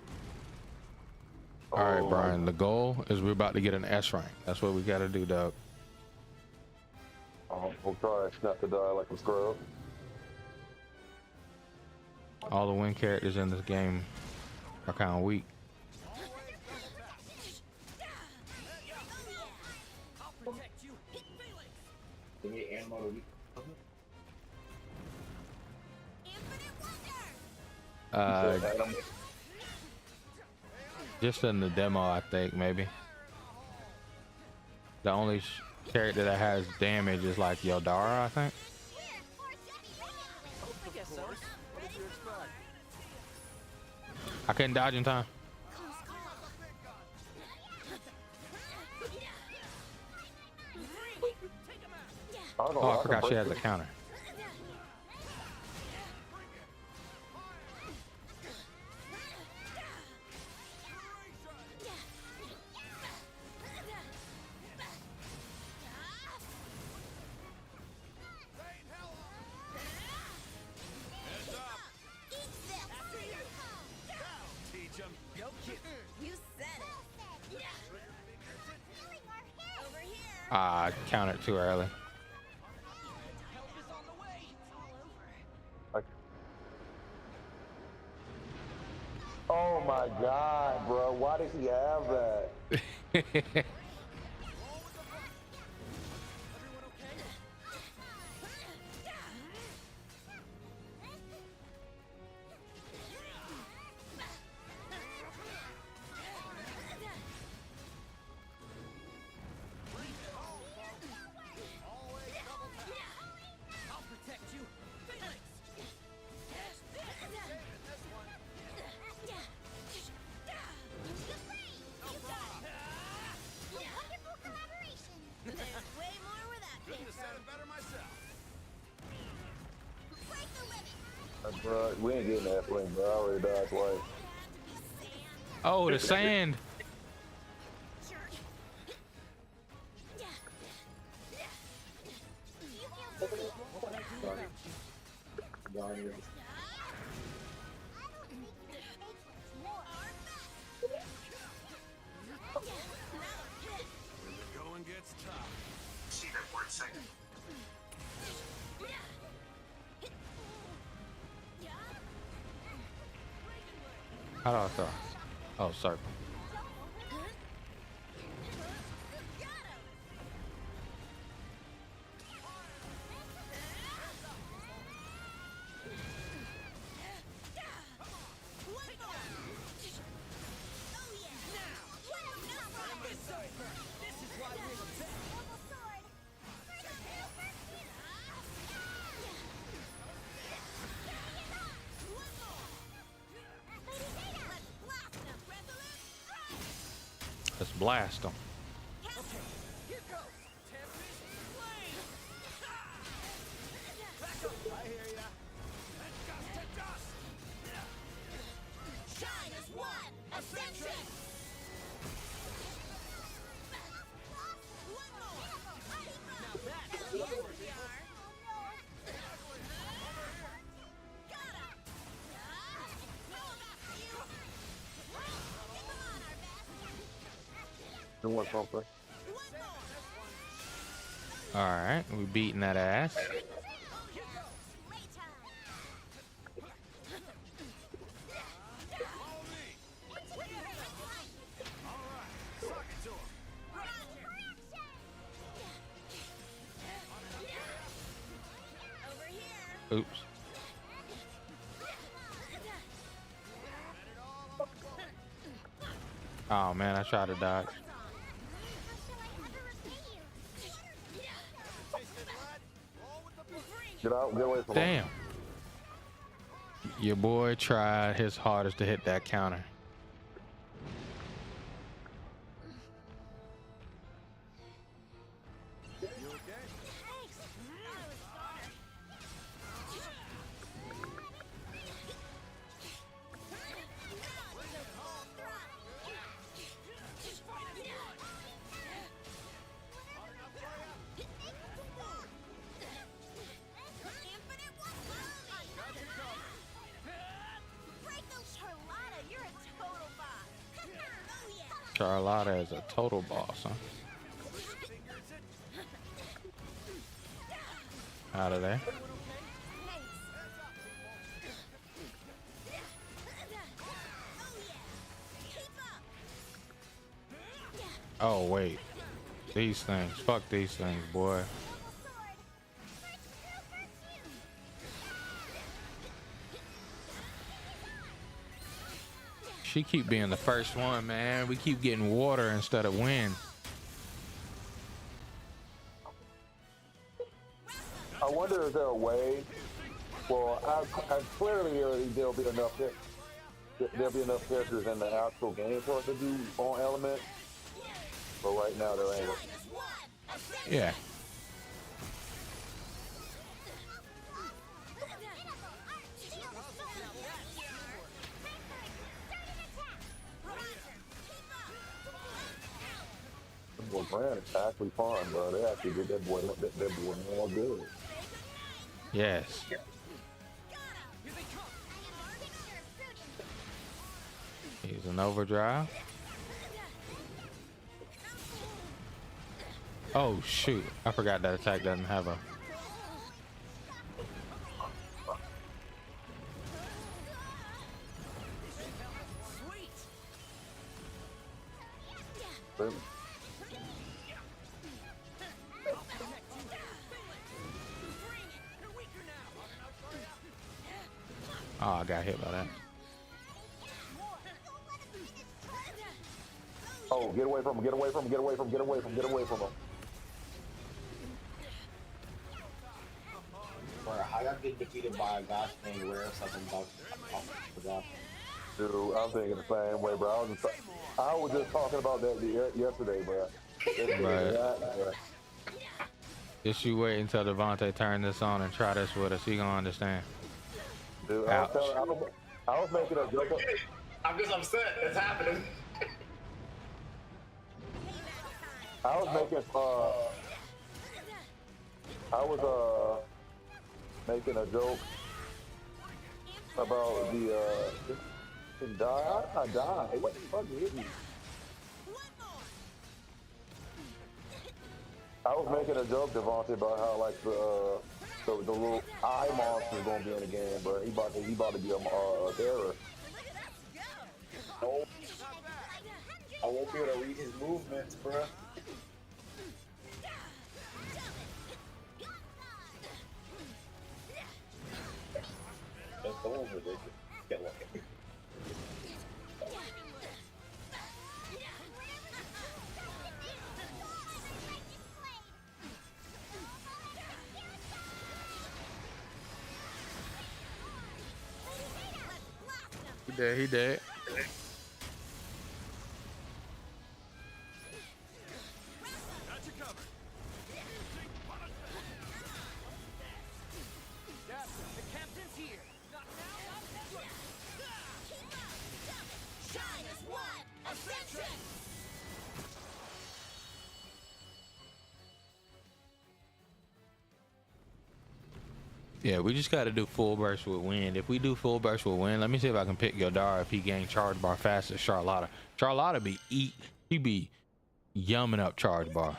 All right, Brian. The goal is we're about to get an S rank. That's what we got to do, Doug. We'll try not to die like a scrub. All the win characters in this game are kind of weak. Just in the demo, I think maybe. The only character that has damage is like Yodara, I think. I couldn't dodge in time. Oh, I forgot she has a counter. I countered too early. Oh my God, bro! Why does he have that? Bro, we ain't getting that point, bro. I already died twice. Oh, the sand. Going gets tough. See that for a second. How do I throw? Oh, circle. Let's blast them. I hear ya. And dust to dust. Shine as one. Ascension. One more. Now that's the end we are. Got him. No enough for you. Get them on our best. Doing something. All right, we beating that ass. Oops. Oh man, I tried to dodge. Get out, get away from Damn. Your boy tried his hardest to hit that counter. Charlotta is a total boss, huh? Out of there. Oh, wait. These things. Fuck these things, boy. She keep being the first one, man. We keep getting water instead of wind. I wonder if there a way. Well, I clearly there'll be enough characters in the actual game for us to do on elements. But right now there ain't. Yeah. Well, Brand is actually fun, bro. They actually did that boy more good. Yes. He's an overdrive. Oh shoot! I forgot that attack doesn't have a. Oh, I got hit by that. Oh, get away from him, get away from him, get away from him, get away from him, get away from him. I got getting defeated by a gosh dang rare something about Dude, I'm thinking the same way, bro. I was just talking about that yesterday, bro. Right. Just you wait until Devontae turn this on and try this with us. He gonna understand. Dude, I was making a joke. I'm just upset. It's happening. I was making a joke about the die. I died. What the fuck hit me? I was making a joke, Devontae, about how like the little eye monster is gonna be in the game, but he about to be a terror. No, I won't be able to read his movements, bruh. The one's ridiculous. Get lucky. He dead. Yeah, we just got to do full burst with wind. If we do full burst with wind, let me see if I can pick Yodara if he gains charge bar fast as Charlotta. Charlotta she be yumming up charge bar.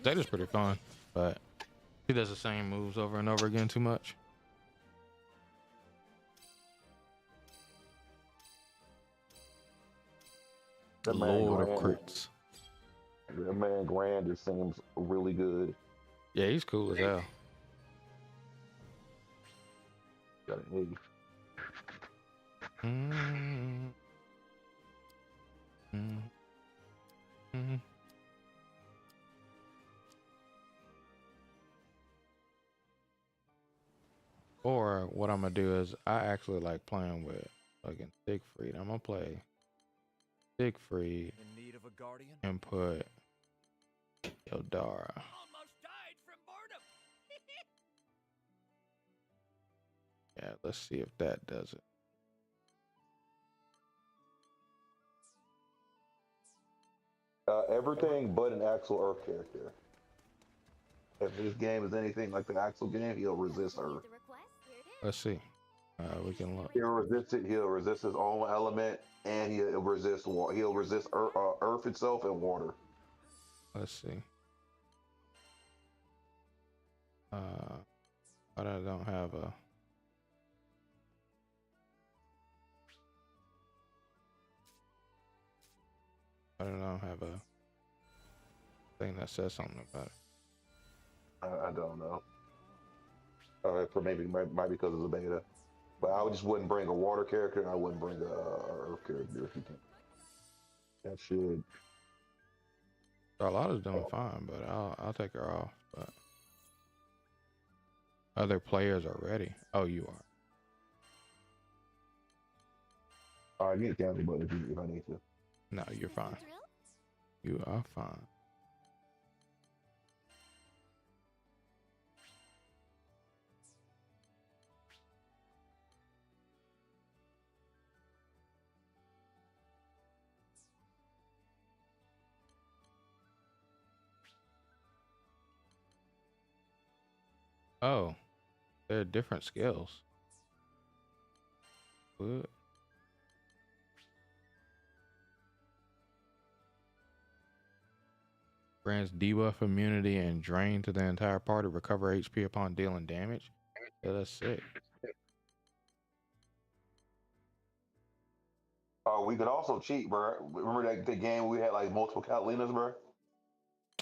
Zeta's pretty fun, but he does the same moves over and over again too much. That Lord of crits. That man Grand just seems really good. Yeah, he's cool as hell. Got an eight. Or what I'm gonna do is I actually like playing with fucking Siegfried. I'm gonna play Siegfried In need of a guardian? and put Yodara. Almost died from boredom. Yeah, let's see if that does it. Everything but an Axel Earth character. If this game is anything like the Axel game, he'll resist Earth. Let's see. We can look. He'll resist it. He'll resist his own element, and he'll resist water. He'll resist Earth itself and water. Let's see. But I don't have a. I don't have a thing that says something about it. I don't know. For maybe might because it's a beta, but I just wouldn't bring a water character, and I wouldn't bring a Earth character if you can. That should. Charlotta's doing fine, but I'll take her off. But other players are ready. Oh, you are. I need to cancel, but if I need to. No, you're fine. You are fine. Oh, there are different skills. What? Grants debuff immunity and drain to the entire party. Recover HP upon dealing damage. Yeah, that's sick. We could also cheat, bro. Remember that the game we had like multiple Catalinas, bro?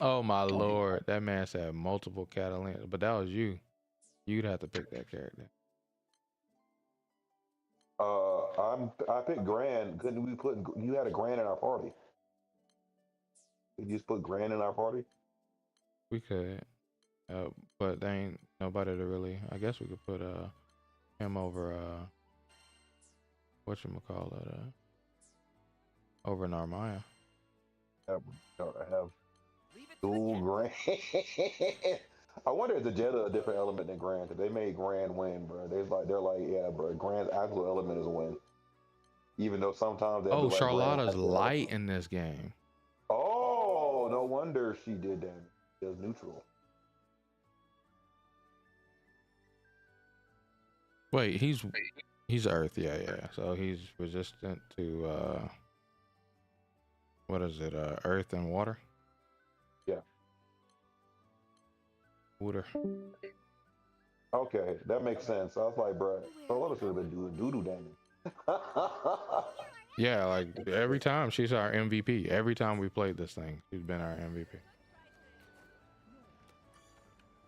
Oh my lord, that man said multiple Catalinas, but that was you. You'd have to pick that character. I picked Grand. Couldn't we put? You had a Grand in our party. Could you just put Grand in our party? We could, but they ain't nobody to really. I guess we could put him over whatchamacallit, over Narmaya. I have dual Grand. I wonder if the Jetta a different element than Grand, because they made Grand win, bro. They're like, yeah, bro. Grand's actual element is a win. Even though sometimes they. Oh, Charlotta's light in this game. Oh. Oh, no wonder she did that. It was neutral. Wait, he's Earth. Yeah, yeah. So he's resistant to what is it? Earth and water. Yeah. Water. Okay, that makes sense. I was like, bro, Solar should have been doing doo-doo damage. Yeah, like every time she's our MVP. Every time we played this thing, she's been our MVP.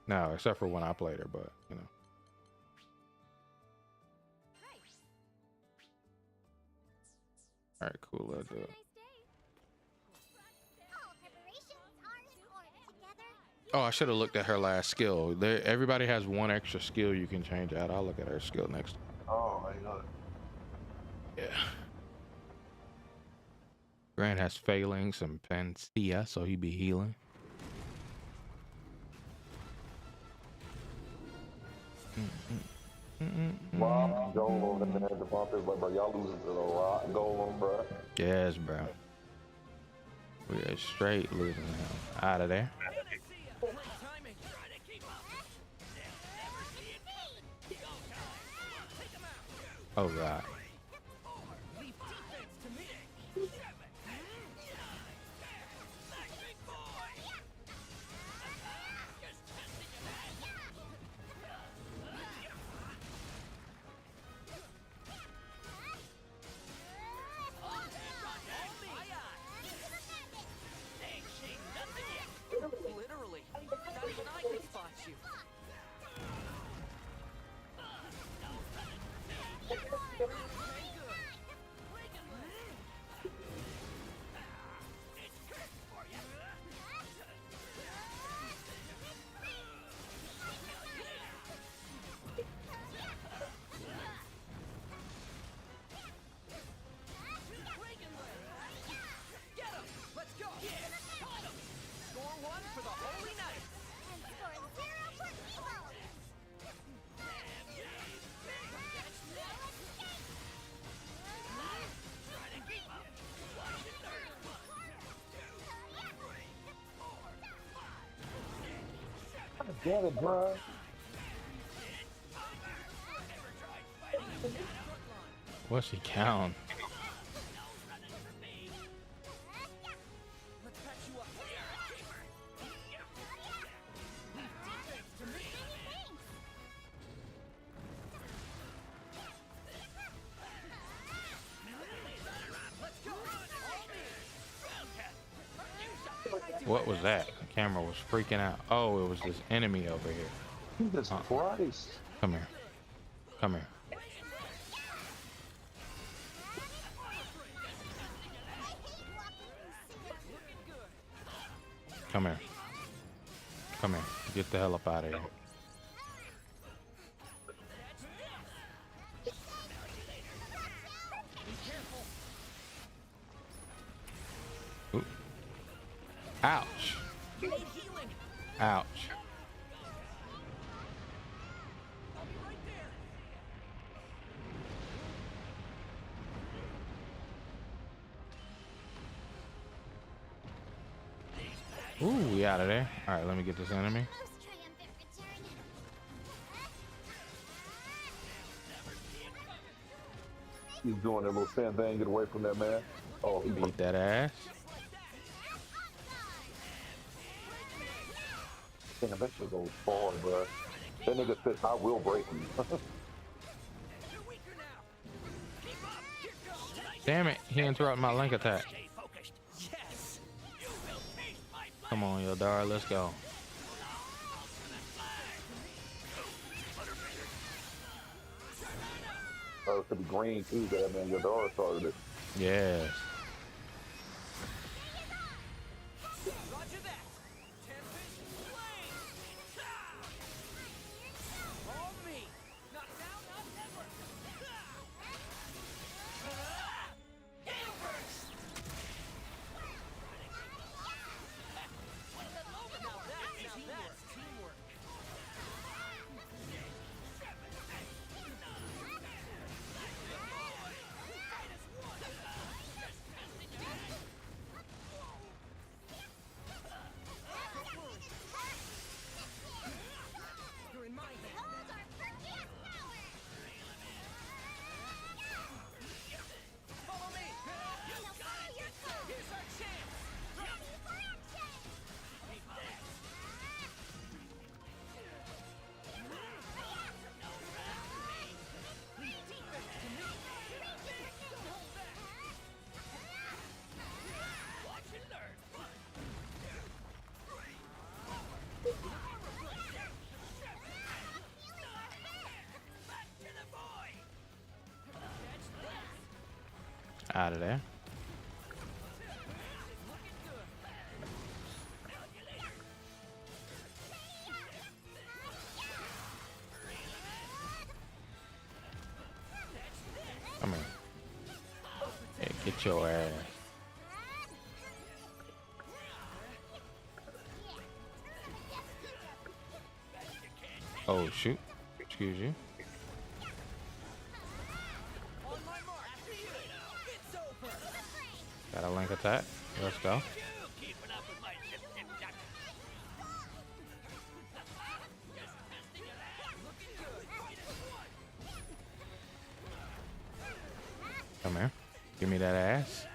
No, except for when I played her, but you know. All right, cool. Let's do it. Oh, I should have looked at her last skill. Everybody has one extra skill you can change out. I'll look at her skill next. Oh my god. Yeah. Grant has failings and Panacea, so he be healing. Rock, Golem, and then the Devontae's like, bro, y'all losing to the Rock, Golem, bro. Yes, bro. We are straight losing him. Out of there. Oh god. Literally, not even I can spot you. Damn it, bro. What's he count? What was that? The camera was freaking out. Oh, it was this enemy over here. Jesus Christ. Come here. Come here. Come here. Come here. Get the hell up out of here. Ooh. Ouch. Ouch. Ooh, we out of there. All right, let me get this enemy. He's doing that little sand thing. Get away from that man. Oh, he beat that ass. Damn, that shit goes far, bro. That nigga said, I will break you. Damn it, he interrupted my link attack. Come on, Hyoirei, let's go. Oh, it could be green too, there, man. Hyoirei started it. Yes. Out of there. Come here. Yeah, get your ass. Oh shoot. Excuse you. Got a link attack. Let's go. Come here. Give me that ass.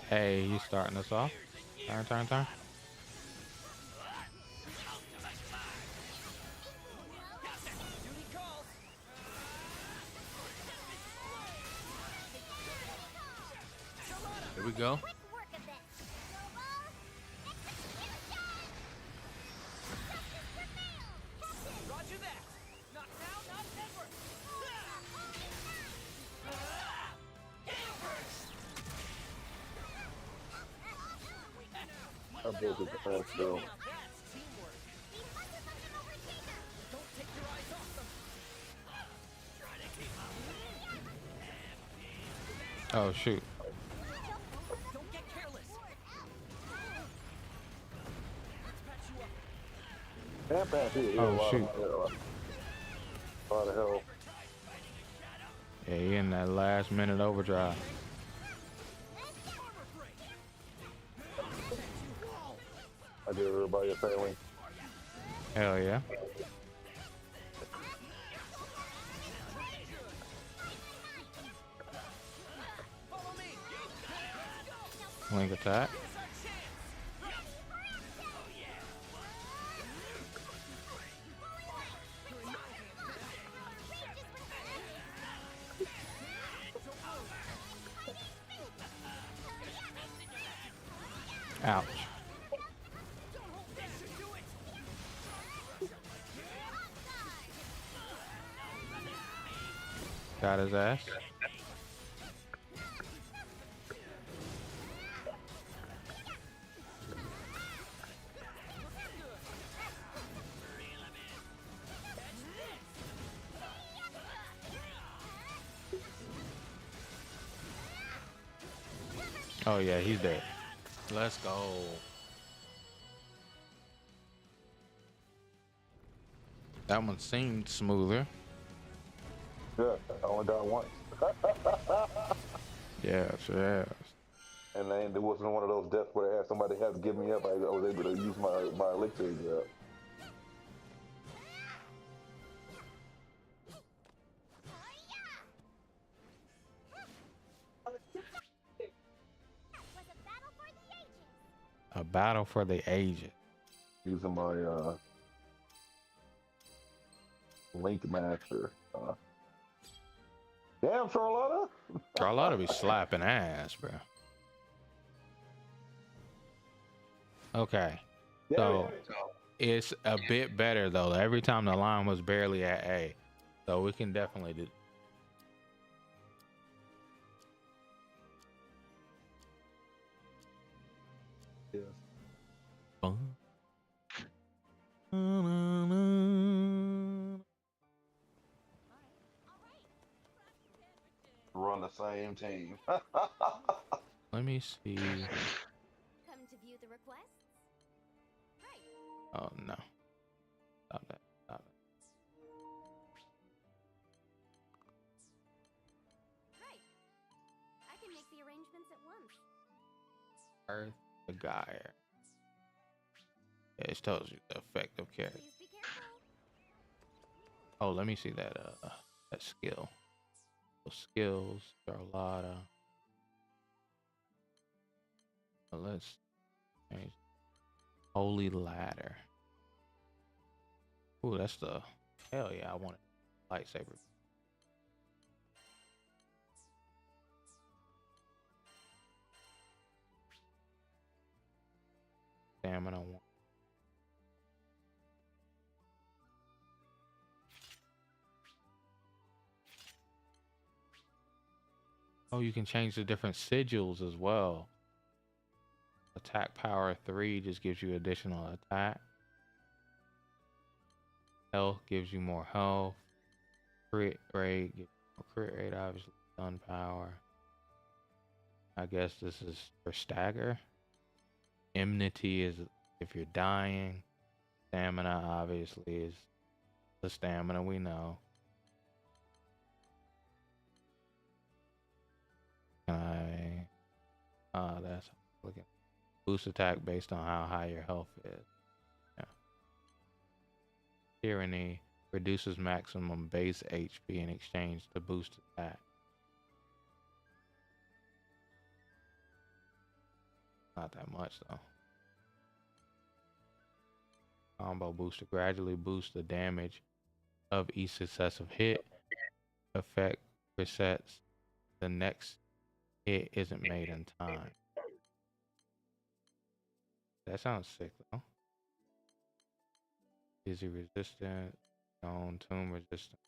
Hey, he's starting us off. Turn, turn, turn. Here we go. I broke his ass though. Oh shoot. Oh shoot. A lot of hell. Yeah, he in that last minute overdrive. I did everybody a failing. Hell yeah. Link attack. Ouch. Got his ass. Oh yeah, he's dead. Let's go. That one seemed smoother. Yeah, I only died once. Yes, yes. And then there wasn't one of those deaths where they had somebody have to give me up. I was able to use my elixir. Yeah. A battle for the ages. Using my Link Master. Damn, Charlotta! Charlotta be slapping ass, bro. Okay. So it's a bit better though. Every time the line was barely at A. So we can definitely do. Yes. Run the same team. Let me see. Come to view the requests? Right. Oh no. Stop that. Stop it. Right. I can make the arrangements at once. Earth the Gyre. Yeah, it tells you the effect of character. Please be careful. Oh, let me see that that skill. Those skills, Charlotta. Well, let's change. Holy Ladder. Ooh, that's the hell yeah, I want it. Lightsaber. Stamina one. Oh, you can change the different sigils as well. Attack power 3 just gives you additional attack. Health gives you more health. Crit rate gives you more crit rate, obviously. Stun power. I guess this is for stagger. Enmity is if you're dying. Stamina obviously is the stamina we know. That's looking. Boost attack based on how high your health is. Yeah. Tyranny reduces maximum base HP in exchange to boost attack. Not that much though. Combo booster gradually boosts the damage of each successive hit. Effect resets. The next hit isn't made in time. That sounds sick though. Dizzy resistant, stone, tomb resistant.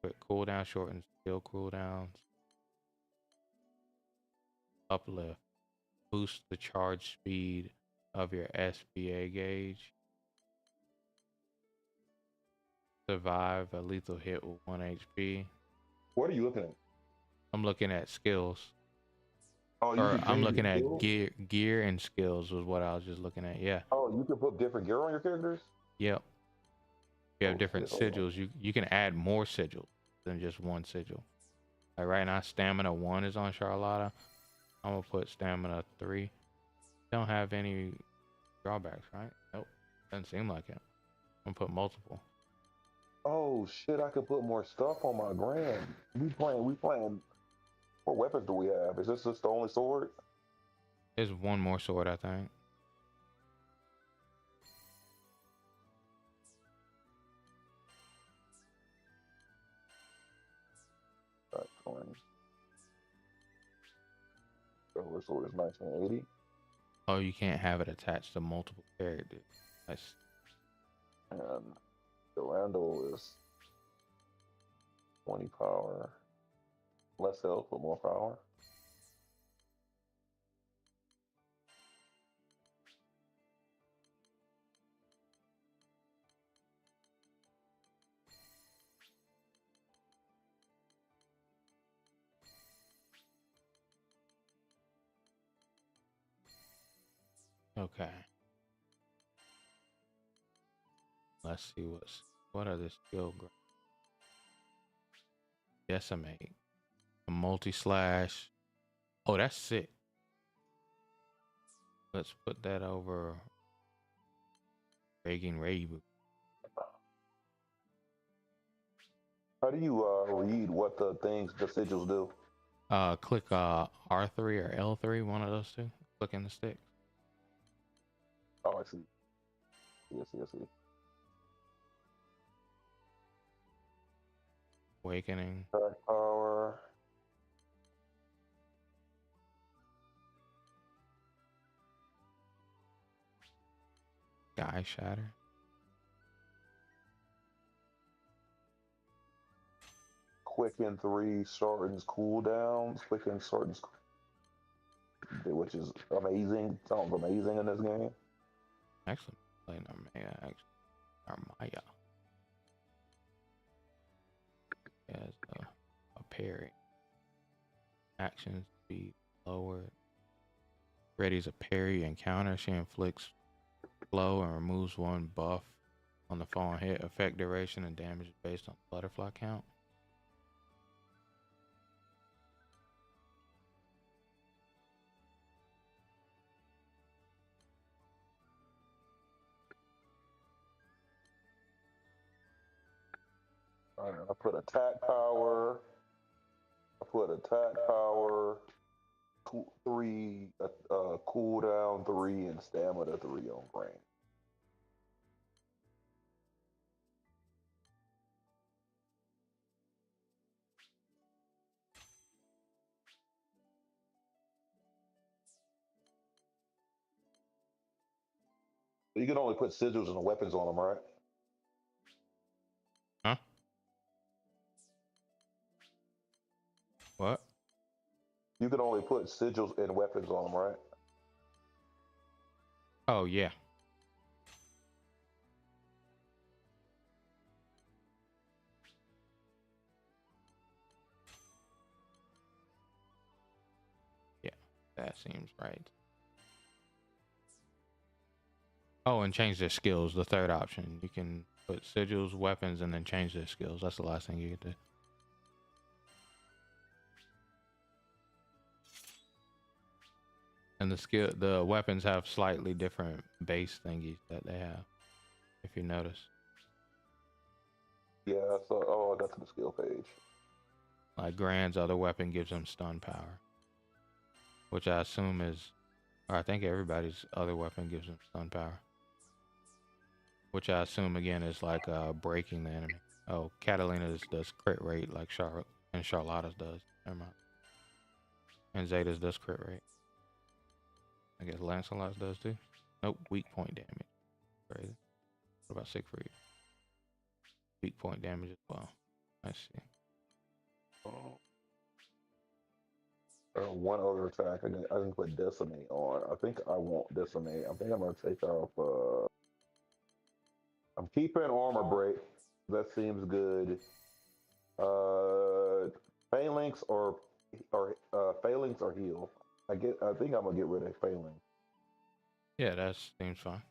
Quick cooldown shortens skill cooldowns. Uplift. Boost the charge speed of your SBA gauge. Survive a lethal hit with 1 HP. What are you looking at? I'm looking at skills. Oh, you Or can I'm change looking your at skills? gear and skills was what I was just looking at. Yeah. Oh, you can put different gear on your characters? Yep. You have different shit, hold sigils. You can add more sigils than just one sigil. Like right now, stamina 1 is on Charlotta. I'm gonna put stamina 3. Don't have any drawbacks, right? Nope. Doesn't seem like it. I'm gonna put multiple. Oh shit, I could put more stuff on my grand. We playing. What weapons do we have? Is this just the only sword? There's one more sword, I think. That's 20. Silver sword is 1980. Oh, you can't have it attached to multiple characters. That's And the Randall is 20 power. Less health, but more power. okay. Let's see what are the skill grades. Decimate. A multi-slash. Oh, that's sick. Let's put that over Reagan Raybu. How do you read what the sigils do? Click R3 or L3, one of those two. Click in the stick. Oh, I see. Yes, yes, yes. Awakening. Attack power. Sky Shatter. Quicken 3 shortens cooldowns. Quicken shortens, which is amazing. Sounds amazing in this game. Excellent. Playing Armaya. As a parry. Action speed lowered. Ready's a parry and counter. She inflicts blow and removes one buff on the fallen hit. Effect duration and damage based on butterfly count. I put attack power. I put attack power 3, cooldown 3, and stamina 3 on brain. You can only put sigils and weapons on them, right? Huh? What? You can only put sigils and weapons on them, right? Oh yeah. Yeah, that seems right. Oh, and change their skills, the third option. You can put sigils, weapons, and then change their skills. That's the last thing you can do. And the weapons have slightly different base thingies that they have, if you notice. Yeah, so oh, I got to the skill page. Like Grand's other weapon gives him stun power, which I assume is, or I think everybody's other weapon gives him stun power, which I assume again is like breaking the enemy. Oh, Catalina's does crit rate like Charlotte and Charlotta's does. Never mind. And Zeta's does crit rate. I guess Lancelot's does too. Nope, weak point damage. Crazy. What about Siegfried? Weak point damage as well. I see. One other attack I can put Decimate on. I think I want Decimate. I think I'm gonna take off. I'm keeping Armor Break. That seems good. Phalanx or Phalanx or Heal. I think I'm gonna get rid of Phalanx. Yeah, that seems fine.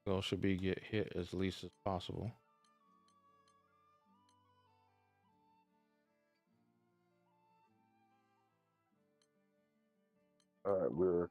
Goal should be get hit as least as possible. All right, we're.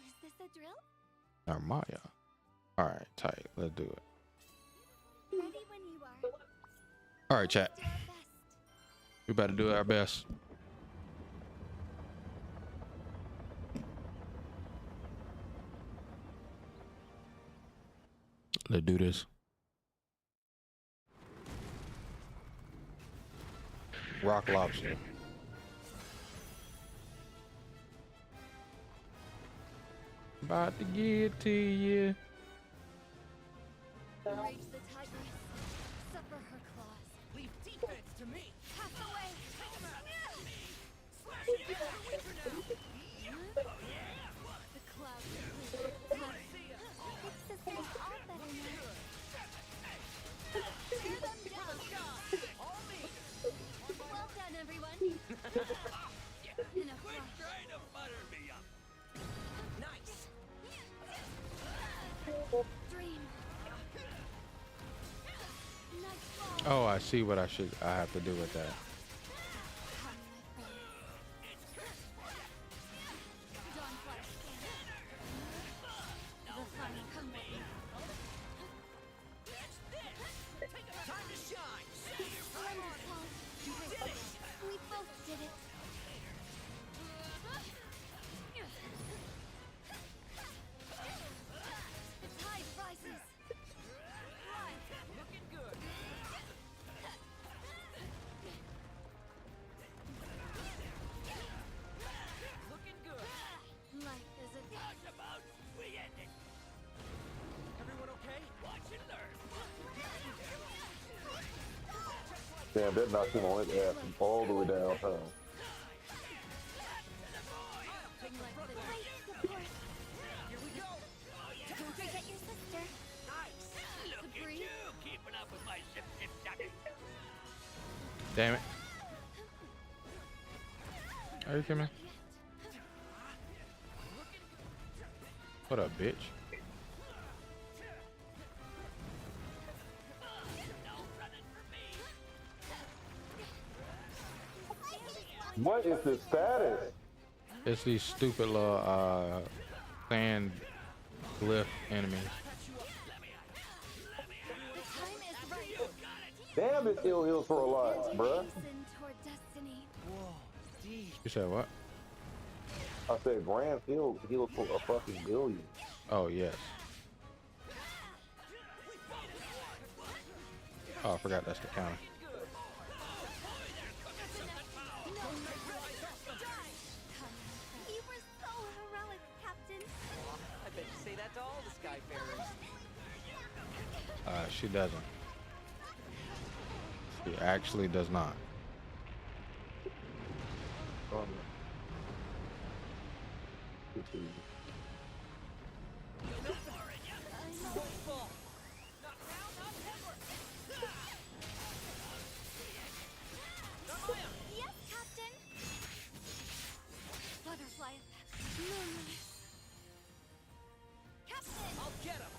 Is this a drill? Armaya. All right, tight. Let's do it. Ready when you are. All right, chat. We better do our best. Let's do this. Rock lobster. About to get to you. Rage the tigress. Suffer her claws. Leave defense to me. Pass away. Take him out. Slash you out of winter now. The clouds are clear. It's the same all better now. Tear them down. All me. Well done, everyone. In a Quit flash. trying to butter me up. Nice. Dream. Nightfall. Oh, I see what I have to do with that. Dawn flash scan. The fun come with me. Time to shine. Say your Wonderful. We both did it. The tide rises. looking good. Looking good. Life is a About we end it. Everyone okay? Watch and learn. Damn, that knocked him on his ass all the way downtown. Here we go. Don't forget your sister. Nice. Look at you keeping up with my zip. Damn it. Are you kidding me? What up, bitch? What is his status? It's these stupid little sand glyph enemies. Damn, this ill heals for a lot, bruh. Toward destiny. You said what? I said Grand heals for a fucking billion. Oh yes. Oh, I forgot that's the counter. You were so heroic, Captain. I bet you say that to all the Skyfarers. She doesn't. She actually does not. Yes, Captain. Butterfly effect. Moonlight. Captain. I'll get him.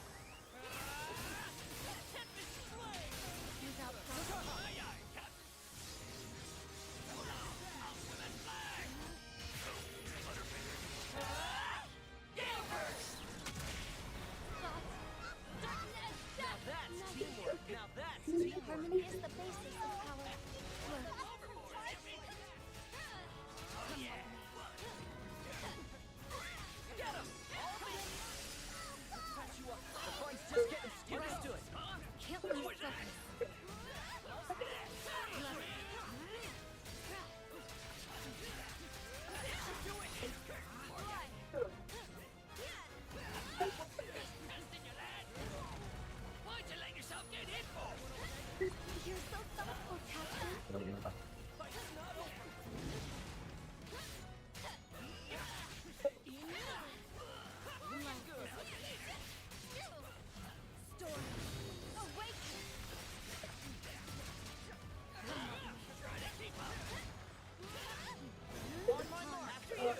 Without problem. Now that's teamwork. Now that's teamwork. Harmony is the basis of power. Look. Get him. Patch you up. The fight's just getting started. Understood. Can't lose focus. Why'd you let yourself get hit for? You're so thoughtful, Captain. Storm. Awaken. On my mark. After you.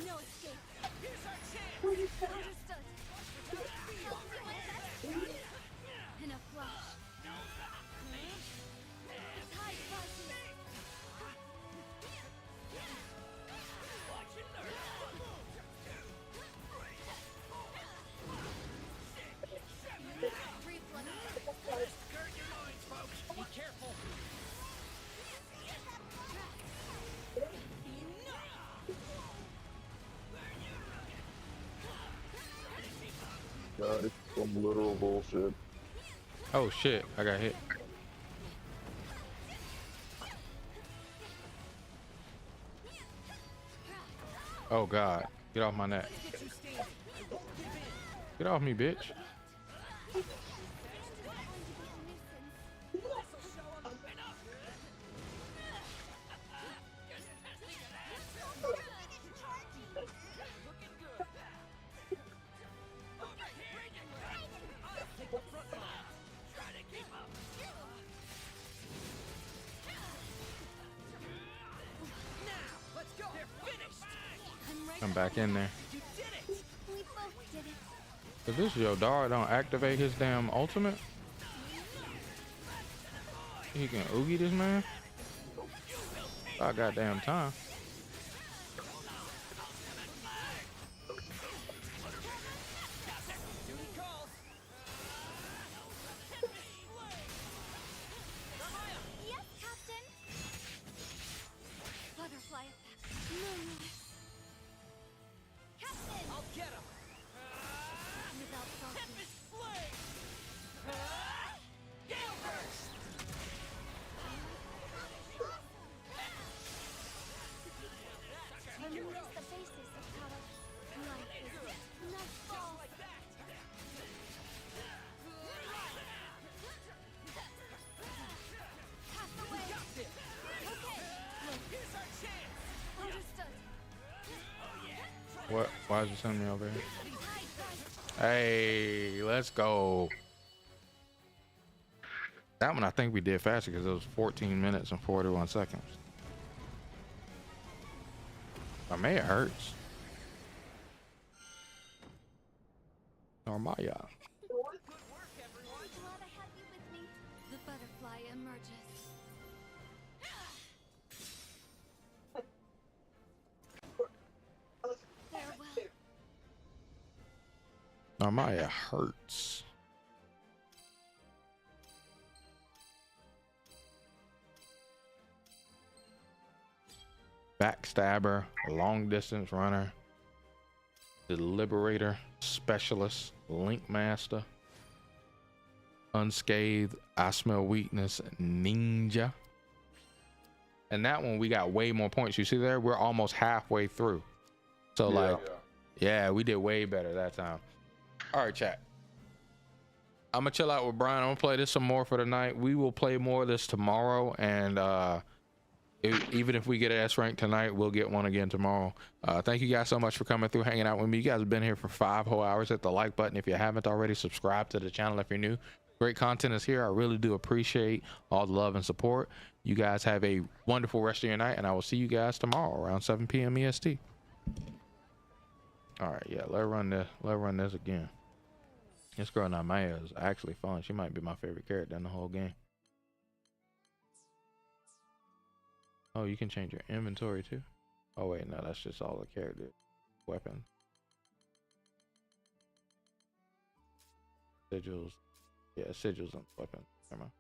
No escape. Here's our chance. Understood. In a flash. Tide rises. Watch it learn. Reflex. Skirt your loins, folks. Be careful. God, it's some literal bullshit. Oh shit, I got hit. Oh god, get off my neck. Get you standing. I won't give in. Get off me, bitch. This'll show 'em. Enough. Looking good. Over here. I'll take the front line. Try to keep up. Now, let's go. They're finished. I'm right. I'm back in there. You did it. We both did it. If this Yodara don't activate his damn ultimate, he can oogie this man. About goddamn time. Duty calls. Yes, Captain. Butterfly effect. Moonlight. Captain. I'll get him. Without problem. Tempest flame. Gale burst. Harmony is the basis of power. Life is not falls. Like that. Pass away. Got this. Okay. Here's our chance. Understood. What? Why is it sending me over here? Tide rises. Hey, let's go. That one I think we did faster because it was 14 minutes and 41 seconds. I mean, it hurts. Normaya. Good work, everyone. Glad I had you with me. The butterfly emerges. Farewell. Normaya hurts. Backstabber, long distance runner, deliberator, specialist, link master, Unscathed, I Smell Weakness, Ninja. And that one we got way more points. You see there? We're almost halfway through. So like, yeah, we did way better that time. All right, chat. I'm gonna chill out with Brian. I'm gonna play this some more for tonight. We will play more of this tomorrow, and even if we get an S rank tonight, we'll get one again tomorrow. Thank you guys so much for coming through, hanging out with me. You guys have been here for 5 whole hours. Hit the like button if you haven't already. Subscribe to the channel if you're new. Great content is here. I really do appreciate all the love and support. You guys have a wonderful rest of your night, and I will see you guys tomorrow around 7 p.m. EST. All right, yeah, let's run this again. This girl Namaya is actually fun. She might be my favorite character in the whole game. Oh, you can change your inventory too. Oh wait, no, that's just all the character weapons. Sigils. Yeah, sigils on weapons. Never mind.